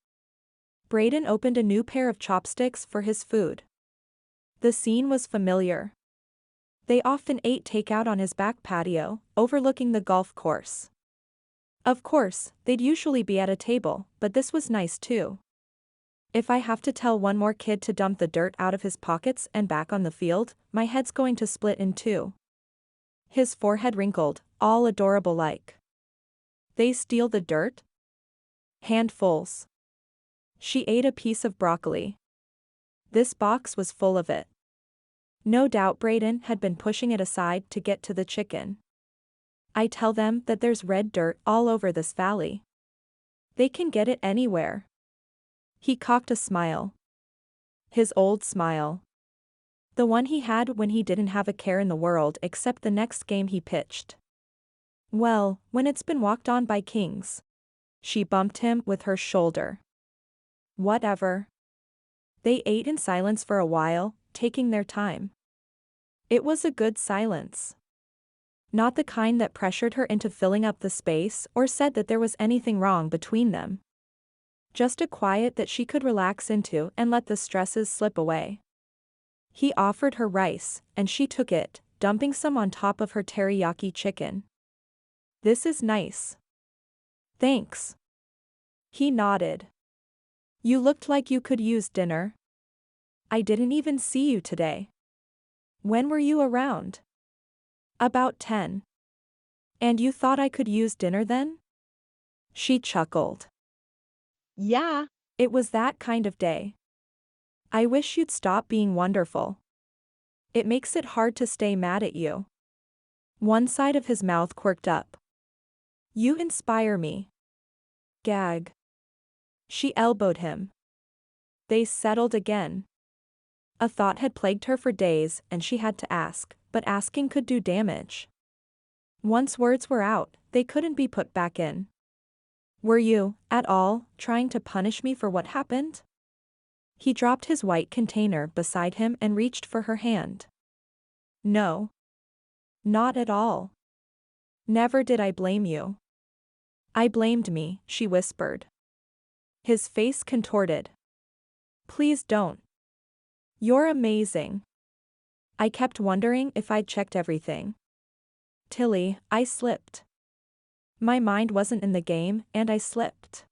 Brayden opened a new pair of chopsticks for his food. The scene was familiar. They often ate takeout on his back patio, overlooking the golf course. Of course, they'd usually be at a table, but this was nice too. "If I have to tell one more kid to dump the dirt out of his pockets and back on the field, my head's going to split in 2. His forehead wrinkled, all adorable like. They steal the dirt? Handfuls. She ate a piece of broccoli. This box was full of it. No doubt Brayden had been pushing it aside to get to the chicken. I tell them that there's red dirt all over this valley. They can get it anywhere. He cocked a smile. His old smile. The one he had when he didn't have a care in the world except the next game he pitched. Well, when it's been walked on by kings. She bumped him with her shoulder. Whatever. They ate in silence for a while, taking their time. It was a good silence. Not the kind that pressured her into filling up the space or said that there was anything wrong between them. Just a quiet that she could relax into and let the stresses slip away. He offered her rice, and she took it, dumping some on top of her teriyaki chicken. This is nice. Thanks. He nodded. You looked like you could use dinner. I didn't even see you today. When were you around? About 10. And you thought I could use dinner then? She chuckled. Yeah. It was that kind of day. I wish you'd stop being wonderful. It makes it hard to stay mad at you. One side of his mouth quirked up. You inspire me. Gag. She elbowed him. They settled again. A thought had plagued her for days and she had to ask, but asking could do damage. Once words were out, they couldn't be put back in. Were you, at all, trying to punish me for what happened? He dropped his white container beside him and reached for her hand. No. Not at all. Never did I blame you. I blamed me, she whispered. His face contorted. Please don't. You're amazing. I kept wondering if I'd checked everything. Tilly, I slipped. My mind wasn't in the game and I slipped.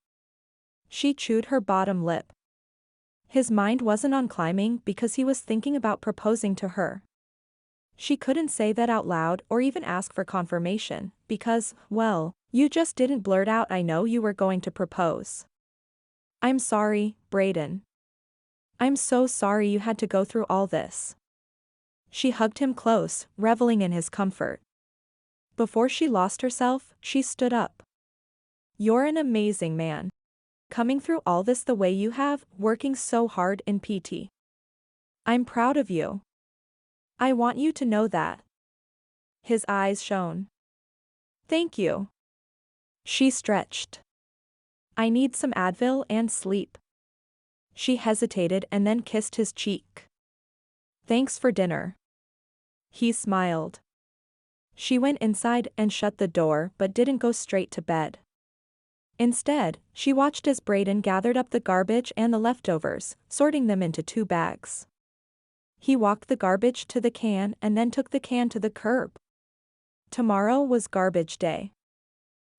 She chewed her bottom lip. His mind wasn't on climbing because he was thinking about proposing to her. She couldn't say that out loud or even ask for confirmation, because, well, you just didn't blurt out I know you were going to propose. I'm sorry, Brayden. I'm so sorry you had to go through all this. She hugged him close, reveling in his comfort. Before she lost herself, she stood up. You're an amazing man. Coming through all this the way you have, working so hard in PT. I'm proud of you. I want you to know that. His eyes shone. Thank you. She stretched. I need some Advil and sleep. She hesitated and then kissed his cheek. Thanks for dinner. He smiled. She went inside and shut the door but didn't go straight to bed. Instead, she watched as Brayden gathered up the garbage and the leftovers, sorting them into 2 bags. He walked the garbage to the can and then took the can to the curb. Tomorrow was garbage day.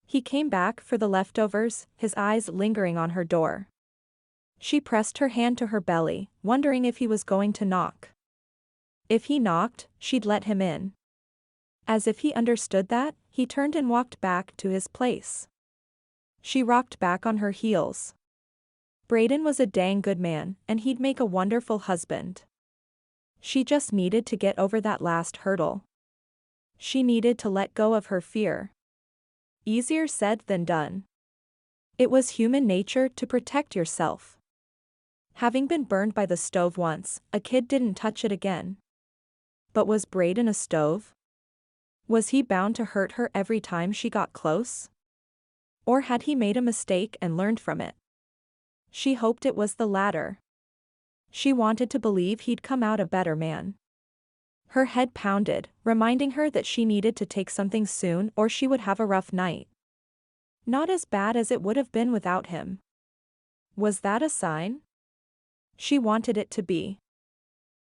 He came back for the leftovers, his eyes lingering on her door. She pressed her hand to her belly, wondering if he was going to knock. If he knocked, she'd let him in. As if he understood that, he turned and walked back to his place. She rocked back on her heels. Brayden was a dang good man, and he'd make a wonderful husband. She just needed to get over that last hurdle. She needed to let go of her fear. Easier said than done. It was human nature to protect yourself. Having been burned by the stove once, a kid didn't touch it again. But was Brayden a stove? Was he bound to hurt her every time she got close? Or had he made a mistake and learned from it? She hoped it was the latter. She wanted to believe he'd come out a better man. Her head pounded, reminding her that she needed to take something soon or she would have a rough night. Not as bad as it would have been without him. Was that a sign? She wanted it to be.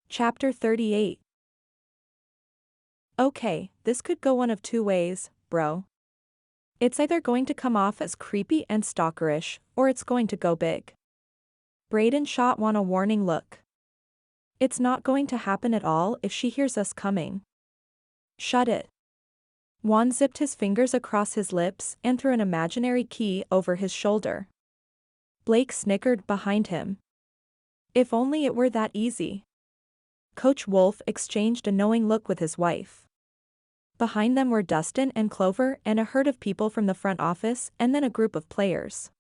Chapter 38. Okay, this could go one of 2 ways, bro. It's either going to come off as creepy and stalkerish, or it's going to go big. Brayden shot Juan a warning look. It's not going to happen at all if she hears us coming. Shut it. Juan zipped his fingers across his lips and threw an imaginary key over his shoulder. Blake snickered behind him. If only it were that easy. Coach Wolf exchanged a knowing look with his wife. Behind them were Dustin and Clover and a herd of people from the front office and then a group of players.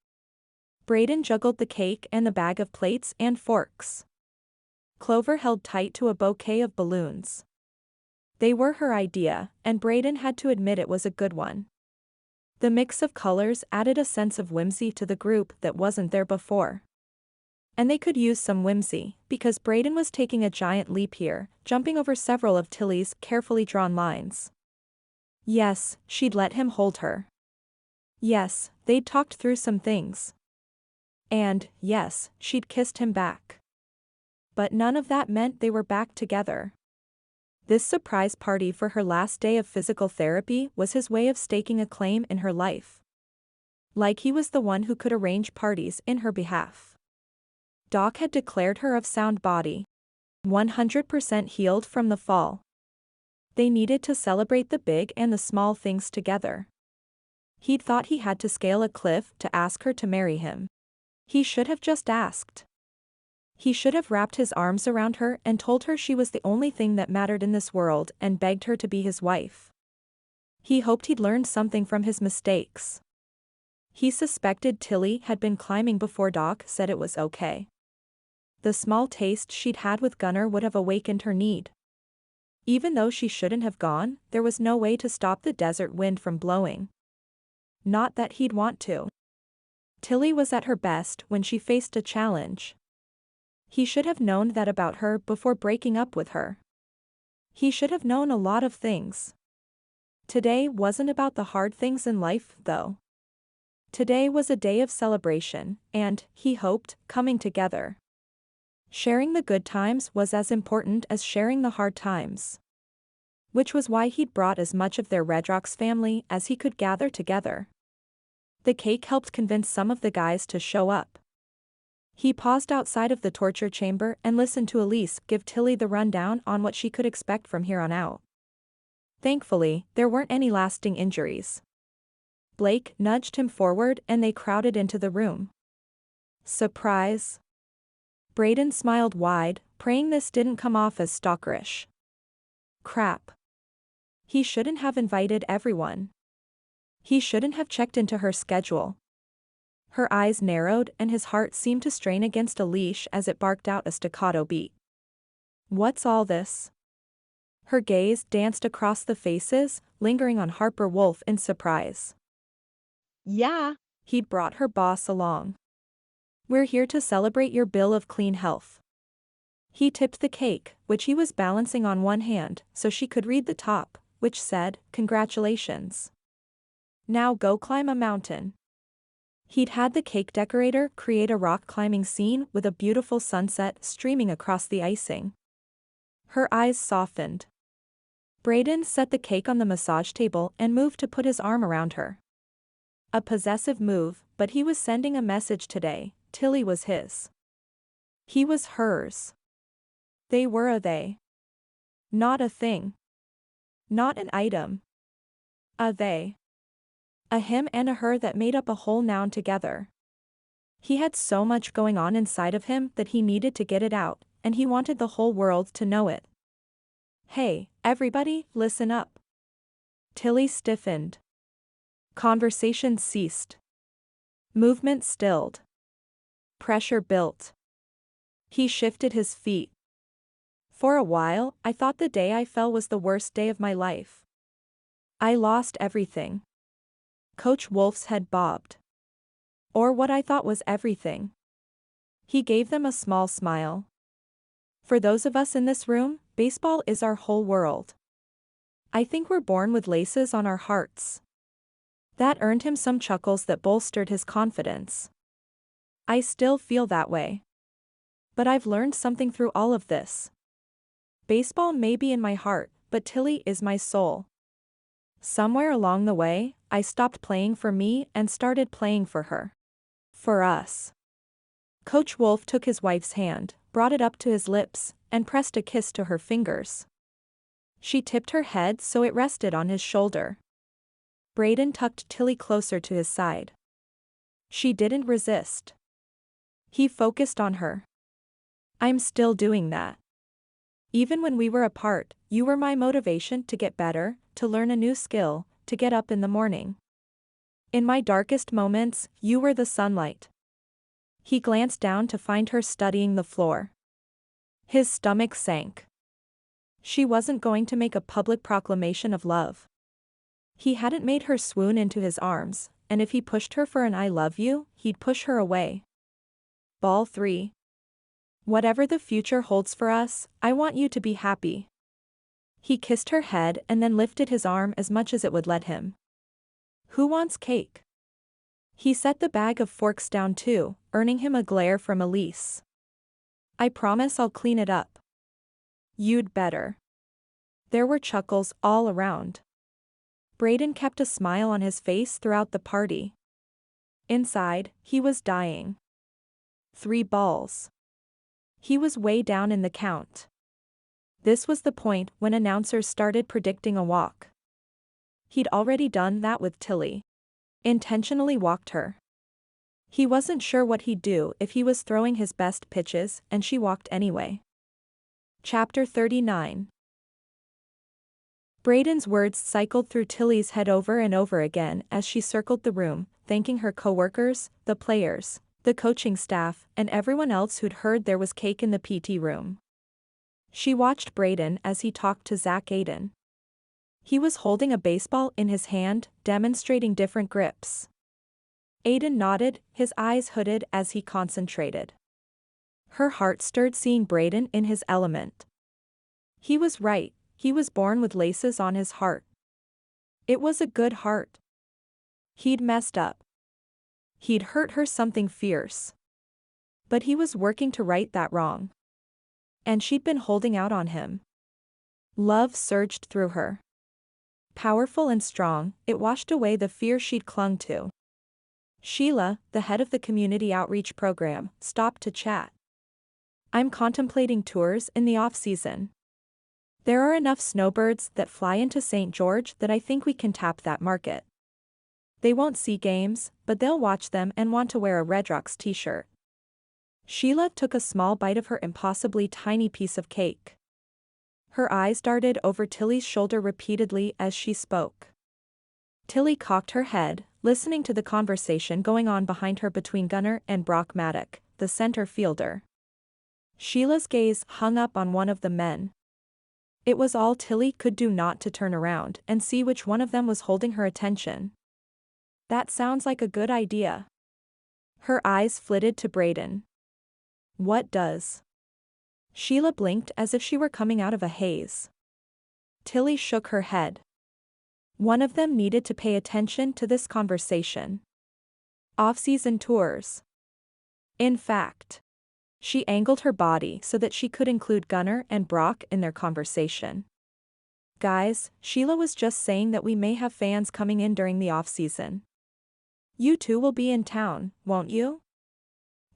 Brayden juggled the cake and the bag of plates and forks. Clover held tight to a bouquet of balloons. They were her idea, and Brayden had to admit it was a good one. The mix of colors added a sense of whimsy to the group that wasn't there before. And they could use some whimsy, because Brayden was taking a giant leap here, jumping over several of Tilly's carefully drawn lines. Yes, she'd let him hold her. Yes, they'd talked through some things. And, yes, she'd kissed him back. But none of that meant they were back together. This surprise party for her last day of physical therapy was his way of staking a claim in her life. Like he was the one who could arrange parties in her behalf. Doc had declared her of sound body. 100% healed from the fall. They needed to celebrate the big and the small things together. He'd thought he had to scale a cliff to ask her to marry him. He should have just asked. He should have wrapped his arms around her and told her she was the only thing that mattered in this world and begged her to be his wife. He hoped he'd learned something from his mistakes. He suspected Tilly had been climbing before Doc said it was okay. The small taste she'd had with Gunnar would have awakened her need. Even though she shouldn't have gone, there was no way to stop the desert wind from blowing. Not that he'd want to. Tilly was at her best when she faced a challenge. He should have known that about her before breaking up with her. He should have known a lot of things. Today wasn't about the hard things in life, though. Today was a day of celebration, and, he hoped, coming together. Sharing the good times was as important as sharing the hard times. Which was why he'd brought as much of their Redrocks family as he could gather together. The cake helped convince some of the guys to show up. He paused outside of the torture chamber and listened to Elise give Tilly the rundown on what she could expect from here on out. Thankfully, there weren't any lasting injuries. Blake nudged him forward and they crowded into the room. Surprise. Brayden smiled wide, praying this didn't come off as stalkerish. Crap. He shouldn't have invited everyone. He shouldn't have checked into her schedule. Her eyes narrowed and his heart seemed to strain against a leash as it barked out a staccato beat. What's all this? Her gaze danced across the faces, lingering on Harper Wolf in surprise. Yeah. He'd brought her boss along. We're here to celebrate your bill of clean health. He tipped the cake, which he was balancing on one hand, so she could read the top, which said, "Congratulations. Now go climb a mountain." He'd had the cake decorator create a rock climbing scene with a beautiful sunset streaming across the icing. Her eyes softened. Brayden set the cake on the massage table and moved to put his arm around her. A possessive move, but he was sending a message today. Tilly was his. He was hers. They were a they. Not a thing. Not an item. A they. A him and a her that made up a whole noun together. He had so much going on inside of him that he needed to get it out, and he wanted the whole world to know it. Hey, everybody, listen up. Tilly stiffened. Conversation ceased. Movement stilled. Pressure built. He shifted his feet. For a while, I thought the day I fell was the worst day of my life. I lost everything. Coach Wolf's head bobbed. Or what I thought was everything. He gave them a small smile. For those of us in this room, baseball is our whole world. I think we're born with laces on our hearts. That earned him some chuckles that bolstered his confidence. I still feel that way. But I've learned something through all of this. Baseball may be in my heart, but Tilly is my soul. Somewhere along the way, I stopped playing for me and started playing for her. For us. Coach Wolf took his wife's hand, brought it up to his lips, and pressed a kiss to her fingers. She tipped her head so it rested on his shoulder. Brayden tucked Tilly closer to his side. She didn't resist. He focused on her. I'm still doing that. Even when we were apart, you were my motivation to get better, to learn a new skill, to get up in the morning. In my darkest moments, you were the sunlight. He glanced down to find her studying the floor. His stomach sank. She wasn't going to make a public proclamation of love. He hadn't made her swoon into his arms, and if he pushed her for an I love you, he'd push her away. Ball 3. Whatever the future holds for us, I want you to be happy. He kissed her head and then lifted his arm as much as it would let him. Who wants cake? He set the bag of forks down too, earning him a glare from Elise. I promise I'll clean it up. You'd better. There were chuckles all around. Brayden kept a smile on his face throughout the party. Inside, he was dying. 3 balls. He was way down in the count. This was the point when announcers started predicting a walk. He'd already done that with Tilly. Intentionally walked her. He wasn't sure what he'd do if he was throwing his best pitches and she walked anyway. Chapter 39. Brayden's words cycled through Tilly's head over and over again as she circled the room, thanking her coworkers, the players, the coaching staff, and everyone else who'd heard there was cake in the PT room. She watched Brayden as he talked to Zach Aiden. He was holding a baseball in his hand, demonstrating different grips. Aiden nodded, his eyes hooded as he concentrated. Her heart stirred seeing Brayden in his element. He was right, he was born with laces on his heart. It was a good heart. He'd messed up. He'd hurt her something fierce. But he was working to right that wrong. And she'd been holding out on him. Love surged through her. Powerful and strong, it washed away the fear she'd clung to. Sheila, the head of the community outreach program, stopped to chat. I'm contemplating tours in the off-season. There are enough snowbirds that fly into St. George that I think we can tap that market. They won't see games, but they'll watch them and want to wear a Redrocks t-shirt. Sheila took a small bite of her impossibly tiny piece of cake. Her eyes darted over Tilly's shoulder repeatedly as she spoke. Tilly cocked her head, listening to the conversation going on behind her between Gunnar and Brock Maddock, the center fielder. Sheila's gaze hung up on one of the men. It was all Tilly could do not to turn around and see which one of them was holding her attention. That sounds like a good idea. Her eyes flitted to Brayden. What does? Sheila blinked as if she were coming out of a haze. Tilly shook her head. One of them needed to pay attention to this conversation. Off-season tours. In fact, she angled her body so that she could include Gunnar and Brock in their conversation. Guys, Sheila was just saying that we may have fans coming in during the off-season. You two will be in town, won't you?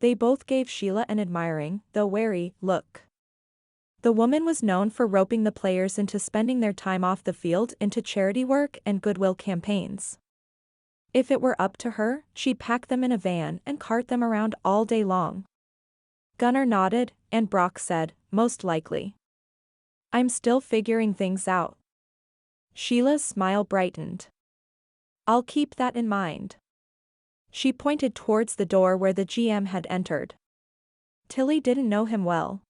They both gave Sheila an admiring, though wary, look. The woman was known for roping the players into spending their time off the field into charity work and goodwill campaigns. If it were up to her, she'd pack them in a van and cart them around all day long. Gunnar nodded, and Brock said, most likely. I'm still figuring things out. Sheila's smile brightened. I'll keep that in mind. She pointed towards the door where the GM had entered. Tilly didn't know him well.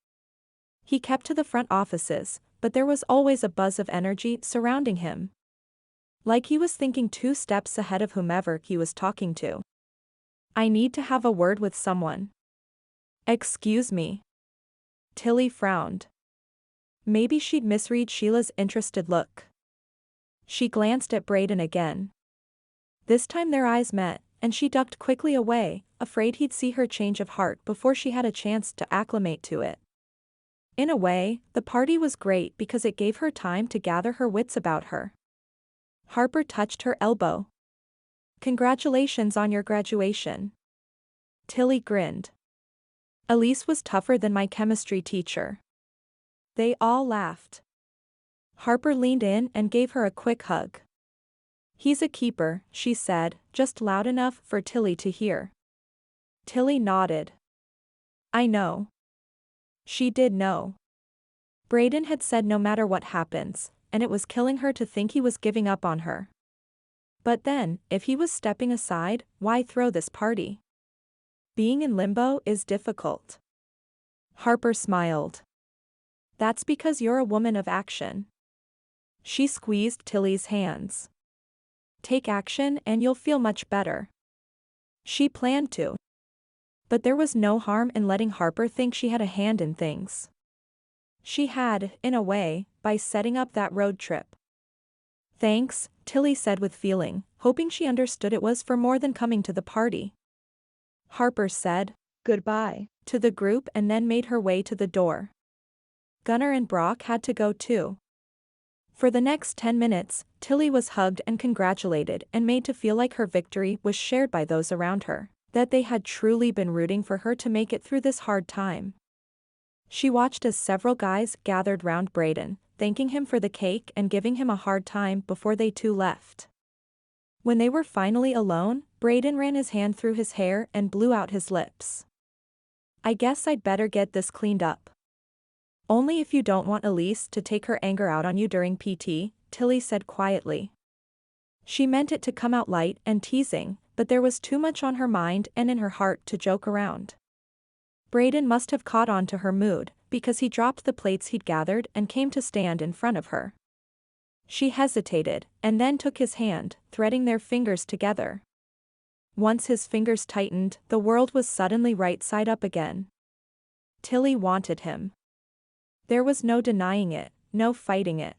He kept to the front offices, but there was always a buzz of energy surrounding him. Like he was thinking 2 steps ahead of whomever he was talking to. I need to have a word with someone. Excuse me. Tilly frowned. Maybe she'd misread Sheila's interested look. She glanced at Brayden again. This time their eyes met, and she ducked quickly away, afraid he'd see her change of heart before she had a chance to acclimate to it. In a way, the party was great because it gave her time to gather her wits about her. Harper touched her elbow. Congratulations on your graduation. Tilly grinned. Elise was tougher than my chemistry teacher. They all laughed. Harper leaned in and gave her a quick hug. He's a keeper, she said, just loud enough for Tilly to hear. Tilly nodded. I know. She did know. Brayden had said no matter what happens, and it was killing her to think he was giving up on her. But then, if he was stepping aside, why throw this party? Being in limbo is difficult. Harper smiled. That's because you're a woman of action. She squeezed Tilly's hands. Take action and you'll feel much better. She planned to. But there was no harm in letting Harper think she had a hand in things. She had, in a way, by setting up that road trip. Thanks, Tilly said with feeling, hoping she understood it was for more than coming to the party. Harper said, Goodbye. to the group and then made her way to the door. Gunnar and Brock had to go too. For the next 10 minutes, Tilly was hugged and congratulated and made to feel like her victory was shared by those around her, that they had truly been rooting for her to make it through this hard time. She watched as several guys gathered round Brayden, thanking him for the cake and giving him a hard time before they too left. When they were finally alone, Brayden ran his hand through his hair and blew out his lips. I guess I'd better get this cleaned up. Only if you don't want Elise to take her anger out on you during PT, Tilly said quietly. She meant it to come out light and teasing, but there was too much on her mind and in her heart to joke around. Brayden must have caught on to her mood, because he dropped the plates he'd gathered and came to stand in front of her. She hesitated, and then took his hand, threading their fingers together. Once his fingers tightened, the world was suddenly right side up again. Tilly wanted him. There was no denying it, no fighting it.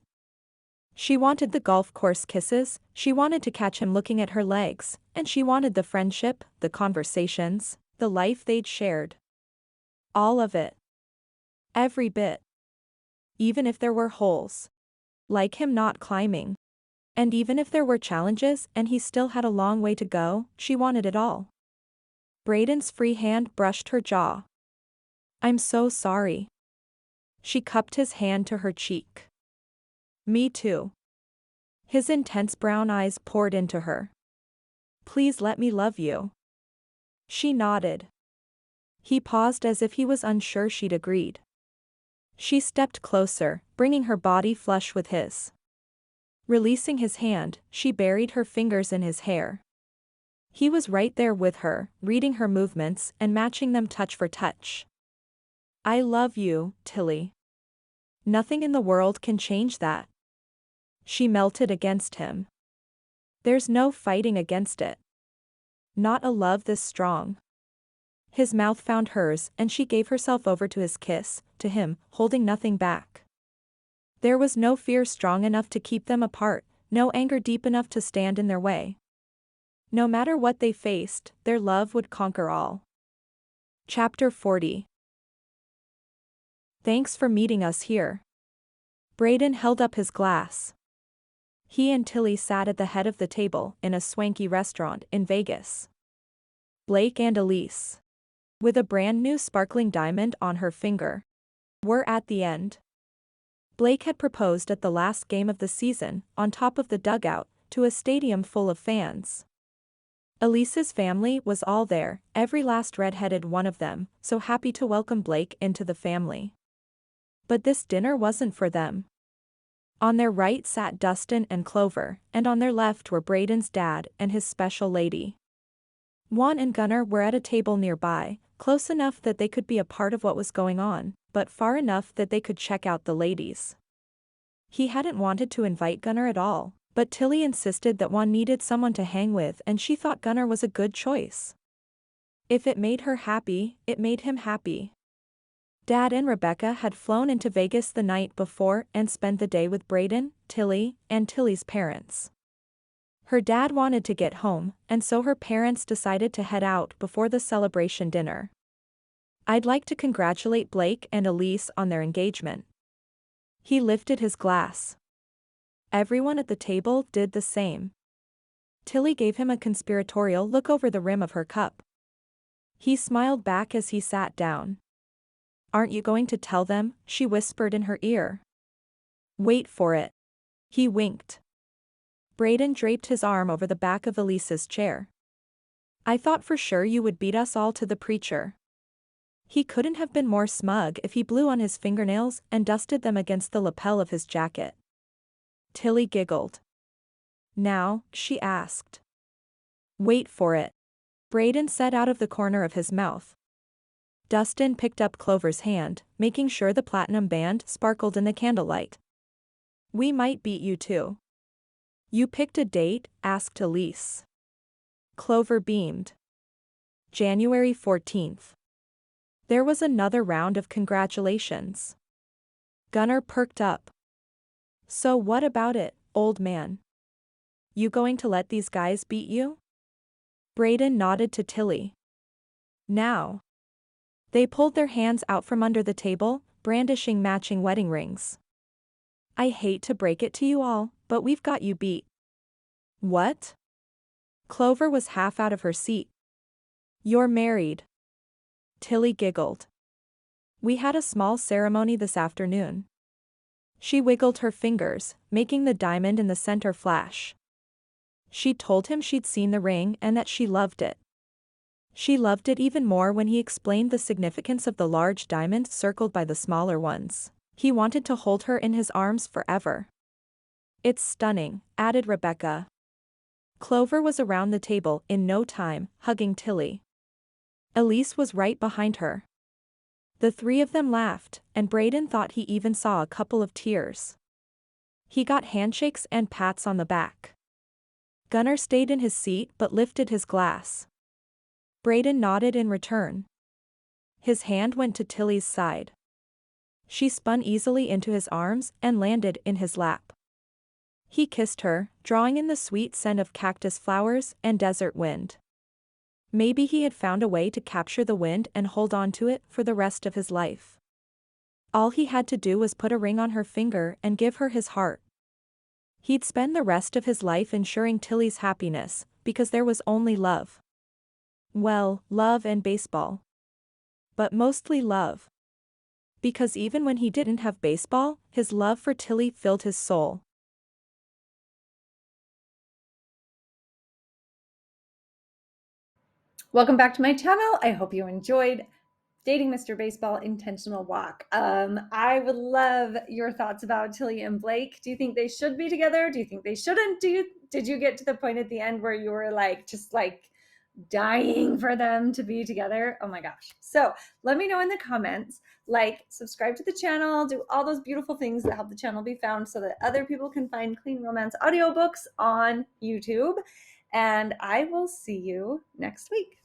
She wanted the golf course kisses, she wanted to catch him looking at her legs, and she wanted the friendship, the conversations, the life they'd shared. All of it. Every bit. Even if there were holes. Like him not climbing. And even if there were challenges and he still had a long way to go, she wanted it all. Brayden's free hand brushed her jaw. I'm so sorry. She cupped his hand to her cheek. Me too. His intense brown eyes poured into her. Please let me love you. She nodded. He paused as if he was unsure she'd agreed. She stepped closer, bringing her body flush with his. Releasing his hand, she buried her fingers in his hair. He was right there with her, reading her movements and matching them touch for touch. I love you, Tilly. Nothing in the world can change that. She melted against him. There's no fighting against it. Not a love this strong. His mouth found hers and she gave herself over to his kiss, to him, holding nothing back. There was no fear strong enough to keep them apart, no anger deep enough to stand in their way. No matter what they faced, their love would conquer all. Chapter 40. Thanks for meeting us here. Brayden held up his glass. He and Tilly sat at the head of the table in a swanky restaurant in Vegas. Blake and Elise, with a brand new sparkling diamond on her finger, were at the end. Blake had proposed at the last game of the season, on top of the dugout, to a stadium full of fans. Elise's family was all there, every last red-headed one of them, so happy to welcome Blake into the family. But this dinner wasn't for them. On their right sat Dustin and Clover, and on their left were Brayden's dad and his special lady. Juan and Gunnar were at a table nearby, close enough that they could be a part of what was going on, but far enough that they could check out the ladies. He hadn't wanted to invite Gunnar at all, but Tilly insisted that Juan needed someone to hang with and she thought Gunnar was a good choice. If it made her happy, it made him happy. Dad and Rebecca had flown into Vegas the night before and spent the day with Brayden, Tilly, and Tilly's parents. Her dad wanted to get home, and so her parents decided to head out before the celebration dinner. I'd like to congratulate Blake and Elise on their engagement. He lifted his glass. Everyone at the table did the same. Tilly gave him a conspiratorial look over the rim of her cup. He smiled back as he sat down. Aren't you going to tell them? She whispered in her ear. Wait for it. He winked. Brayden draped his arm over the back of Elise's chair. I thought for sure you would beat us all to the preacher. He couldn't have been more smug if he blew on his fingernails and dusted them against the lapel of his jacket. Tilly giggled. Now, she asked. Wait for it. Brayden said out of the corner of his mouth. Dustin picked up Clover's hand, making sure the platinum band sparkled in the candlelight. We might beat you too. You picked a date? Asked Elise. Clover beamed. January 14th. There was another round of congratulations. Gunnar perked up. So what about it, old man? You going to let these guys beat you? Brayden nodded to Tilly. Now. They pulled their hands out from under the table, brandishing matching wedding rings. I hate to break it to you all, but we've got you beat. What? Clover was half out of her seat. You're married. Tilly giggled. We had a small ceremony this afternoon. She wiggled her fingers, making the diamond in the center flash. She told him she'd seen the ring and that she loved it. She loved it even more when he explained the significance of the large diamond circled by the smaller ones. He wanted to hold her in his arms forever. It's stunning, added Rebecca. Clover was around the table in no time, hugging Tilly. Elise was right behind her. The three of them laughed, and Brayden thought he even saw a couple of tears. He got handshakes and pats on the back. Gunnar stayed in his seat but lifted his glass. Brayden nodded in return. His hand went to Tilly's side. She spun easily into his arms and landed in his lap. He kissed her, drawing in the sweet scent of cactus flowers and desert wind. Maybe he had found a way to capture the wind and hold on to it for the rest of his life. All he had to do was put a ring on her finger and give her his heart. He'd spend the rest of his life ensuring Tilly's happiness, because there was only love. Well, love and baseball. But mostly love. Because even when he didn't have baseball, his love for Tilly filled his soul. Welcome back to my channel. I hope you enjoyed Dating Mr. Baseball Intentional Walk. I would love your thoughts about Tilly and Blake. Do you think they should be together? Do you think they shouldn't? Did you get to the point at the end where you were just dying for them to be together? Oh my gosh. So let me know in the comments. Subscribe to the channel, do all those beautiful things that help the channel be found so that other people can find clean romance audiobooks on YouTube. And I will see you next week.